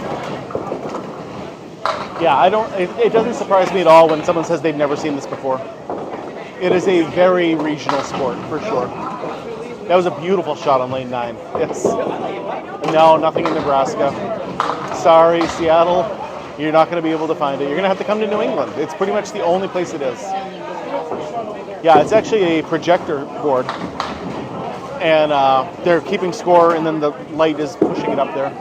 Speaker 2: Yeah, it doesn't surprise me at all when someone says they've never seen this before. It is a very regional sport, for sure. That was a beautiful shot on lane 9. Yes. No, nothing in Nebraska. Sorry, Seattle. You're not going to be able to find it. You're going to have to come to New England. It's pretty much the only place it is. Yeah, it's actually a projector board. And they're keeping score, and then the light is pushing it up there.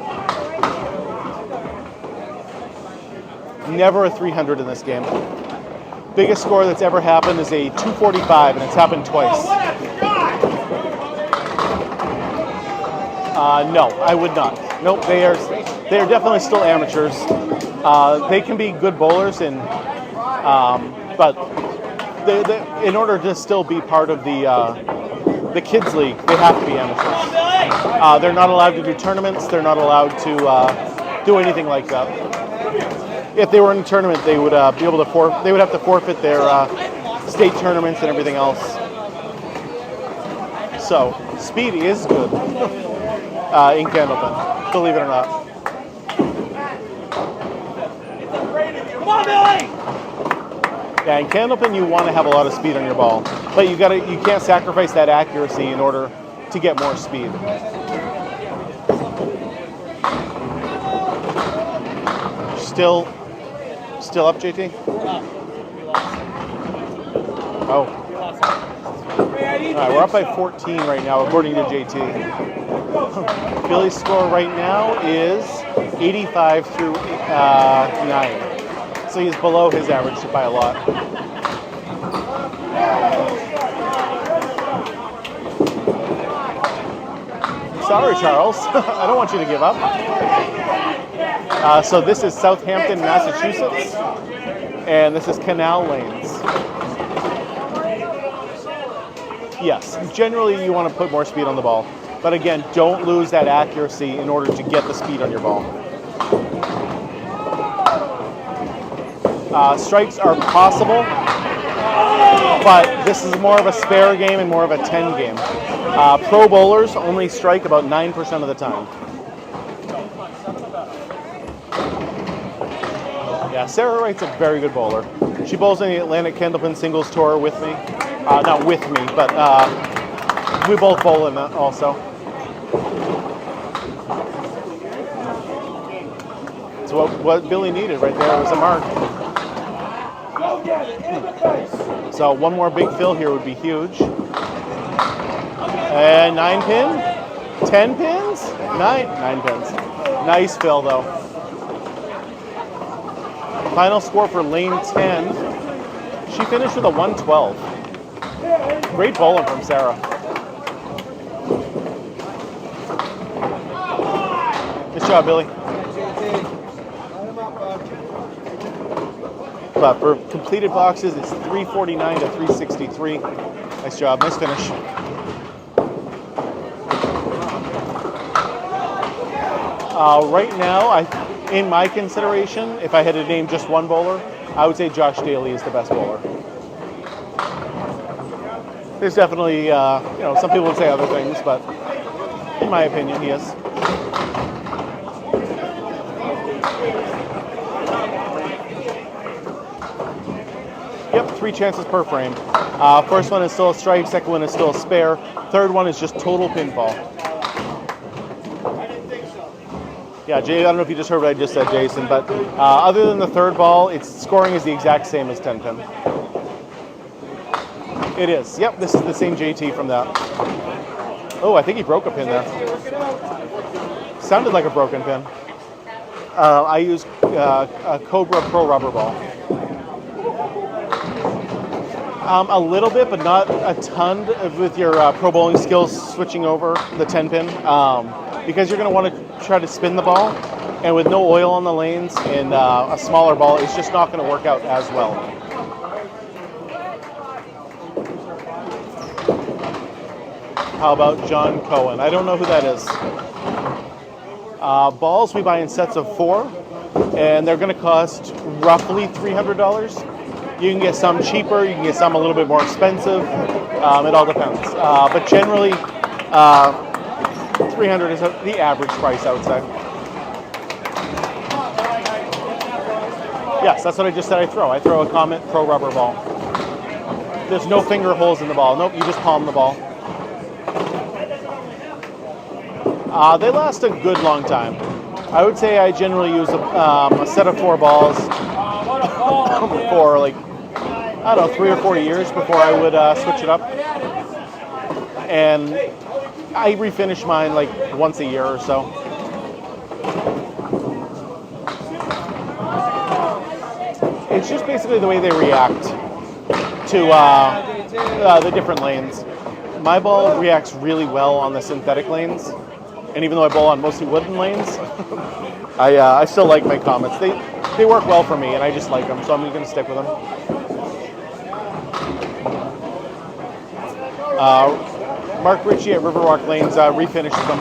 Speaker 2: Never a 300 in this game. Biggest score that's ever happened is a 245, and it's happened twice. No, I would not. Nope, they are definitely still amateurs. They can be good bowlers, but in order to still be part of the kids league, they have to be amateurs. They're not allowed to do tournaments. They're not allowed to do anything like that. If they were in a tournament, they would be able to they would have to forfeit their state tournaments and everything else. So speed is good in candlepin, believe it or not.
Speaker 6: Come on, Billy!
Speaker 2: Yeah, in candlepin you want to have a lot of speed on your ball, but you can't sacrifice that accuracy in order to get more speed. Still up, JT? Oh. All right, we're up by 14 right now, according to JT. Billy's score right now is 85 through 9. So he's below his average by a lot. Sorry, Charles. I don't want you to give up. So this is Southampton, Massachusetts, and this is Canal lanes. Yes, generally you want to put more speed on the ball, but again, don't lose that accuracy in order to get the speed on your ball. Strikes are possible, but this is more of a spare game and more of a 10 game. Pro bowlers only strike about 9% of the time. Yeah, Sarah Wright's a very good bowler. She bowls in the Atlantic Candlepin Singles Tour with me. Not with me, but we both bowl in that also. It's what Billy needed right there was a mark. So one more big fill here would be huge. And 9 pin? 10 pins? 9 pins. Nice fill though. Final score for lane 10. She finished with a 112. Great bowling from Sarah. Good job, Billy. But for completed boxes, it's 349 to 363. Nice job, nice finish. Right now, in my consideration, if I had to name just one bowler, I would say Josh Daly is the best bowler. There's definitely, some people would say other things, but in my opinion, he is. Yep, 3 chances per frame. First one is still a strike, second one is still a spare, third one is just total pinfall. Yeah, Jay, I don't know if you just heard what I just said, Jason, but other than the third ball, its scoring is the exact same as 10 pin. It is. Yep, this is the same JT from that. Oh, I think he broke a pin there. Sounded like a broken pin. I use a Cobra Pro rubber ball. A little bit, but not a ton with your pro bowling skills switching over the 10 pin. Because you're going to want to try to spin the ball, and with no oil on the lanes and a smaller ball, it's just not going to work out as well. How about John Cohen? I don't know who that is. Balls we buy in sets of 4, and they're going to cost roughly $300. You can get some cheaper, you can get some a little bit more expensive. It all depends. But generally, 300 is the average price, I would say. Yes, that's what I just said I throw. I throw a Comet Pro rubber ball. There's no finger holes in the ball. Nope, you just palm the ball. They last a good long time. I would say I generally use a set of 4 balls for like, I don't know, 3 or 4 years before I would switch it up. And I refinish mine like once a year or so. It's just basically the way they react to the different lanes. My ball reacts really well on the synthetic lanes, and even though I bowl on mostly wooden lanes, I still like my Comets. They work well for me, and I just like them, so I'm going to stick with them. Mark Richie at Riverwalk Lanes refinishes them.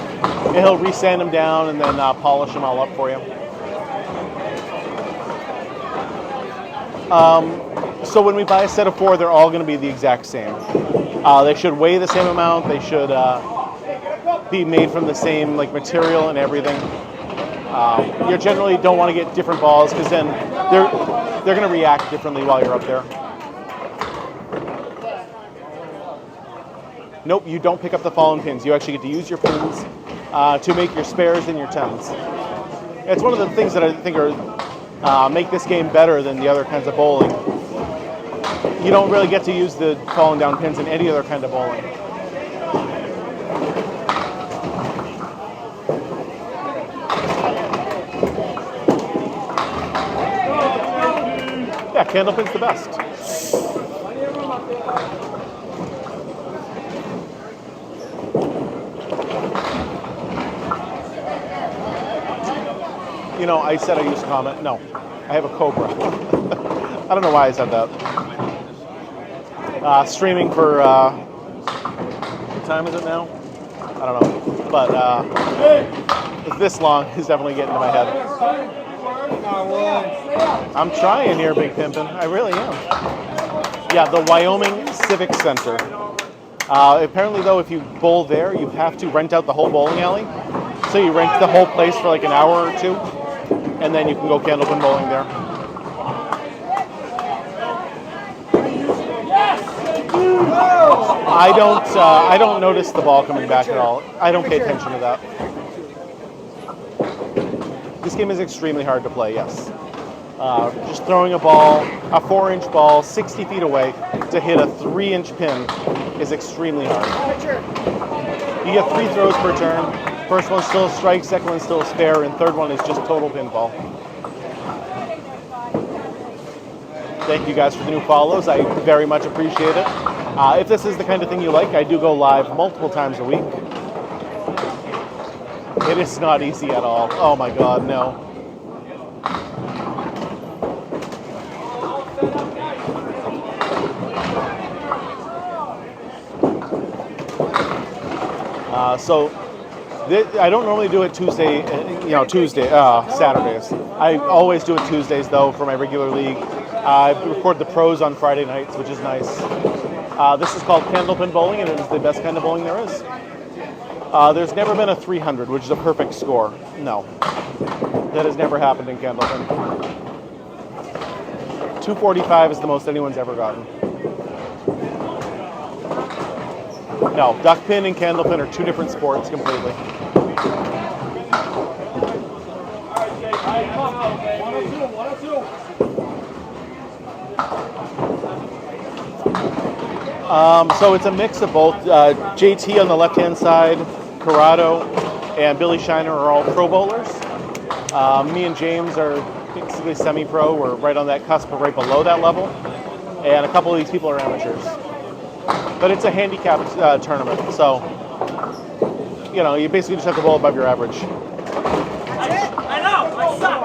Speaker 2: And he'll resand them down and then polish them all up for you. So when we buy a set of 4, they're all going to be the exact same. They should weigh the same amount. They should be made from the same material and everything. You generally don't want to get different balls because then they're going to react differently while you're up there. Nope, you don't pick up the fallen pins. You actually get to use your pins to make your spares and your 10s. It's one of the things that I think are make this game better than the other kinds of bowling. You don't really get to use the fallen down pins in any other kind of bowling. Yeah, candlepin's the best. You know, I said I use Comet. No, I have a Cobra. I don't know why I said that. Streaming for, what time is it now? I don't know. But this long is definitely getting to my head. I'm trying here, Big Pimpin'. I really am. Yeah, the Wyoming Civic Center. Apparently, though, if you bowl there, you have to rent out the whole bowling alley. So you rent the whole place for like an hour or 2, and then you can go candlepin bowling there. I don't notice the ball coming back at all. I don't pay attention to that. This game is extremely hard to play, yes. Just throwing a ball, a 4-inch ball, 60 feet away to hit a 3-inch pin is extremely hard. You get 3 throws per turn. First one's still a strike, second one's still a spare, and third one is just total pinfall. Thank you guys for the new follows. I very much appreciate it. If this is the kind of thing you like, I do go live multiple times a week. It is not easy at all. Oh my god, no. I don't normally do it Saturdays. I always do it Tuesdays though for my regular league. I record the pros on Friday nights, which is nice. This is called candlepin bowling, and it is the best kind of bowling there is. There's never been a 300, which is a perfect score. No, that has never happened in candlepin. 245 is the most anyone's ever gotten. No, duckpin and candlepin are 2 different sports completely. So it's a mix of both. JT on the left-hand side, Corrado, and Billy Shiner are all pro bowlers. Me and James are basically semi-pro. We're right on that cusp, right below that level. And a couple of these people are amateurs. But it's a handicapped tournament, so you basically just have to bowl above your average.
Speaker 9: I know, I suck.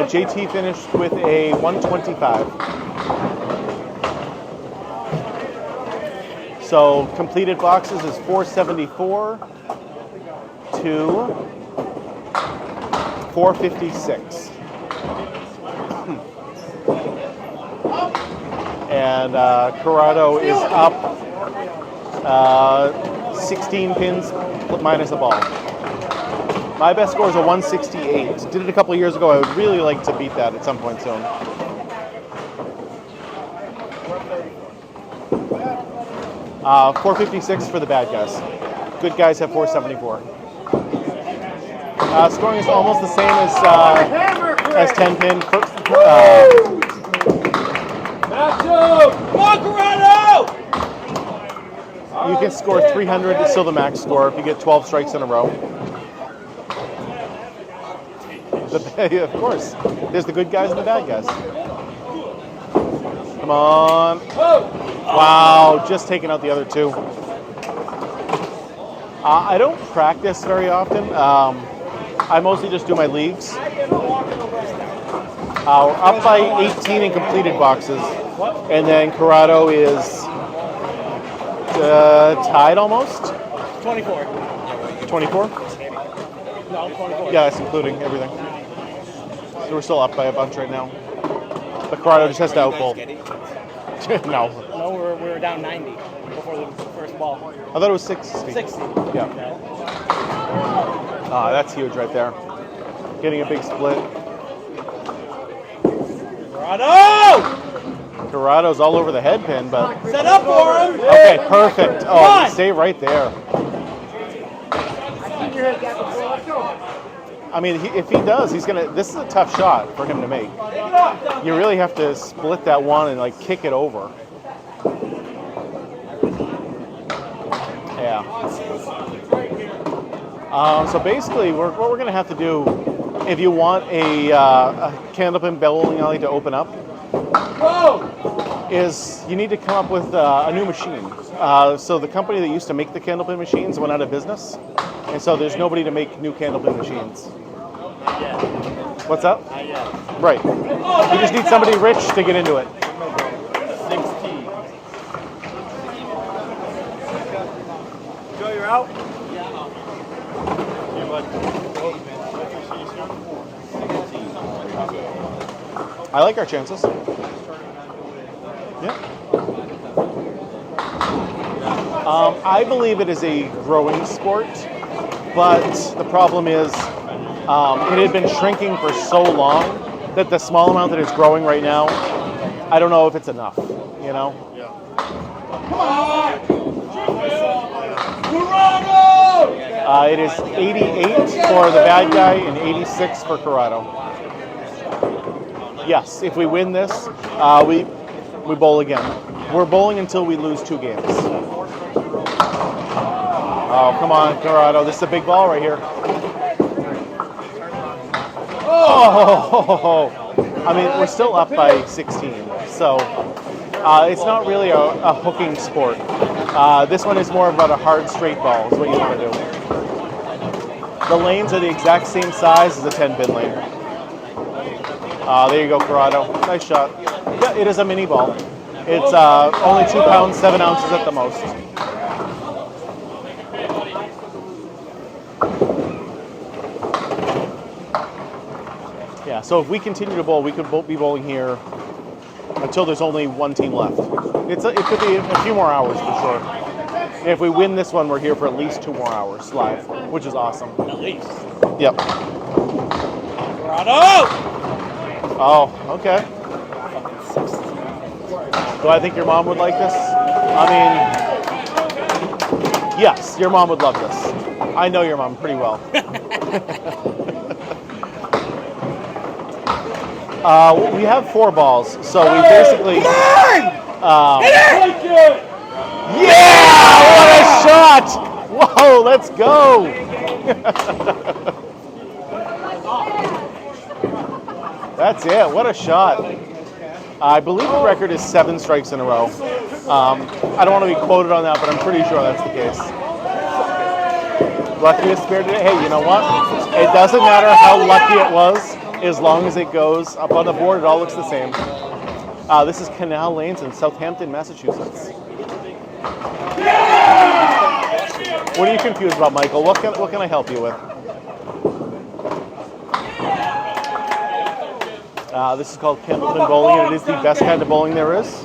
Speaker 2: JT finished with a 125. So completed boxes is 474 to 456. And Corrado is up 16 pins minus a ball. My best score is a 168. Did it a couple of years ago. I would really like to beat that at some point soon. Uh, 456 for the bad guys. Good guys have 474. Scoring is almost the same as 10 pin.
Speaker 9: Come on, Corrado!
Speaker 2: You can score 300. It's still the max score if you get 12 strikes in a row. Of course. There's the good guys and the bad guys. Come on. Wow, just taking out the other 2. I don't practice very often. I mostly just do my leagues. We're up by 18 in completed boxes. And then Corrado is tied almost?
Speaker 1: 24.
Speaker 2: 24?
Speaker 1: No, 24.
Speaker 2: Yeah, that's including everything. So we're still up by a bunch right now. But Corrado just has to outbowl. No.
Speaker 1: No, we were down 90 before the first ball.
Speaker 2: I thought it was 60.
Speaker 1: 60.
Speaker 2: Yeah. That's huge right there. Getting a big split.
Speaker 1: Corrado!
Speaker 2: Corrado's all over the head pin, but...
Speaker 1: Set up for him!
Speaker 2: Okay, perfect. Oh, stay right there. I mean, if he does, he's gonna... This is a tough shot for him to make. You really have to split that one and, like, kick it over. Yeah. So basically, what we're going to have to do, if you want a candlepin bowling alley to open up, is you need to come up with a new machine. So the company that used to make the candlepin machines went out of business, and so there's nobody to make new candlepin machines. What's up? Right. You just need somebody rich to get into it.
Speaker 1: 16. Joe, you're out?
Speaker 2: I like our chances. Yeah. I believe it is a growing sport, but the problem is it had been shrinking for so long that the small amount that is growing right now, I don't know if it's enough, you know?
Speaker 9: Come on! Corrado!
Speaker 2: It is 88 for the bad guy and 86 for Corrado. Yes, if we win this, we bowl again. We're bowling until we lose 2 games. Oh, come on, Corrado. This is a big ball right here. Oh! I mean, we're still up by 16, so it's not really a hooking sport. This one is more about a hard, straight ball is what you want to do. The lanes are the exact same size as a 10-pin lane. There you go, Corrado. Nice shot. Yeah, it is a mini ball. It's only 2 pounds, 7 ounces at the most. Yeah, so if we continue to bowl, we could be bowling here until there's only 1 team left. It could be a few more hours for sure. If we win this one, we're here for at least 2 more hours live, which is awesome.
Speaker 1: At least.
Speaker 2: Yep.
Speaker 1: Corrado!
Speaker 2: Oh, okay. Do I think your mom would like this? I mean, yes, your mom would love this. I know your mom pretty well. We have 4 balls, so we basically. Yeah! What a shot! Whoa, let's go! That's it. What a shot! I believe the record is 7 strikes in a row. I don't want to be quoted on that, but I'm pretty sure that's the case. Luckiest spirit today. Hey, you know what? It doesn't matter how lucky it was. As long as it goes up on the board, it all looks the same. This is Canal Lanes in Southampton, Massachusetts. What are you confused about, Michael? What can I help you with? This is called Candlepin bowling, and it is the best kind of bowling there is.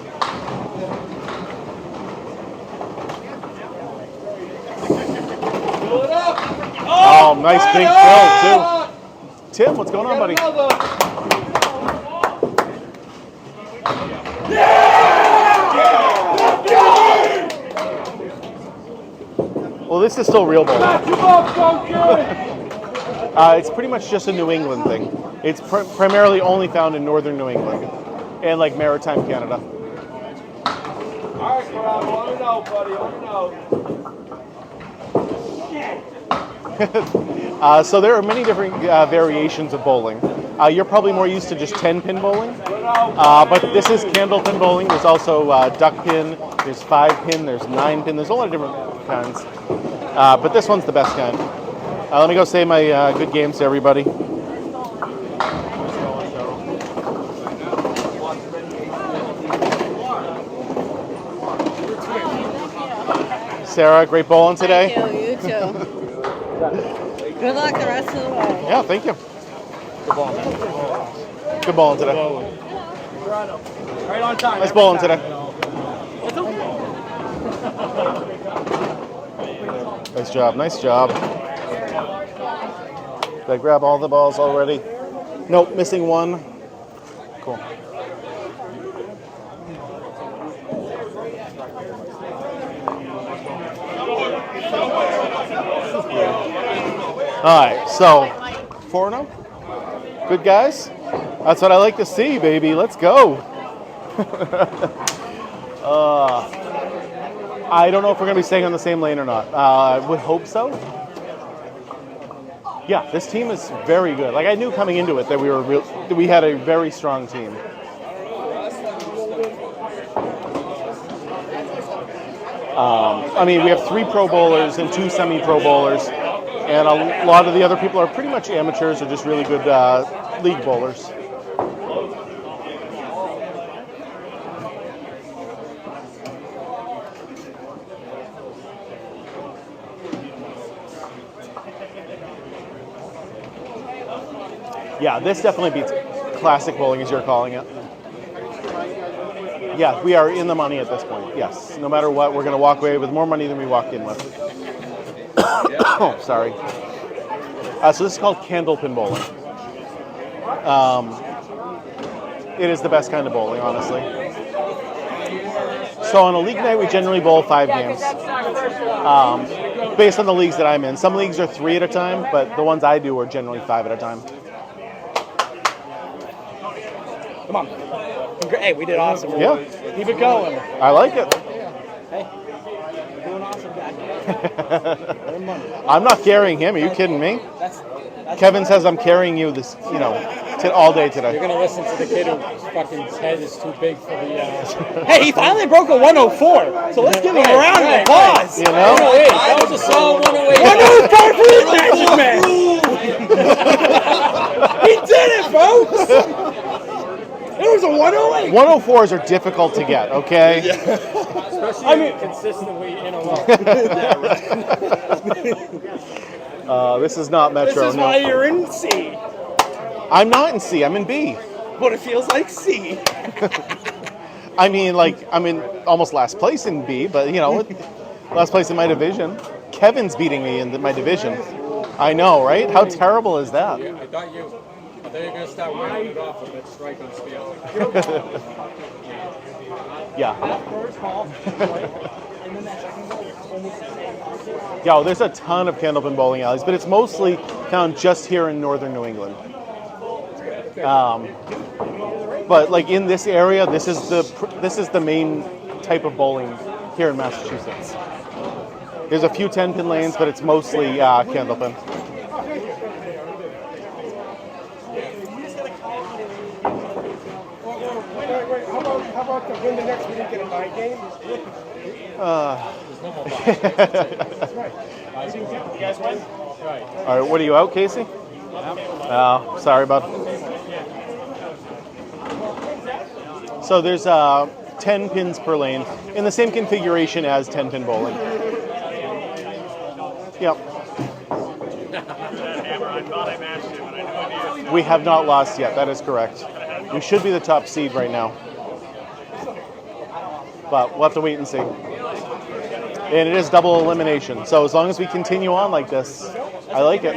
Speaker 2: Oh, nice big fill, too. Tim, what's going on, buddy? Well, this is still real bowling. It's pretty much just a New England thing. It's primarily only found in northern New England and like maritime Canada.
Speaker 10: All right, Corrado, let me know, buddy. Let me know.
Speaker 2: So there are many different variations of bowling. You're probably more used to just 10-pin bowling, but this is candlepin bowling. There's also duck pin, there's 5-pin, there's 9-pin, there's a lot of different kinds. But this one's the best kind. Let me go say my good games to everybody. Sarah, great bowling today.
Speaker 9: Thank you, you too. Good luck the rest of the way.
Speaker 2: Yeah, thank you. Good bowling today.
Speaker 11: Right on time.
Speaker 2: Nice bowling today. Nice job, nice job. Did I grab all the balls already? Nope, missing one. Cool. All right, so 4-0. Good guys. That's what I like to see, baby. Let's go. I don't know if we're going to be staying on the same lane or not. I would hope so. Yeah, this team is very good. Like I knew coming into it that we had a very strong team. I mean, we have 3 pro bowlers and 2 semi-pro bowlers, and a lot of the other people are pretty much amateurs or just really good league bowlers. Yeah, this definitely beats classic bowling, as you're calling it. Yeah, we are in the money at this point, yes. No matter what, we're going to walk away with more money than we walked in with. Oh, sorry. So this is called candlepin bowling. It is the best kind of bowling, honestly. So on a league night, we generally bowl 5 games. based on the leagues that I'm in. Some leagues are 3 at a time, but the ones I do are generally 5 at a time.
Speaker 1: Come on. Hey, we did awesome.
Speaker 2: Yeah.
Speaker 1: Keep it going.
Speaker 2: I like it.
Speaker 1: Hey, we're doing awesome, guys.
Speaker 2: I'm not carrying him. Are you kidding me?
Speaker 1: That's
Speaker 2: Kevin says I'm carrying you this, all day today.
Speaker 1: You're gonna listen to the kid whose fucking head is too big for the. Hey, he finally broke a 104. So let's give him a round of applause.
Speaker 2: You know?
Speaker 1: 108. That was a solid 108. 104 for the Magic Man. He did it, folks. It was a 108.
Speaker 2: 104s are difficult to get. Okay.
Speaker 1: Especially consistently in a row.
Speaker 2: This is not Metro.
Speaker 1: This is why you're in C.
Speaker 2: I'm not in C. I'm in B.
Speaker 1: But it feels like C.
Speaker 2: I mean, I'm in almost last place in B, but last place in my division. Kevin's beating me in my division. I know, right? How terrible is that?
Speaker 1: I thought you were going to start rounding it off with that strike on scale.
Speaker 2: Yeah. Yeah, there's a ton of candlepin bowling alleys, but it's mostly found just here in northern New England. But in this area, this is the main type of bowling here in Massachusetts. There's a few 10-pin lanes, but it's mostly candlepin.
Speaker 10: How about the win the next we didn't get a night game? That's right. You guys win? Right.
Speaker 2: All right, what are you out, Casey? Oh, sorry, bud. So there's 10 pins per lane in the same configuration as 10-pin bowling. Yep. We have not lost yet. That is correct. We should be the top seed right now. But we'll have to wait and see. And it is double elimination. So as long as we continue on like this, I like it.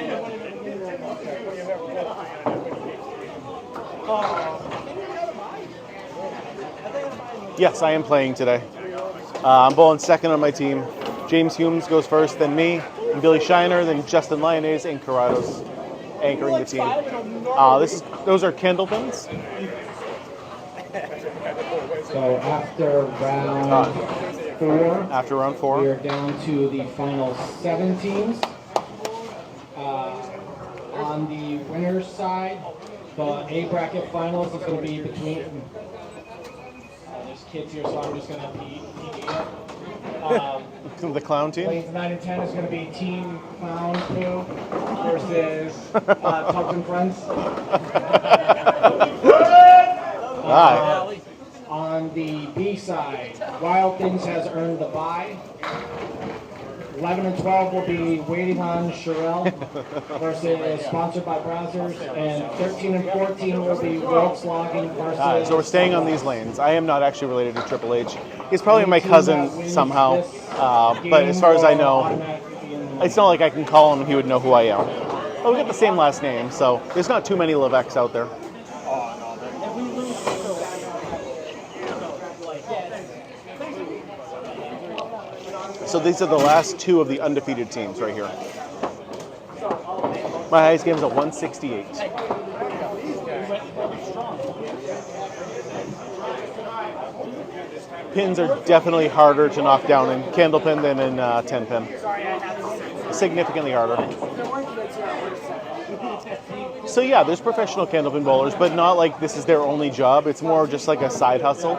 Speaker 2: Yes, I am playing today. I'm bowling second on my team. James Humes goes first, then me, and Billy Shiner, then Justin Lyonnais, and Corrado's anchoring the team. Those are candlepins.
Speaker 5: So after round 4, we are down to the final 7 teams. On the winner's side, the A bracket finals is going to be between. There's kids here, so I'm just going to be.
Speaker 2: The clown team?
Speaker 5: Lanes 9 and 10 is going to be Team Clown Crew versus Tugs and Friends. On the B side, Wild Things has earned the bye. 11 and 12 will be Waiting on Sherelle versus Sponsored by Browsers, and 13 and 14 will be Wilkes Logging versus.
Speaker 2: So we're staying on these lanes. I am not actually related to Triple H. He's probably my cousin somehow, but as far as I know, it's not like I can call him and he would know who I am. But we got the same last name, so there's not too many Levesques out there. So these are the last 2 of the undefeated teams right here. My highest game is at 168. Pins are definitely harder to knock down in candlepin than in 10-pin. Significantly harder. So yeah, there's professional candlepin bowlers, but not like this is their only job. It's more just like a side hustle,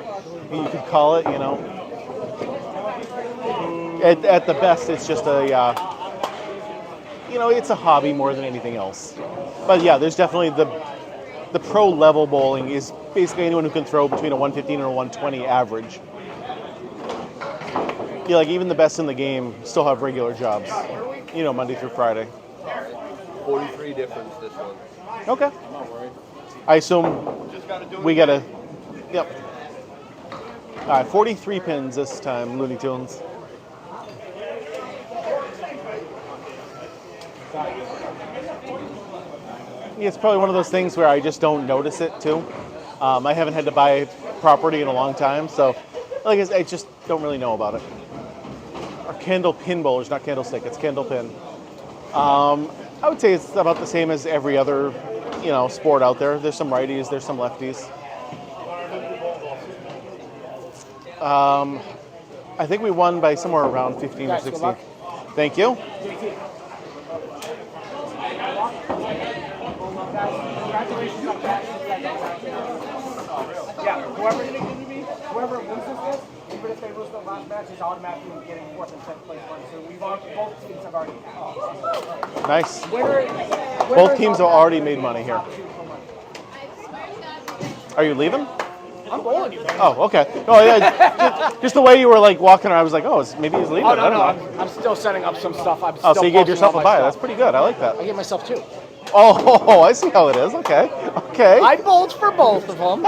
Speaker 2: you could call it, At the best, it's just it's a hobby more than anything else. But yeah, there's definitely the pro level bowling is basically anyone who can throw between a 115 and a 120 average. Yeah, even the best in the game still have regular jobs, Monday through Friday.
Speaker 4: 43 difference this one.
Speaker 2: Okay. I assume we got to, yep. All right, 43 pins this time, Looney Tunes. It's probably one of those things where I just don't notice it too. I haven't had to buy property in a long time, so I just don't really know about it. or candle pin bowlers, not candlestick. It's candle pin. I would say it's about the same as every other, sport out there. There's some righties, there's some lefties. I think we won by somewhere around 15 or 16. Thank you.
Speaker 11: Yeah, whoever loses this, even if they lose the last match, is automatically getting 4th and 5th place money. So both teams have already.
Speaker 2: Nice. Both teams have already made money here. Are you leaving?
Speaker 11: I'm bowling you, man.
Speaker 2: Oh, okay. No, yeah, just the way you were like walking around, I was like, oh, maybe he's leaving.
Speaker 11: Oh, no, I'm still setting up some stuff.
Speaker 2: So you gave yourself a buy. That's pretty good. I like that.
Speaker 11: I gave myself 2.
Speaker 2: Oh, I see how it is. Okay.
Speaker 11: I bowled for both of them.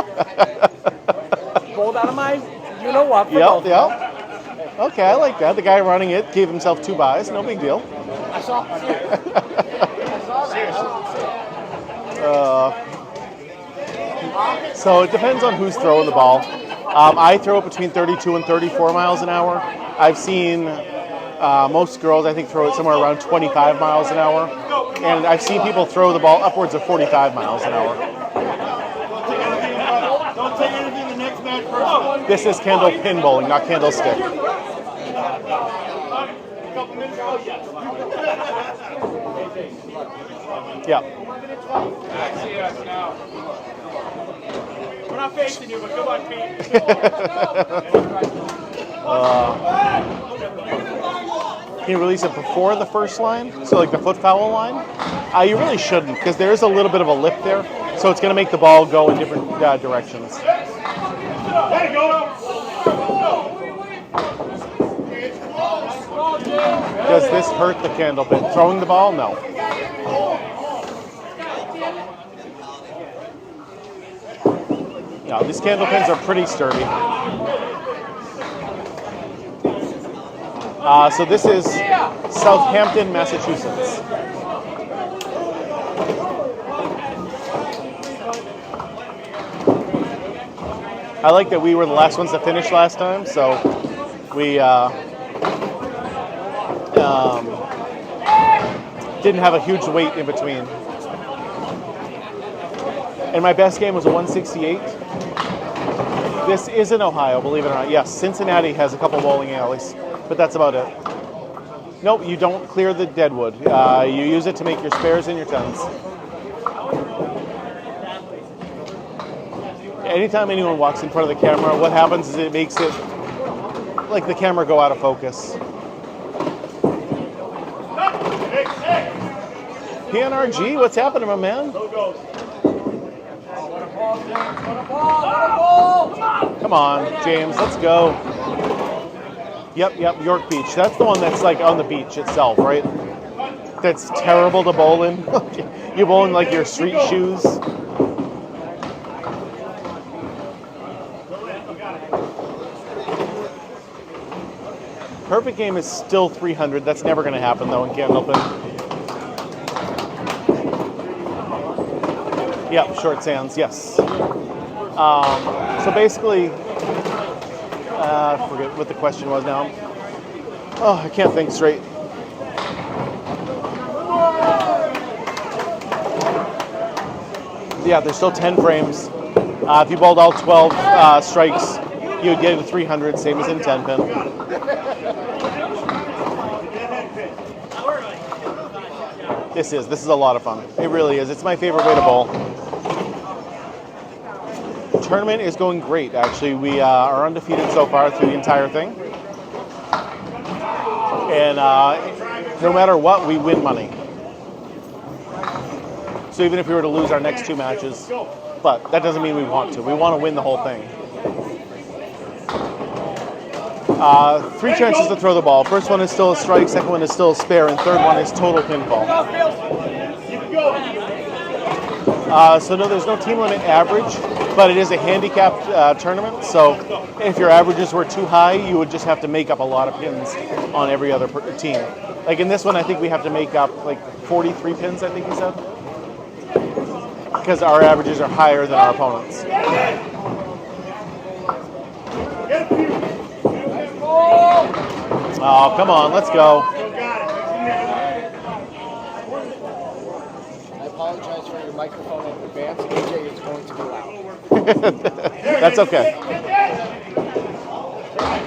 Speaker 11: Bowled out of my, for both.
Speaker 2: Yep. Okay, I like that. The guy running it gave himself 2 buys. No big deal.
Speaker 11: I saw that.
Speaker 2: So it depends on who's throwing the ball. I throw it between 32 and 34 miles an hour. I've seen most girls, I think, throw it somewhere around 25 miles an hour. And I've seen people throw the ball upwards of 45 miles an hour.
Speaker 8: Don't take anything the next match first.
Speaker 2: This is candle pin bowling, not candlestick. Yeah.
Speaker 11: We're not facing you, but good luck, Pete.
Speaker 2: Can you release it before the first line? So like the foot foul line? You really shouldn't, because there is a little bit of a lip there, so it's going to make the ball go in different directions. Does this hurt the candle pin? Throwing the ball? No. No, these candle pins are pretty sturdy. So this is Southampton, Massachusetts. I like that we were the last ones to finish last time, so we didn't have a huge wait in between. And my best game was a 168. This is in Ohio, believe it or not. Yes, Cincinnati has a couple bowling alleys, but that's about it. Nope, you don't clear the deadwood. You use it to make your spares and your tens. Anytime anyone walks in front of the camera, what happens is it makes it like the camera go out of focus. PNRG, what's happening, my man? Come on, James, let's go. Yep, York Beach. That's the one that's like on the beach itself, right? That's terrible to bowl in. You bowl in like your street shoes. Perfect game is still 300. That's never going to happen though in Candlepin. Yep, short sands, yes. So basically, I forget what the question was now. Oh, I can't think straight. Yeah, there's still 10 frames. If you bowled all 12 strikes, you would get it to 300, same as in 10 pin. This is a lot of fun. It really is. It's my favorite way to bowl. Tournament is going great, actually. We are undefeated so far through the entire thing. And no matter what, we win money. So even if we were to lose our next 2 matches, but that doesn't mean we want to. We want to win the whole thing. 3 chances to throw the ball. First one is still a strike, second one is still a spare, and third one is total pinfall. So no, there's no team limit average, but it is a handicapped tournament. So if your averages were too high, you would just have to make up a lot of pins on every other team. Like in this one, I think we have to make up like 43 pins, I think you said. Because our averages are higher than our opponents. Oh, come on, let's go.
Speaker 11: I apologize for your microphone in advance. AJ is going to be loud.
Speaker 2: That's okay.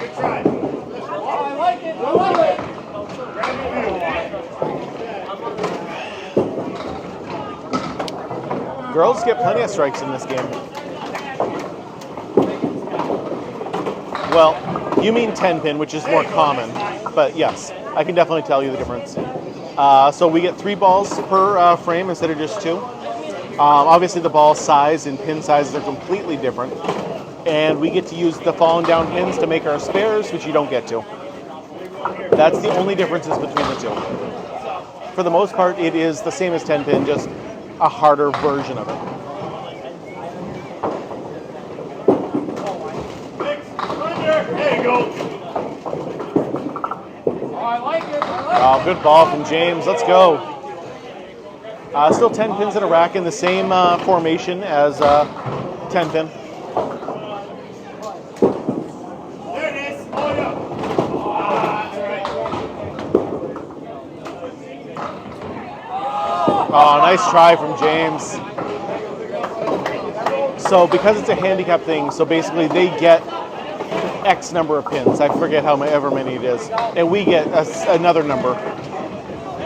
Speaker 8: Good try. Oh, I like it. I love it.
Speaker 2: Girls get plenty of strikes in this game. Well, you mean 10 pin, which is more common, but yes, I can definitely tell you the difference. So we get 3 balls per frame instead of just 2. Obviously the ball size and pin sizes are completely different, and we get to use the falling down pins to make our spares, which you don't get to. That's the only differences between the two. For the most part, it is the same as 10 pin, just a harder version of it.
Speaker 8: There you go.
Speaker 11: Oh, I like it.
Speaker 2: Oh, good ball from James. Let's go. Still 10 pins in a rack in the same formation as 10 pin.
Speaker 8: There it is. Oh, yeah.
Speaker 2: Oh, nice try from James. So because it's a handicap thing, so basically they get X number of pins. I forget however many it is. And we get another number.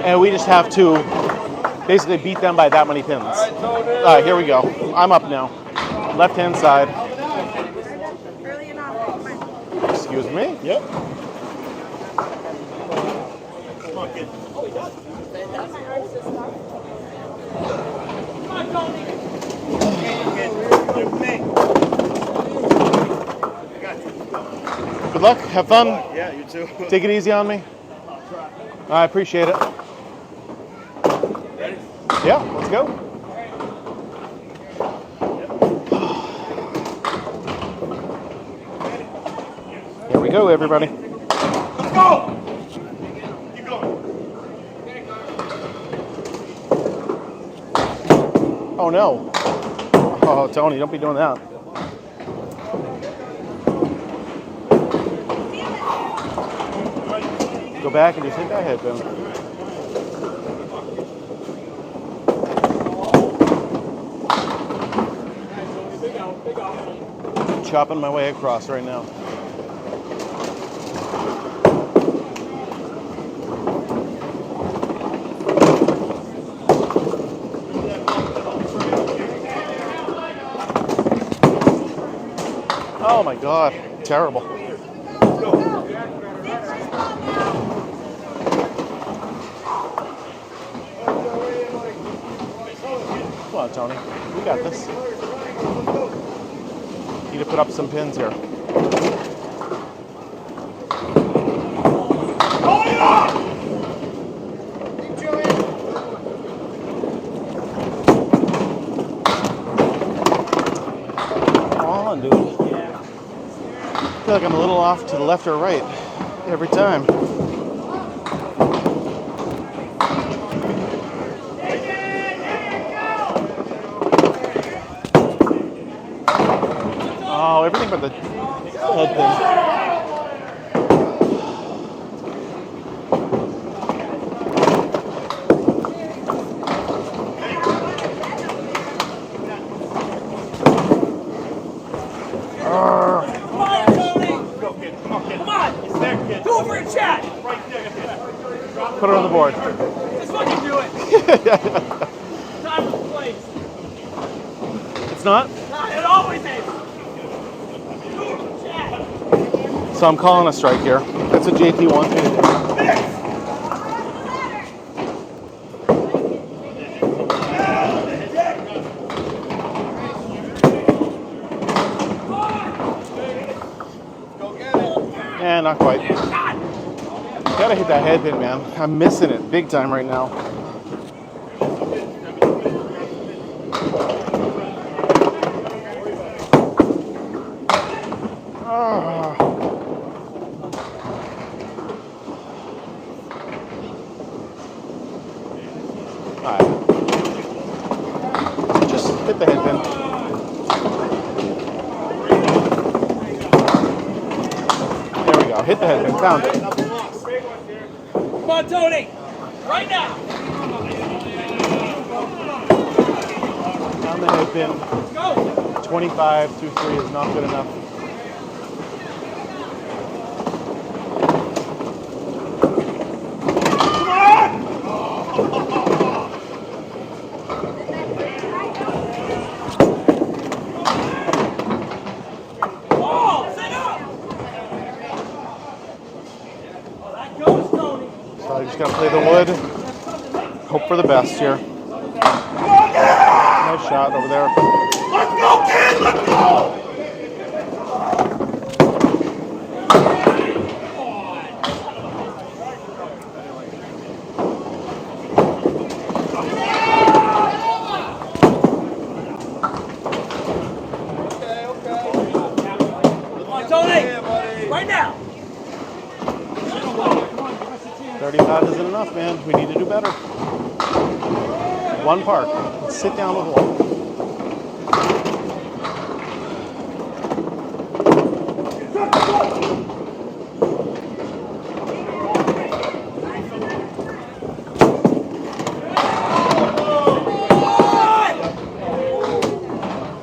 Speaker 2: And we just have to basically beat them by that many pins. All right, here we go. I'm up now. Left-hand side. Excuse me?
Speaker 8: Yep.
Speaker 2: Good luck. Have fun.
Speaker 8: Yeah, you too.
Speaker 2: Take it easy on me. I appreciate it. Yeah, let's go. Here we go, everybody.
Speaker 8: Let's go. Keep going.
Speaker 2: Oh no. Oh, Tony, don't be doing that. Go back and just hit that headband. Chopping my way across right now. Oh my God, terrible. Come on, Tony. We got this. Need to put up some pins here. Come on, dude. I feel like I'm a little off to the left or right every time. Oh, everything but the head pin. Put it on the board.
Speaker 11: Let's fucking do it. Time for the place.
Speaker 2: It's not?
Speaker 11: It always is.
Speaker 2: So I'm calling a strike here. That's what JT wants me to do. And not quite. Gotta hit that head pin, man. I'm missing it big time right now. Alright. Just hit the head pin. There we go. Hit the head pin. Found it.
Speaker 9: Come on, Tony. Right now.
Speaker 2: On the head pin. 25-3 is not good enough. So I just gotta play the wood. Hope for the best here. Nice shot over there.
Speaker 8: Let's go, kid! Let's go!
Speaker 9: Come on, Tony. Right now.
Speaker 2: 35 isn't enough, man. We need to do better. One park. Let's sit down with one.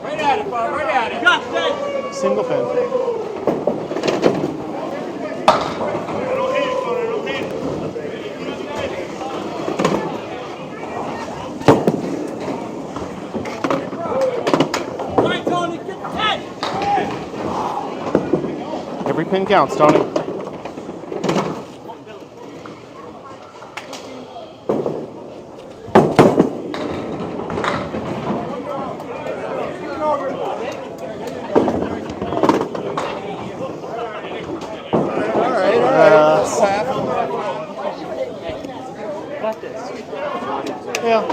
Speaker 9: Right at it, Bob. Right at it. Got it.
Speaker 2: Single pin.
Speaker 9: Right, Tony. Get the 10.
Speaker 2: Every pin counts, Tony. Yeah.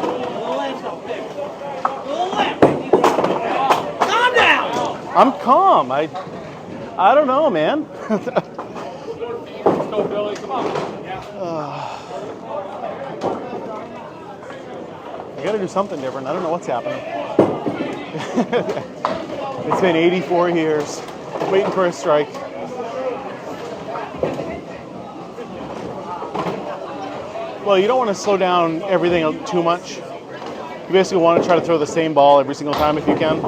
Speaker 9: Calm down.
Speaker 2: I'm calm. I don't know, man.
Speaker 10: Let's go, Billy. Come on.
Speaker 2: I gotta do something different. I don't know what's happening. It's been 84 years waiting for a strike. Well, you don't want to slow down everything too much. You basically want to try to throw the same ball every single time if you can.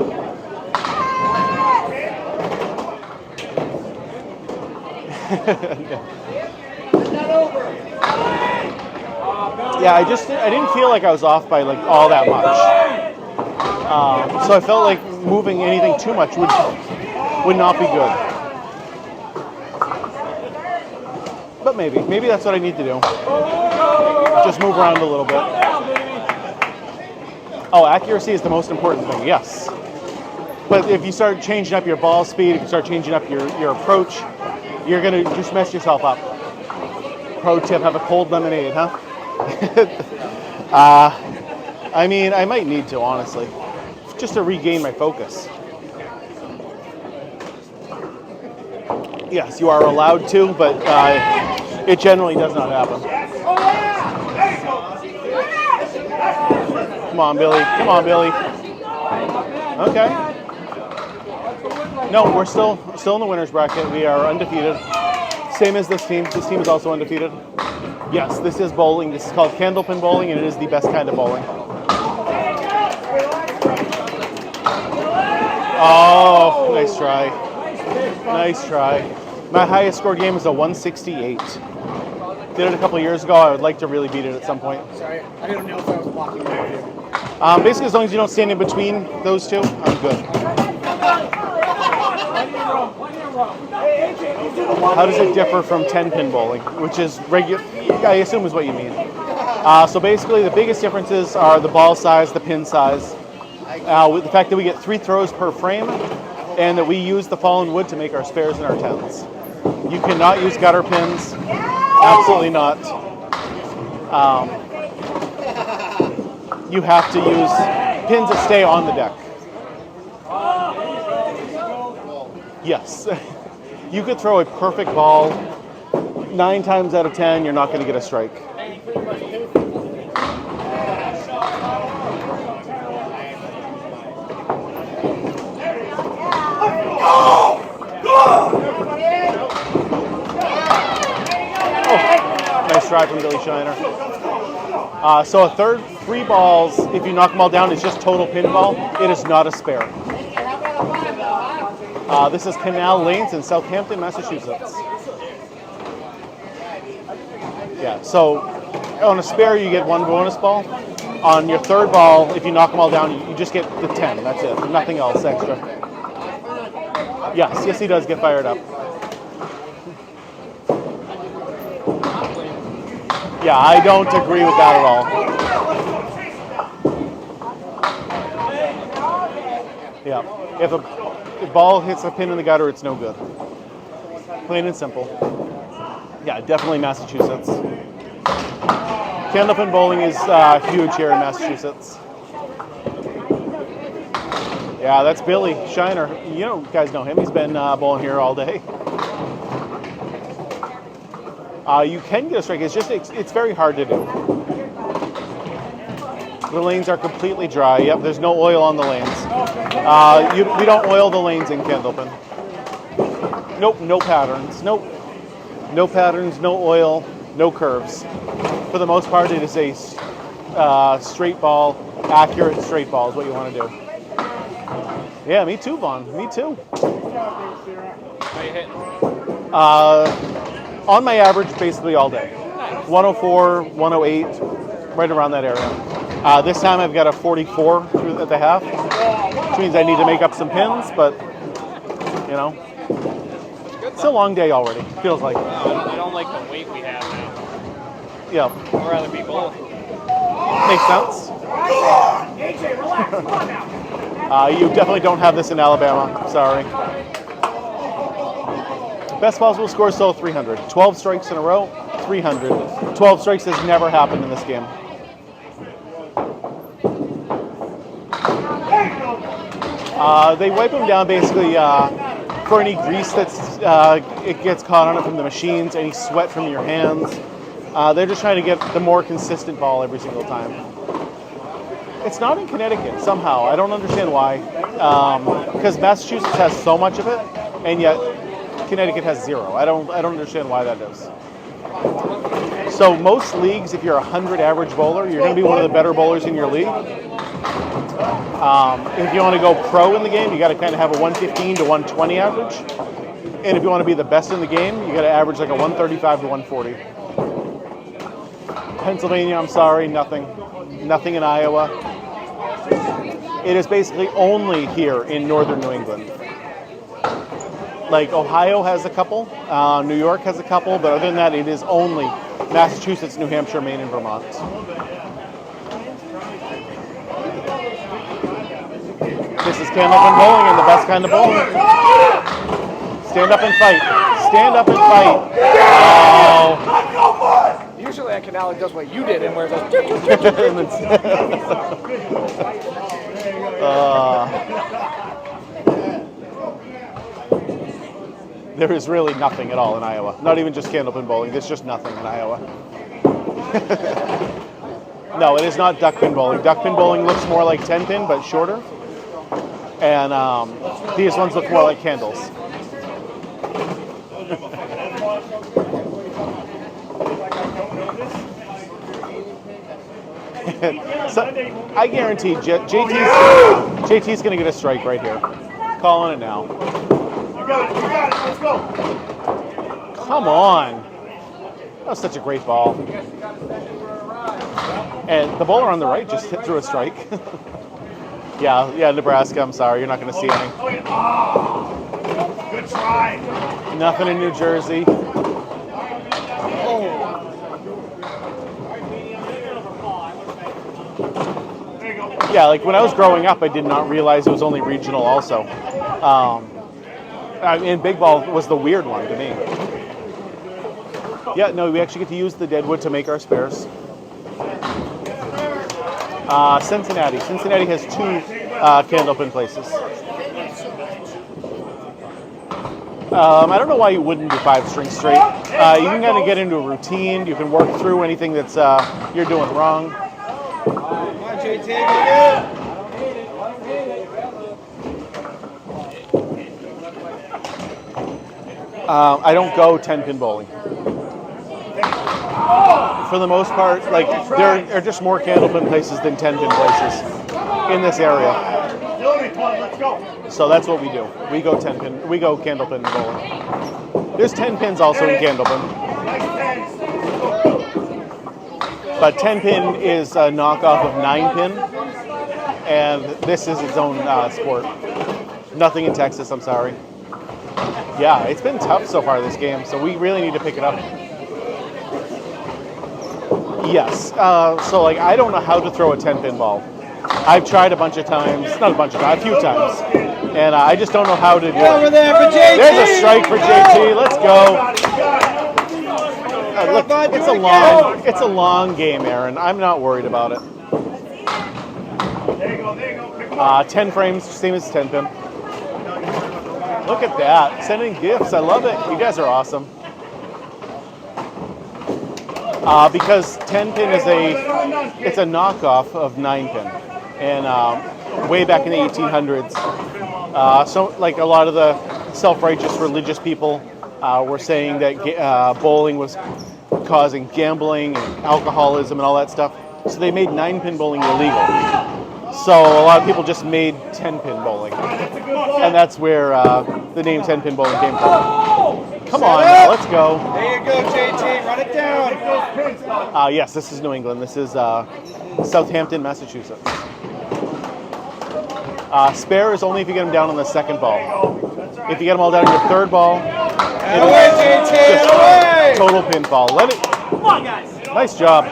Speaker 2: Yeah, I didn't feel like I was off by like all that much. So I felt like moving anything too much would not be good. But maybe that's what I need to do. Just move around a little bit. Oh, accuracy is the most important thing, yes. But if you start changing up your ball speed, if you start changing up your approach, you're going to just mess yourself up. Pro tip, have a cold lemonade, huh? I mean, I might need to, honestly, just to regain my focus. Yes, you are allowed to, but it generally does not happen. Come on, Billy. Come on, Billy. Okay. No, we're still in the winner's bracket. We are undefeated. Same as this team. This team is also undefeated. Yes, this is bowling. This is called candlepin bowling, and it is the best kind of bowling. Oh, nice try. Nice try. My highest scored game is a 168. Did it a couple of years ago. I would like to really beat it at some point.
Speaker 11: Sorry, I didn't know if I was blocking you.
Speaker 2: Basically, as long as you don't stand in between those two, I'm good. How does it differ from 10-pin bowling, which is regular? I assume is what you mean. So basically, the biggest differences are the ball size, the pin size, with the fact that we get 3 throws per frame, and that we use the fallen wood to make our spares and our 10s. You cannot use gutter pins. Absolutely not. You have to use pins that stay on the deck. Yes. You could throw a perfect ball. 9 times out of 10, you're not going to get a strike. Oh, nice try. try from Billy Shiner. So a third free balls, if you knock them all down, is just total pinfall. It is not a spare. This is Canal Lanes in Southampton, Massachusetts. Yeah, so on a spare you get 1 bonus ball. On your third ball, if you knock them all down, you just get the 10. That's it. Nothing else extra. Yes, he does get fired up. Yeah, I don't agree with that at all. Yeah, if a ball hits a pin in the gutter, it's no good. Plain and simple. Yeah, definitely Massachusetts. Candlepin bowling is huge here in Massachusetts. Yeah, that's Billy Shiner. You guys know him. He's been bowling here all day. You can get a strike. It's very hard to do. The lanes are completely dry. Yep, there's no oil on the lanes. We don't oil the lanes in Candlepin. Nope, no patterns. Nope. No patterns, no oil, no curves. For the most part, it is a straight ball, accurate straight ball is what you want to do. Yeah, me too, Vaughn. Me too.
Speaker 1: How you hitting?
Speaker 2: On my average, basically all day. 104, 108, right around that area. This time I've got a 44 at the half, which means I need to make up some pins, but, you know, it's a long day already, feels like.
Speaker 1: I don't like the weight we have now.
Speaker 2: Yeah.
Speaker 1: I'd rather be both.
Speaker 2: Makes sense. You definitely don't have this in Alabama, sorry. Best possible score is still 300. 12 strikes in a row, 300. 12 strikes has never happened in this game. They wipe them down basically for any grease it gets caught on it from the machines, any sweat from your hands. They're just trying to get the more consistent ball every single time. It's not in Connecticut somehow. I don't understand why. Because Massachusetts has so much of it, and yet Connecticut has zero. I don't understand why that is. So most leagues, if you're a 100 average bowler, you're going to be one of the better bowlers in your league. If you want to go pro in the game, you got to kind of have a 115 to 120 average. And if you want to be the best in the game, you got to average like a 135 to 140. Pennsylvania, I'm sorry, nothing. Nothing in Iowa. It is basically only here in northern New England. Like Ohio has a couple, New York has a couple, but other than that, it is only Massachusetts, New Hampshire, Maine, and Vermont. This is Candlepin bowling and the best kind of bowling. Stand up and fight. Stand up and fight. Oh.
Speaker 11: Usually at Canal it does what you did and where it goes.
Speaker 2: There is really nothing at all in Iowa. Not even just Candlepin bowling. There's just nothing in Iowa. No, it is not duckpin bowling. Duckpin bowling looks more like 10-pin, but shorter. And these ones look more like candles. So I guarantee JT's going to get a strike right here. Calling it now.
Speaker 8: You got it, let's go.
Speaker 2: Come on. That was such a great ball. And the bowler on the right just hit through a strike. Yeah, Nebraska, I'm sorry. You're not going to see any.
Speaker 8: Good try.
Speaker 2: Nothing in New Jersey. Yeah, like when I was growing up, I did not realize it was only regional also. And Big Ball was the weird one to me. Yeah, no, we actually get to use the deadwood to make our spares. Cincinnati. Cincinnati has 2 Candlepin places. I don't know why you wouldn't do 5 strings straight. You can kind of get into a routine. You can work through anything that's you're doing wrong. I don't go 10-pin bowling. for the most part, like there are just more candlepin places than 10-pin places in this area. So that's what we do. We go 10-pin. We go candlepin bowling. There's 10 pins also in candlepin, but 10-pin is a knockoff of 9-pin, and this is its own sport. Nothing in Texas. I'm sorry. Yeah, it's been tough so far this game, so we really need to pick it up. Yes. So like I don't know how to throw a 10-pin ball. I've tried a bunch of times, not a bunch of times, a few times, and I just don't know how to do it.
Speaker 6: Over there for JT.
Speaker 2: There's a strike for JT. Let's go. Look, it's a long game, Aaron. I'm not worried about it. 10 frames, same as 10-pin. Look at that, sending gifts. I love it. You guys are awesome. Because 10-pin is it's a knockoff of 9-pin, and way back in the 1800s, so like a lot of the self-righteous religious people were saying that bowling was causing gambling and alcoholism and all that stuff, so they made 9-pin bowling illegal. So a lot of people just made 10-pin bowling, and that's where the name 10-pin bowling came from. Come on, now, let's go.
Speaker 6: There you go, JT. Run it down.
Speaker 2: Yes, this is New England. This is Southampton, Massachusetts. Spare is only if you get them down on the second ball. If you get them all down on your third ball,
Speaker 6: Away, JT. Away.
Speaker 2: Total pinfall. Let it.
Speaker 11: Come on, guys.
Speaker 2: Nice job.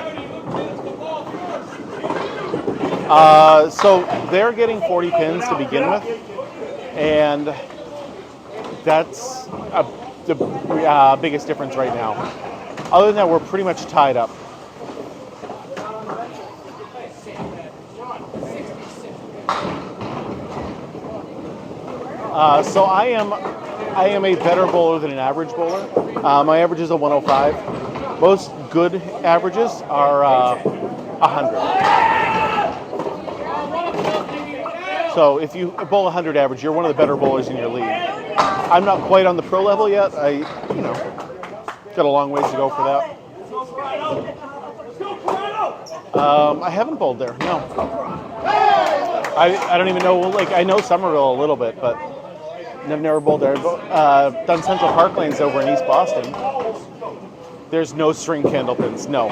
Speaker 2: So they're getting 40 pins to begin with, and that's the biggest difference right now. Other than that, we're pretty much tied up. So I am a better bowler than an average bowler. My average is a 105. Most good averages are 100. So if you bowl 100 average, you're one of the better bowlers in your league. I'm not quite on the pro level yet. I got a long ways to go for that. I haven't bowled there, no. I don't even know, like I know Somerville a little bit, but I've never bowled there. I've done Central Park Lanes over in East Boston. There's no string candlepins, no.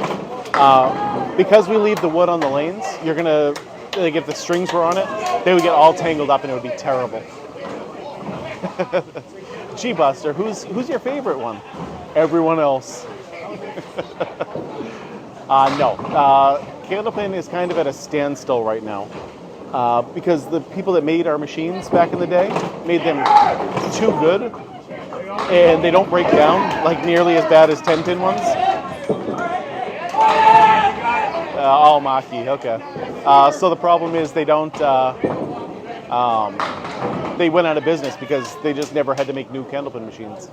Speaker 2: Because we leave the wood on the lanes, you're gonna, like if the strings were on it, they would get all tangled up and it would be terrible. Gee, Buster, who's your favorite one? Everyone else. No. Candlepin is kind of at a standstill right now. Because the people that made our machines back in the day made them too good, and they don't break down like nearly as bad as 10-pin ones. All Maki, okay. So the problem is they don't. They went out of business because they just never had to make new candlepin machines.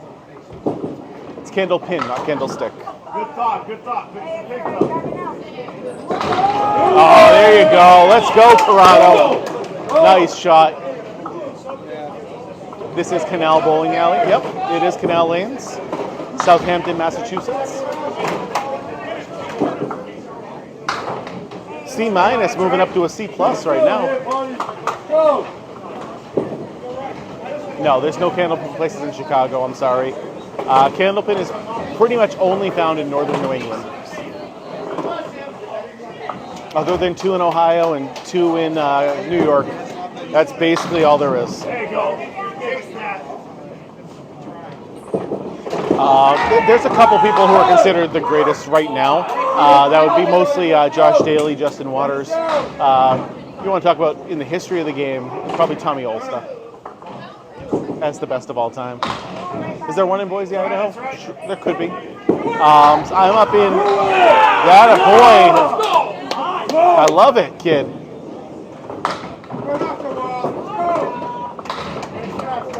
Speaker 2: It's candlepin, not candlestick.
Speaker 8: Good thought, good thought.
Speaker 2: Oh, there you go. Let's go, Corrado. Nice shot. This is Canal Bowling Alley. Yep, it is Canal Lanes, Southampton, Massachusetts. C- moving up to a C+ right now. No, there's no candlepin places in Chicago, I'm sorry. Candlepin is pretty much only found in northern New England. Other than 2 in Ohio and 2 in New York, that's basically all there is.
Speaker 8: There you go.
Speaker 2: There's a couple people who are considered the greatest right now. That would be mostly Josh Daly, Justin Waters. You want to talk about in the history of the game, probably Tommy Olsta. That's the best of all time. Is there one in Boise, Idaho? Sure, there could be. So I'm up in that boy. I love it, kid.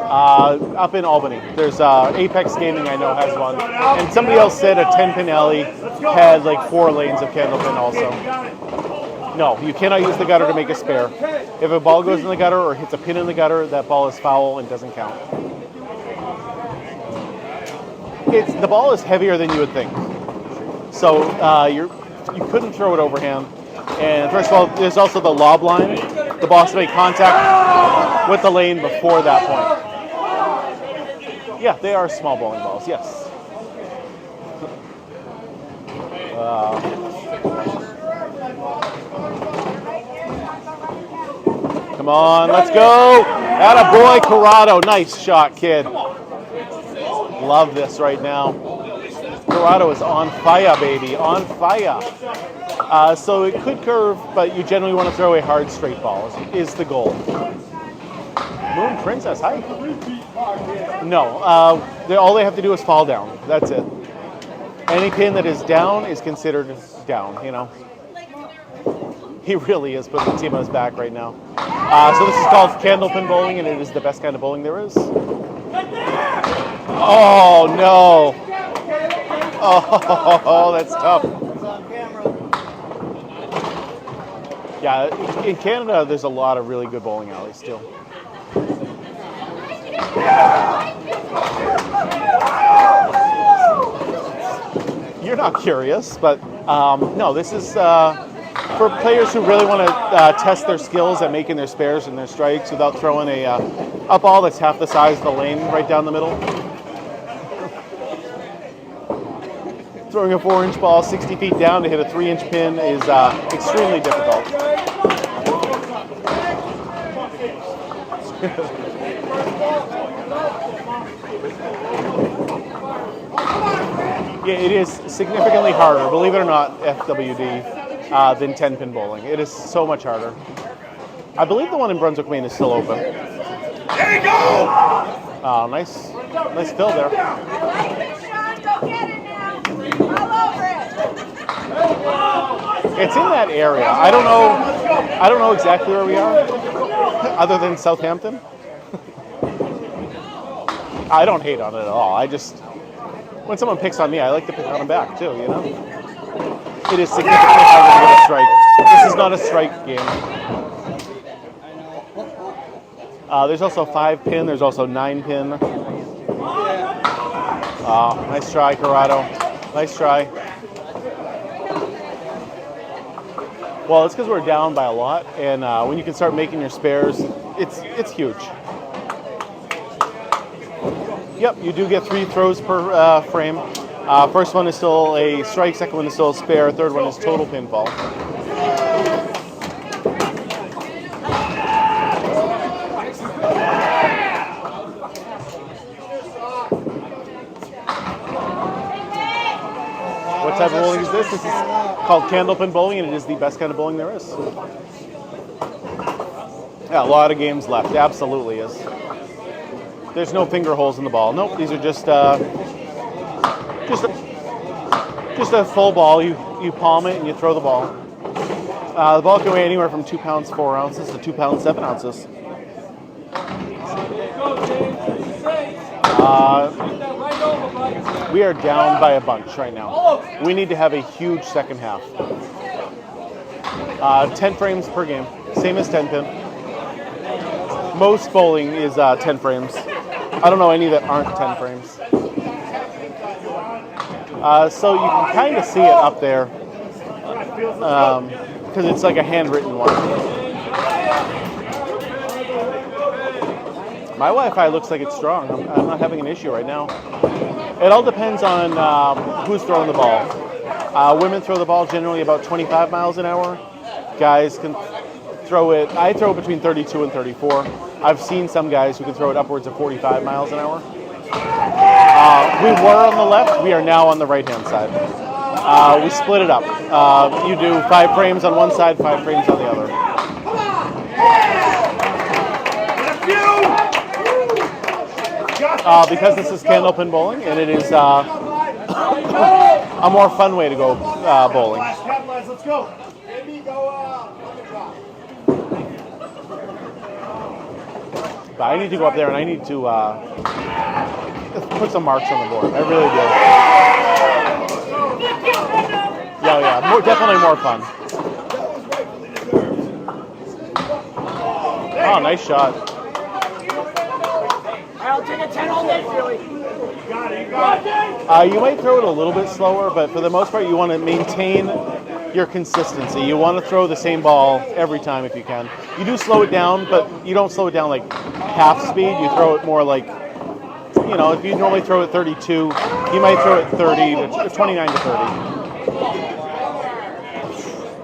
Speaker 2: Up in Albany. There's Apex Gaming, I know, has one. And somebody else said a 10-pin alley had like 4 lanes of candlepin also. No, you cannot use the gutter to make a spare. If a ball goes in the gutter or hits a pin in the gutter, that ball is foul and doesn't count. The ball is heavier than you would think. So you couldn't throw it overhand. And first of all, there's also the lob line. The ball has to make contact with the lane before that point. Yeah, they are small bowling balls, yes. Come on, let's go. Attaboy, Corrado. Nice shot, kid. Love this right now. Corrado is on fire, baby, on fire. So it could curve, but you generally want to throw a hard straight ball is the goal. Moon Princess, hi. No, all they have to do is fall down. That's it. Any pin that is down is considered down, you know. He really is putting the team on his back right now. So this is called candlepin bowling, and it is the best kind of bowling there is. Oh, no. Oh, that's tough. Yeah, in Canada, there's a lot of really good bowling alleys still. You're not curious, but no, this is for players who really want to test their skills at making their spares and their strikes without throwing a ball that's half the size of the lane right down the middle. Throwing a 4-inch ball 60 feet down to hit a 3-inch pin is extremely difficult. Yeah, it is significantly harder, believe it or not, FWD, than 10-pin bowling. It is so much harder. I believe the one in Brunswick, Maine is still open. There you go! Oh, nice fill there. It's in that area. I don't know exactly where we are, other than Southampton. I don't hate on it at all. When someone picks on me, I like to pick on them back too, you know? It is significantly harder to get a strike. This is not a strike game. There's also 5-pin, there's also 9-pin. Nice try, Corrado. Nice try. Well, it's because we're down by a lot, and when you can start making your spares, it's huge. Yep, you do get 3 throws per frame. First one is still a strike, second one is still a spare, third one is total pinfall. What type of bowling is this? This is called candlepin bowling, and it is the best kind of bowling there is. Yeah, a lot of games left. Absolutely is. There's no finger holes in the ball. Nope, these are just a full ball. You palm it and you throw the ball. The ball can weigh anywhere from 2 pounds 4 ounces to 2 pounds 7 ounces. We are down by a bunch right now. We need to have a huge second half. 10 frames per game, same as 10-pin. Most bowling is 10 frames. I don't know any that aren't 10 frames. So you can kind of see it up there because it's like a handwritten one. My Wi-Fi looks like it's strong. I'm not having an issue right now. It all depends on who's throwing the ball. Women throw the ball generally about 25 miles an hour. Guys can throw it, I throw between 32 and 34. I've seen some guys who can throw it upwards of 45 miles an hour. We were on the left, we are now on the right-hand side. We split it up. You do 5 frames on one side, 5 frames on the other. Because this is candlepin bowling, and it is a more fun way to go bowling.
Speaker 8: Let's go.
Speaker 2: But I need to go up there and I need to put some marks on the board. I really do. Yeah, definitely more fun. Oh, nice shot.
Speaker 11: I'll take a 10 all day, Philly.
Speaker 2: You might throw it a little bit slower, but for the most part, you want to maintain your consistency. You want to throw the same ball every time if you can. You do slow it down, but you don't slow it down like half speed. You throw it more like, you know, if you normally throw it 32, you might throw it 30 to 29 to 30.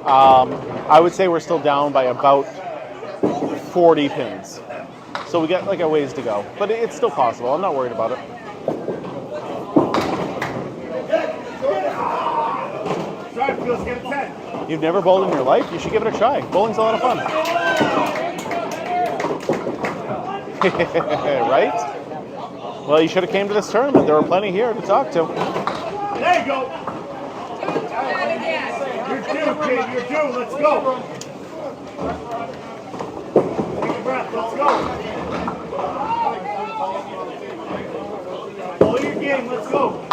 Speaker 2: I would say we're still down by about 40 pins. So we got like a ways to go, but it's still possible. I'm not worried about it. You've never bowled in your life? You should give it a try. Bowling's a lot of fun. Right? Well, you should have came to this tournament. There were plenty here to talk to.
Speaker 8: There you go. You're due, kid. You're due. Let's go. Take a breath. Let's go. Follow your game. Let's go.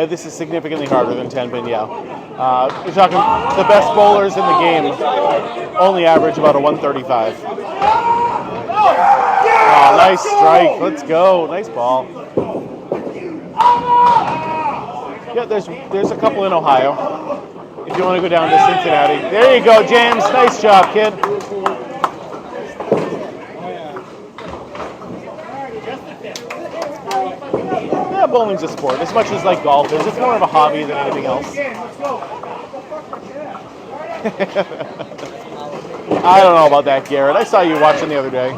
Speaker 2: This is significantly harder than 10 pin, yeah. You're talking the best bowlers in the game only average about a 135. Oh, nice strike. Let's go. Nice ball. Yeah, there's a couple in Ohio. If you want to go down to Cincinnati. There you go, James. Nice job, kid. Yeah, bowling's a sport. As much as like golf is, it's more of a hobby than anything else. I don't know about that, Garrett. I saw you watching the other day.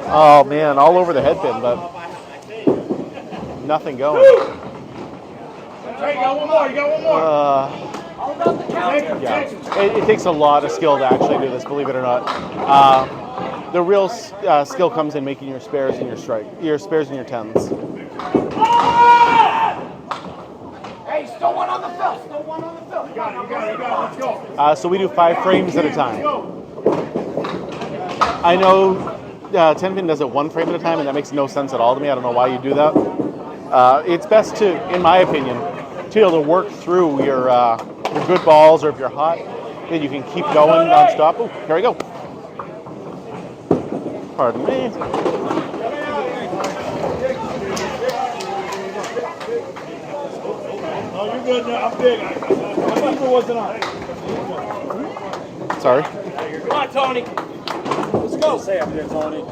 Speaker 2: Oh man, all over the headpin, but nothing going.
Speaker 8: Hey, you got one more. You got one more.
Speaker 2: Yeah, it takes a lot of skill to actually do this, believe it or not. The real skill comes in making your spares and your spares and your tens.
Speaker 11: Hey, still one on the fill. Still one on the fill.
Speaker 8: You got it. Let's go.
Speaker 2: So we do 5 frames at a time. I know 10 pin does it 1 frame at a time, and that makes no sense at all to me. I don't know why you do that. It's best to, in my opinion, to be able to work through your good balls, or if you're hot, then you can keep going nonstop. Oh, here we go. Pardon me.
Speaker 8: Oh, you're good now. I'm big. My keeper wasn't on.
Speaker 2: Sorry.
Speaker 8: Come on, Tony. Let's go. Say up there, Tony.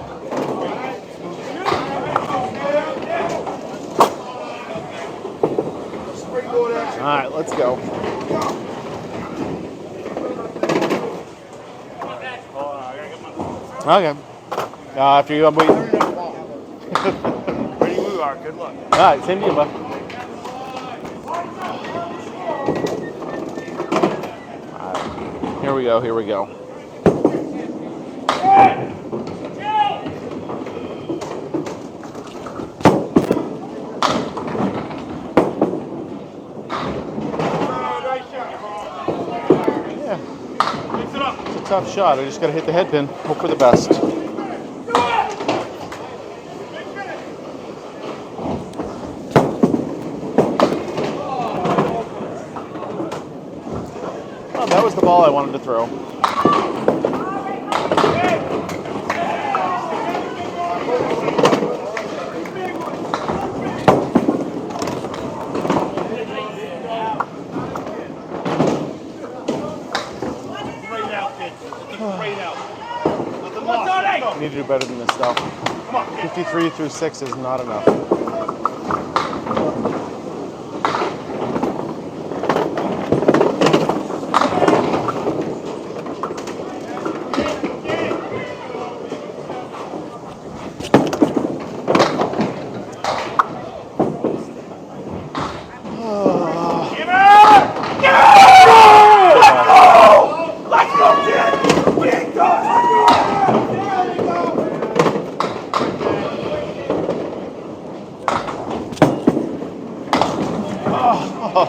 Speaker 2: All right, let's go. Okay. After you, I'm waiting.
Speaker 8: Ready we are. Good luck.
Speaker 2: All right, same to you, bud. All right. Here we go. Here we go. Tough shot. I just got to hit the head pin. Hope for the best. Oh, that was the ball I wanted to throw. You need to do better than this, though. 53 through 6 is not enough.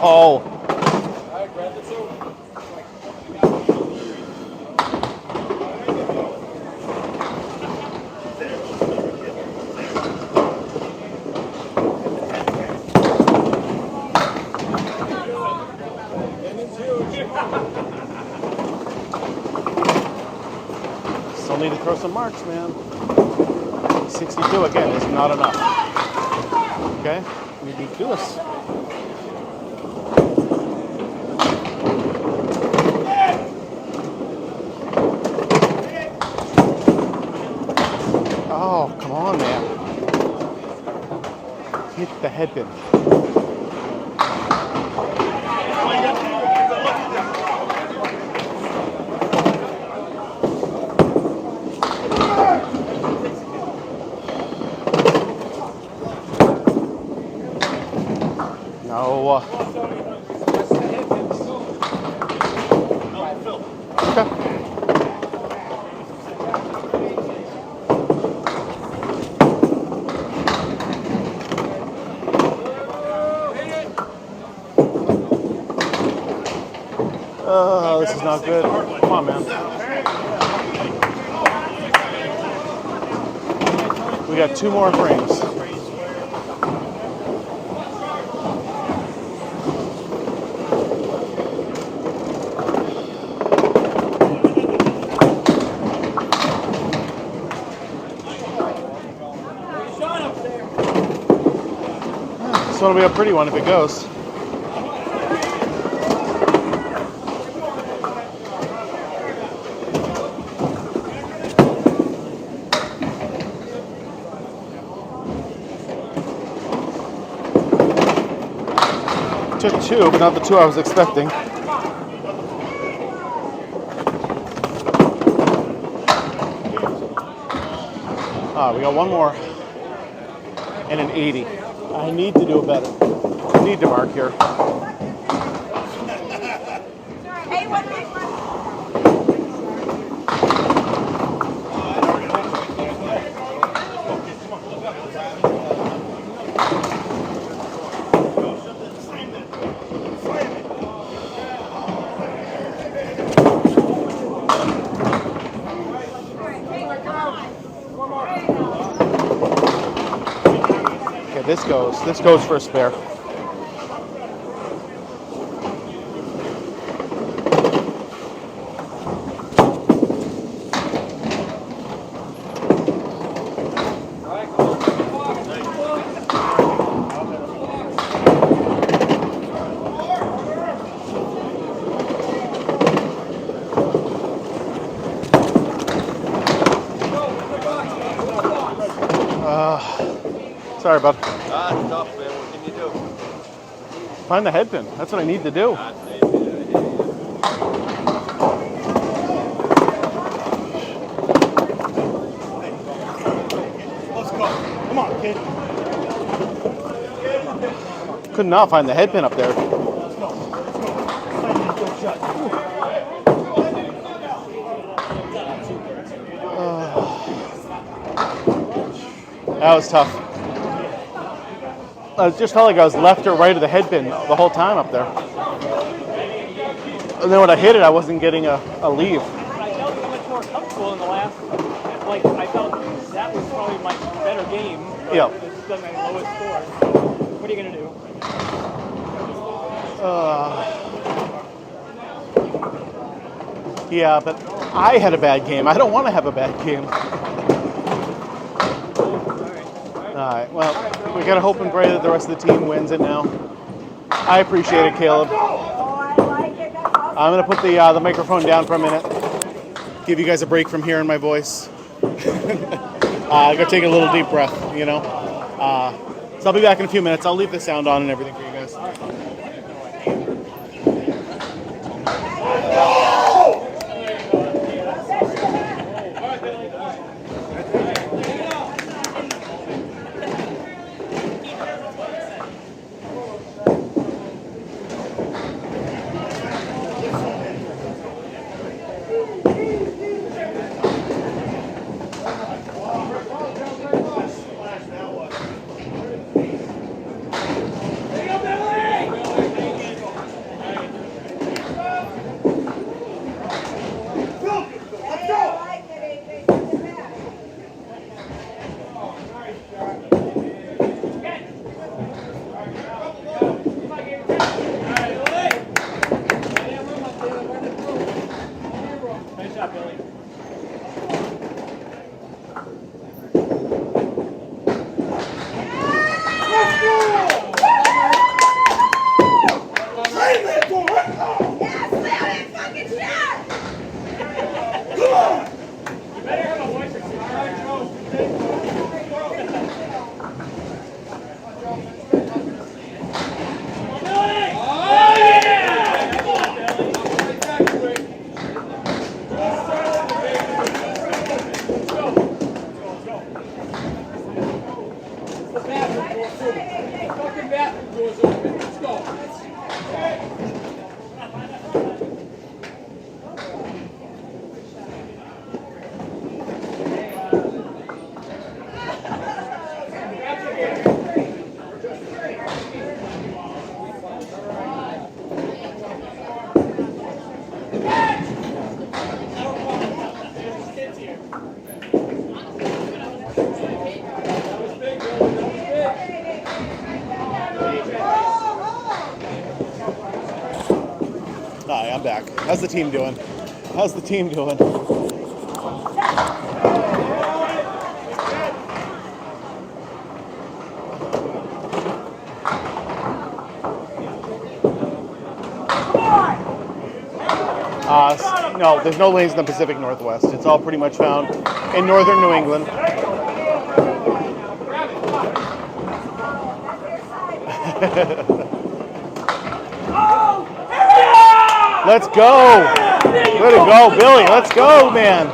Speaker 2: Oh. Still need to throw some marks, man. 62 again is not enough. Okay, we need to do this. Oh, come on, man. Hit the headpin. No. Okay. Oh, this is not good. Come on, man. We got 2 more frames. This one will be a pretty one if it goes. Took 2, but not the 2 I was expecting. We got 1 more and an 80. I need to do better. I need to mark here.
Speaker 9: Hey, what big one?
Speaker 2: Okay, this goes. This goes for a spare. Sorry, bud.
Speaker 4: It's tough, man. What can you do?
Speaker 2: Find the headpin. That's what I need to do.
Speaker 8: Let's go. Come on, kid.
Speaker 2: Could not find the headpin up there. That was tough. I just felt like I was left or right of the headpin the whole time up there. And then when I hit it, I wasn't getting a leave.
Speaker 1: I felt so much more comfortable in the last. Like I felt that was probably my better game.
Speaker 2: Yeah.
Speaker 1: It's still my lowest score. What are you gonna do?
Speaker 2: Yeah, but I had a bad game. I don't want to have a bad game. All right, well, we got to hope and pray that the rest of the team wins it now. I appreciate it, Caleb. I'm going to put the microphone down for a minute. Give you guys a break from hearing my voice. Go take a little deep breath, you know. So I'll be back in a few minutes. I'll leave the sound on and everything for you guys.
Speaker 9: Let's go!
Speaker 2: How's the team doing? How's the team doing? No, there's no lanes in the Pacific Northwest. It's all pretty much found in northern New England. Let's go! Way to go, Billy. Let's go, man.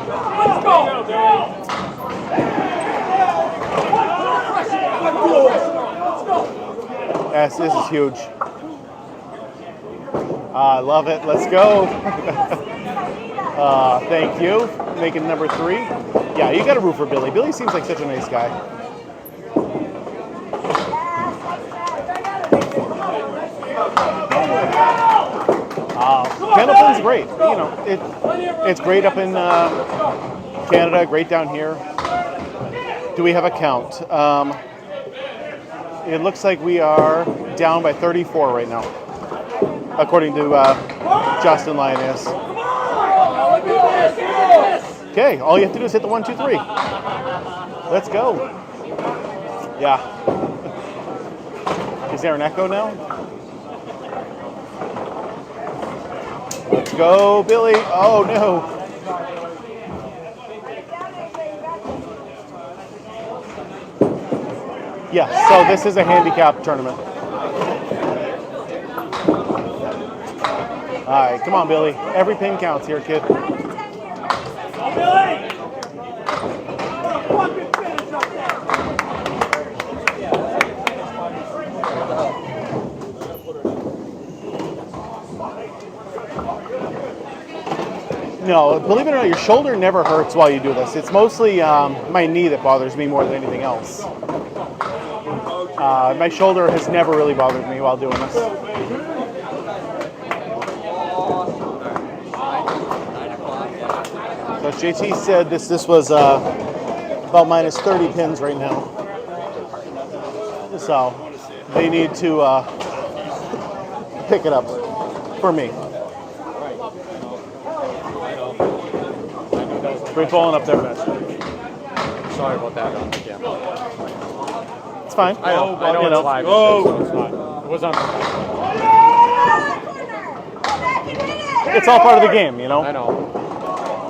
Speaker 2: Yes, this is huge. I love it. Let's go. Thank you. Making number 3. Yeah, you got to root for Billy. Billy seems like such a nice guy. Candlepin's great. You know, it's great up in Canada, great down here. Do we have a count? It looks like we are down by 34 right now, according to Justin Lyonnais. Okay, all you have to do is hit the 1, 2, 3. Let's go. Yeah. Is there an echo now? Let's go, Billy. Oh, no. Yeah, so this is a handicap tournament. All right, come on, Billy. Every pin counts here, kid. No, believe it or not, your shoulder never hurts while you do this. It's mostly my knee that bothers me more than anything else. My shoulder has never really bothered me while doing this. So JT said this was about minus 30 pins right now. So they need to pick it up for me. We're falling up there, man.
Speaker 1: Sorry about that on the camera.
Speaker 2: It's fine.
Speaker 1: I know it's live. So it's fine. It was on.
Speaker 2: It's all part of the game, you know?
Speaker 1: I know.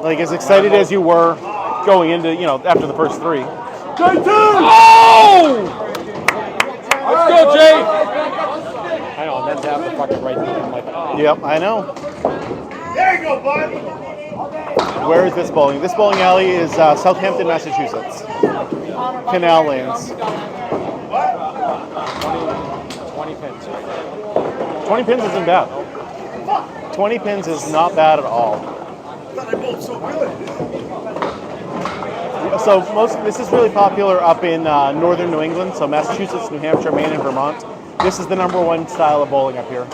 Speaker 2: Like, as excited as you were going into, after the first 3.
Speaker 1: Oh! Let's go, Jay! I know, and then to have the fucking right thing. I'm like, oh.
Speaker 2: Yep, I know.
Speaker 8: There you go, bud.
Speaker 2: Where is this bowling? This bowling alley is Southampton, Massachusetts. Canal lanes.
Speaker 1: 20 pins.
Speaker 2: 20 pins isn't bad. 20 pins is not bad at all. So this is really popular up in northern New England, so Massachusetts, New Hampshire, Maine, and Vermont. This is the #1 style of bowling up here.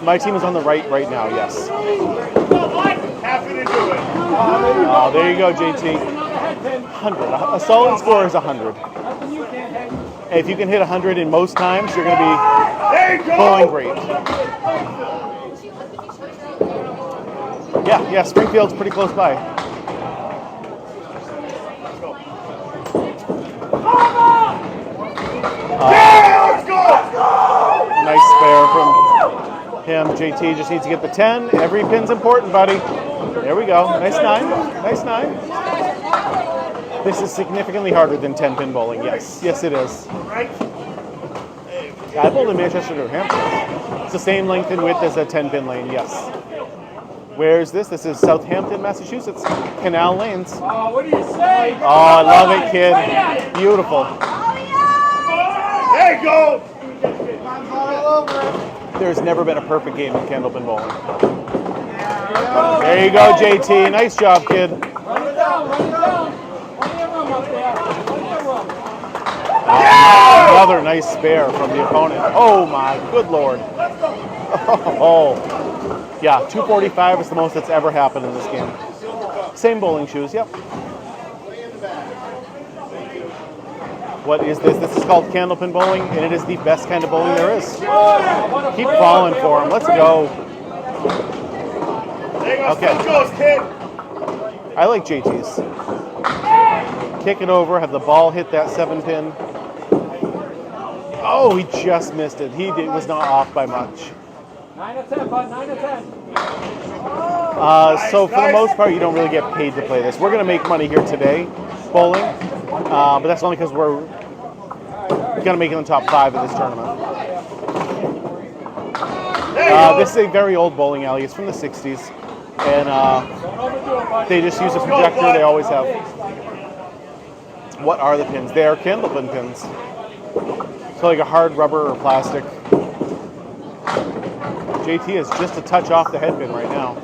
Speaker 2: My team is on the right now, yes.
Speaker 8: Happy to do it.
Speaker 2: Oh, there you go, JT. 100. A solid score is 100. If you can hit 100 in most times, you're going to be bowling great. Yeah, Springfield's pretty close by. Nice spare from him. JT just needs to get the 10. Every pin's important, buddy. There we go. Nice 9. Nice 9. This is significantly harder than 10-pin bowling. Yes, it is. I bowled in Manchester, New Hampshire. It's the same length and width as a 10-pin lane. Yes. Where is this? This is Southampton, Massachusetts. Canal lanes.
Speaker 11: Oh, what do you say?
Speaker 2: Oh, I love it, kid. Beautiful.
Speaker 8: There you go.
Speaker 2: There's never been a perfect game in candlepin bowling. There you go, JT. Nice job, kid.
Speaker 11: Run it down.
Speaker 2: Another nice spare from the opponent. Oh my good lord. Oh. Yeah, 245 is the most that's ever happened in this game. Same bowling shoes, yep. What is this? This is called candlepin bowling, and it is the best kind of bowling there is. Keep falling for him. Let's go.
Speaker 8: There you go.
Speaker 2: Okay.
Speaker 8: Still goes, kid.
Speaker 2: I like JT's. Kick it over, have the ball hit that 7-pin. Oh, he just missed it. Was not off by much.
Speaker 11: 9 to 10, bud. 9 to 10.
Speaker 2: So for the most part, you don't really get paid to play this. We're going to make money here today, bowling, but that's only because we're going to make it in the top 5 of this tournament. This is a very old bowling alley. It's from the 60s, and they just use a projector. They always have. What are the pins? They are candlepin pins. So like a hard rubber or plastic. JT is just a touch off the head pin right now.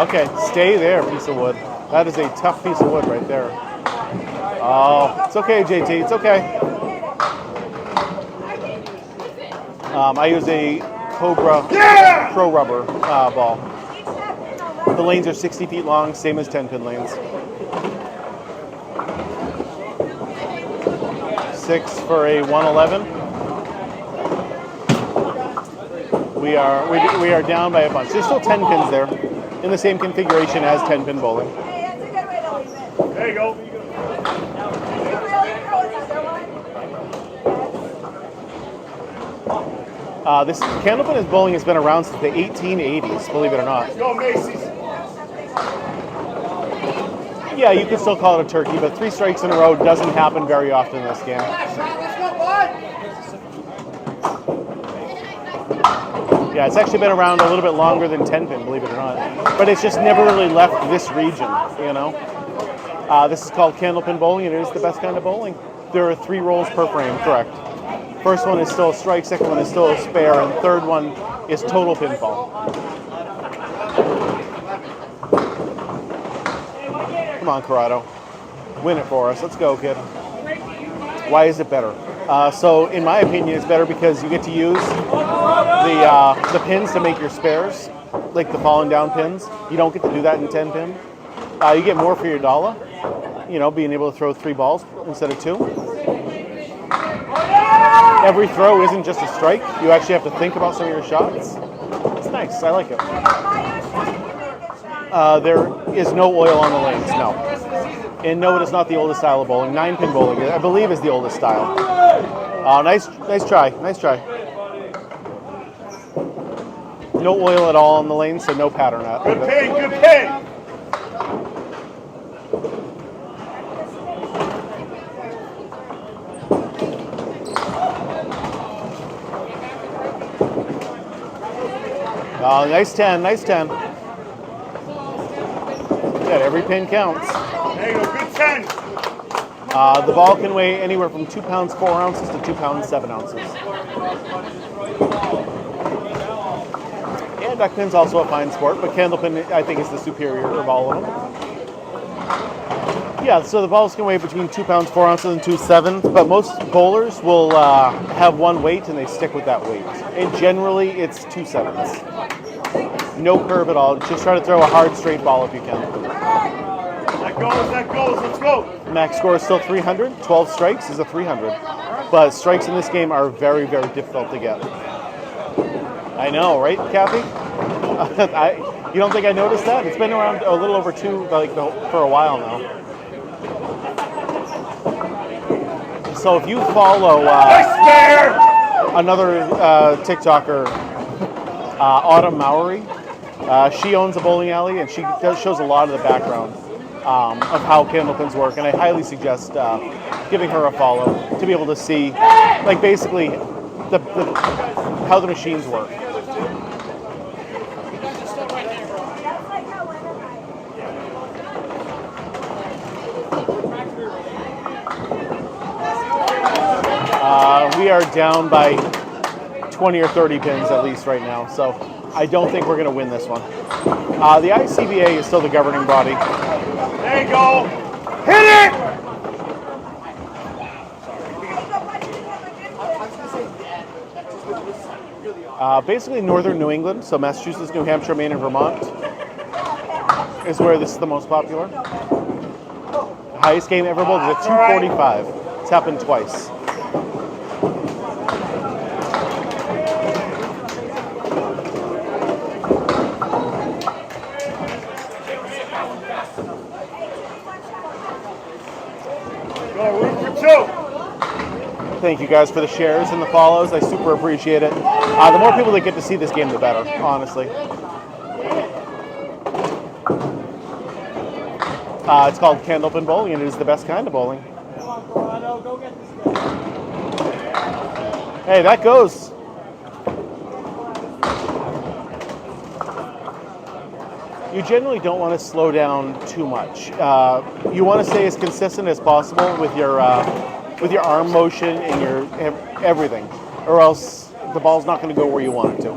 Speaker 2: Okay, stay there, piece of wood. That is a tough piece of wood right there. Oh, it's okay, JT, it's okay. I use a Cobra Pro Rubber ball. The lanes are 60 feet long, same as 10-pin lanes. 6 for a 111. We are down by a bunch. There's still 10 pins there, in the same configuration as 10-pin bowling.
Speaker 8: There you go.
Speaker 2: This candlepin bowling has been around since the 1880s, believe it or not.
Speaker 8: Go, Macy's.
Speaker 2: Yeah, you could still call it a turkey, but 3 strikes in a row doesn't happen very often in this game. Yeah, it's actually been around a little bit longer than 10-pin, believe it or not. But it's just never really left this region, you know? This is called candlepin bowling, and it is the best kind of bowling. There are 3 rolls per frame, correct. First one is still a strike, second one is still a spare, and third one is total pinfall. Come on, Corrado. Win it for us. Let's go, kid. Why is it better? So, in my opinion, it's better because you get to use the pins to make your spares, like the falling down pins. You don't get to do that in 10-pin. You get more for your dollar, you know, being able to throw 3 balls instead of 2. Every throw isn't just a strike. You actually have to think about some of your shots. It's nice. I like it. There is no oil on the lanes, no. And no, it is not the oldest style of bowling. 9-pin bowling, I believe, is the oldest style. Nice try. Nice try. No oil at all on the lane, so no pattern out.
Speaker 8: Good pin, good pin.
Speaker 2: Nice 10, nice 10. Good, every pin counts.
Speaker 8: There you go, good 10.
Speaker 2: The ball can weigh anywhere from 2 pounds 4 ounces to 2 pounds 7 ounces. And duck pin's also a fine sport, but candlepin I think is the superior of all of them. Yeah, so the balls can weigh between 2 pounds 4 ounces and 2.7, but most bowlers will have one weight and they stick with that weight. And generally it's 2.7s. No curve at all. Just try to throw a hard straight ball if you can.
Speaker 8: That goes, let's go.
Speaker 2: Max score is still 300. 12 strikes is a 300. But strikes in this game are very, very difficult to get. I know, right, Kathy? You don't think I noticed that? It's been around a little over 2 for a while now. So if you follow another TikToker, Autumn Mowry, she owns a bowling alley and she shows a lot of the background of how candlepins work, and I highly suggest giving her a follow to be able to see, like, basically how the machines work. We are down by 20 or 30 pins at least right now, so I don't think we're going to win this one. The ICBA is still the governing body.
Speaker 8: There you go. Hit it!
Speaker 2: Basically northern New England, so Massachusetts, New Hampshire, Maine, and Vermont is where this is the most popular. The highest game ever bowled is a 245. It's happened twice. thank you guys for the shares and the follows. I super appreciate it. The more people that get to see this game, the better, honestly. It's called Candlepin Bowling, and it is the best kind of bowling.
Speaker 1: Come on, Corrado, go get this guy.
Speaker 2: Hey, that goes. You generally don't want to slow down too much. You want to stay as consistent as possible with your arm motion and your everything, or else the ball's not going to go where you want it to.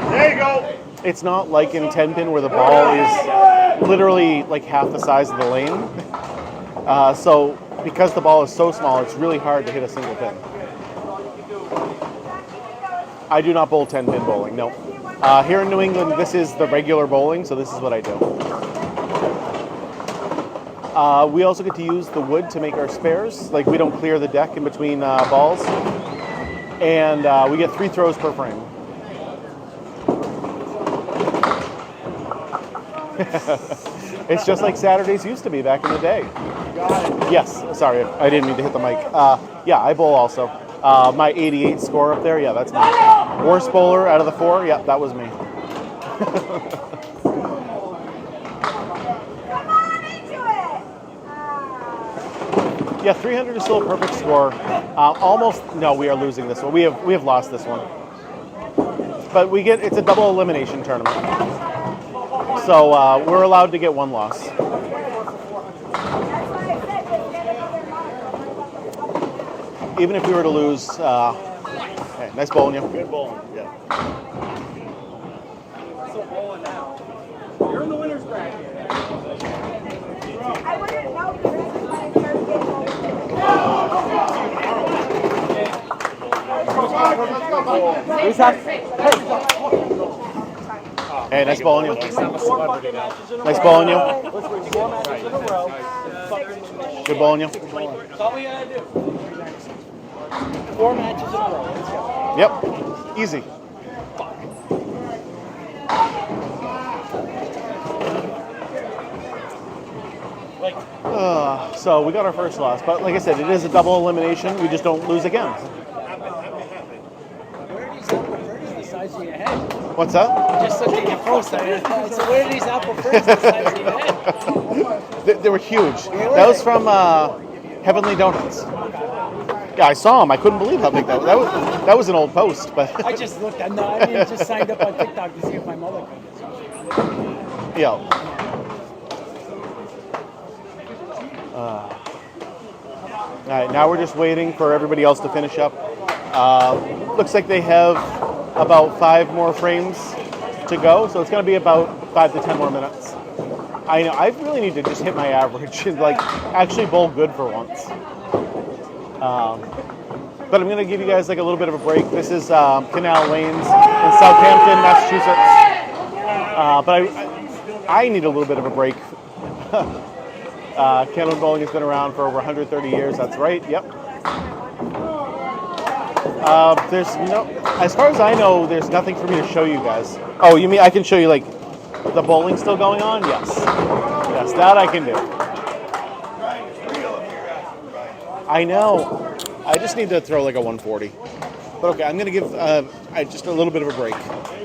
Speaker 8: There you go.
Speaker 2: It's not like in 10-pin where the ball is literally like half the size of the lane. So because the ball is so small, it's really hard to hit a single pin. I do not bowl 10-pin bowling, no. Here in New England, this is the regular bowling, so this is what I do. We also get to use the wood to make our spares. Like, we don't clear the deck in between balls. And we get 3 throws per frame. It's just like Saturdays used to be back in the day. Yes, sorry, I didn't mean to hit the mic. Yeah, I bowl also. My 88 score up there, yeah, that's me. Worst bowler out of the 4, yeah, that was me. Yeah, 300 is still a perfect score. Almost, no, we are losing this one. We have lost this one. But it's a double elimination tournament. So we're allowed to get 1 loss. Even if we were to lose, hey, nice bowling you.
Speaker 8: Good bowling, yeah.
Speaker 1: So bowling now. You're in the winner's bracket.
Speaker 9: I wouldn't know the rest of my third
Speaker 1: Who's that?
Speaker 2: Hey, nice bowling you. Nice bowling you. Good bowling you.
Speaker 1: That's all we gotta do. 4 matches in a row. Let's go.
Speaker 2: Yep, easy. So we got our first loss, but like I said, it is a double elimination. We just don't lose again.
Speaker 1: Where are these apple furries the size of your head?
Speaker 2: What's that?
Speaker 1: Just look at your post. So where are these apple furries the size of your head?
Speaker 2: They were huge. That was from Heavenly Donuts. Yeah, I saw them. I couldn't believe how big that was. That was an old post, but
Speaker 1: I just looked at. No, I mean, just signed up on TikTok to see if my mother could.
Speaker 2: yeah. All right, now we're just waiting for everybody else to finish up. Looks like they have about 5 more frames to go, so it's going to be about 5 to 10 more minutes. I know, I really need to just hit my average and like actually bowl good for once. But I'm going to give you guys like a little bit of a break. This is Canal Lanes in Southampton, Massachusetts. But I need a little bit of a break. Canal bowling has been around for over 130 years. That's right. Yep. There's as far as I know, there's nothing for me to show you guys. Oh, you mean I can show you like the bowling still going on? Yes. Yes, that I can do. I know. I just need to throw like a 140. But okay, I'm going to give just a little bit of a break.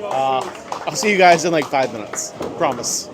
Speaker 2: I'll see you guys in like 5 minutes. Promise.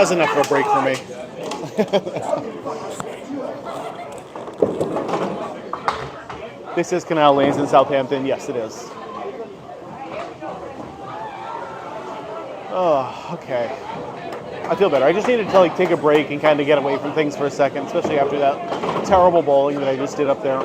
Speaker 2: was enough of a break for me. This is Canal Lanes in Southampton. Yes, it is. Oh, okay. I feel better. I just needed to like take a break and kind of get away from things for a second, especially after that terrible bowling that I just did up there.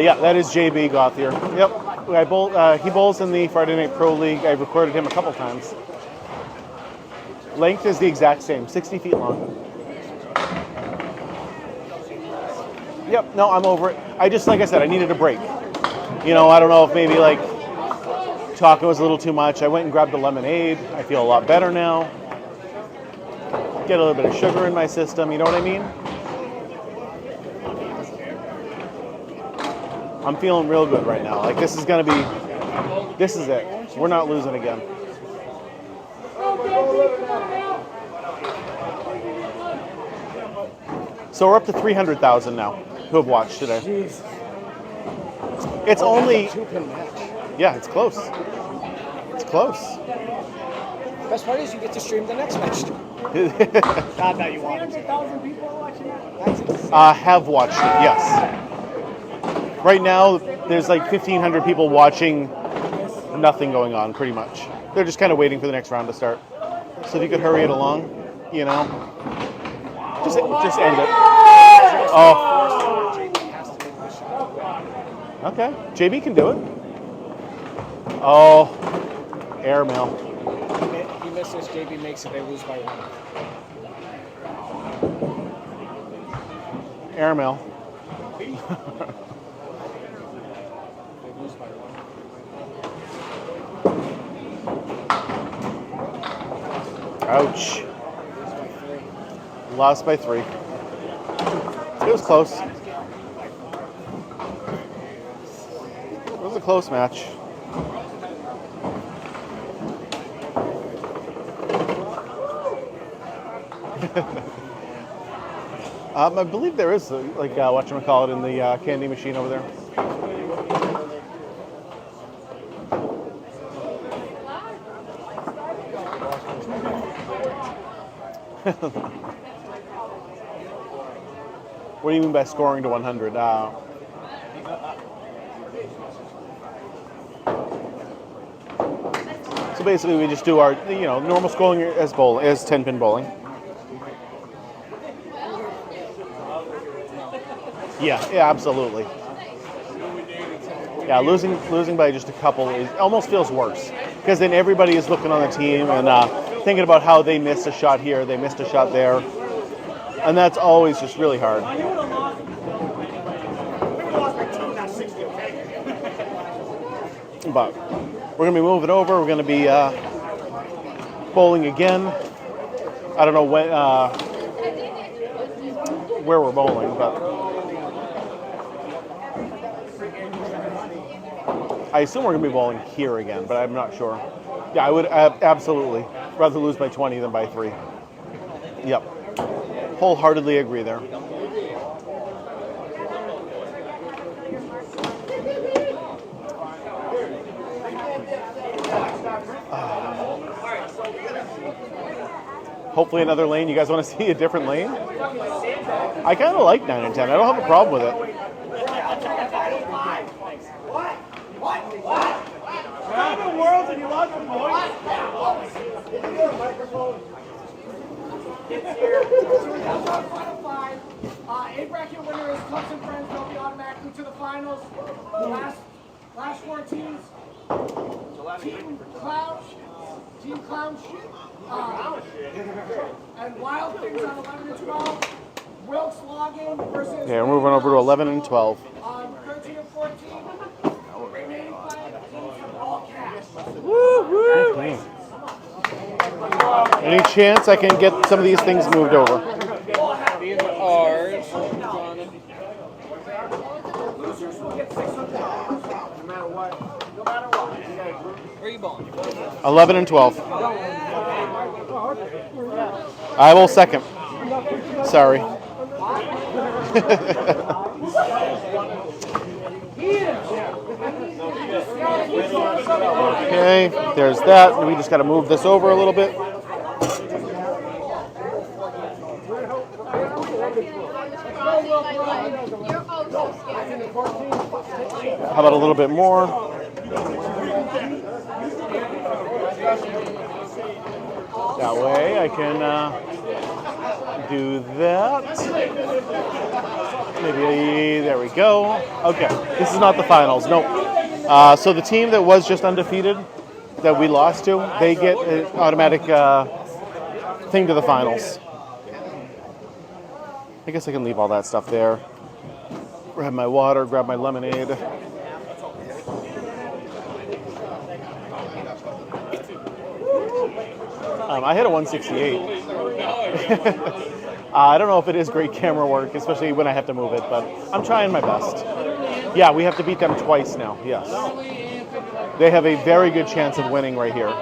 Speaker 2: Yeah, that is JB Gothier. Yep, he bowls in the Friday Night Pro League. I've recorded him a couple times. Length is the exact same, 60 feet long. Yep, no, I'm over it. I just, like I said, I needed a break. You know, I don't know if maybe like talking was a little too much. I went and grabbed a lemonade. I feel a lot better now. Get a little bit of sugar in my system, you know what I mean? I'm feeling real good right now. Like this is it. We're not losing again. So we're up to 300,000 now who have watched today.
Speaker 11: Jeez.
Speaker 2: It's only, yeah, it's close. It's close.
Speaker 11: Best part is you get to stream the next match. Not that you want. 300,000 people are watching that?
Speaker 2: Have watched it, yes. Right now, there's like 1,500 people watching, nothing going on, pretty much. They're just kind of waiting for the next round to start. So if you could hurry it along, you know, just end it. Oh. Okay, JB can do it. Oh, airmail.
Speaker 11: He misses, JB makes it, they lose by 1.
Speaker 2: Airmail. Ouch. Lost by 3. It was close. It was a close match. I believe there is like whatchamacallit in the candy machine over there. What do you mean by scoring to 100? So basically, we just do our normal scoring as 10-pin bowling. Yeah, absolutely. Yeah, losing by just a couple almost feels worse because then everybody is looking on the team and thinking about how they missed a shot here, they missed a shot there, and that's always just really hard. But we're going to be moving over. We're going to be bowling again. I don't know when, where we're bowling, but I assume we're going to be bowling here again, but I'm not sure. Yeah, I would absolutely rather lose by 20 than by 3. Yep. Wholeheartedly agree there. Hopefully another lane. You guys want to see a different lane? I kind of like 9 and 10. I don't have a problem with it.
Speaker 8: Around the world and you lost the point.
Speaker 11: It's here. Final 5. A-bracket winner is Clubs and Friends. They'll be automatically to the finals. The last 4 teams. Team Clown, and Wild Things on 11 and 12. Wilkes Login versus.
Speaker 2: Yeah, we're moving over to 11 and 12.
Speaker 11: 13 and 14. Remaining 5 teams from all cast.
Speaker 2: Okay. Any chance I can get some of these things moved over?
Speaker 11: These are ours. Losers will get $600. No matter what. No matter what. Where are you going?
Speaker 2: 11 and 12. I will second. Sorry. Okay, there's that. We just got to move this over a little bit. How about a little bit more? That way I can do that. Maybe, there we go. Okay, this is not the finals, nope. So the team that was just undefeated, that we lost to, they get an automatic thing to the finals. I guess I can leave all that stuff there. Grab my water, grab my lemonade. I hit a 168. I don't know if it is great camera work, especially when I have to move it, but I'm trying my best. Yeah, we have to beat them twice now, yes. They have a very good chance of winning right here.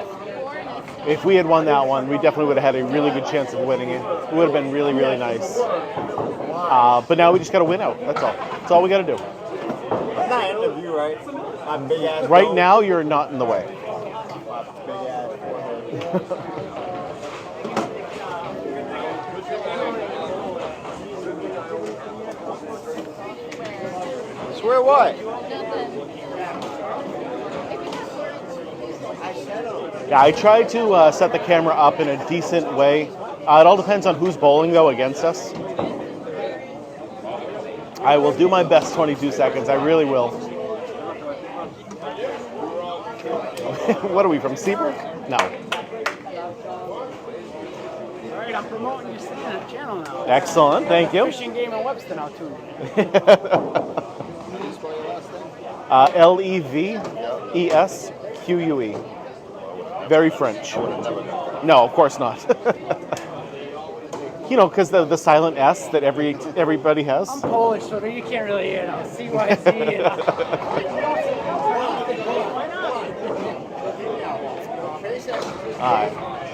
Speaker 2: If we had won that one, we definitely would have had a really good chance of winning it. It would have been really, really nice. But now we just got to win out, that's all. That's all we got to do.
Speaker 6: I'm not in the view, right? My big ass.
Speaker 2: Right now, you're not in the way.
Speaker 6: Swear what?
Speaker 2: Yeah, I try to set the camera up in a decent way. It all depends on who's bowling, though, against us. I will do my best 22 seconds. I really will. What are we, from Seabrook? No.
Speaker 11: All right, I'm promoting your channel now.
Speaker 2: Excellent, thank you.
Speaker 11: Fishing Game in Webster now, too.
Speaker 2: Levesque. Very French. No, of course not. You know, because the silent S that everybody has.
Speaker 11: I'm Polish, so you can't really, CYZ.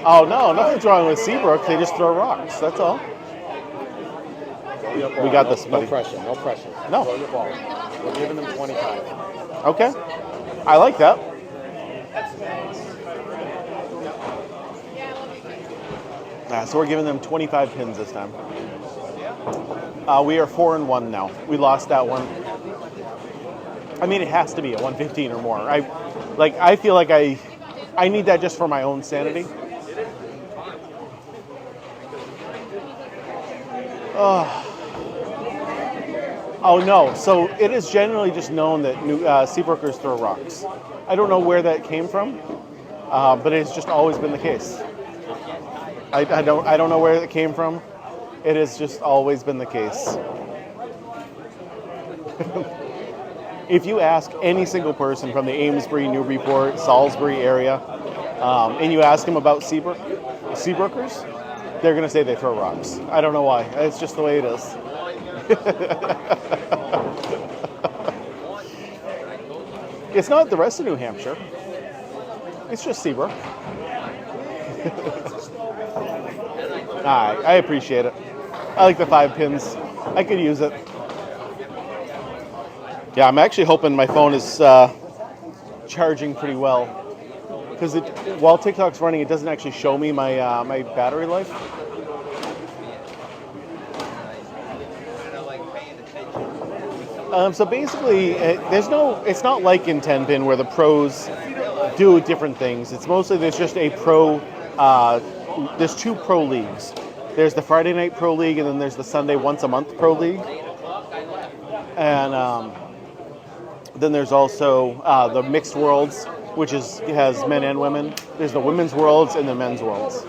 Speaker 2: Oh no, nothing's wrong with Seabrook. They just throw rocks. That's all. We got this, buddy.
Speaker 6: No pressure, no pressure.
Speaker 2: No.
Speaker 6: Throw your ball. We're giving them 25.
Speaker 2: Okay. I like that. So we're giving them 25 pins this time. We are 4-1 now. We lost that one. I mean, it has to be a 115 or more. I feel like I need that just for my own sanity. Oh no, so it is generally just known that Seabrookers throw rocks. I don't know where that came from, but it's just always been the case. I don't know where it came from. It has just always been the case. If you ask any single person from the Amesbury, Newburyport, Salisbury area, and you ask them about Seabrookers, they're going to say they throw rocks. I don't know why. It's just the way it is. It's not the rest of New Hampshire. It's just Seabrook. Alright, I appreciate it. I like the 5 pins. I could use it. Yeah, I'm actually hoping my phone is charging pretty well. Because while TikTok's running, it doesn't actually show me my my battery life. So basically, it's not like in 10-pin where the pros do different things. It's mostly there's just a pro, there's 2 pro leagues. There's the Friday Night Pro League, and then there's the Sunday once a month Pro League. And then there's also the Mixed Worlds, which has men and women. There's the Women's Worlds and the Men's Worlds.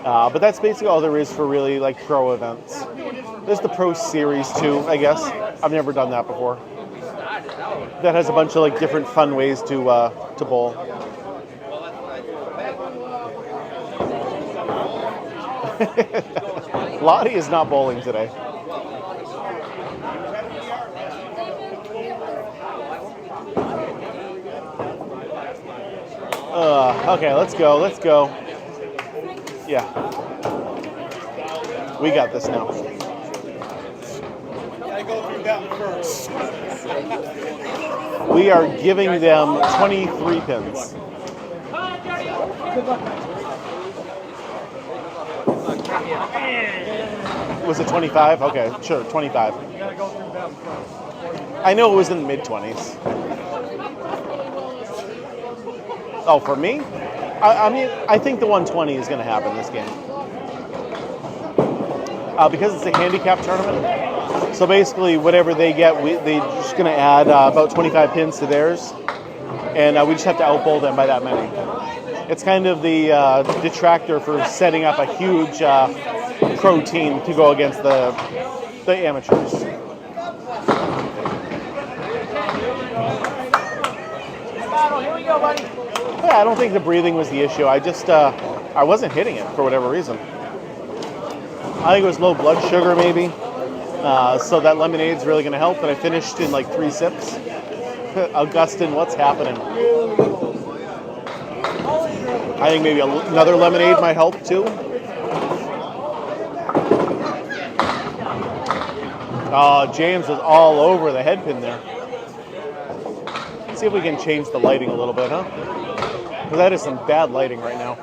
Speaker 2: But that's basically all there is for really like pro events. There's the Pro Series too, I guess. I've never done that before. That has a bunch of like different fun ways to bowl. Lottie is not bowling today. Okay, let's go. Yeah. We got this now.
Speaker 7: Gotta go through them first.
Speaker 2: We are giving them 23 pins. Was it 25? Okay, sure, 25. I know it was in the mid-20s. Oh, for me? I mean, I think the 120 is going to happen this game. Because it's a handicap tournament. So basically, whatever they get, they're just going to add about 25 pins to theirs. And we just have to outbowl them by that many. It's kind of the detractor for setting up a huge pro team to go against the amateurs.
Speaker 11: Here we go, buddy.
Speaker 2: Yeah, I don't think the breathing was the issue. I just, I wasn't hitting it for whatever reason. I think it was low blood sugar maybe. So that lemonade's really going to help. But I finished in like 3 sips. Augustine, what's happening? I think maybe another lemonade might help too. Oh, James is all over the head pin there. Let's see if we can change the lighting a little bit, huh? Because that is some bad lighting right now.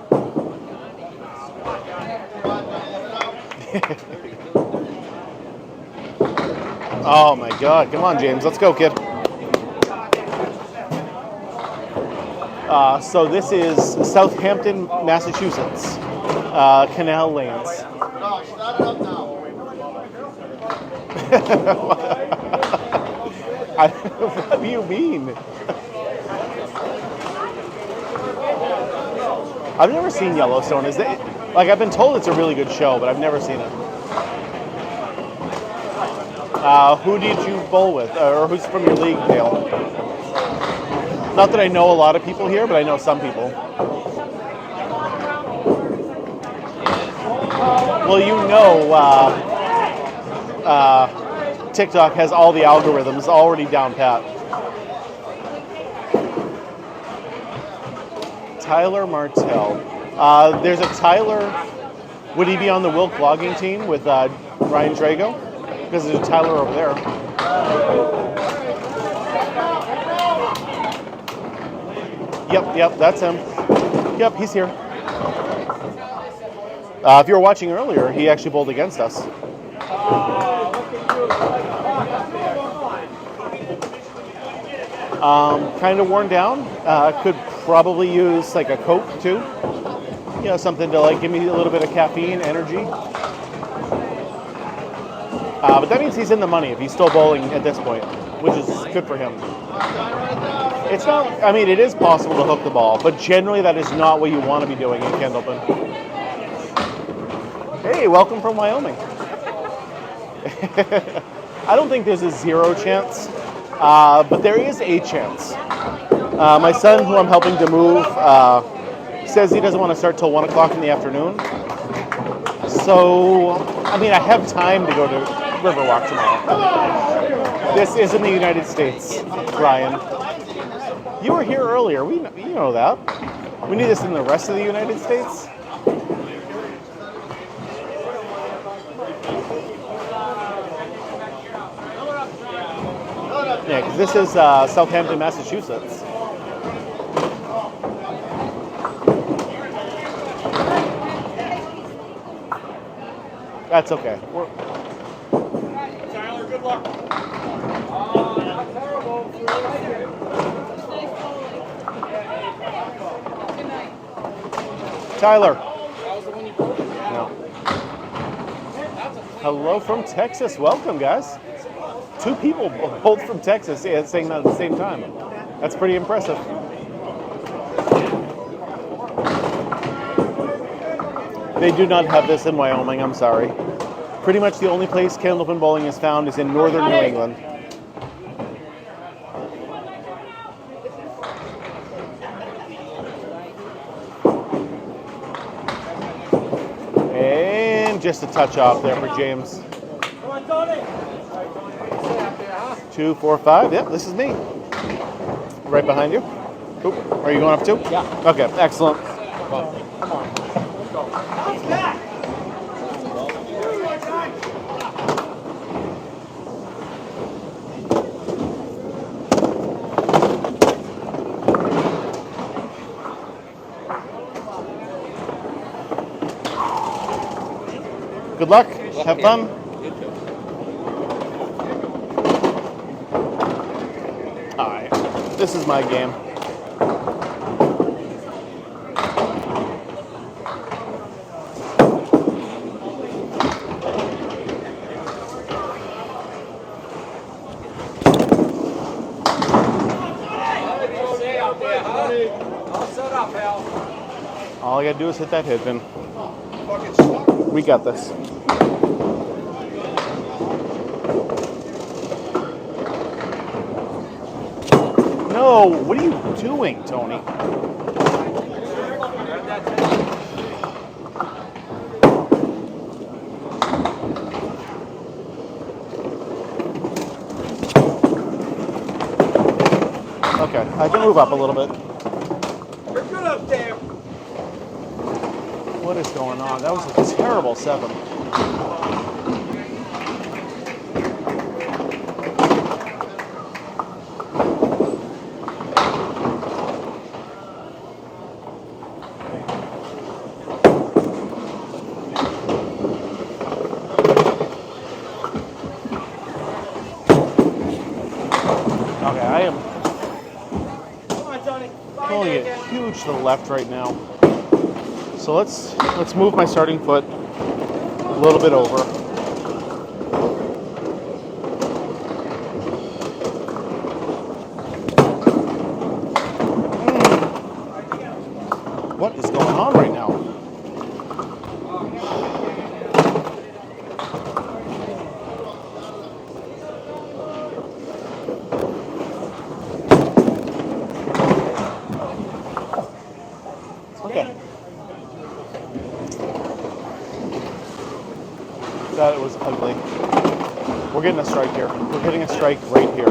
Speaker 2: Oh my God, come on James, let's go kid. So this is Southampton, Massachusetts, Canal lanes.
Speaker 8: No, start it up now.
Speaker 2: What do you mean? I've never seen Yellowstone. Is that like I've been told it's a really good show, but I've never seen it. Who did you bowl with, or who's from your league, Dale? Not that I know a lot of people here, but I know some people. Well, you know, TikTok has all the algorithms already down pat. Tyler Martell. There's a Tyler. Would he be on the Wilk logging team with Ryan Drago? Because there's a Tyler over there. Yep, that's him. Yep, he's here. If you were watching earlier, he actually bowled against us. Kind of worn down. Could probably use like a Coke too. You know, something to like give me a little bit of caffeine, energy. But that means he's in the money if he's still bowling at this point, which is good for him. It's not, I mean, it is possible to hook the ball, but generally that is not what you want to be doing in Kendallton. Hey, welcome from Wyoming. I don't think there's a 0 chance, but there is a chance. My son, who I'm helping to move, says he doesn't want to start till 1 o'clock in the afternoon. So, I mean, I have time to go to Riverwalk tomorrow. This is in the United States, Ryan. You were here earlier. You know that. We need this in the rest of the United States. Yeah, because this is Southampton, Massachusetts. That's okay.
Speaker 7: Tyler, good luck.
Speaker 2: Tyler. No. Hello from Texas. Welcome, guys. 2 people, both from Texas, saying that at the same time. That's pretty impressive. They do not have this in Wyoming, I'm sorry. Pretty much the only place candlepin bowling is found is in northern New England. And just a touch off there for James. 2, 4, 5. Yep, this is me. Right behind you. Oop. Are you going up too?
Speaker 1: Yeah.
Speaker 2: Okay, excellent.
Speaker 1: Come on.
Speaker 2: Good luck. Have fun. Alright. This is my game. All I gotta do is hit that head pin. We got this. No, what are you doing, Tony? Okay, I can move up a little bit.
Speaker 10: You're good up there.
Speaker 2: What is going on? That was a terrible 7. Okay, I am pulling it huge to the left right now. So let's move my starting foot a little bit over. What is going on right now? Okay. That was ugly. We're getting a strike here. We're getting a strike right here.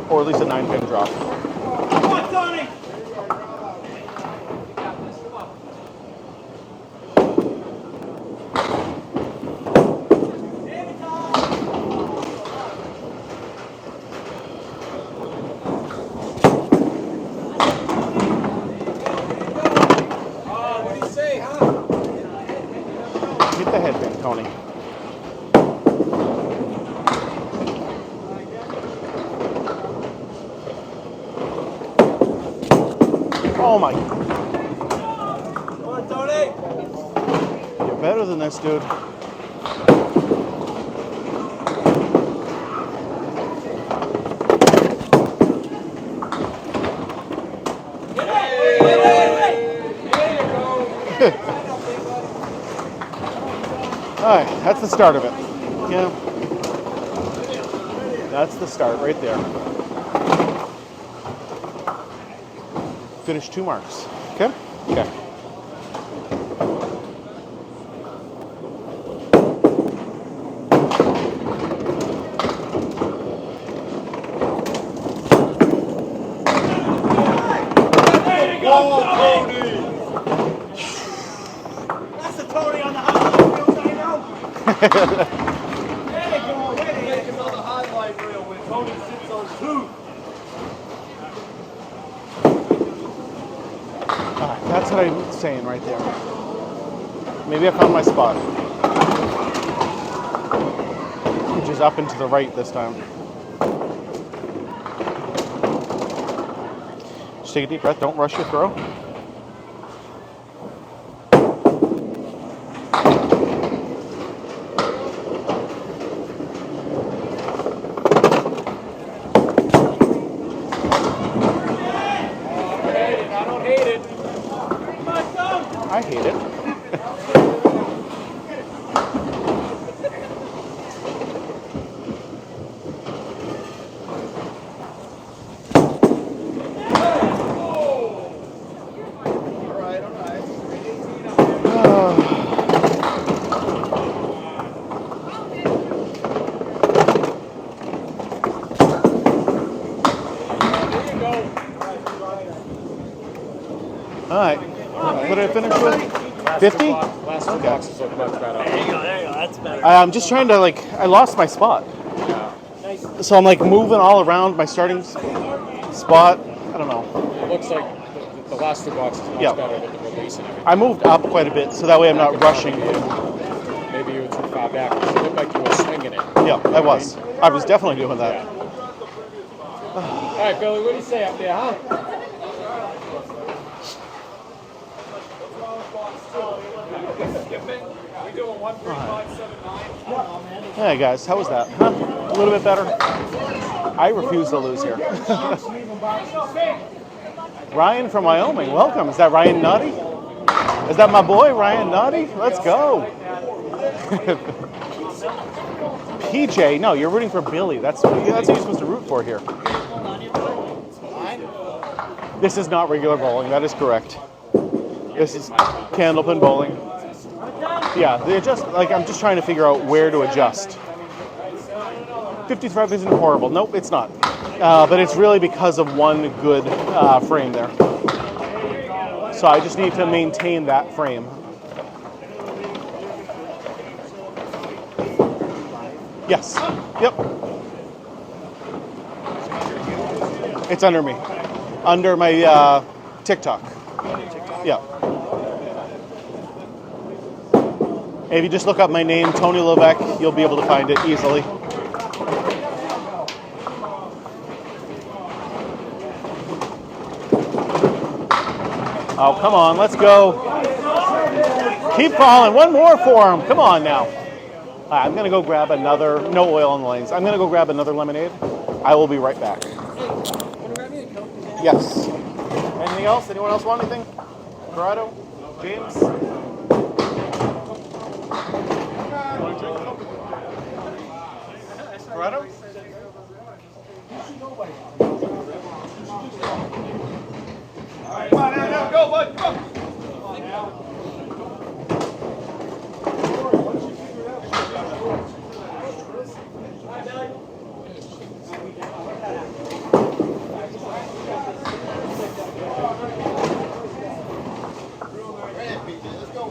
Speaker 2: Or at least a 9-pin drop.
Speaker 10: Come on, Tony. What do you say, huh?
Speaker 2: Hit the headband, Tony. Oh my.
Speaker 10: Come on, Tony.
Speaker 2: You're better than this, dude. Alright, that's the start of it. Yeah. That's the start right there. Finish 2 marks. Okay? Okay.
Speaker 10: That's the Tony on the highlight reel, I know. There you go. Make another highlight reel when Tony sits on 2.
Speaker 2: Alright, that's what I'm saying right there. Maybe I found my spot. Which is up and to the right this time. Just take a deep breath. Don't rush your throw. I hate it. All right. What did I finish with? 50?
Speaker 7: Last two boxes look much better.
Speaker 6: There you go, that's better.
Speaker 2: I'm just trying to, like, I lost my spot. So I'm, like, moving all around my starting spot. I don't know.
Speaker 7: It looks like the last two boxes are much better with the release and everything.
Speaker 2: I moved up quite a bit, so that way I'm not rushing.
Speaker 7: Maybe you were too far back. It looked like you were swinging it.
Speaker 2: Yeah, I was. I was definitely doing that.
Speaker 7: All right, Billy, what do you say up there, huh? We doing 13579.
Speaker 2: Hey guys, how was that? Huh? A little bit better. I refuse to lose here. Ryan from Wyoming, welcome. Is that Ryan Nutty? Is that my boy Ryan Nutty? Let's go. PJ, no, you're rooting for Billy. That's who you're supposed to root for here. This is not regular bowling. That is correct. This is candlepin bowling. Yeah, they're just like I'm just trying to figure out where to adjust. 55 isn't horrible. Nope, it's not. But it's really because of one good frame there. So I just need to maintain that frame. Yes. Yep. It's under me. Under my TikTok. Yeah. If you just look up my name, Tony Levesque, you'll be able to find it easily. Oh, come on, let's go. Keep falling. One more for him. Come on now. I'm going to go grab another, no oil on the lanes. I'm going to go grab another lemonade. I will be right back. Yes. Anything else? Anyone else want anything? Corrado? James? Corrado?
Speaker 10: Come on, now, go, bud, go.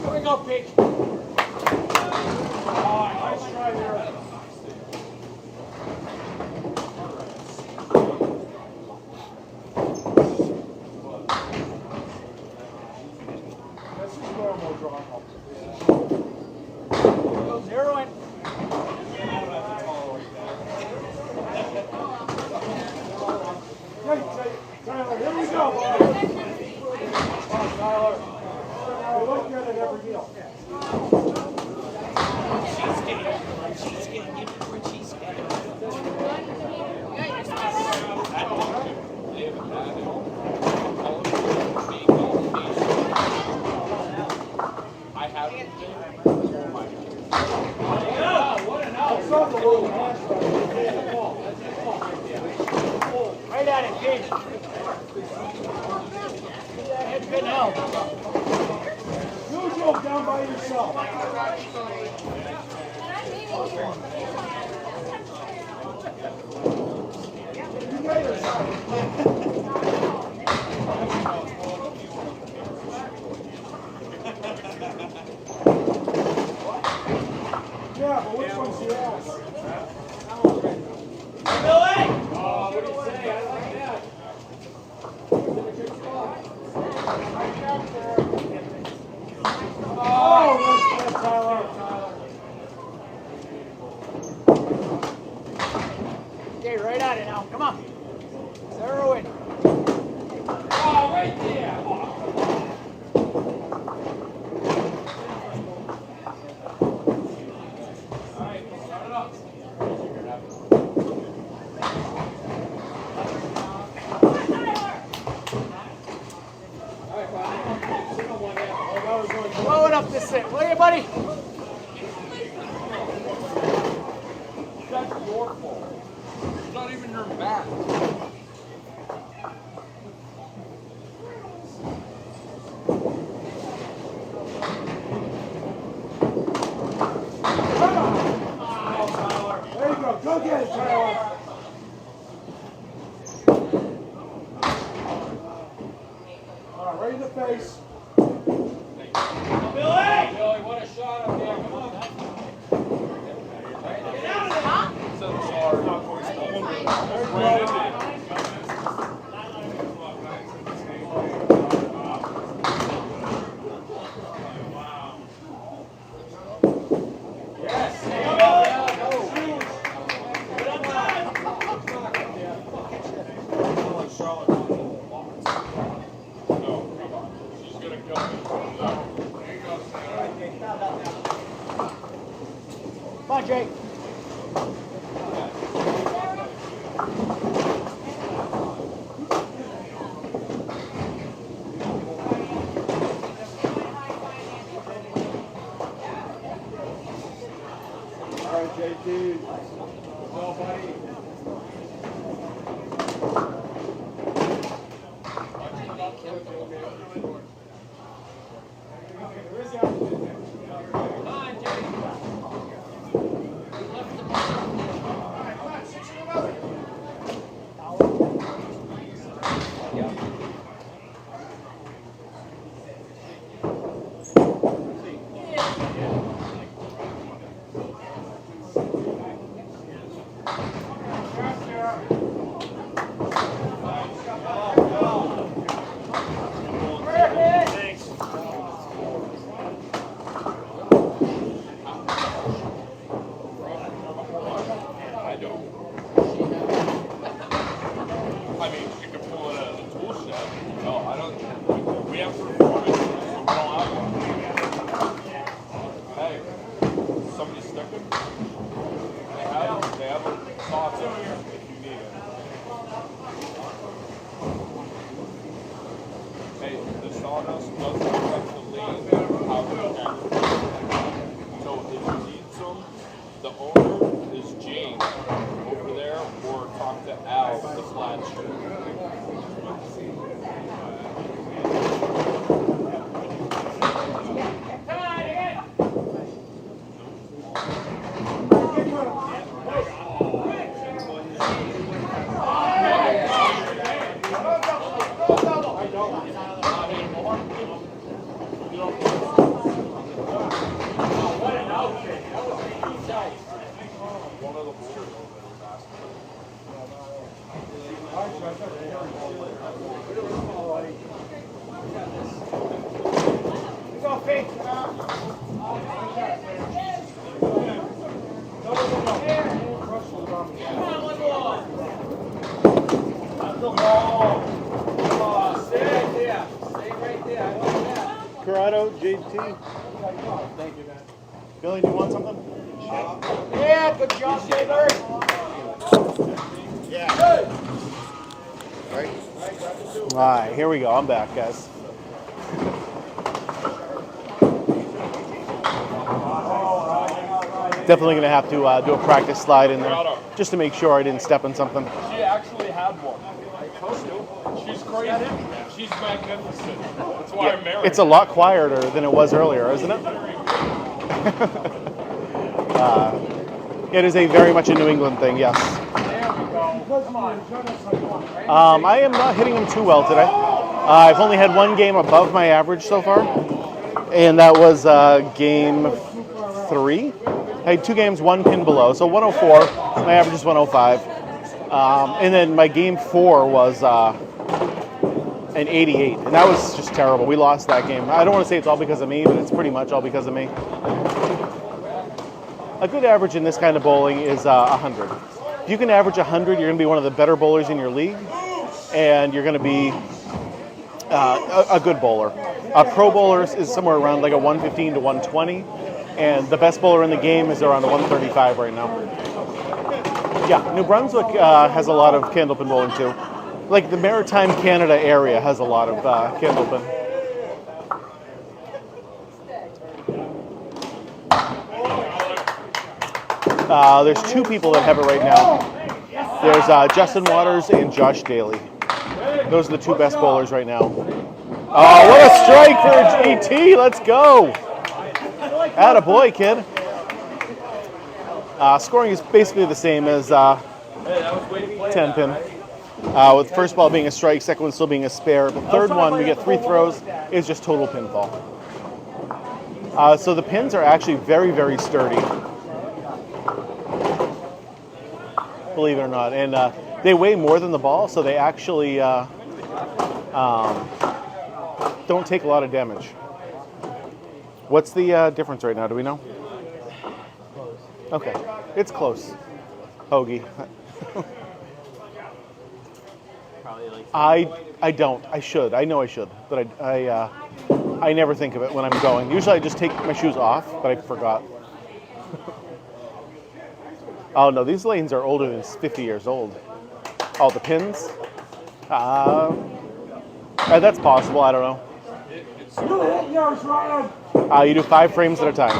Speaker 11: Here we go, Pete. Nice try there. This is normal drawing. Go 0 in. Tyler, here we go. Tyler. We look good at every deal. Right at it, Pete. Hit good help. Usual down by yourself. You made it. Yeah, but which one's your ass? Billy! Oh, what do you say? I like that. Oh, nice play, Tyler. Okay, right at it now. Come on. 0 in. Oh, right there. Blow it up this thing, will you, buddy? That's your fault. It's not even your bat. There you go. Go get it, Tyler. All right, right in the face. Come on, Jake.
Speaker 10: All right, JT. Well, buddy.
Speaker 2: Corrado, JT.
Speaker 11: Thank you, man.
Speaker 2: Billy, do you want something?
Speaker 11: Yeah, good job, Saber.
Speaker 2: Yeah. All right, here we go. I'm back, guys. Definitely going to have to do a practice slide in there just to make sure I didn't step on something.
Speaker 7: She actually had one. She's crazy. She's magnificent. That's why I married
Speaker 2: It's a lot quieter than it was earlier, isn't it? It is a very much a New England thing, yes. I am not hitting him too well today. I've only had one game above my average so far, and that was game 3. I had 2 games, 1 pin below, so 104. My average is 105. And then my game 4 was an 88, and that was just terrible. We lost that game. I don't want to say it's all because of me, but it's pretty much all because of me. A good average in this kind of bowling is 100. If you can average 100, you're going to be one of the better bowlers in your league, and you're going to be a good bowler. A pro bowler is somewhere around like a 115 to 120, and the best bowler in the game is around a 135 right now. Yeah, New Brunswick has a lot of candlepin bowling too. Like the Maritime Canada area has a lot of candlepin. There's 2 people that have it right now. There's Justin Waters and Josh Daly. Those are the 2 best bowlers right now. Oh, what a strike for JT! Let's go! Attaboy, kid. Scoring is basically the same as 10 pin. With first ball being a strike, second one still being a spare. The third one, we get 3 throws, is just total pinfall. So the pins are actually very, very sturdy. believe it or not. And they weigh more than the ball, so they actually don't take a lot of damage. What's the difference right now? Do we know? Okay, it's close. Hoagie. I don't. I should. I know I should, but I never think of it when I'm going. Usually I just take my shoes off, but I forgot. Oh no, these lanes are older than 50 years old. Oh, the pins? That's possible. I don't know. You do 5 frames at a time.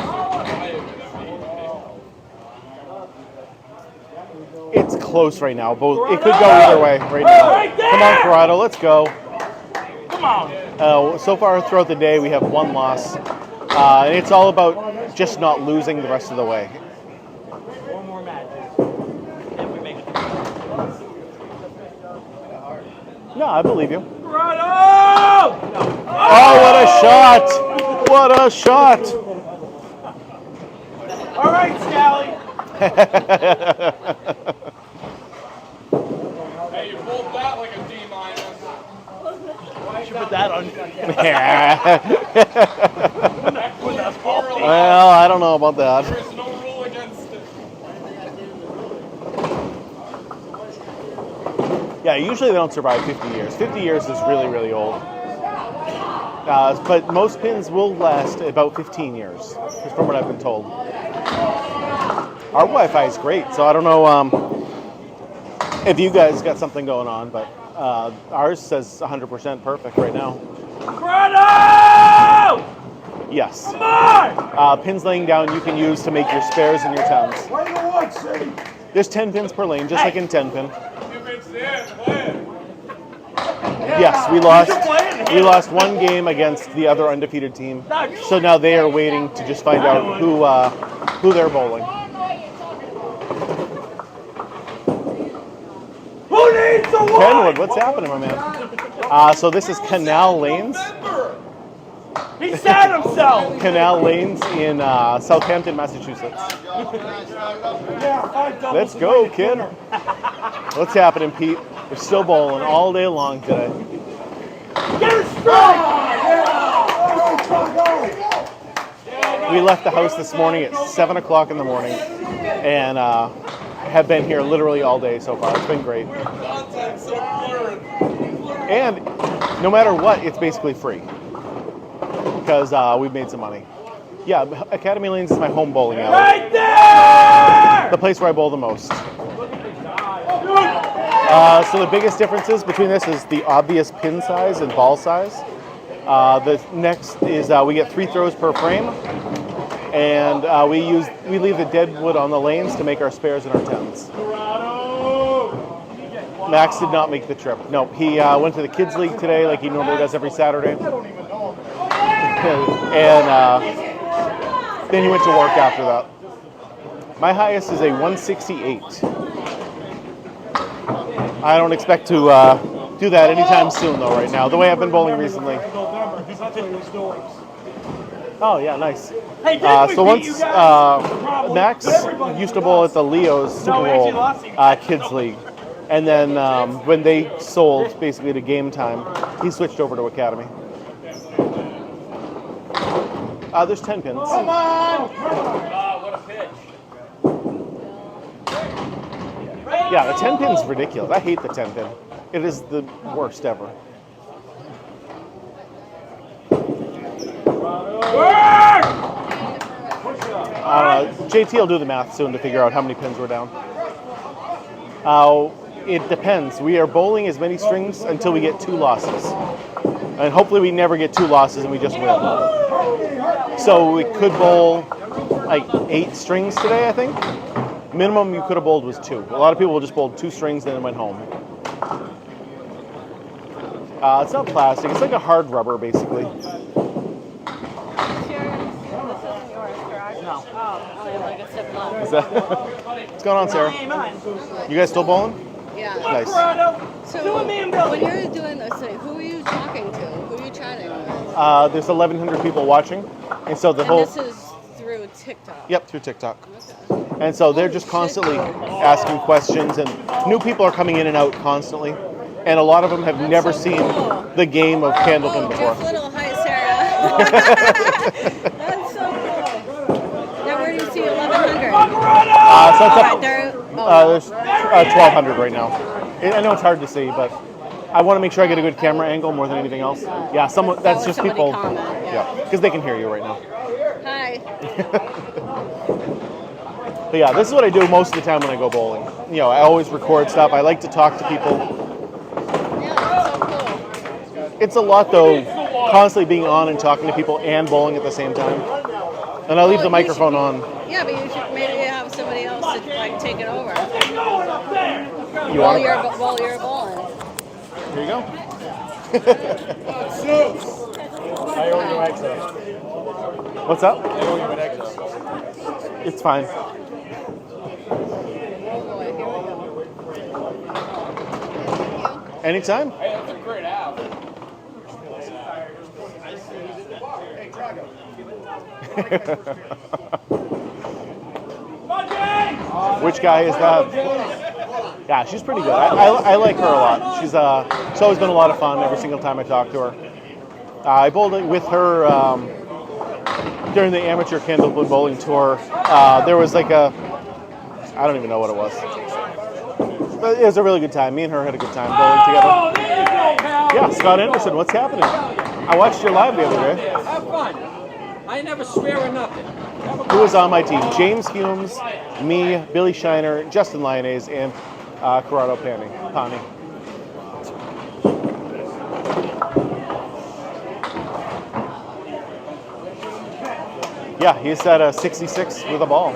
Speaker 2: It's close right now. Both. It could go either way right now. Come on, Corrado. Let's go.
Speaker 10: Come on.
Speaker 2: So far throughout the day, we have 1 loss. And it's all about just not losing the rest of the way.
Speaker 10: 4 more matches. And we make it.
Speaker 2: No, I believe you.
Speaker 10: Corrado!
Speaker 2: Oh, what a shot! What a shot!
Speaker 10: All right, Scally.
Speaker 7: Hey, you pulled that like a D-.
Speaker 10: Why should put that on?
Speaker 2: Well, I don't know about that.
Speaker 7: There is no rule against it.
Speaker 2: Yeah, usually they don't survive 50 years. 50 years is really, really old. But most pins will last about 15 years, from what I've been told. Our Wi-Fi is great, so I don't know if you guys got something going on, but ours says 100% perfect right now.
Speaker 10: Corrado!
Speaker 2: Yes.
Speaker 10: Come on!
Speaker 2: Pins laying down you can use to make your spares and your 10s. There's 10 pins per lane, just like in 10 pin. Yes, we lost 1 game against the other undefeated team. So now they are waiting to just find out who they're bowling.
Speaker 10: Who needs the one?
Speaker 2: Kenwood, what's happening, my man? So this is Canal Lanes.
Speaker 10: He sat himself.
Speaker 2: Canal Lanes in Southampton, Massachusetts. Let's go, kid. What's happening, Pete? We're still bowling all day long today.
Speaker 10: Get it straight!
Speaker 2: We left the house this morning at 7 o'clock in the morning and have been here literally all day so far. It's been great. And no matter what, it's basically free because we've made some money. Yeah, Academy Lanes is my home bowling alley.
Speaker 10: Right there!
Speaker 2: The place where I bowl the most. So the biggest differences between this is the obvious pin size and ball size. The next is we get 3 throws per frame, and we leave the dead wood on the lanes to make our spares and our 10s. Max did not make the trip. No, he went to the kids league today like he normally does every Saturday, and then he went to work after that. My highest is a 168. I don't expect to do that anytime soon, though, right now, the way I've been bowling recently. Oh, yeah, nice. So once Max used to bowl at the Leo's Super Bowl Kids League, and then when they sold, basically to Game Time, he switched over to Academy. There's 10 pins.
Speaker 10: Come on!
Speaker 7: What a pitch.
Speaker 2: Yeah, the 10 pin's ridiculous. I hate the 10 pin. It is the worst ever. JT will do the math soon to figure out how many pins we're down. It depends. We are bowling as many strings until we get 2 losses. And hopefully we never get 2 losses and we just win. So we could bowl like 8 strings today, I think. Minimum you could have bowled was 2. A lot of people just bowled 2 strings then went home. It's not plastic. It's like a hard rubber, basically.
Speaker 3: This isn't yours, correct? No. Oh, like a sip left.
Speaker 2: What's going on, Sarah? You guys still bowling?
Speaker 12: Yeah.
Speaker 2: Nice.
Speaker 12: So when you're doing this, like, who are you talking to? Who are you chatting with?
Speaker 2: There's 1,100 people watching, and so the
Speaker 12: And
Speaker 2: whole.
Speaker 12: this is through TikTok.
Speaker 2: Yep, through TikTok.
Speaker 12: Okay.
Speaker 2: And so they're just constantly asking questions, and new people are coming in and out constantly. And a lot of them have never seen the game of Candlepin before.
Speaker 12: Jeff Little, hi Sarah. That's so cool. Now where do you see 1100?
Speaker 2: So it's up,
Speaker 12: There's
Speaker 2: there's 1200 right now. I know it's hard to see, but I want to make sure I get a good camera angle more than anything else. Yeah, that's just people.
Speaker 12: Comment,
Speaker 2: yeah, because they can hear you right now.
Speaker 12: Hi.
Speaker 2: But yeah, this is what I do most of the time when I go bowling. You know, I always record stuff. I like to talk to people.
Speaker 12: Yeah, that's so cool.
Speaker 2: It's a lot though, constantly being on and talking to people and bowling at the same time. And I leave the microphone on.
Speaker 12: Yeah, but you should maybe have somebody else to like take it over.
Speaker 2: While
Speaker 12: you're bowling.
Speaker 2: Here you go.
Speaker 1: I owe you extra.
Speaker 2: What's up?
Speaker 1: I owe you an extra.
Speaker 2: It's fine. Anytime.
Speaker 1: Hey, that's a great app.
Speaker 2: Which guy is that? Yeah, she's pretty good. I like her a lot. She's always been a lot of fun every single time I talk to her. I bowled with her during the amateur Candlepin bowling tour. There was like I don't even know what it was. But it was a really good time. Me and her had a good time bowling together. Yeah, Scott Anderson, what's happening? I watched your live the other day.
Speaker 10: Have fun. I never swear or nothing.
Speaker 2: Who was on my team? James Humes, me, Billy Shiner, Justin Lyonnais, and Corrado Pani. Yeah, he's at a 66 with a ball.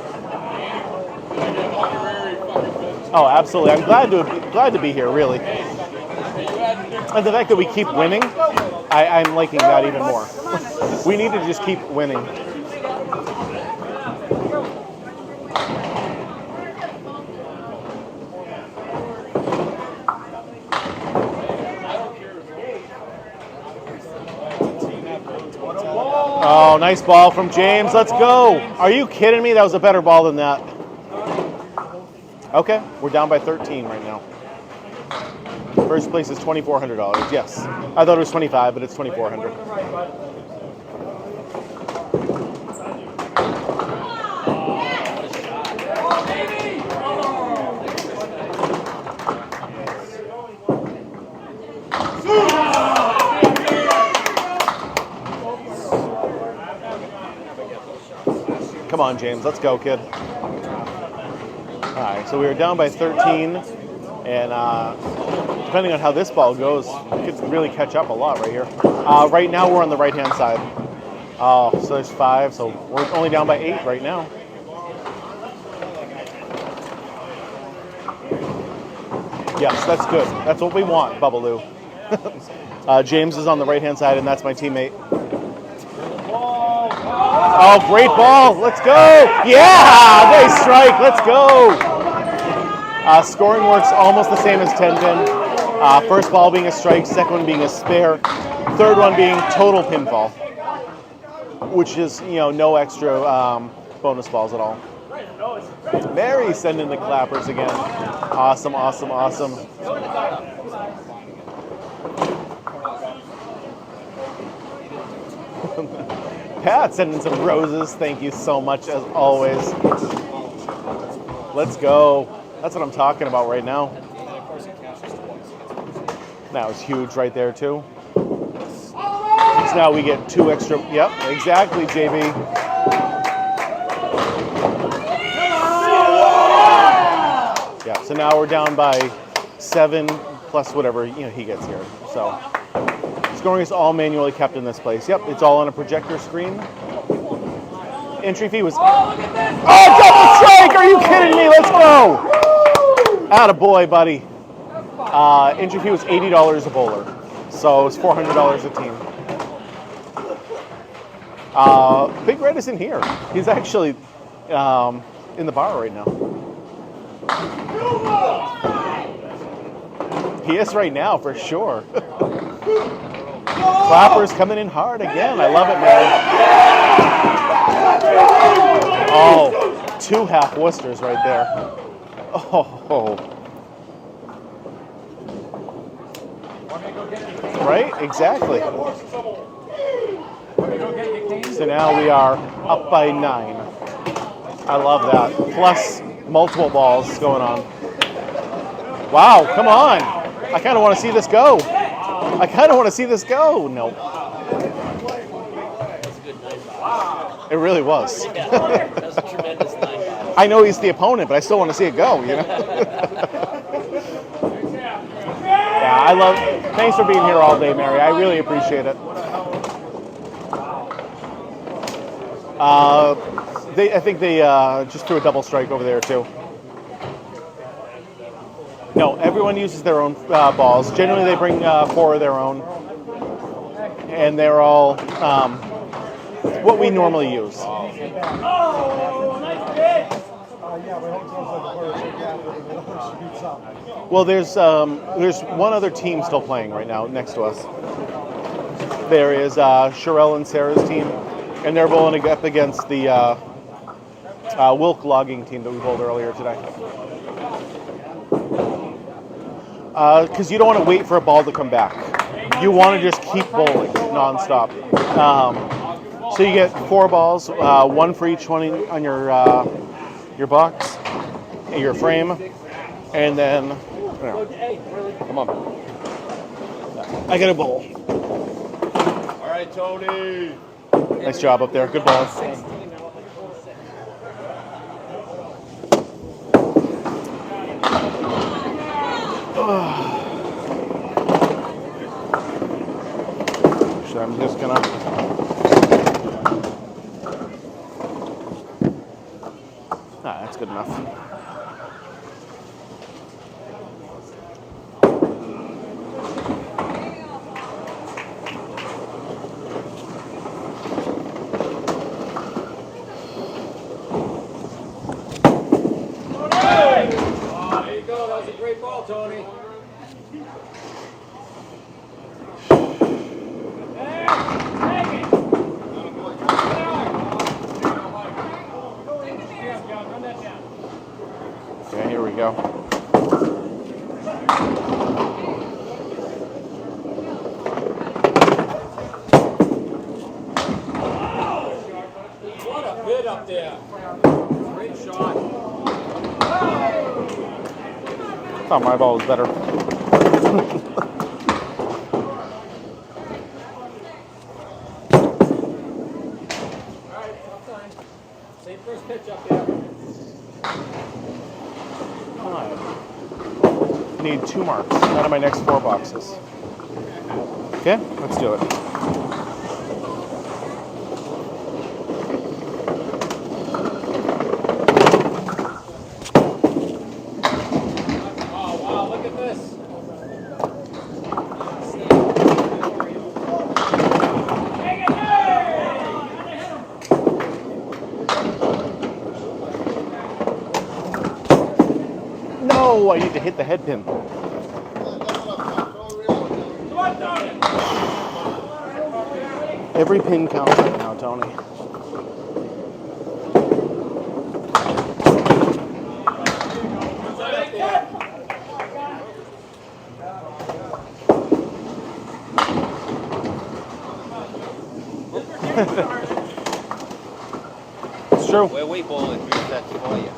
Speaker 2: Oh, absolutely. I'm glad to be here, really. And the fact that we keep winning, I'm liking that even more. We need to just keep winning. Oh, nice ball from James. Let's go. Are you kidding me? That was a better ball than that. Okay, we're down by 13 right now. First place is $2,400. Yes, I thought it was 25, but it's 2,400. Come on, James. Let's go, kid. All right, so we were down by 13, and depending on how this ball goes, we could really catch up a lot right here. Right now, we're on the right-hand side. So there's 5, so we're only down by 8 right now. Yes, that's good. That's what we want, Bubbaloo. James is on the right-hand side, and that's my teammate. Oh, great ball. Let's go. Yeah, nice strike. Let's go. Scoring works almost the same as 10-pin. First ball being a strike, second one being a spare, third one being total pinfall, which is, no extra bonus balls at all. Mary sending the clappers again. Awesome, awesome, awesome. Pat sending some roses. Thank you so much, as always. Let's go. That's what I'm talking about right now. That was huge right there, too. So now we get 2 extra. Yep, exactly, JB. Yeah, so now we're down by 7 plus whatever he gets here. So scoring is all manually kept in this place. Yep, it's all on a projector screen. Entry fee was... Oh, double strike! Are you kidding me? Let's go! Attaboy, buddy. Entry fee was $80 a bowler. So it's $400 a team. Big Red isn't here. He's actually in the bar right now. He is right now, for sure. Clappers coming in hard again. I love it, man. Oh, 2 half Worcesters right there. Oh. Right? Exactly. So now we are up by 9. I love that. Plus multiple balls going on. Wow, come on. I kind of want to see this go. No. It really was.
Speaker 13: That was a tremendous 9.
Speaker 2: I know he's the opponent, but I still want to see it go, you know? Yeah, I love. Thanks for being here all day, Mary. I really appreciate it. I think they just threw a double strike over there too. No, everyone uses their own balls. Generally, they bring 4 of their own, and they're all what we normally use. Well, there's one other team still playing right now next to us. There is Sherelle and Sarah's team, and they're bowling up against the Wilk logging team that we bowled earlier today. Because you don't want to wait for a ball to come back. You want to just keep bowling nonstop. So you get 4 balls, 1 for each one on your box, your frame, and then come on. I got a bowl.
Speaker 10: All right, Tony.
Speaker 2: Nice job up there. Good ball. So I'm just gonna. That's good enough.
Speaker 10: There you go. That was a great ball, Tony.
Speaker 2: Okay, here we go.
Speaker 10: What a bit up there. Great shot.
Speaker 2: I thought my ball was better.
Speaker 10: Same first pitch up there.
Speaker 2: Need 2 marks out of my next 4 boxes. Okay, let's do it.
Speaker 10: Oh, wow, look at this.
Speaker 2: No, I need to hit the head pin. Every pin counts right now, Tony. It's true.
Speaker 4: Where we bowling, that's for you.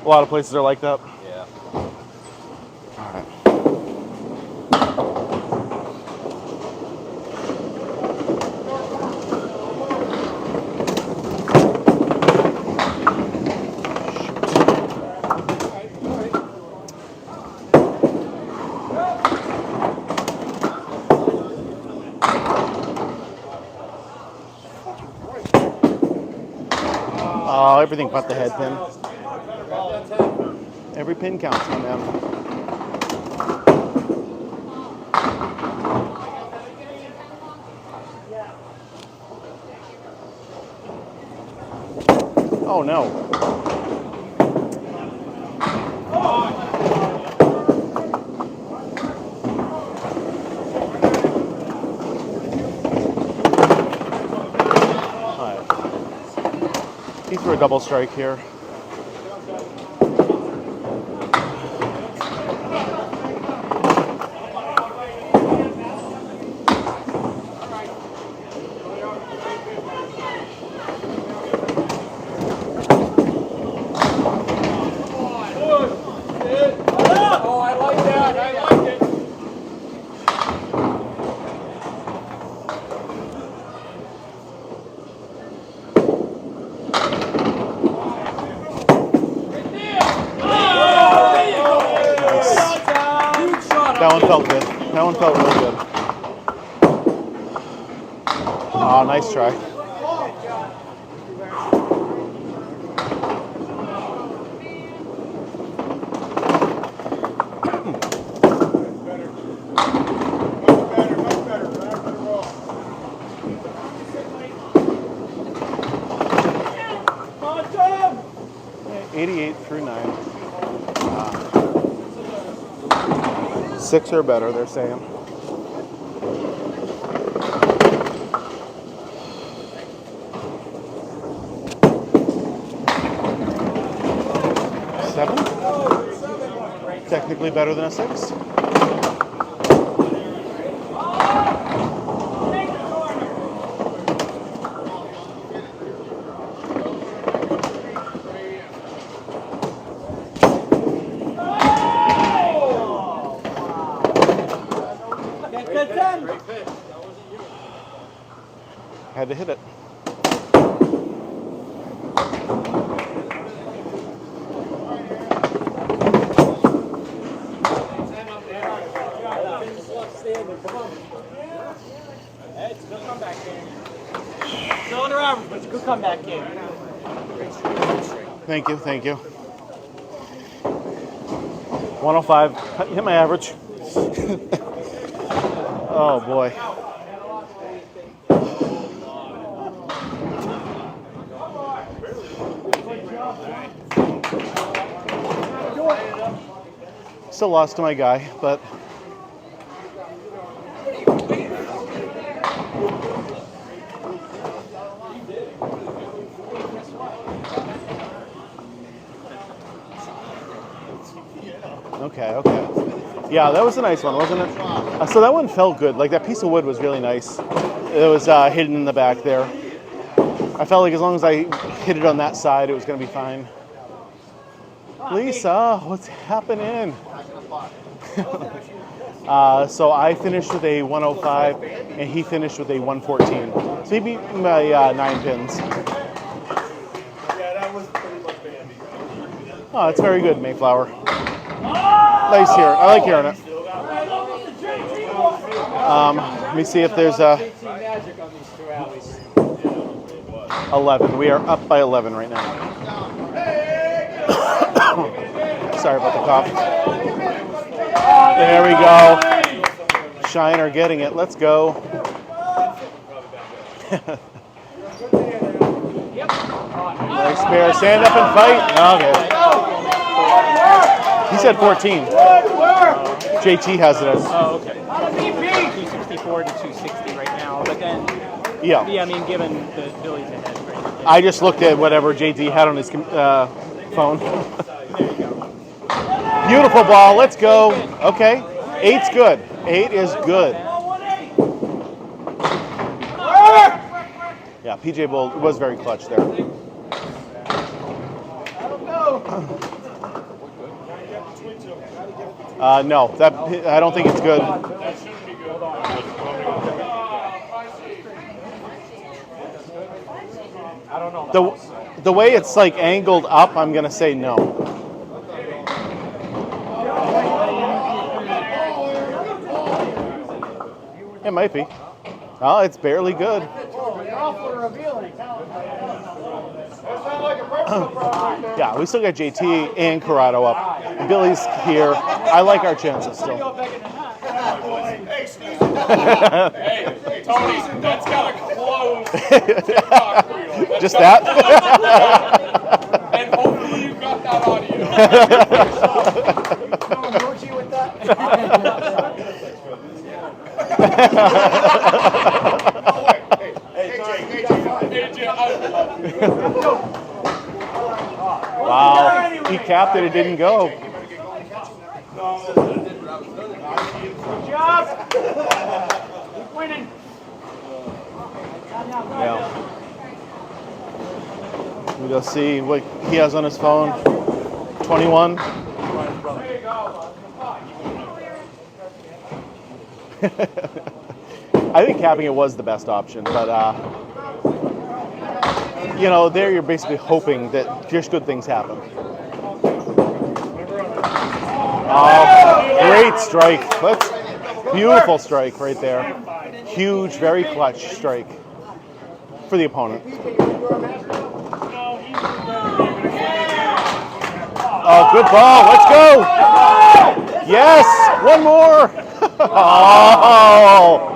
Speaker 2: A lot of places are like that.
Speaker 4: Yeah.
Speaker 2: All right. Oh, everything but the head pin. Every pin counts, my man. Oh no. for a double strike here.
Speaker 10: Oh, I like that. I like it.
Speaker 2: That one felt good. That one felt real good. Oh, nice try.
Speaker 10: Come on, Tom.
Speaker 2: 88 through 9. 6 or better, they're saying. Seven? Technically better than a 6. Had to hit it.
Speaker 1: It's a good comeback game. Still under average, but it's a good comeback game.
Speaker 2: Thank you, thank you. 105, hit my average. Oh boy. Still lost to my guy, but okay. Yeah, that was a nice one, wasn't it? So that one felt good. Like that piece of wood was really nice. It was hidden in the back there. I felt like as long as I hit it on that side, it was going to be fine. Lisa, what's happening? So I finished with a 105, and he finished with a 114. So he beat my 9 pins.
Speaker 8: Yeah, that was pretty much bandy.
Speaker 2: Oh, it's very good, Mayflower. Nice here. I like hearing it. Let me see if there's a 11. We are up by 11 right now. Sorry about the cough. There we go. Shine are getting it. Let's go. Nice pair. Stand up and fight. Okay. He said 14. JT has it as.
Speaker 1: Oh, okay. 264 to 260 right now, but then.
Speaker 2: Yeah.
Speaker 1: I mean, given the Billy's ahead right now.
Speaker 2: I just looked at whatever JT had on his phone. Beautiful ball. Let's go. Okay. 8's good. 8 is good. Yeah, PJ Bull was very clutch there. No, that I don't think it's good.
Speaker 1: I don't know.
Speaker 2: The way it's like angled up, I'm gonna say no. It might be. Oh, it's barely good. Yeah, we still got JT and Corrado up. And Billy's here. I like our chances still.
Speaker 10: Hey, Tony, that's got to close.
Speaker 2: Just that?
Speaker 10: And hopefully you got that audio.
Speaker 11: Emoji with that?
Speaker 10: AJ, I love you.
Speaker 2: capped it, it didn't go.
Speaker 11: Good job. Keep winning.
Speaker 2: Yeah. We'll see what he has on his phone. 21. I think capping it was the best option, but you know, there you're basically hoping that just good things happen. Oh, great strike. That's beautiful strike right there. Huge, very clutch strike for the opponent. Oh, good ball. Let's go. Yes, one more. Oh.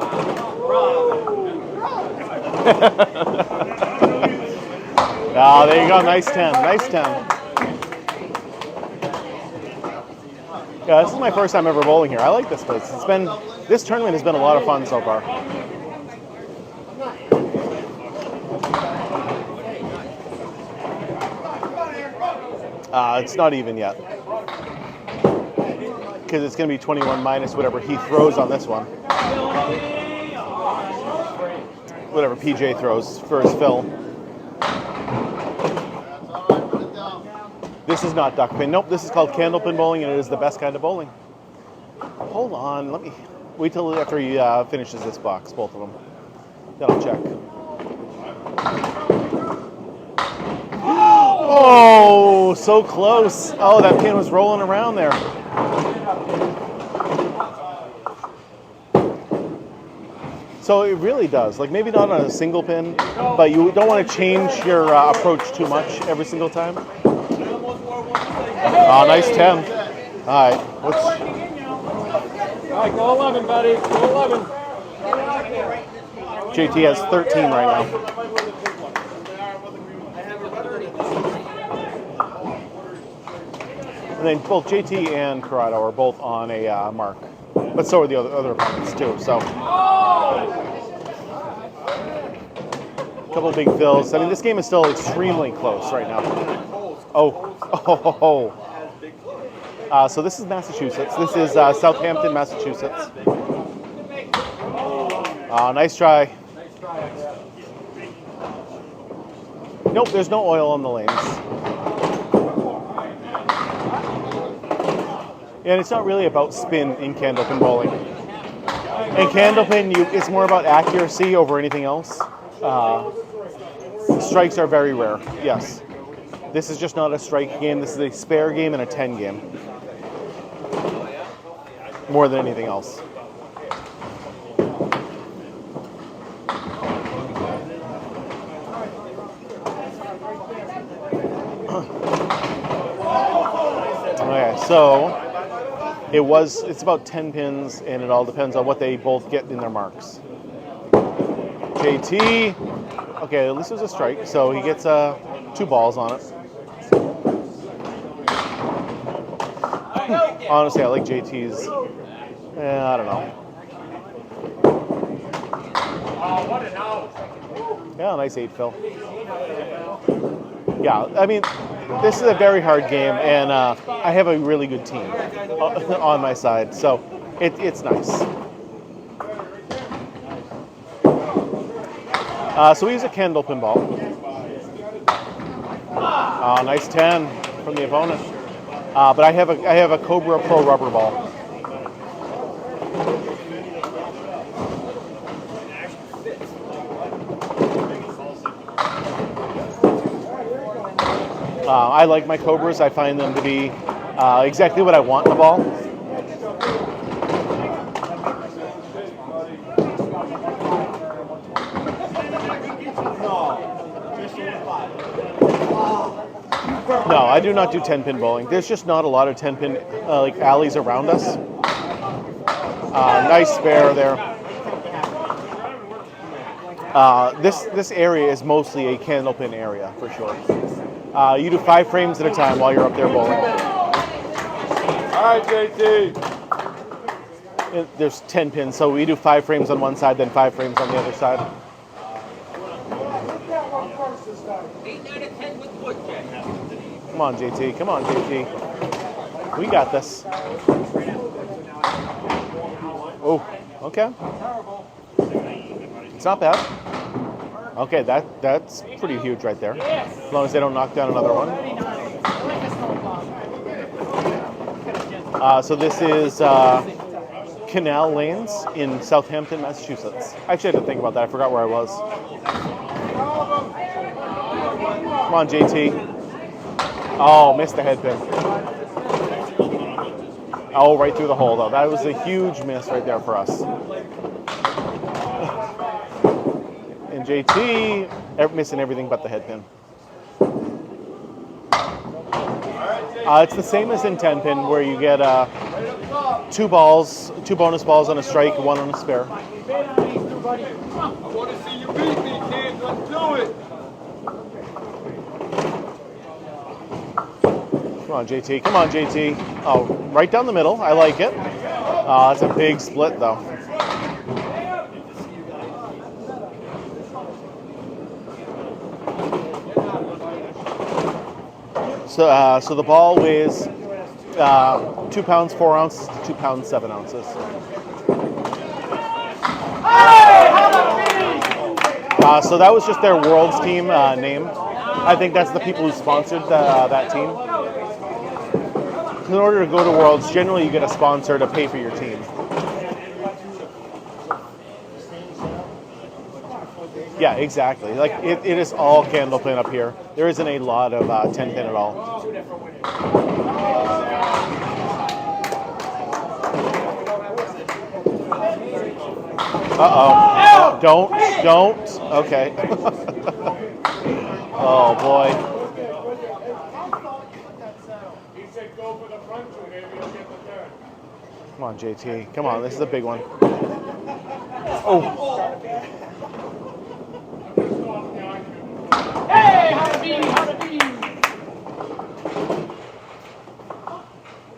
Speaker 2: Oh, there you go. Nice 10. Nice 10. Yeah, this is my first time ever bowling here. I like this place. This tournament has been a lot of fun so far. It's not even yet. Because it's going to be 21 minus whatever he throws on this one. Whatever PJ throws for his fill. This is not duck pin. Nope, this is called candlepin bowling, and it is the best kind of bowling. Hold on, let me wait till after he finishes this box, both of them. Then I'll check. Oh, so close. Oh, that pin was rolling around there. So it really does. Like maybe not on a single pin, but you don't want to change your approach too much every single time. Oh, nice 10. All right.
Speaker 11: All right, go 11, buddy. Go 11.
Speaker 2: JT has 13 right now. And then both JT and Corrado are both on a mark. But so are the other opponents too. So a couple of big fills. I mean, this game is still extremely close right now. So this is Massachusetts. This is Southampton, Massachusetts. Nice try. Nope, there's no oil on the lanes. And it's not really about spin in candlepin bowling. In candlepin, it's more about accuracy over anything else. Strikes are very rare, yes. This is just not a strike game. This is a spare game and a 10 game. More than anything else. Okay, so it's about 10 pins, and it all depends on what they both get in their marks. JT, okay, at least it was a strike, so he gets 2 balls on it. Honestly, I like JT's. I don't know. Yeah, nice 8 fill. Yeah, I mean, this is a very hard game, and I have a really good team on my side, so it's nice. So we use a candlepin ball. Nice 10 from the opponent. But I have a Cobra Pro rubber ball. I like my Cobras. I find them to be exactly what I want in a ball. No, I do not do 10-pin bowling. There's just not a lot of 10-pin like alleys around us. Nice spare there. This area is mostly a candlepin area for sure. You do 5 frames at a time while you're up there bowling.
Speaker 10: All right, JT.
Speaker 2: There's 10 pins, so we do 5 frames on one side, then 5 frames on the other side.
Speaker 13: 8 out of 10 with wood, Jack.
Speaker 2: Come on, JT. Come on, JT. We got this. Oh, okay. It's not bad. Okay, that's pretty huge right there. As long as they don't knock down another one. So this is Canal lanes in Southampton, Massachusetts. Actually, I had to think about that. I forgot where I was. Come on, JT. Oh, missed the head pin. Oh, right through the hole, though. That was a huge miss right there for us. And JT missing everything but the head pin. It's the same as in 10 pin, where you get 2 balls, 2 bonus balls on a strike, 1 on a spare.
Speaker 10: I want to see you beat me, kid. Let's do it.
Speaker 2: Come on, JT. Come on, JT. Oh, right down the middle. I like it. It's a big split, though. So the ball weighs 2 pounds 4 ounces to 2 pounds 7 ounces. So that was just their Worlds team name. I think that's the people who sponsored that team. In order to go to Worlds, generally you get a sponsor to pay for your team. Yeah, exactly. Like it is all candle pin up here. There isn't a lot of 10 pin at all. Uh-oh. Don't. Okay. Oh, boy. Come on, JT. Come on, this is a big one. Oh.
Speaker 11: Hey, how to be.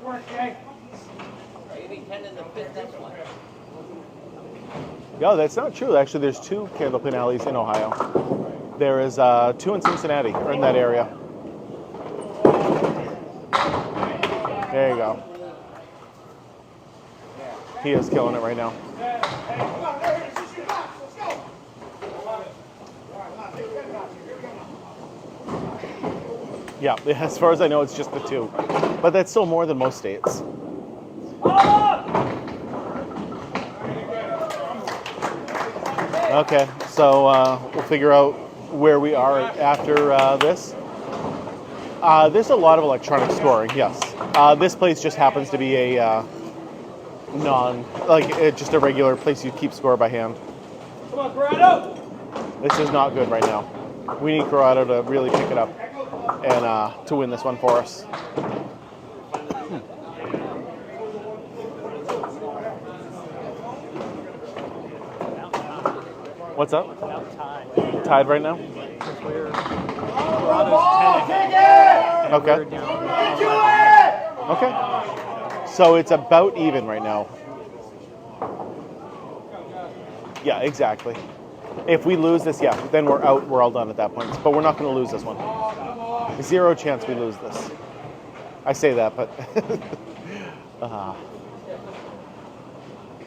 Speaker 11: Work, Jay.
Speaker 13: Maybe 10 in the 5th next one.
Speaker 2: No, that's not true. Actually, there's 2 candlepin alleys in Ohio. There is 2 in Cincinnati, or in that area. There you go. He is killing it right now. Yeah, as far as I know, it's just the 2. But that's still more than most states. Okay, so we'll figure out where we are after this. There's a lot of electronic scoring, yes. This place just happens to be a just a regular place you keep score by hand.
Speaker 10: Come on, Corrado.
Speaker 2: This is not good right now. We need Corrado to really pick it up and to win this one for us. What's up? Tied right now? Okay. Okay. So it's about even right now. Yeah, exactly. If we lose this, then we're out. We're all done at that point. But we're not going to lose this one. 0 chance we lose this. I say that, but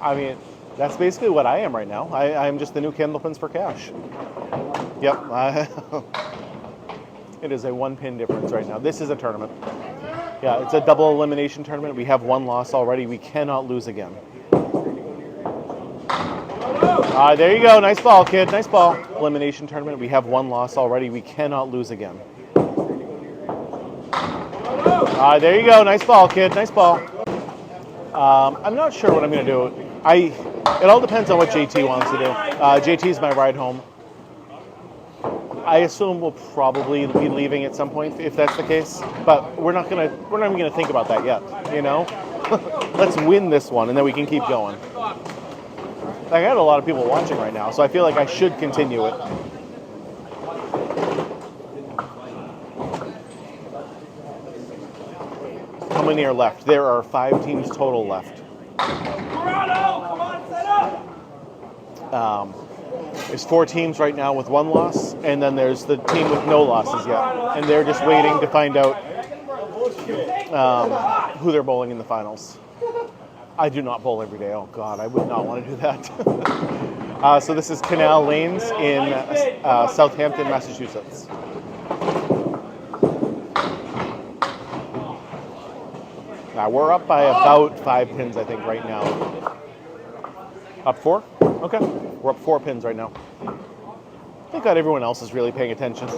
Speaker 2: I mean, that's basically what I am right now. I'm just the new Candlepins for cash. Yep. It is a 1 pin difference right now. This is a tournament. Yeah, it's a double elimination tournament. We have 1 loss already. We cannot lose again. There you go. Nice ball, kid. Nice ball. Elimination tournament. We have 1 loss already. We cannot lose again. There you go. Nice ball, kid. Nice ball. I'm not sure what I'm going to do. It all depends on what JT wants to do. JT's my ride home. I assume we'll probably be leaving at some point if that's the case, but we're not even gonna think about that yet. You know, let's win this one and then we can keep going. I got a lot of people watching right now, so I feel like I should continue it. How many are left? There are 5 teams total left.
Speaker 10: Corrado, come on, set up.
Speaker 2: There's 4 teams right now with 1 loss, and then there's the team with no losses yet, and they're just waiting to find out who they're bowling in the finals. I do not bowl every day. Oh God, I would not want to do that. So this is Canal Lanes in Southampton, Massachusetts. Now we're up by about 5 pins, I think, right now. Up 4? Okay. We're up 4 pins right now. Thank God everyone else is really paying attention.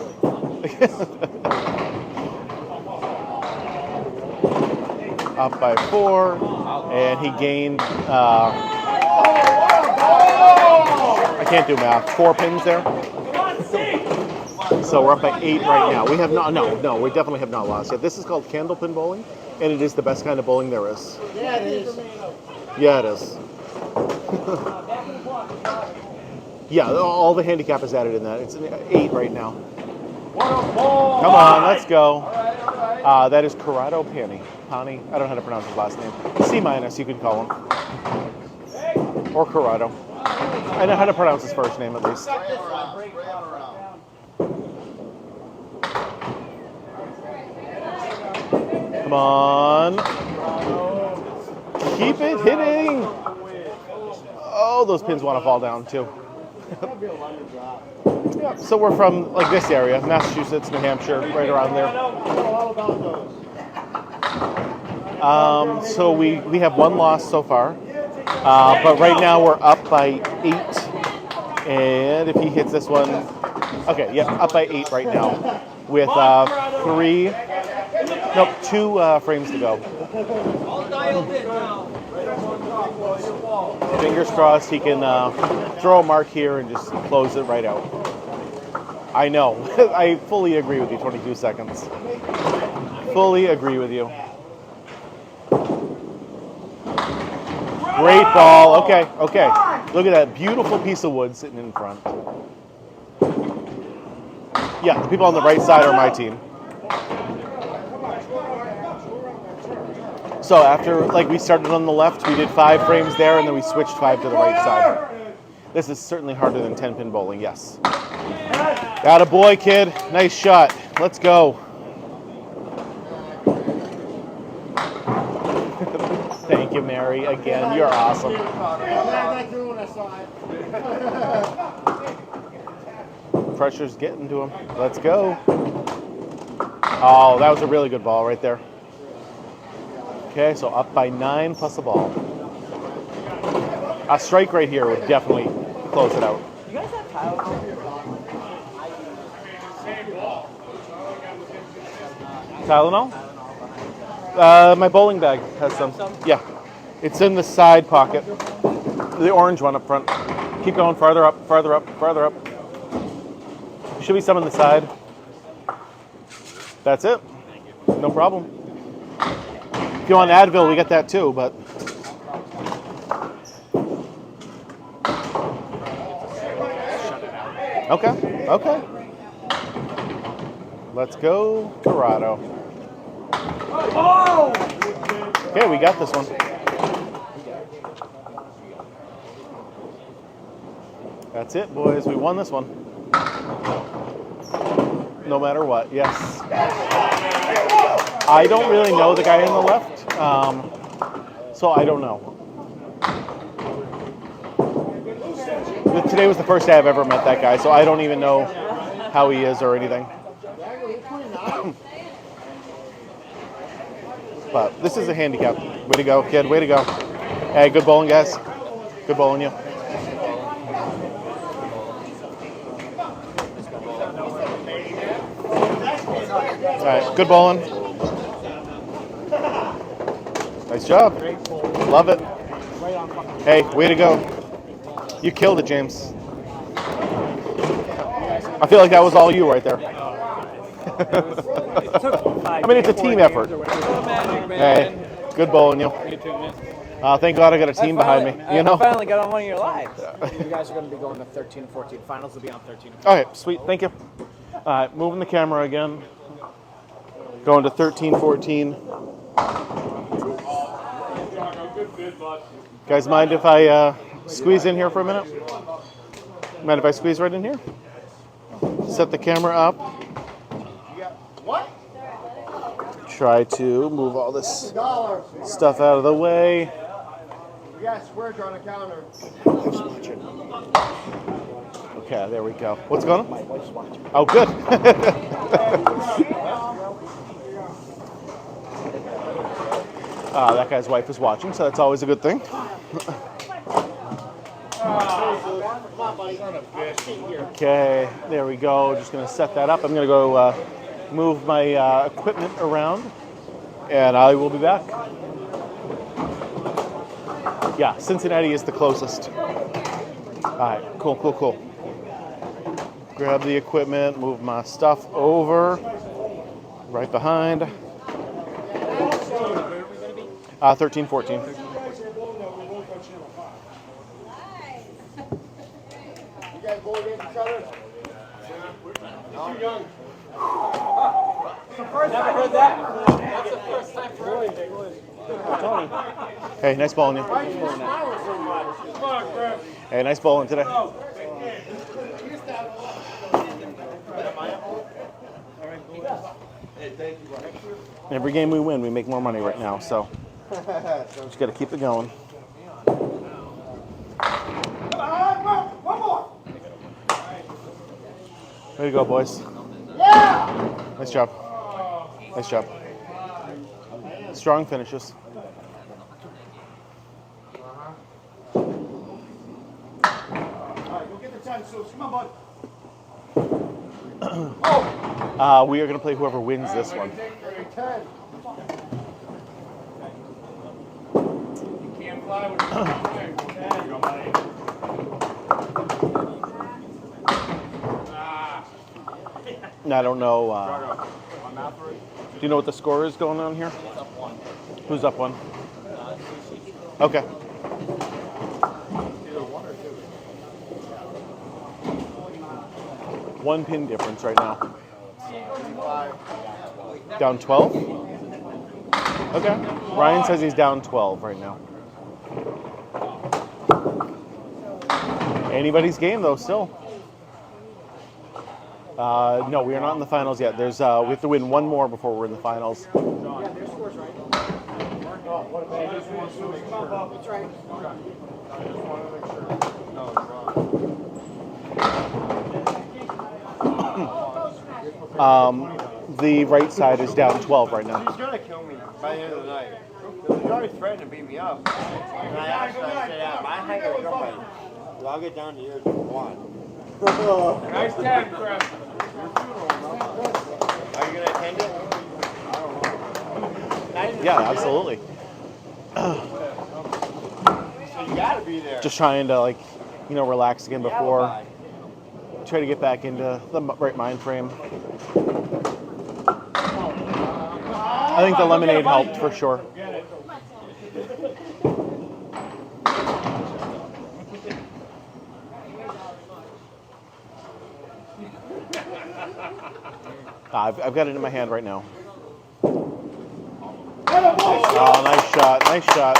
Speaker 2: Up by 4, and he gained, I can't do math, 4 pins there. So we're up by 8 right now. We have not, no, we definitely have not lost yet. This is called candlepin bowling, and it is the best kind of bowling there is.
Speaker 6: Yeah, it is.
Speaker 2: Yeah, it is. Yeah, all the handicap is added in that. It's an 8 right now. Come on, let's go. That is Corrado Pani. Pani, I don't know how to pronounce his last name. C-, you could call him. Or Corrado. I know how to pronounce his first name at least. Come on. Keep it hitting. Oh, those pins want to fall down too. Yeah, so we're from like this area, Massachusetts, New Hampshire, right around there. So we have 1 loss so far, but right now we're up by 8. And if he hits this one, okay, yeah, up by 8 right now with 2 frames to go. Fingers crossed he can throw a mark here and just close it right out. I know. I fully agree with you, 22 seconds. Fully agree with you. Great ball. Okay. Look at that beautiful piece of wood sitting in front. Yeah, the people on the right side are my team. So after, we started on the left, we did 5 frames there, and then we switched 5 to the right side. This is certainly harder than 10-pin bowling, yes. Atta boy, kid. Nice shot. Let's go. Thank you, Mary. Again, you're awesome. Pressure's getting to him. Let's go. Oh, that was a really good ball right there. Okay, so up by 9 plus a ball. A strike right here would definitely close it out.
Speaker 13: You guys have Tylenol?
Speaker 2: Tylenol? My bowling bag has some. Yeah. It's in the side pocket. The orange one up front. Keep going farther up, farther up, farther up. Should be some on the side. That's it. No problem. If you want Advil, we got that too, but. Okay. Let's go, Corrado. Okay, we got this one. That's it, boys. We won this one. No matter what, yes. I don't really know the guy on the left, so I don't know. Today was the first day I've ever met that guy, so I don't even know how he is or anything. But this is a handicap. Way to go, kid. Way to go. Hey, good bowling, guys. Good bowling, you. All right, good bowling. Nice job. Love it. Hey, way to go. You killed it, James. I feel like that was all you right there. I mean, it's a team effort. Hey, good bowling, you. Thank God I got a team behind me. You know.
Speaker 13: I finally got on one of your lives.
Speaker 11: You guys are going to be going to 13-14. Finals will be on 13.
Speaker 2: Okay, sweet. Thank you. All right, moving the camera again. Going to 13-14. Guys, mind if I squeeze in here for a minute? Mind if I squeeze right in here? Set the camera up.
Speaker 8: What?
Speaker 2: try to move all this stuff out of the way.
Speaker 10: We got square on the counter.
Speaker 2: Okay, there we go. What's going on? My wife's watching. Oh, good. That guy's wife is watching, so that's always a good thing. Okay, there we go. Just going to set that up. I'm going to go move my equipment around, and I will be back. Yeah, Cincinnati is the closest. All right, cool. Grab the equipment, move my stuff over, right behind. 13, 14.
Speaker 10: You guys go against each other? Too young.
Speaker 11: Never heard that. That's the first time for everything.
Speaker 1: Tony.
Speaker 2: Hey, nice bowling you. Hey, nice bowling today. Every game we win, we make more money right now, so just got to keep it going.
Speaker 10: One more.
Speaker 2: Way to go, boys.
Speaker 10: Yeah.
Speaker 2: Nice job. Nice job. Strong finishes.
Speaker 10: Go get the 10, Sue. Come on, bud.
Speaker 2: We are going to play whoever wins this one.
Speaker 10: 10.
Speaker 7: You can't fly with
Speaker 2: I don't know. Do you know what the score is going on here? Who's up one? Okay. One pin difference right now. Down 12? Okay. Ryan says he's down 12 right now. Anybody's game though, still. No, we are not in the finals yet. There's we have to win one more before we're in the finals.
Speaker 11: Yeah, their score's right. That's right.
Speaker 2: The right side is down 12 right now.
Speaker 10: He's gonna kill me by the end of the night. He's already threatened to beat me up. And I asked him, I said, my height is up. I'll get down to yours if you want.
Speaker 7: Nice 10, Chris.
Speaker 10: Are you gonna attend it?
Speaker 2: Yeah, absolutely.
Speaker 10: So you gotta be there.
Speaker 2: Just trying to relax again before. Try to get back into the right mind frame. I think the lemonade helped for sure. I've got it in my hand right now. Oh, nice shot, nice shot.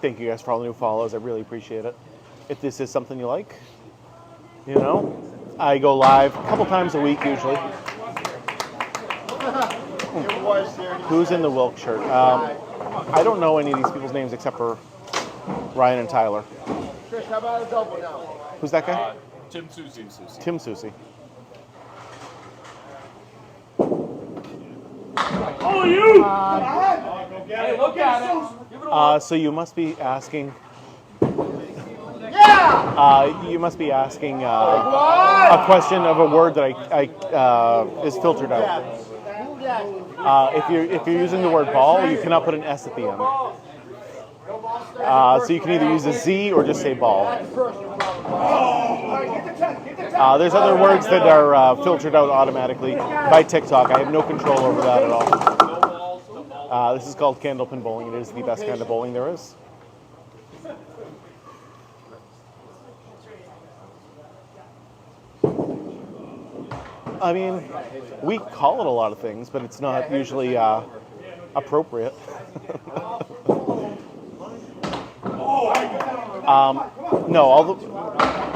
Speaker 2: Thank you guys for all the new follows. I really appreciate it. If this is something you like, I go live a couple times a week usually. Who's in the Wilk shirt? I don't know any of these people's names except for Ryan and Tyler.
Speaker 10: Chris, how about a double now?
Speaker 2: Who's that guy?
Speaker 7: Tim Susie.
Speaker 2: Tim Susie.
Speaker 10: Oh, you!
Speaker 11: Hey, look at it.
Speaker 2: So you must be asking.
Speaker 10: Yeah!
Speaker 2: You must be asking a question of a word that is filtered out. If you're using the word ball, you cannot put an S at the end. So you can either use a Z or just say ball. There's other words that are filtered out automatically by TikTok. I have no control over that at all. This is called candlepin bowling. It is the best kind of bowling there is. I mean, we call it a lot of things, but it's not usually appropriate.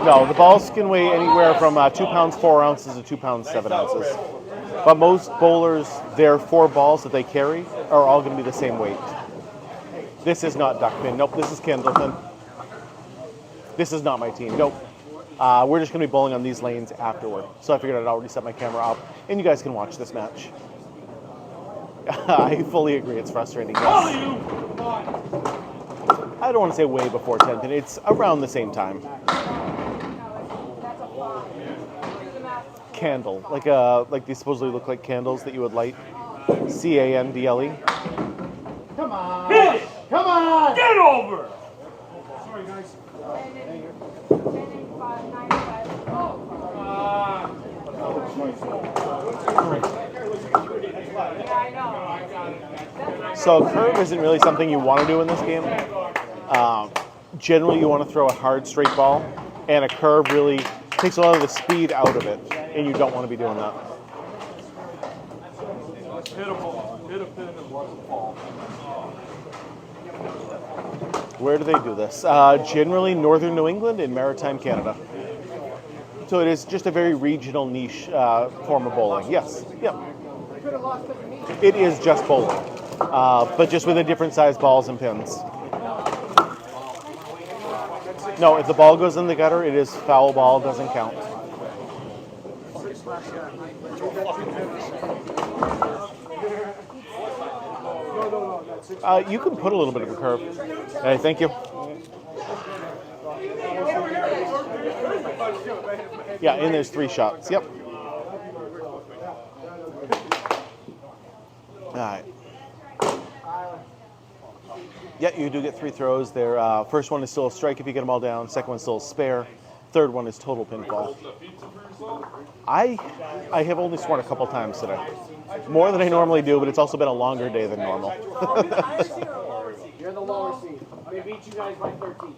Speaker 2: No, the balls can weigh anywhere from 2 pounds 4 ounces to 2 pounds 7 ounces. But most bowlers, their 4 balls that they carry are all going to be the same weight. This is not duckpin. Nope, this is Kendallton. This is not my team. Nope. We're just going to be bowling on these lanes afterward. So I figured I'd already set my camera up, and you guys can watch this match. I fully agree. It's frustrating. Yes. I don't want to say way before 10 pin. It's around the same time. Candle, like these supposedly look like candles that you would light. C-A-N-D-L-E.
Speaker 10: Come on! Hit it! Come on! Get over! Sorry, guys.
Speaker 2: So a curve isn't really something you want to do in this game. Generally, you want to throw a hard straight ball, and a curve really takes a lot of the speed out of it, and you don't want to be doing that.
Speaker 10: Hit a ball. Hit a pin and watch it fall.
Speaker 2: Where do they do this? Generally, northern New England and maritime Canada. So it is just a very regional niche form of bowling. Yes. Yep. It is just bowling, but just with a different size balls and pins. No, if the ball goes in the gutter, it is foul ball, doesn't count. You can put a little bit of a curve. Hey, thank you. Yeah, and there's 3 shots. Yep. All right. Yeah, you do get 3 throws there. First one is still a strike if you get them all down. Second one's still a spare. Third one is total pinfall. I have only sworn a couple times today. More than I normally do, but it's also been a longer day than normal.
Speaker 11: You're the lower seed. They beat you guys by 13.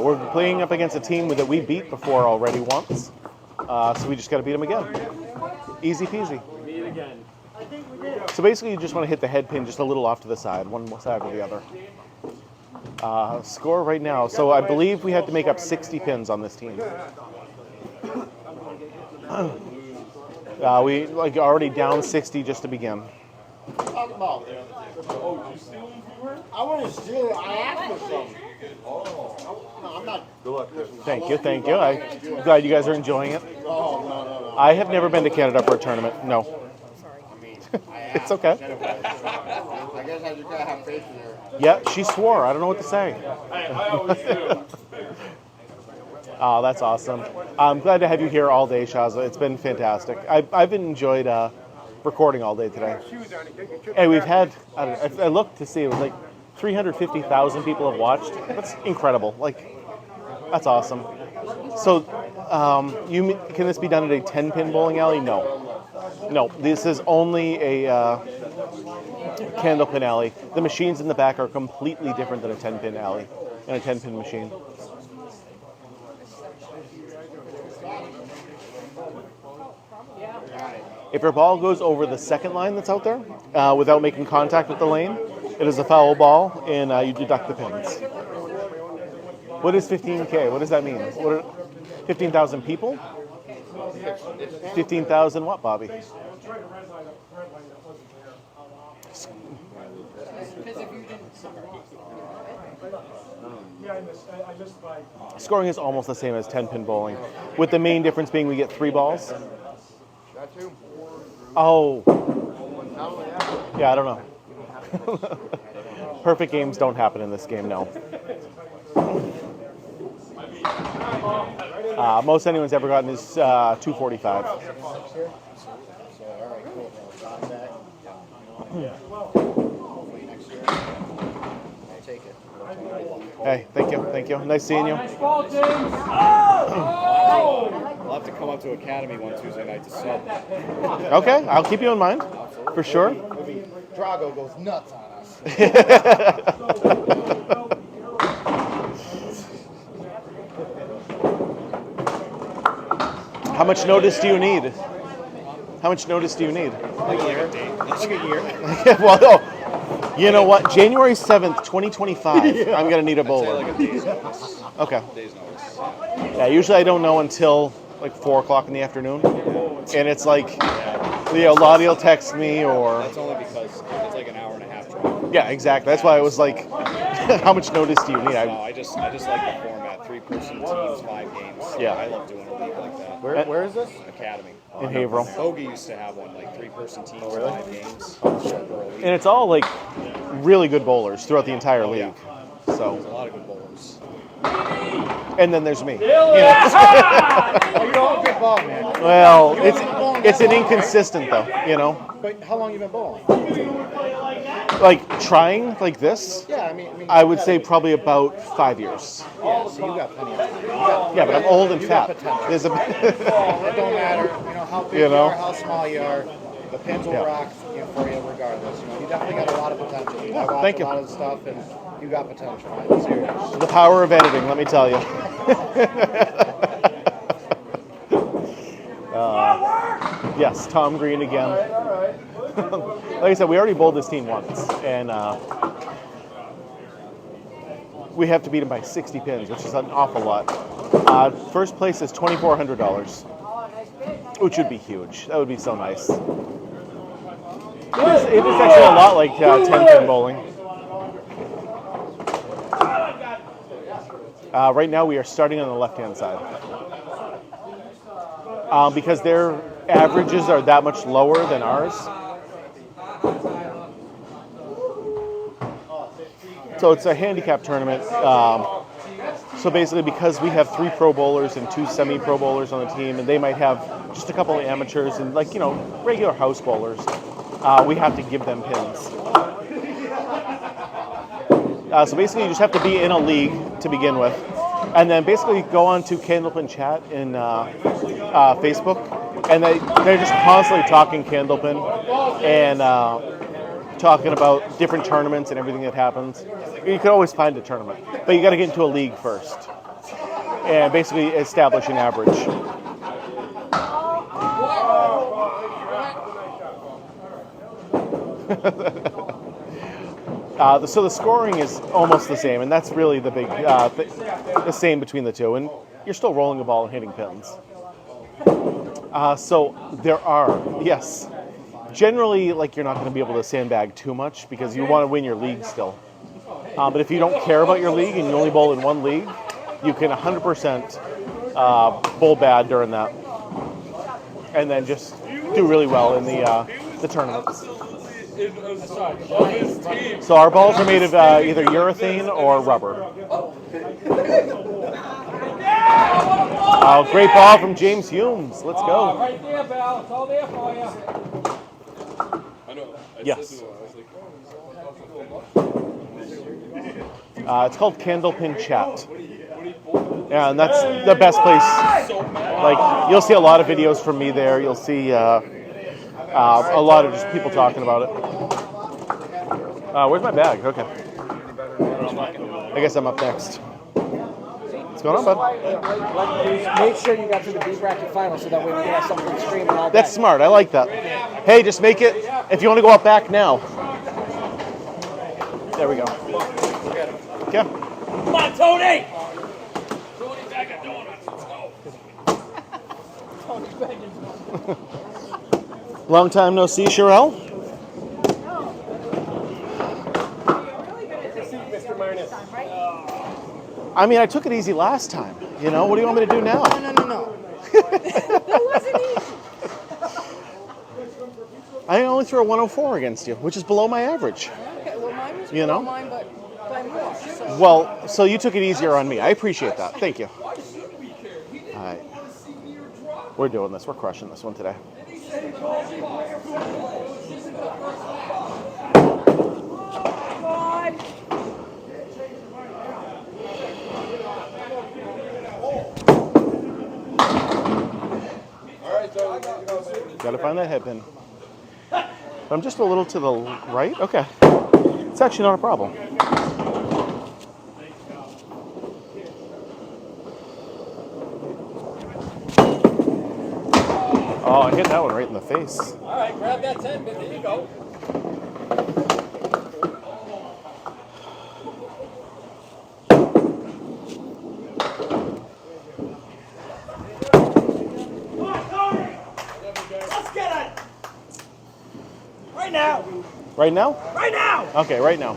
Speaker 2: We're playing up against a team that we beat before already once. So we just got to beat them again. Easy peasy.
Speaker 11: Meet again.
Speaker 2: So basically you just want to hit the head pin just a little off to the side, one side or the other. Score right now. So I believe we had to make up 60 pins on this team. We already down 60 just to begin.
Speaker 8: Talk about it. Oh, you stealing from her? I want to steal it. I asked for something. Oh. No, I'm not. Good luck.
Speaker 2: Thank you. I'm glad you guys are enjoying it.
Speaker 8: No.
Speaker 2: I have never been to Canada for a tournament. No. It's okay.
Speaker 8: I guess I just gotta have faith in her.
Speaker 2: Yeah, she swore. I don't know what to say.
Speaker 10: I always do.
Speaker 2: Oh, that's awesome. I'm glad to have you here all day, Shaza. It's been fantastic. I've enjoyed recording all day today. Hey, we've had, I looked to see, it was like 350,000 people have watched. That's incredible. That's awesome. So, can this be done at a 10-pin bowling alley? No, this is only a candle pin alley. The machines in the back are completely different than a 10-pin alley and a 10-pin machine. If your ball goes over the second line that's out there without making contact with the lane, it is a foul ball, and you deduct the pins. What is 15K? What does that mean? 15,000 people? 15,000 what, Bobby? Scoring is almost the same as 10-pin bowling, with the main difference being we get 3 balls. Oh. Yeah, I don't know. Perfect games don't happen in this game, no. Most anyone's ever gotten is 245. Hey, thank you. Nice seeing you.
Speaker 7: We'll have to come up to Academy one Tuesday night to sub.
Speaker 2: Okay, I'll keep you in mind, for sure.
Speaker 8: Drago goes nuts on us.
Speaker 2: How much notice do you need? How much notice do you need?
Speaker 7: Like a year. Like a year.
Speaker 2: Well, no. You know what? January 7th, 2025. I'm gonna need a bowler.
Speaker 7: Like a day's notice.
Speaker 2: Okay.
Speaker 7: Day's notice.
Speaker 2: Yeah. Usually I don't know until like 4 o'clock in the afternoon, and it's like, Lottie will text me or.
Speaker 7: That's only because it's like an hour and a half drive.
Speaker 2: Yeah, exactly. That's why I was like, how much notice do you need?
Speaker 7: No, I just like the format. 3-person teams, 5 games.
Speaker 2: Yeah.
Speaker 7: I love doing a league like that.
Speaker 8: Where is this?
Speaker 7: Academy.
Speaker 2: In Haverhill.
Speaker 7: Bogey used to have one, like 3-person teams, 5 games.
Speaker 2: And it's all like really good bowlers throughout the entire league.
Speaker 7: There's a
Speaker 2: So,
Speaker 7: lot of good bowlers.
Speaker 2: and then there's me.
Speaker 8: Oh, you're all a good ball, man.
Speaker 2: Well, it's an inconsistent though,
Speaker 8: But how long you been bowling?
Speaker 2: Like trying like this,
Speaker 8: Yeah, I mean,
Speaker 2: I would say probably about 5 years.
Speaker 8: yeah. So you got plenty of time.
Speaker 2: Yeah, but I'm old and
Speaker 8: You got
Speaker 2: fat.
Speaker 8: potential.
Speaker 2: There's a
Speaker 8: It don't matter, how big
Speaker 2: You
Speaker 8: you,
Speaker 2: know?
Speaker 8: are, how small you are. The pins will
Speaker 2: Yeah.
Speaker 8: rock for you regardless. You definitely got a lot of potential. I watch
Speaker 2: Thank
Speaker 8: a
Speaker 2: you.
Speaker 8: lot of stuff, and you got potential. Man. Seriously.
Speaker 2: the power of editing, let me tell you. Yes, Tom Green again. Like I said, we already bowled this team once, and we have to beat him by 60 pins, which is an awful lot. First place is $2,400, which would be huge. That would be so nice. It is actually a lot like 10-pin bowling. Right now we are starting on the left-hand side. Because their averages are that much lower than ours. So it's a handicap tournament. So basically, because we have 3 pro bowlers and 2 semi-pro bowlers on the team, and they might have just a couple of amateurs and regular house bowlers, we have to give them pins. So basically, you just have to be in a league to begin with, and then basically go on to Candlepin Chat in Facebook, and they're just constantly talking Candlepin and talking about different tournaments and everything that happens. You can always find a tournament, but you got to get into a league first and basically establish an average. So the scoring is almost the same, and that's really the big, the same between the two, and you're still rolling the ball and hitting pins. So there are, yes, generally, you're not going to be able to sandbag too much because you want to win your league still. But if you don't care about your league and you only bowl in one league, you can 100% bowl bad during that, and then just do really well in the tournaments. So our balls are made of either urethane or rubber. Oh, great ball from James Humes. Let's go.
Speaker 11: Right there, Val. It's all there for you.
Speaker 2: Yes. It's called Candlepin Chat. Yeah, and that's the best place. You'll see a lot of videos from me there. You'll see a lot of just people talking about it. Where's my bag? Okay. I guess I'm up next. What's going on, bud?
Speaker 11: Make sure you got to the B bracket final so that way we can have something streaming all day.
Speaker 2: That's smart. I like that. Hey, just make it, if you want to go out back now. There we go. Okay.
Speaker 10: Come on, Tony! Tony back at donuts. Let's go.
Speaker 2: Long time no see, Sherelle. I mean, I took it easy last time. What do you want me to do now?
Speaker 12: No. That wasn't easy.
Speaker 2: I only threw a 104 against you, which is below my average.
Speaker 12: Okay, well, mine was below mine, but by more. So.
Speaker 2: Well, so you took it easier on me. I appreciate that. Thank you. All right. We're doing this. We're crushing this one today. Gotta find that head pin. But I'm just a little to the right? Okay. It's actually not a problem. Oh, I hit hit that one right in the face.
Speaker 10: All right, grab that 10, but there you go. Come on, Tony! Let's get it! Right now!
Speaker 2: Right now?
Speaker 10: Right now!
Speaker 2: Okay, right now.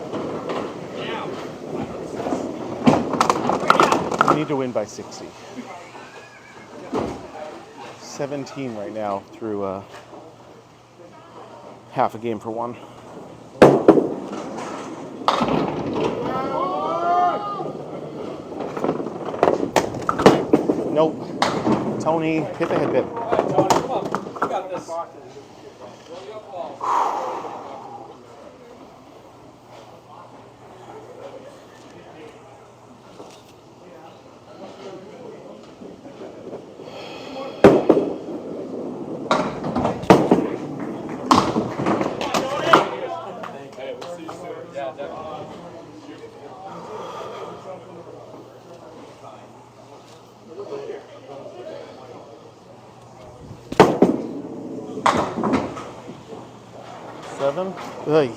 Speaker 2: We need to win by 60. 17 right now through half a game for one. Nope. Tony, hit the headbit.
Speaker 10: All right, Tony, come on. You got this.
Speaker 2: Seven. Ugh.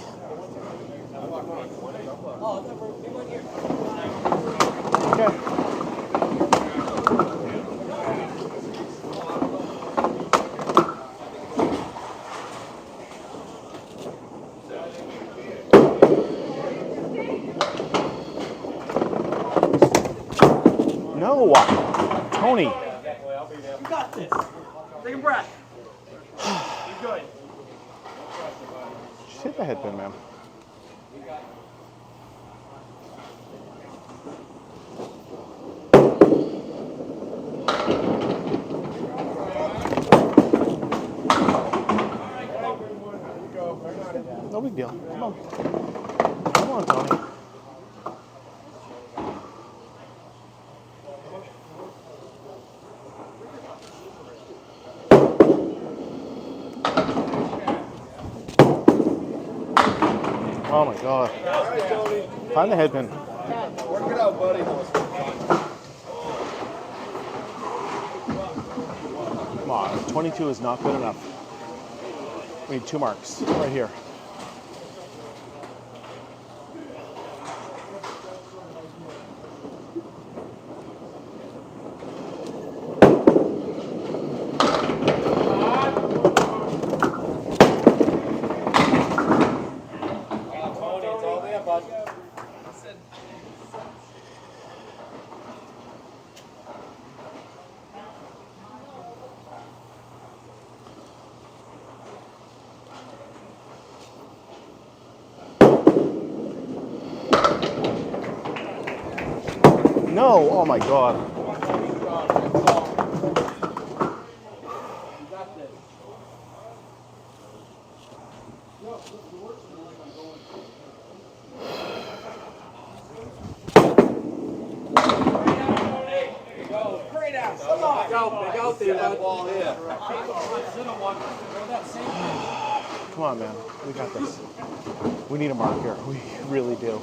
Speaker 2: Okay. No, Tony.
Speaker 10: You got this. Take a breath. You're good.
Speaker 2: Just hit the headband, man. No big deal. Come on. Come on, Tony. Oh my God. Find the headpin.
Speaker 8: Work it out, buddy.
Speaker 2: Come on, 22 is not good enough. We need 2 marks right here. No, oh my God. Come on, man. We got this. We need a mark here. We really do.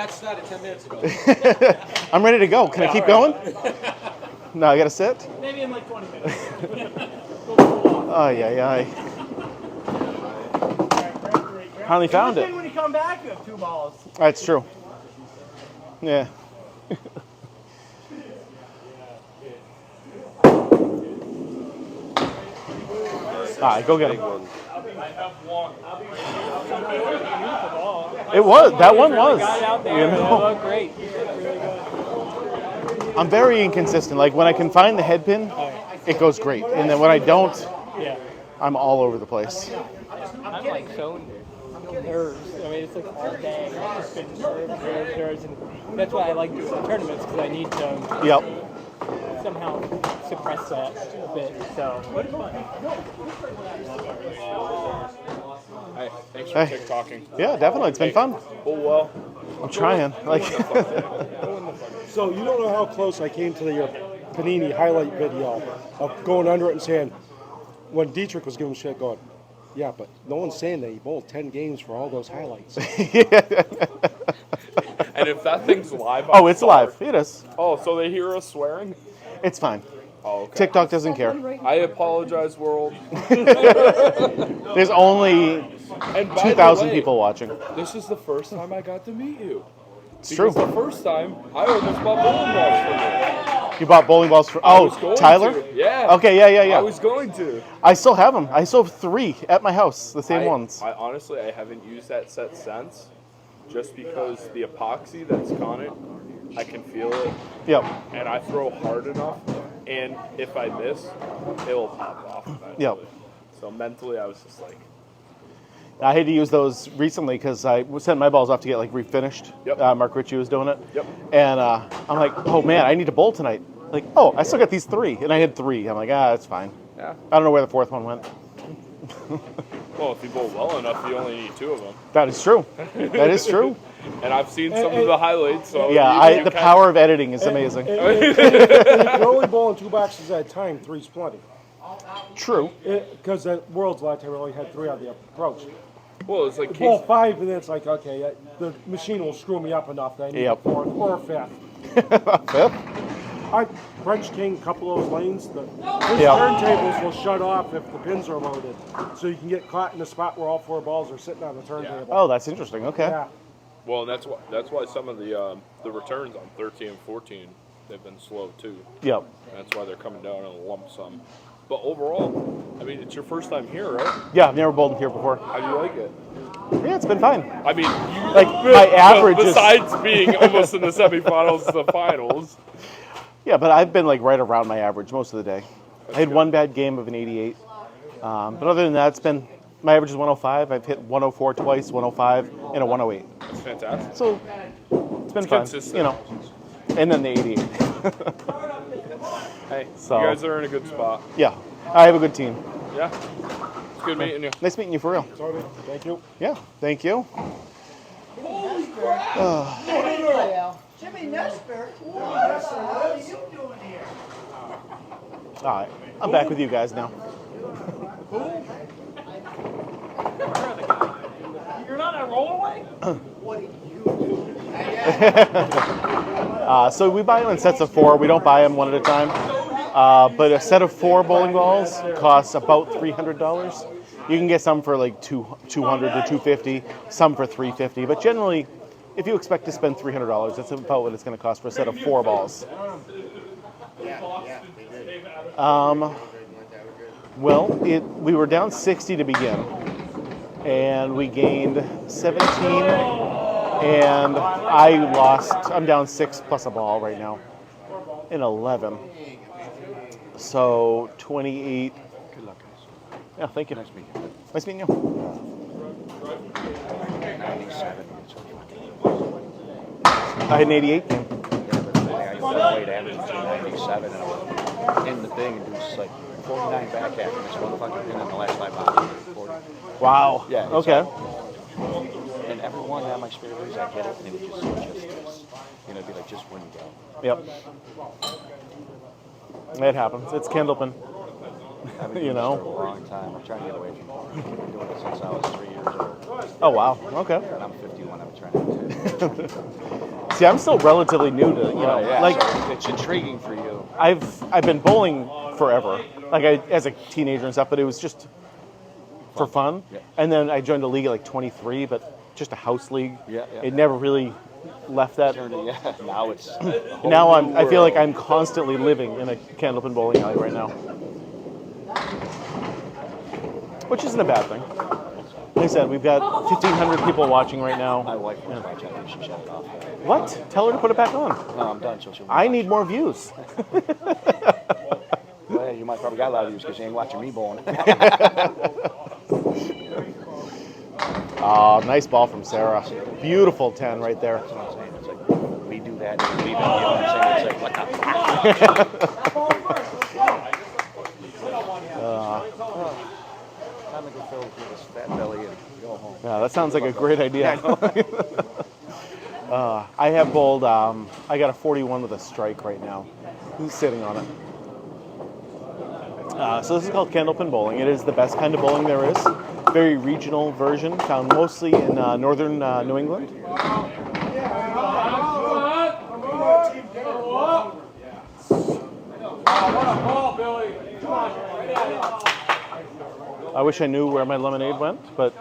Speaker 10: Started 10 minutes ago.
Speaker 2: I'm ready to go. Can I keep going? No, I gotta sit?
Speaker 10: Maybe in like 20 minutes.
Speaker 2: Ay, ay, ay. Finally found it.
Speaker 10: When you come back, you have 2 balls.
Speaker 2: That's true. Yeah. All right, go get him. It was. That one was. You know?
Speaker 1: Great.
Speaker 2: I'm very inconsistent. Like when I can find the head pin, it goes great, and then when I don't, I'm all over the place.
Speaker 1: I'm like so nerves. I mean, it's like all day. I've just been nerves, and that's why I like doing tournaments because I need to somehow suppress that a bit. So.
Speaker 7: Hey, thanks for talking.
Speaker 2: Yeah, definitely. It's been fun.
Speaker 7: Oh well.
Speaker 14: I'm trying. Like.
Speaker 8: So you don't know how close I came to your Panini highlight video of going under it and saying, when Dietrich was giving shit, going, yeah, but no one's saying that he bowled 10 games for all those highlights.
Speaker 15: And if that thing's live,
Speaker 14: Oh, it's live. It is.
Speaker 15: Oh, so they hear us swearing?
Speaker 14: It's fine.
Speaker 15: Oh, okay.
Speaker 14: TikTok doesn't care.
Speaker 15: I apologize, world.
Speaker 14: There's only 2,000 people watching.
Speaker 15: This is the first time I got to meet you.
Speaker 14: It's true.
Speaker 15: The first time, I almost bought bowling balls from you.
Speaker 14: You bought bowling balls for...
Speaker 15: I was going
Speaker 14: Tyler?
Speaker 15: to. Yeah.
Speaker 14: Okay, yeah.
Speaker 15: I was going to.
Speaker 14: I still have them. I still have 3 at my house, the same ones.
Speaker 15: I honestly, I haven't used that set since, just because the epoxy that's on it, I can feel it.
Speaker 14: Yep.
Speaker 15: And I throw hard enough, and if I miss, it'll pop off eventually.
Speaker 14: Yep.
Speaker 15: So mentally, I was just like...
Speaker 14: I had to use those recently because I sent my balls off to get like refinished.
Speaker 15: Yep.
Speaker 14: Mark Richie was doing it.
Speaker 15: Yep.
Speaker 14: And I'm like, oh man, I need to bowl tonight. Like, oh, I still got these 3, and I had 3. I'm like, it's fine.
Speaker 15: Yeah.
Speaker 14: I don't know where the 4th one went.
Speaker 15: Well, if you bowl well enough, you only need 2 of them.
Speaker 14: That is true. That is true.
Speaker 15: And I've seen some of the highlights. So
Speaker 14: yeah, the power of editing is amazing.
Speaker 8: And you can only bowl in 2 boxes at a time. 3's plenty.
Speaker 14: True.
Speaker 8: Because the World's last time we only had 3 on the approach.
Speaker 15: Well, it's like
Speaker 8: bowl 5, and then it's like, okay, the machine will screw me up enough that I need a 4th or a 5th. French King, a couple of those lanes. His turntables will shut off if the pins are loaded, so you can get caught in a spot where all 4 balls are sitting on the turntable.
Speaker 14: Oh, that's interesting. Okay.
Speaker 8: Yeah.
Speaker 15: Well, that's why some of the returns on 13 and 14 they've been slow too.
Speaker 14: Yep.
Speaker 15: That's why they're coming down in a lump sum. But overall, I mean, it's your first time here, right?
Speaker 14: Yeah, I've never bowled here before.
Speaker 15: How do you like it?
Speaker 14: Yeah, it's been fine.
Speaker 15: I mean,
Speaker 14: my average
Speaker 15: besides being almost in the semifinals to the finals.
Speaker 14: Yeah, but I've been like right around my average most of the day. I had 1 bad game of an 88. But other than that, it's been, my average is 105. I've hit 104 twice, 105, and a 108.
Speaker 15: That's fantastic.
Speaker 14: So it's been fun,
Speaker 15: consistent.
Speaker 14: you know. And then the 88.
Speaker 15: Hey,
Speaker 14: so,
Speaker 15: you guys are in a good spot.
Speaker 14: Yeah, I have a good team.
Speaker 15: Yeah, it's good meeting you.
Speaker 14: Nice meeting you for real.
Speaker 8: Thank you.
Speaker 14: Yeah, thank you.
Speaker 9: Holy crap! Jimmy Nesbitt? What are you doing here?
Speaker 14: All right, I'm back with you guys now.
Speaker 11: You're not at rollaway?
Speaker 9: What are you doing?
Speaker 14: So we buy them in sets of 4. We don't buy them one at a time. But a set of 4 bowling balls costs about $300. You can get some for like $200 to $250, some for $350. But generally, if you expect to spend $300, that's about what it's going to cost for a set of 4 balls. Well, we were down 60 to begin, and we gained 17, and I'm down 6 plus a ball right now, in 11. So 28.
Speaker 7: Good luck, guys.
Speaker 14: Yeah, thank you.
Speaker 7: Nice meeting you.
Speaker 14: Nice meeting you.
Speaker 7: 97.
Speaker 14: I had an 88 game.
Speaker 7: Yeah, but I wait average 97 and in the thing and do just like 49 back half and this motherfucker pin in the last 5 boxes. 40.
Speaker 14: Wow.
Speaker 7: Yeah.
Speaker 14: Okay.
Speaker 7: And every one of my spare ribs, I get it, and it would just it'd be like just when you go.
Speaker 14: Yep. It happens. It's Candlepin.
Speaker 7: I've been
Speaker 14: you know.
Speaker 7: for a long time. I'm trying to get away from it. I've been doing it since I was 3 years old.
Speaker 14: Oh wow. Okay.
Speaker 7: And I'm 51. I'm trying to.
Speaker 14: See, I'm still relatively new to like
Speaker 7: so it's intriguing for you.
Speaker 14: I've been bowling forever, like as a teenager and stuff, but it was just for fun.
Speaker 7: Yeah.
Speaker 14: And then I joined a league at like 23, but just a house league.
Speaker 7: Yeah.
Speaker 14: It never really left that.
Speaker 7: Now it's.
Speaker 14: Now I feel like I'm constantly living in a Candlepin bowling alley right now, which isn't a bad thing. Like I said, we've got 1,500 people watching right now.
Speaker 7: My wife was watching. I think she shut it off.
Speaker 14: What? Tell her to put it back on.
Speaker 7: No, I'm done. So
Speaker 14: I need more views.
Speaker 7: Well, you might probably got a lot of views because you ain't watching me bowling.
Speaker 14: Oh, nice ball from Sarah. Beautiful 10 right there.
Speaker 7: That's what I'm saying. It's like we do that and we leave it. You know what I'm saying? It's like what the time to go fill with this fat belly and go home.
Speaker 14: Yeah, that sounds like a great idea. I have bowled, I got a 41 with a strike right now. Who's sitting on it? So this is called candlepin bowling. It is the best kind of bowling there is. Very regional version, found mostly in northern New England. I wish I knew where my lemonade went, but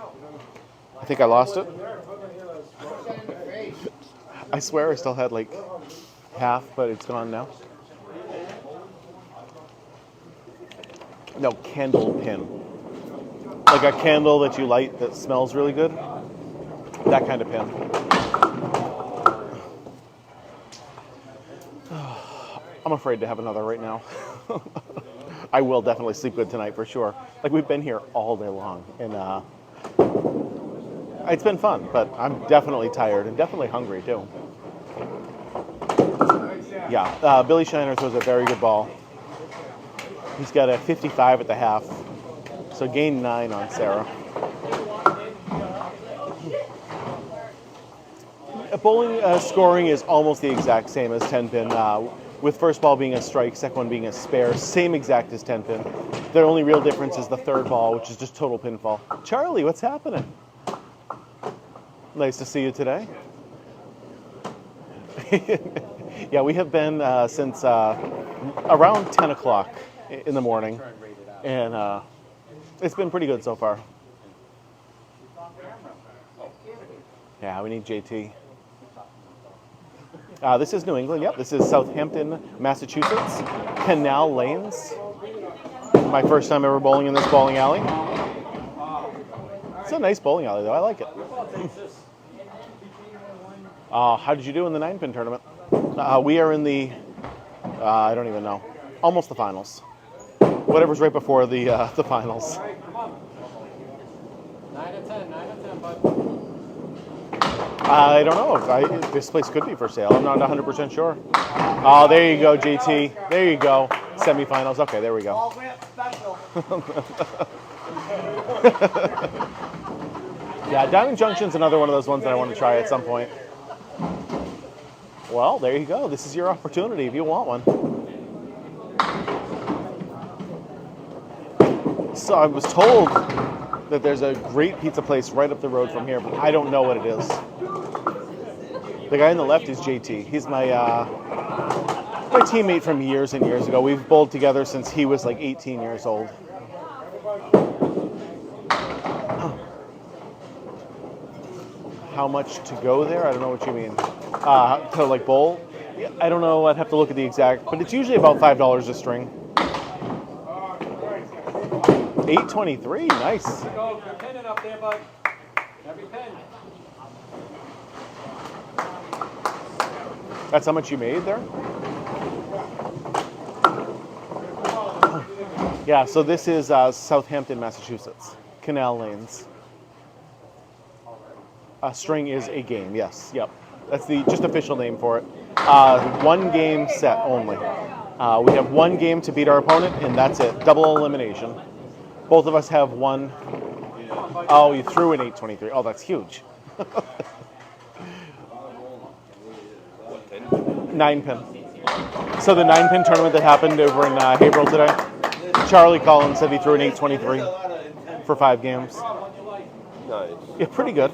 Speaker 14: I think I lost it. I swear I still had like half, but it's gone now. No, candle pin. Like a candle that you light that smells really good. That kind of pin. I'm afraid to have another right now. I will definitely sleep good tonight for sure. Like we've been here all day long, and it's been fun, but I'm definitely tired and definitely hungry too. Yeah, Billy Shiner throws a very good ball. He's got a 55 at the half, so gained 9 on Sarah. Bowling scoring is almost the exact same as 10-pin, with first ball being a strike, second one being a spare, same exact as 10-pin. The only real difference is the third ball, which is just total pinfall. Charlie, what's happening? Nice to see you today. Yeah, we have been since around 10 o'clock in the morning, and it's been pretty good so far. Yeah, we need JT. This is New England. Yep, this is Southampton, Massachusetts. Canal Lanes. My first time ever bowling in this bowling alley. It's a nice bowling alley, though. I like it. How did you do in the 9-pin tournament? We are in the, I don't even know, almost the finals. Whatever's right before the finals.
Speaker 1: 9 out of 10, bud.
Speaker 14: I don't know if this place could be for sale. I'm not 100% sure. Oh, there you go, JT. There you go. Semifinals. Okay, there we go. Yeah, Diamond Junction's another one of those ones that I want to try at some point. Well, there you go. This is your opportunity if you want one. So I was told that there's a great pizza place right up the road from here, but I don't know what it is. The guy on the left is JT. He's my my teammate from years and years ago. We've bowled together since he was like 18 years old. How much to go there? I don't know what you mean. To like bowl? Yeah, I don't know. I'd have to look at the exact, but it's usually about $5 a string. 823, nice.
Speaker 1: Go, you're pinning up there, bud. Every pin.
Speaker 14: That's how much you made there? Yeah, so this is Southampton, Massachusetts. Canal Lanes. A string is a game, yes, yep. That's the just official name for it. 1 game set only. We have 1 game to beat our opponent, and that's it. Double elimination. Both of us have 1. Oh, you threw an 823. Oh, that's huge. 9-pin. So the 9-pin tournament that happened over in Haverhill today, Charlie Collins said he threw an 823 for 5 games.
Speaker 4: Nice.
Speaker 14: Yeah, pretty good.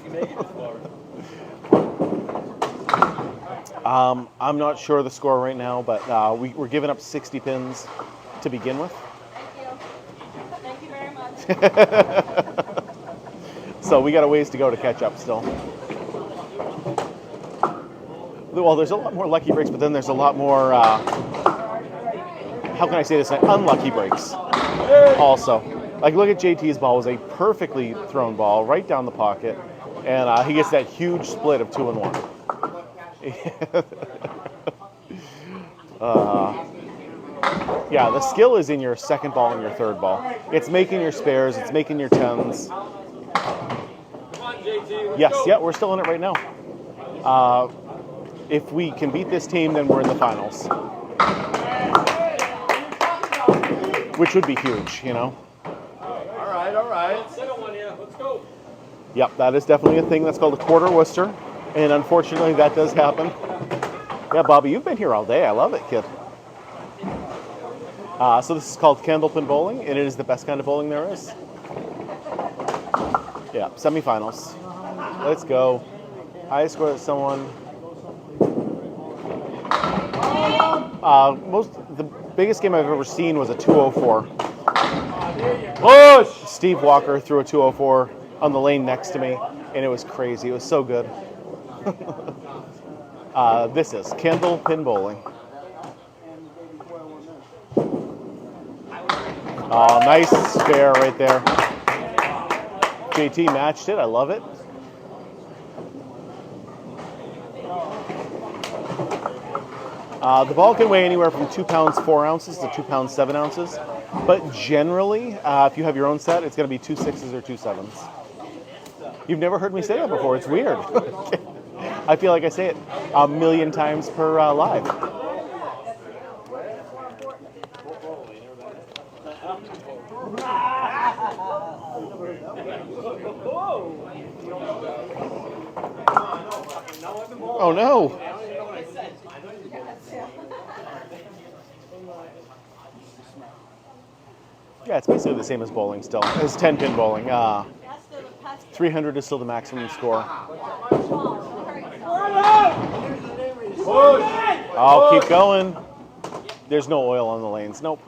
Speaker 14: I'm not sure the score right now, but we're giving up 60 pins to begin with.
Speaker 12: Thank you very much.
Speaker 14: So we got a ways to go to catch up still. Well, there's a lot more lucky breaks, but then there's a lot more, how can I say this, unlucky breaks also. Like, look at JT's ball. It was a perfectly thrown ball right down the pocket, and he gets that huge split of 2 and 1. Yeah, the skill is in your second ball and your third ball. It's making your spares. It's making your 10s. Yes, yeah, we're still in it right now. If we can beat this team, then we're in the finals. Which would be huge, you know?
Speaker 10: All right.
Speaker 1: Settle one here. Let's go.
Speaker 14: Yep, that is definitely a thing. That's called a quarter Worcester. And unfortunately, that does happen. Yeah, Bobby, you've been here all day. I love it, kid. So this is called Candlepin Bowling, and it is the best kind of bowling there is. Yeah, semifinals. Let's go. Highest score that someone. The biggest game I've ever seen was a 204. Push! Steve Walker threw a 204 on the lane next to me, and it was crazy. It was so good. This is Candlepin Bowling. Oh, nice spare right there. JT matched it. I love it. The ball can weigh anywhere from 2 pounds 4 ounces to 2 pounds 7 ounces. But generally, if you have your own set, it's going to be 2 6s or 2 7s. You've never heard me say that before. It's weird. I feel like I say it a million times per live. Oh no! Yeah, it's basically the same as bowling still. It's 10-pin bowling. 300 is still the maximum score. Oh, keep going. There's no oil on the lanes. Nope.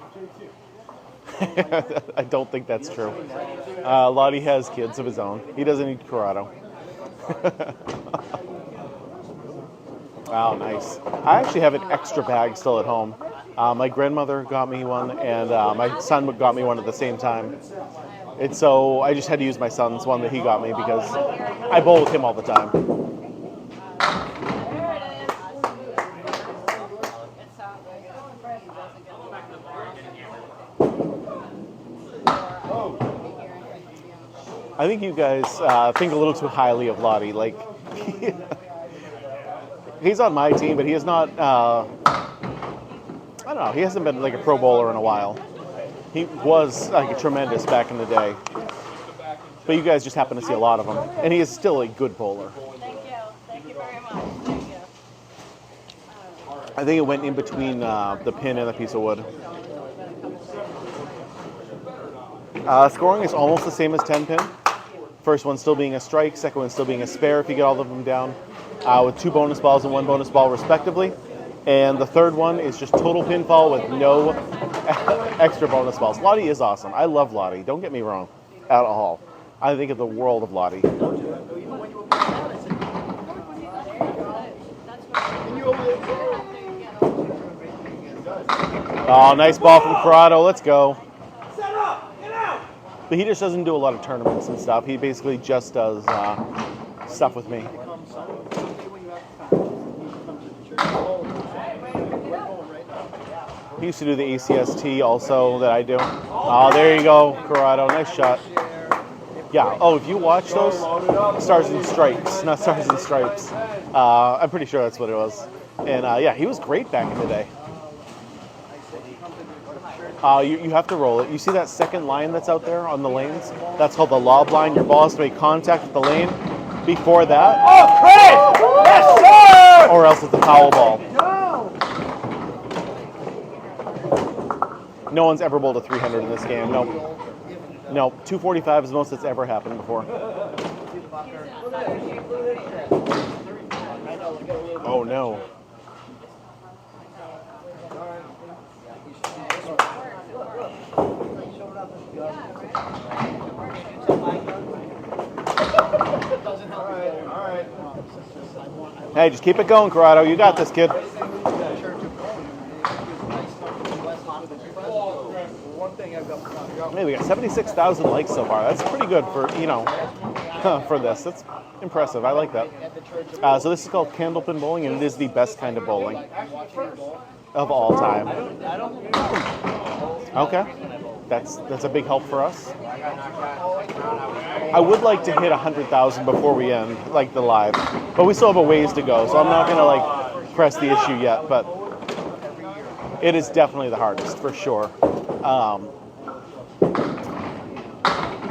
Speaker 14: I don't think that's true. Lottie has kids of his own. He doesn't need Corrado. Wow, nice. I actually have an extra bag still at home. My grandmother got me one, and my son got me one at the same time. And so I just had to use my son's one that he got me because I bowl with him all the time. I think you guys think a little too highly of Lottie. Like, he's on my team, but he is not, I don't know, he hasn't been like a pro bowler in a while. He was like tremendous back in the day. But you guys just happen to see a lot of him. And he is still a good bowler.
Speaker 12: Thank you. Thank you very much. Thank you.
Speaker 14: I think it went in between the pin and the piece of wood. Scoring is almost the same as 10-pin. First one still being a strike, second one still being a spare if you get all of them down, with 2 bonus balls and 1 bonus ball respectively. And the third one is just total pinfall with no extra bonus balls. Lottie is awesome. I love Lottie. Don't get me wrong at all. I think of the world of Lottie. Oh, nice ball from Corrado. Let's go. But he just doesn't do a lot of tournaments and stuff. He basically just does stuff with me. He used to do the ACST also that I do. Oh, there you go, Corrado. Nice shot. Yeah. Oh, if you watch those, Stars and Stripes, not Stars and Stripes. I'm pretty sure that's what it was. And yeah, he was great back in the day. You have to roll it. You see that second line that's out there on the lanes? That's called the lob line. Your ball has to make contact with the lane before that.
Speaker 10: Oh, Chris! Yes, sir!
Speaker 14: Or else it's a foul ball. No one's ever bowled a 300 in this game. Nope. No, 245 is the most that's ever happened before. Oh no. Hey, just keep it going, Corrado. You got this, kid. Hey, we got 76,000 likes so far. That's pretty good for, you know, for this. That's impressive. I like that. So this is called Candlepin Bowling, and it is the best kind of bowling of all time. Okay. That's a big help for us. I would like to hit 100,000 before we end, like the live, but we still have a ways to go, so I'm not gonna like press the issue yet. But it is definitely the hardest for sure.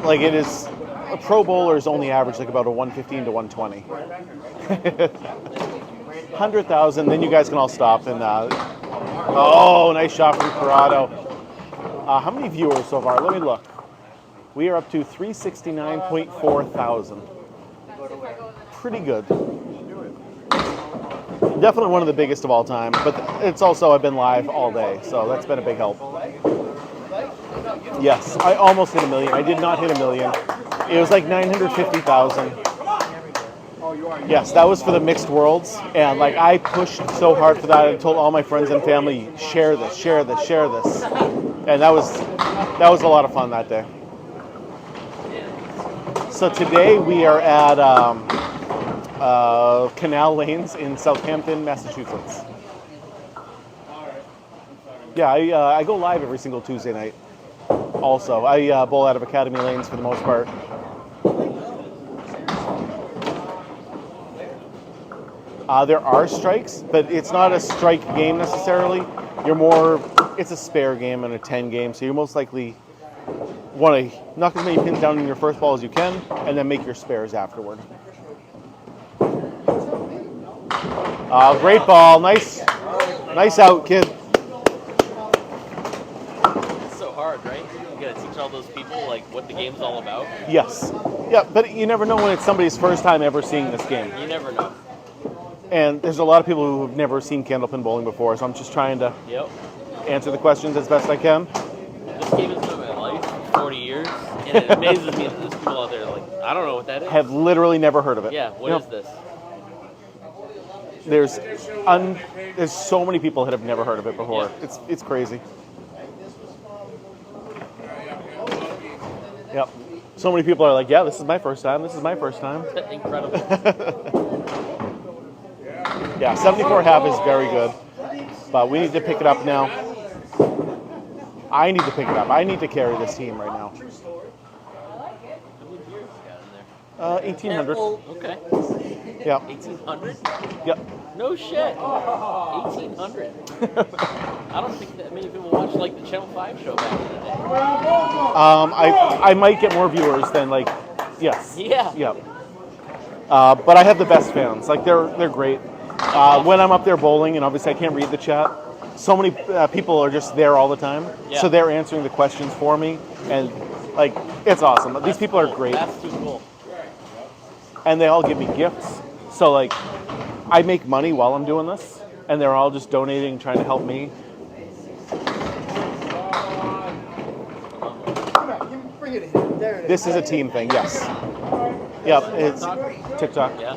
Speaker 14: Like it is pro bowlers only average like about a 115 to 120. 100,000, then you guys can all stop and. Oh, nice shot from Corrado. How many viewers so far? Let me look. We are up to 369.4 thousand. Pretty good. Definitely one of the biggest of all time, but it's also, I've been live all day, so that's been a big help. Yes, I almost hit 1 million. I did not hit 1 million. It was like 950,000. Yes, that was for the mixed worlds, and like I pushed so hard for that. I told all my friends and family, share this, share this, share this, and that was a lot of fun that day. So today we are at Canal Lanes in Southampton, Massachusetts. Yeah, I go live every single Tuesday night. Also, I bowl out of Academy Lanes for the most part. There are strikes, but it's not a strike game necessarily. It's a spare game and a 10 game, so you most likely want to knock as many pins down in your first ball as you can, and then make your spares afterward. Great ball, nice out, kid.
Speaker 16: It's so hard, right? You gotta teach all those people like what the game's all about.
Speaker 14: Yes, yeah, but you never know when it's somebody's first time ever seeing this game.
Speaker 16: You never know.
Speaker 14: And there's a lot of people who have never seen candlepin bowling before, so I'm just trying to answer the questions as best I can.
Speaker 16: This game has been my life for 40 years, and it amazes me that there's people out there like, I don't know what that is.
Speaker 14: Have literally never heard of it.
Speaker 16: Yeah, what is this?
Speaker 14: There's so many people that have never heard of it before. Yeah. It's crazy. Yep. So many people are like, yeah, this is my first time. This is my first time.
Speaker 16: Incredible.
Speaker 14: Yeah, 74 half is very good, but we need to pick it up now. I need to pick it up. I need to carry this team right now. 1,800.
Speaker 16: Okay.
Speaker 14: Yep.
Speaker 16: 1,800?
Speaker 14: Yep.
Speaker 16: No shit. 1,800. I don't think that many people watch like the Channel 5 show back in the day.
Speaker 14: I might get more viewers than like, yes.
Speaker 16: Yeah.
Speaker 14: Yep. But I have the best fans. Like they're great. When I'm up there bowling, and obviously I can't read the chat, so many people are just there all the time.
Speaker 16: Yeah.
Speaker 14: So they're answering the questions for me, and like it's awesome. These people are great.
Speaker 16: That's too cool.
Speaker 14: And they all give me gifts. So like I make money while I'm doing this, and they're all just donating, trying to help me. This is a team thing, yes. Yep, it's TikTok.
Speaker 16: Yeah.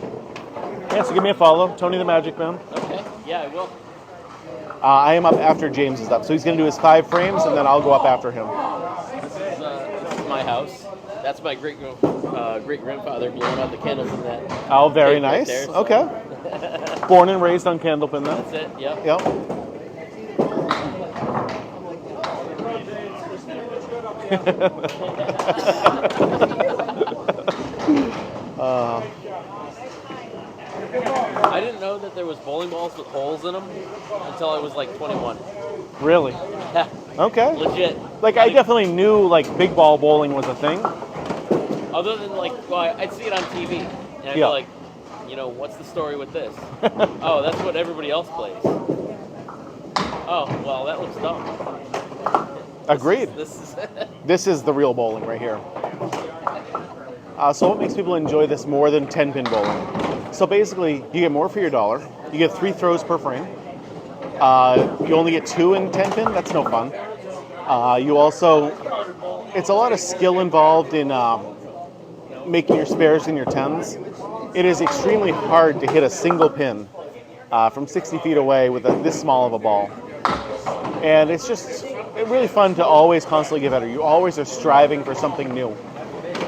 Speaker 14: Yeah, so give me a follow, Tony the Magic Man.
Speaker 16: Okay, yeah, I will.
Speaker 14: I am up after James is up, so he's going to do his 5 frames, and then I'll go up after him.
Speaker 16: This is my house. That's my great grandfather blowing out the candles in that.
Speaker 14: Oh, very nice.
Speaker 16: Right there, so.
Speaker 14: Okay. Born and raised on Candlepin, then.
Speaker 16: That's it. Yep.
Speaker 14: Yep.
Speaker 16: I didn't know that there was bowling balls with holes in them until I was like 21.
Speaker 14: Really?
Speaker 16: Yeah.
Speaker 14: Okay.
Speaker 16: Legit.
Speaker 14: Like I definitely knew like big ball bowling was a thing.
Speaker 16: Other than like, well, I'd see it on TV, and I'd be like, you know, what's the story with this? Oh, that's what everybody else plays. Oh, well, that looks dumb.
Speaker 14: Agreed.
Speaker 16: This
Speaker 14: is the real bowling right here. So what makes people enjoy this more than 10-pin bowling? So basically, you get more for your dollar. You get 3 throws per frame. You only get 2 in 10-pin. That's no fun. You also, it's a lot of skill involved in making your spares and your 10s. It is extremely hard to hit a single pin from 60 feet away with this small of a ball. And it's just really fun to always constantly get better. You always are striving for something new.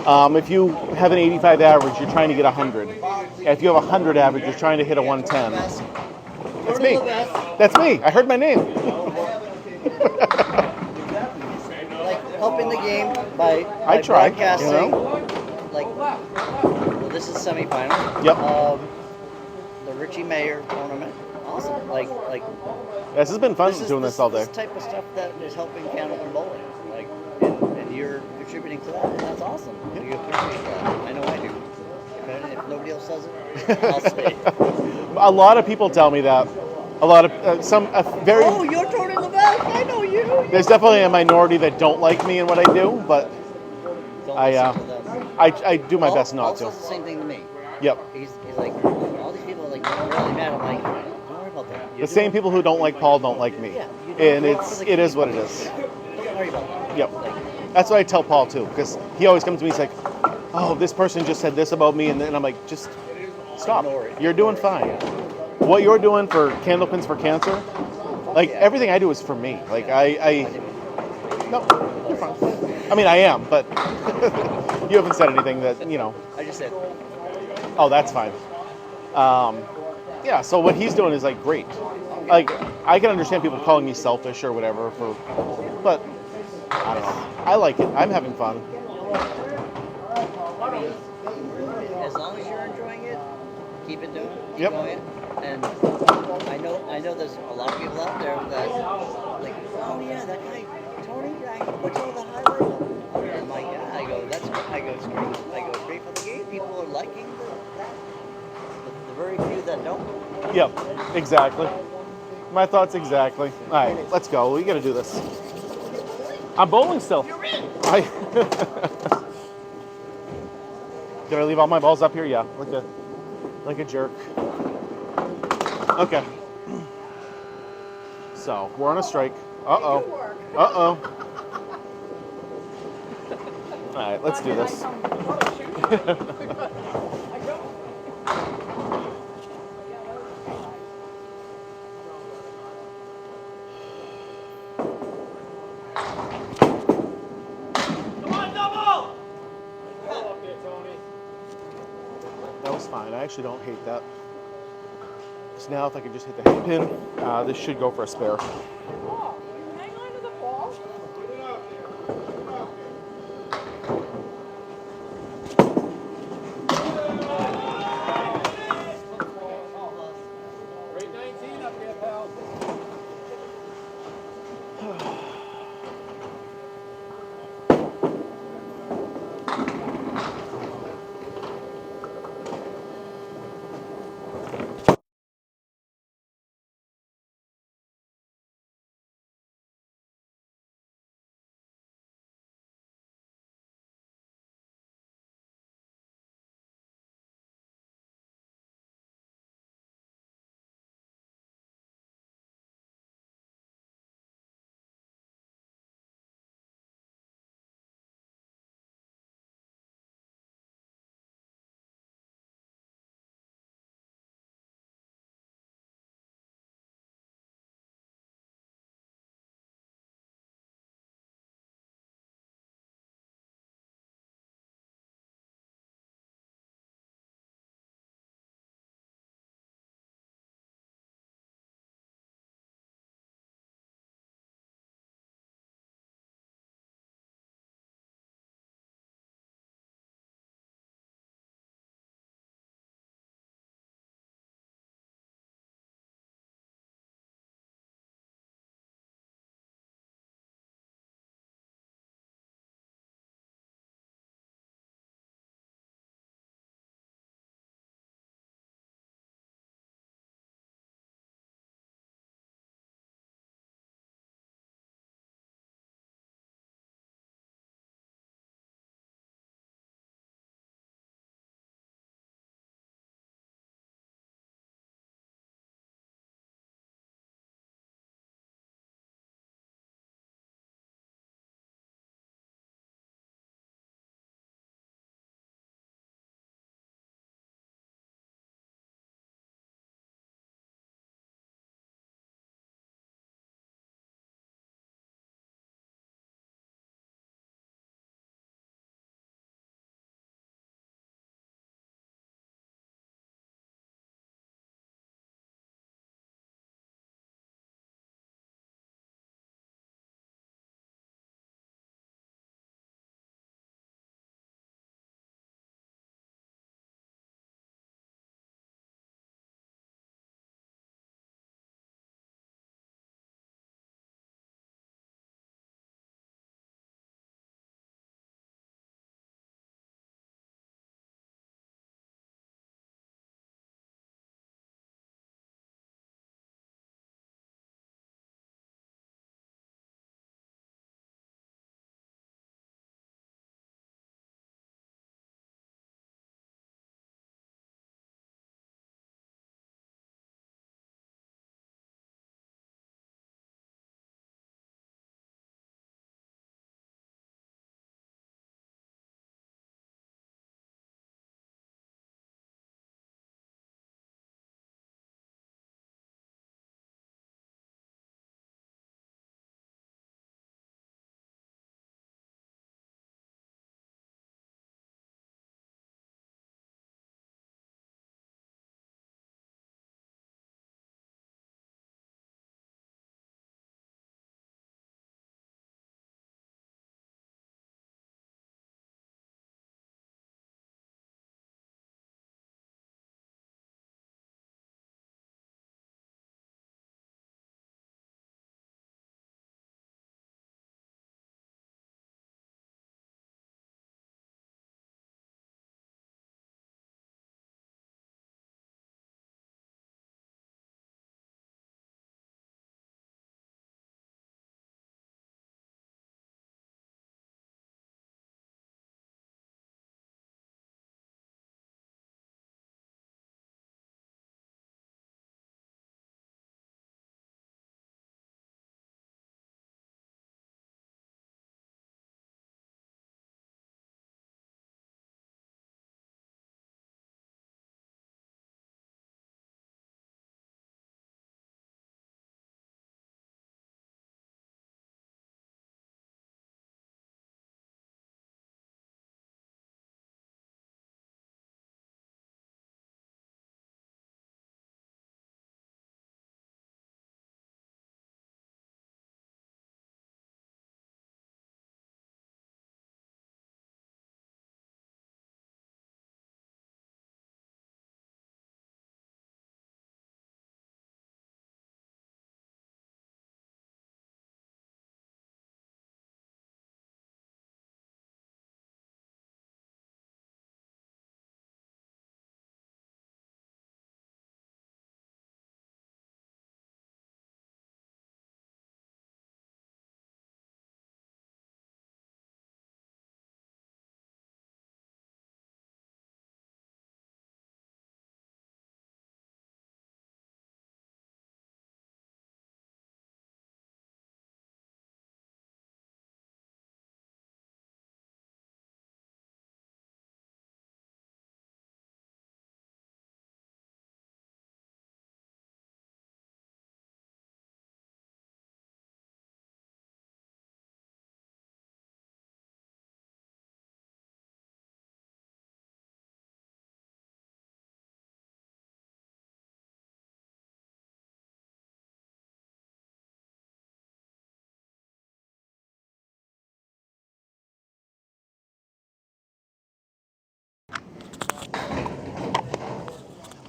Speaker 14: If you have an 85 average, you're trying to get 100. If you have a 100 average, you're trying to hit a 110. That's me. That's me. I heard my name.
Speaker 6: Like helping the game by
Speaker 14: I try,
Speaker 6: broadcasting.
Speaker 14: you know?
Speaker 6: Like, well, this is semifinal.
Speaker 14: Yep.
Speaker 6: The Richie Mayer tournament. Awesome. Like.
Speaker 14: This has been fun doing this all day.
Speaker 6: This type of stuff that is helping Canal and bowling. Like, and you're contributing to that. That's awesome. You appreciate that. I know I do. If nobody else says it, I'll say it.
Speaker 14: A lot of people tell me that. A lot of very.
Speaker 6: Oh, you're Tony LaBelle. I know you.
Speaker 14: There's definitely a minority that don't like me and what I do, but I do my best not to.
Speaker 6: Paul says the same thing to me.
Speaker 14: Yep.
Speaker 6: He's like, all these people are like really mad. I'm like, don't worry about that.
Speaker 14: The same people who don't like Paul don't like me, and it is what it is.
Speaker 6: Don't worry about that.
Speaker 14: Yep. That's what I tell Paul too, because he always comes to me. He's like, "Oh, this person just said this about me," and then I'm like, "Just stop. You're doing fine. What you're doing for Candlepins for Cancer, like everything I do is for me. Like no, you're fine. I mean, I am, but you haven't said anything that
Speaker 6: I just said.
Speaker 14: Oh, that's fine. Yeah. So what he's doing is like great. Like I can understand people calling me selfish or whatever but I don't know. I like it. I'm having fun.
Speaker 6: I mean, as long as you're enjoying it, keep it doing. Keep going. And I know there's a lot of people out there that like, oh yeah, that guy Tony, he puts all the highlights. I'm like, yeah. It's great for the game. People are liking the very few that don't.
Speaker 14: Yep. Exactly. My thoughts exactly. All right, let's go. We got to do this. I'm bowling still. Did I leave all my balls up here? Yeah, like a jerk. Okay. So we're on a strike. Uh-oh. Uh-oh. All right, let's do this. That was fine. I actually don't hate that. So now if I could just hit the head pin, this should go for a spare.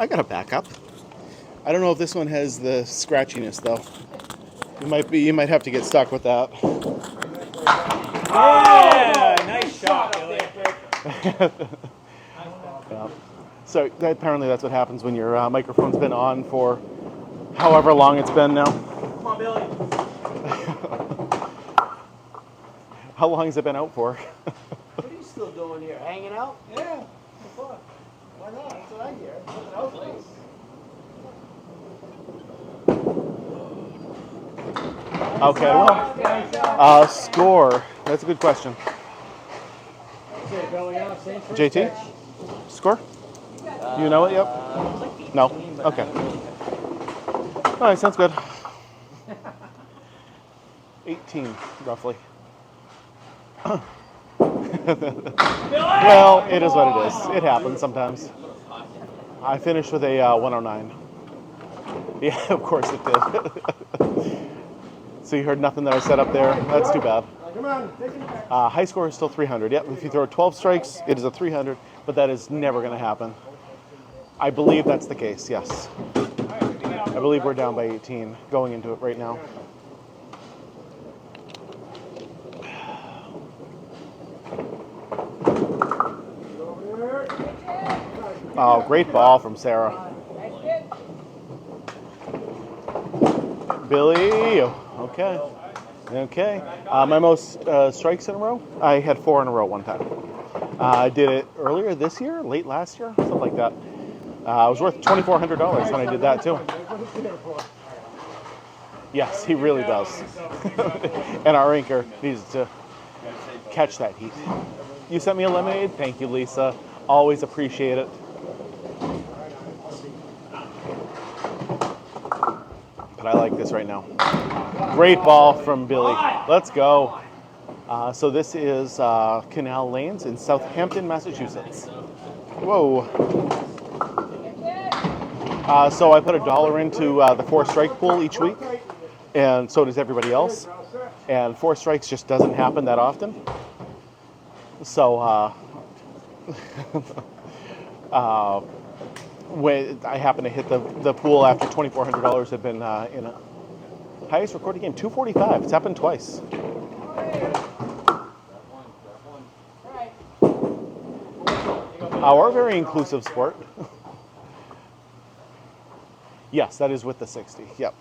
Speaker 14: I got a backup. I don't know if this one has the scratchiness though. You might have to get stuck with that.
Speaker 1: Yeah, nice shot, Billy.
Speaker 14: Yeah. So apparently that's what happens when your microphone's been on for however long it's been now.
Speaker 10: Come on, Billy.
Speaker 14: How long has it been out for?
Speaker 10: What are you still doing here? Hanging out? Yeah. Fun. Why not? That's what I hear. Nothing else place.
Speaker 14: Okay, well, score. That's a good question. JT, score? You know it? Yep. No? Okay. All right, sounds good. 18, roughly. Well, it is what it is. It happens sometimes. I finished with a 109. Yeah, of course it did. So you heard nothing that I said up there? That's too bad. High score is still 300. Yep, if you throw 12 strikes, it is a 300, but that is never going to happen. I believe that's the case, yes. I believe we're down by 18 going into it right now. Oh, great ball from Sarah. Billy, okay. Okay. My most strikes in a row? I had 4 in a row one time. I did it earlier this year, late last year, something like that. It was worth $2,400 when I did that too. Yes, he really does. And our anchor needs to catch that heat. You sent me a lemonade? Thank you, Lisa. Always appreciate it. But I like this right now. Great ball from Billy. Let's go. So this is Canal Lanes in Southampton, Massachusetts. Whoa. So I put $1 into the 4-strike pool each week, and so does everybody else. And 4 strikes just doesn't happen that often. So when I happened to hit the pool after $2,400 had been in a highest recorded game, 245. It's happened twice. We're a very inclusive sport. Yes, that is with the 60. Yep.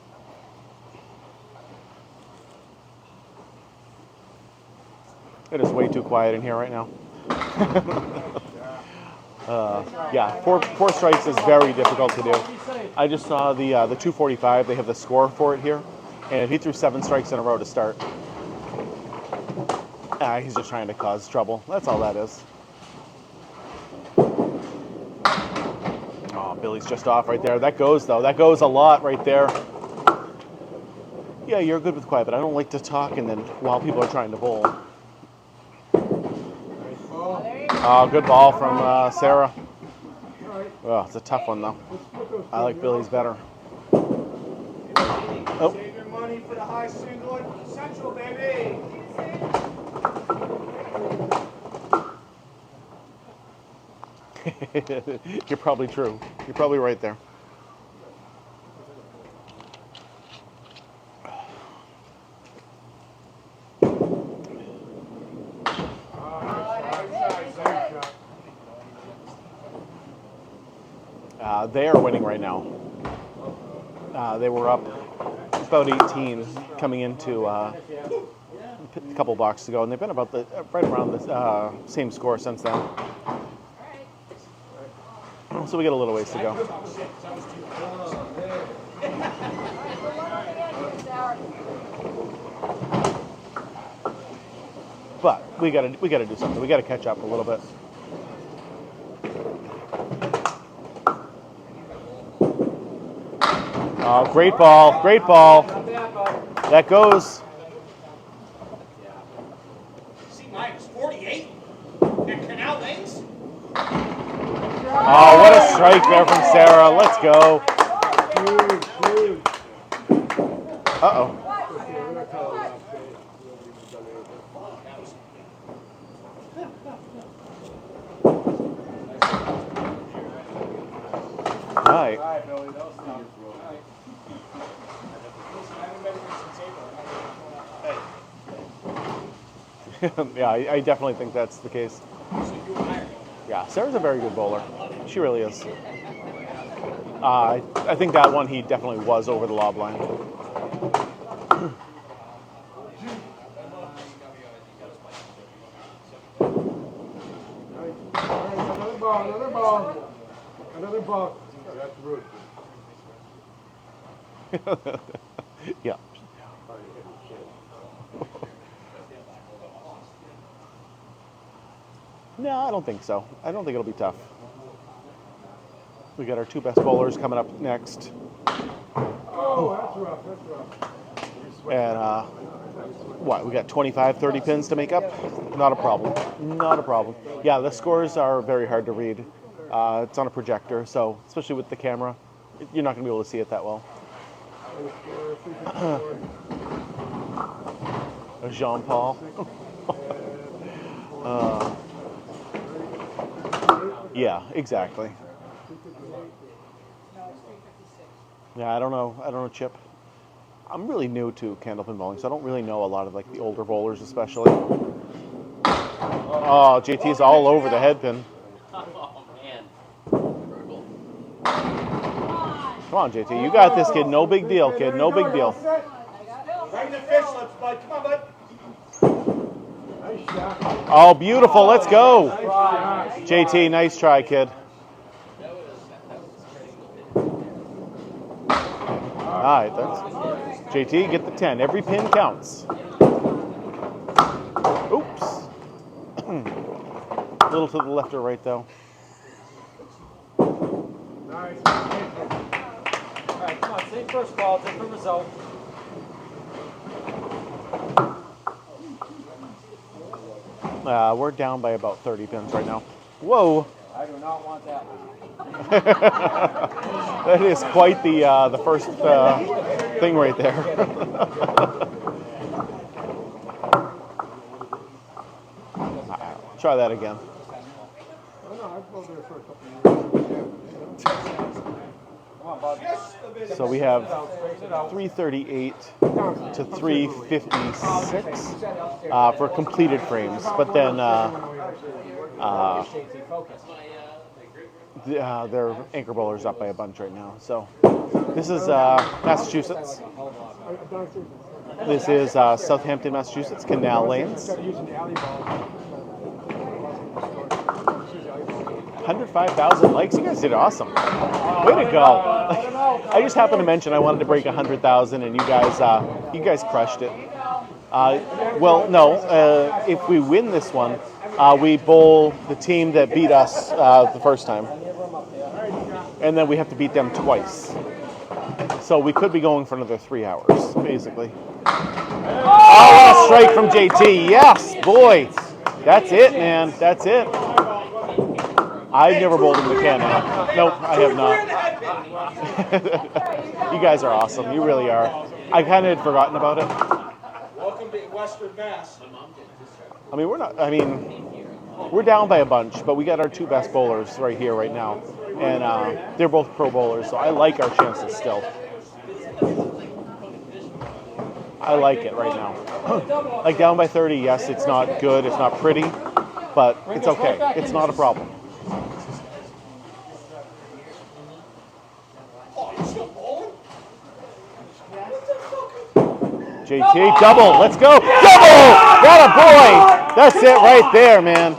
Speaker 14: It is way too quiet in here right now. Yeah, four strikes is very difficult to do. I just saw the 245. They have the score for it here, and he threw 7 strikes in a row to start. He's just trying to cause trouble. That's all that is. Oh, Billy's just off right there. That goes, though. That goes a lot right there. Yeah, you're good with quiet, but I don't like to talk and then while people are trying to bowl. Oh, good ball from Sarah. Oh, it's a tough one, though. I like Billy's better. Oh.
Speaker 10: Save your money for the high single and central, baby.
Speaker 14: You're probably true. You're probably right there. They are winning right now. They were up about 18 coming into a couple blocks ago, and they've been about right around the same score since then. So we got a little ways to go. But we gotta do something. We gotta catch up a little bit. Oh, great ball, great ball. That goes.
Speaker 10: See, minus 48 at Canal Lanes.
Speaker 14: Oh, what a strike there from Sarah. Let's go. Uh-oh. right. Yeah, I definitely think that's the case. Yeah, Sarah's a very good bowler. She really is. I think that one he definitely was over the lob line.
Speaker 8: Another ball.
Speaker 14: Yeah. No, I don't think so. I don't think it'll be tough. We got our two best bowlers coming up next.
Speaker 8: Oh, that's rough.
Speaker 14: And what, we got 25, 30 pins to make up? Not a problem. Not a problem. Yeah, the scores are very hard to read. It's on a projector, so especially with the camera, you're not going to be able to see it that well. Jean-Paul. Yeah, exactly. Yeah, I don't know, Chip. I'm really new to candlepin bowling, so I don't really know a lot of like the older bowlers, especially. Oh, JT's all over the head pin.
Speaker 16: Oh man.
Speaker 14: Come on, JT, you got this, kid. No big deal, kid. No big deal.
Speaker 10: Right in the fish lips, bud. Come on, bud.
Speaker 14: Oh, beautiful. Let's go. JT, nice try, kid. All right, that's JT, get the 10. Every pin counts. Oops. A little to the left or right, though.
Speaker 10: Nice. All right, come on. Same first ball. Different result.
Speaker 14: We're down by about 30 pins right now. Whoa.
Speaker 10: I do not want that one.
Speaker 14: That is quite the first thing right there. Try that again. So we have 338 to 356 for completed frames, but then their anchor bowler's up by a bunch right now. So this is Massachusetts. This is Southampton, Massachusetts, Canal lanes. 105,000 likes. You guys did awesome. Way to go. I just happened to mention I wanted to break 100,000 and you guys crushed it. Well, no, if we win this one, we bowl the team that beat us the first time. And then we have to beat them twice. So we could be going for another 3 hours, basically. Oh, what a strike from JT. Yes, boy. That's it, man. That's it. I've never bowled in the Canal. Nope, I have not. You guys are awesome. You really are. I kind of had forgotten about it.
Speaker 10: Welcome to Western Mass.
Speaker 14: I mean, we're down by a bunch, but we got our two best bowlers right here, right now. And they're both pro bowlers, so I like our chances still. I like it right now. Like down by 30, yes, it's not good, it's not pretty, but it's okay. It's not a problem. JT, double, let's go. Double! Got a boy! That's it right there, man.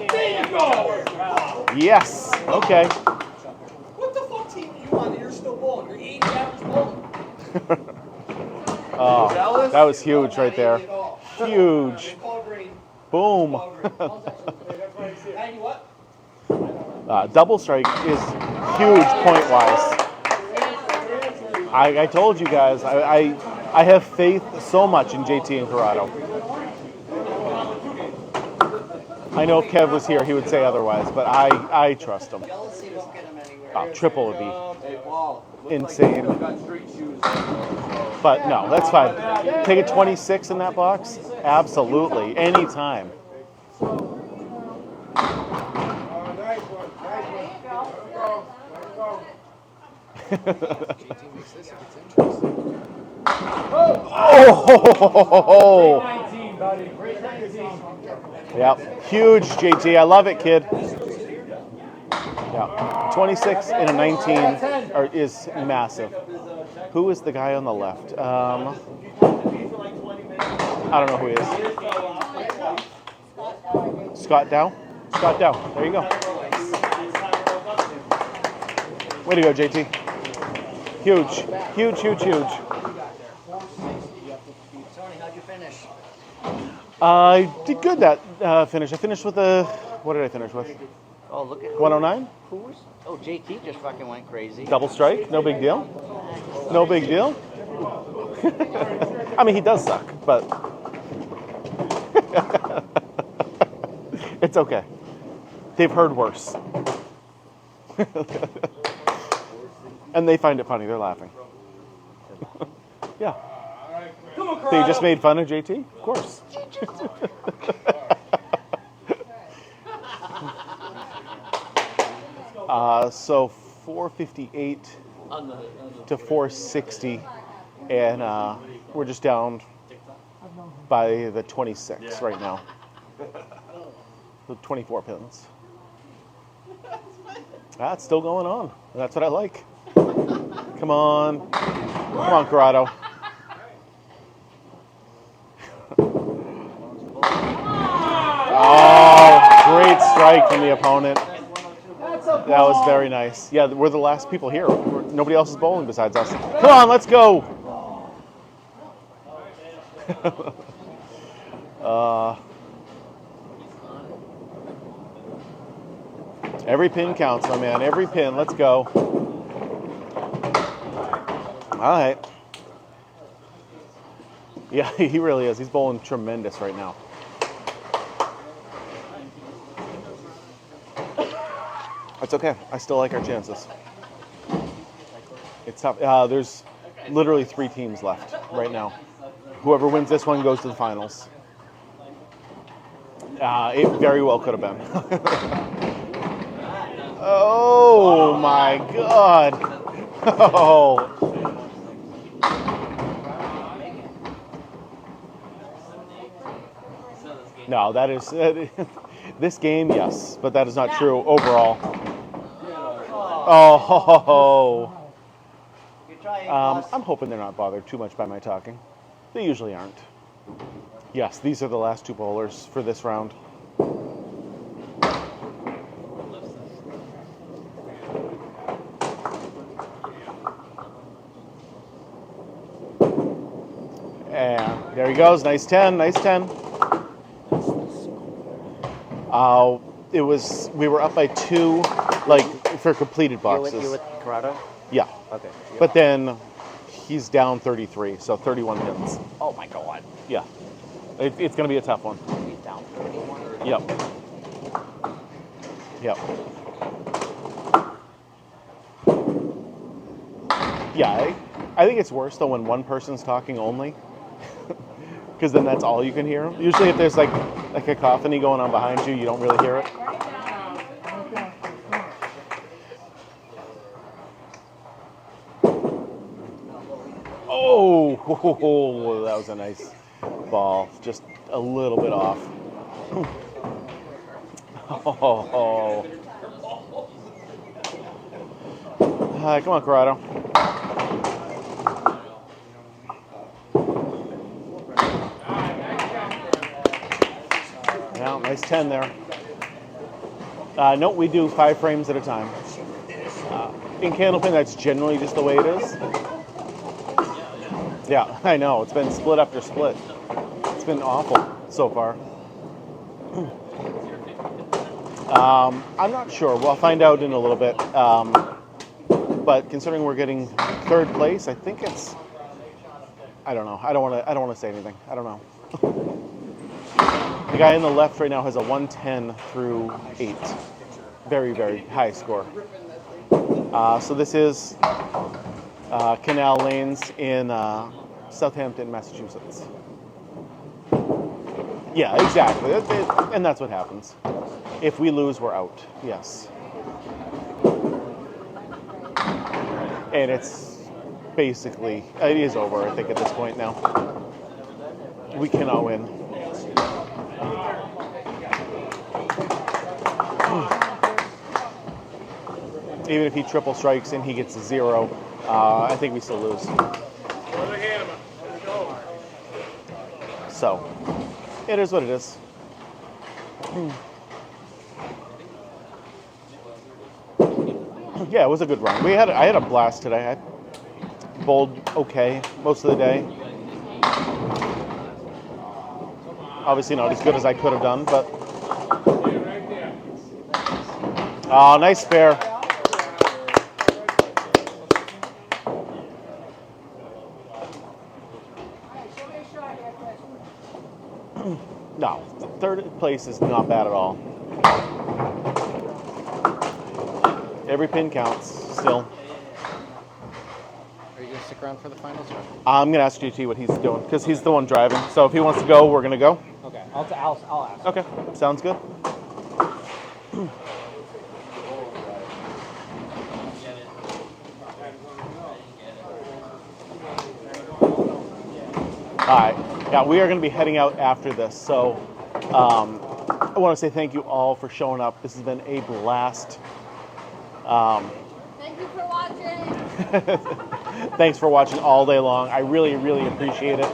Speaker 14: Yes, okay.
Speaker 10: What the fuck team are you on? You're still bowling. You're 80 average bowling.
Speaker 14: Oh, that was huge right there. Huge. Boom. Double strike is huge point-wise. I told you guys, I have faith so much in JT and Corrado. I know if Kev was here, he would say otherwise, but I trust him. Triple would be insane. But no, that's fine. Take a 26 in that box? Absolutely. Anytime. Oh!
Speaker 10: Great 19, buddy. Great 19.
Speaker 14: Yep, huge, JT. I love it, kid. Yeah, 26 and a 19 is massive. Who is the guy on the left? I don't know who he is. Scott Dow? Scott Dow. There you go. Way to go, JT. Huge, huge, huge, huge.
Speaker 6: Tony, how'd you finish?
Speaker 14: I did good that finish. I finished with a, what did I finish with?
Speaker 6: Oh, look at
Speaker 14: 109?
Speaker 6: Oh, JT just fucking went crazy.
Speaker 14: Double strike, no big deal. No big deal. I mean, he does suck, but it's okay. They've heard worse. And they find it funny. They're laughing. Yeah. They just made fun of JT? Of course. So 458 to 460, and we're just down by the 26 right now. The 24 pins. That's still going on. That's what I like. Come on. Come on, Corrado. Oh, great strike from the opponent. That was very nice. Yeah, we're the last people here. Nobody else is bowling besides us. Come on, let's go. Every pin counts, my man. Every pin. Let's go. All right. Yeah, he really is. He's bowling tremendous right now. That's okay. I still like our chances. It's tough. There's literally 3 teams left right now. Whoever wins this one goes to the finals. It very well could have been. Oh my God. Oh. No, that is this game, yes, but that is not true overall. Oh. I'm hoping they're not bothered too much by my talking. They usually aren't. Yes, these are the last 2 bowlers for this round. And there he goes. Nice 10. Nice 10. We were up by 2, like for completed boxes.
Speaker 6: You with Corrado?
Speaker 14: Yeah.
Speaker 6: Okay.
Speaker 14: But then he's down 33, so 31 pins.
Speaker 6: Oh my God.
Speaker 14: Yeah. It's going to be a tough one.
Speaker 6: He's down 31.
Speaker 14: Yep. Yep. Yeah, I think it's worse though when one person's talking only, because then that's all you can hear. Usually if there's like a cacophony going on behind you, you don't really hear it. Oh, that was a nice ball. Just a little bit off. Oh. Come on, Corrado. Yeah, nice 10 there. No, we do 5 frames at a time. In Candlepin, that's generally just the way it is. Yeah, I know. It's been split after split. It's been awful so far. I'm not sure. We'll find out in a little bit. But considering we're getting 3rd place, I think it's. I don't know. I don't want to say anything. I don't know. The guy on the left right now has a 110 through 8. Very, very high score. So this is Canal Lanes in Southampton, Massachusetts. Yeah, exactly. And that's what happens. If we lose, we're out. Yes. And it's basically, it is over, I think, at this point now. We cannot win. Even if he triple strikes and he gets a 0, I think we still lose. So, it is what it is. Yeah, it was a good run. I had a blast today. I bowled okay most of the day. Obviously not as good as I could have done, but oh, nice spare. No, third place is not bad at all. Every pin counts still.
Speaker 17: Are you going to stick around for the finals? Or?
Speaker 14: I'm going to ask GT what he's doing because he's the one driving. So if he wants to go, we're going to go.
Speaker 1: Okay, I'll ask.
Speaker 14: Okay, sounds good. All right, yeah, we are going to be heading out after this. So I want to say thank you all for showing up. This has been a blast.
Speaker 12: Thank you for watching.
Speaker 14: Thanks for watching all day long. I really, really appreciate it.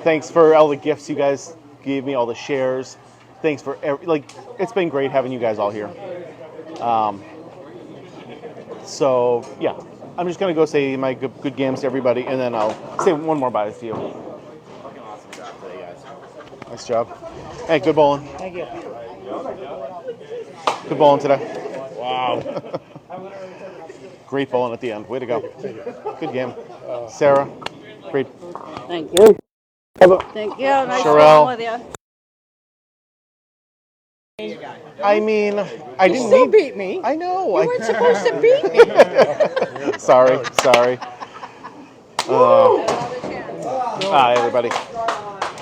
Speaker 14: Thanks for all the gifts you guys gave me, all the shares. Thanks for it's been great having you guys all here. So yeah, I'm just gonna go say my good games to everybody, and then I'll say one more bye to you.
Speaker 7: Fucking awesome job today, guys.
Speaker 14: Nice job. Hey, good bowling.
Speaker 1: Thank you.
Speaker 14: Good bowling today. Wow. Great bowling at the end. Way to go. Good game. Sarah, great.
Speaker 12: Thank you. Thank you. Nice
Speaker 14: Sherelle.
Speaker 12: with you.
Speaker 14: I mean, I didn't
Speaker 3: still
Speaker 14: need...
Speaker 3: beat me.
Speaker 14: I know.
Speaker 3: You weren't supposed to beat me.
Speaker 14: Sorry. Hi, everybody.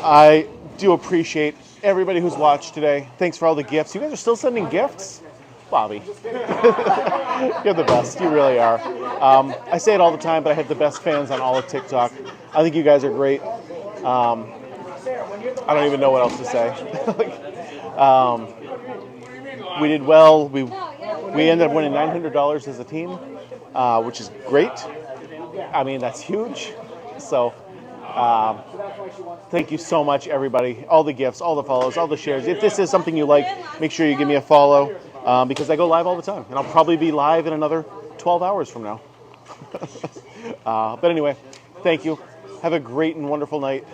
Speaker 14: I do appreciate everybody who's watched today. Thanks for all the gifts. You guys are still sending gifts? Bobby. You're the best. You really are. I say it all the time, but I have the best fans on all of TikTok. I think you guys are great. I don't even know what else to say. We did well. We ended up winning $900 as a team, which is great. I mean, that's huge. So thank you so much, everybody. All the gifts, all the follows, all the shares. If this is something you like, make sure you give me a follow because I go live all the time. And I'll probably be live in another 12 hours from now. But anyway, thank you. Have a great and wonderful night.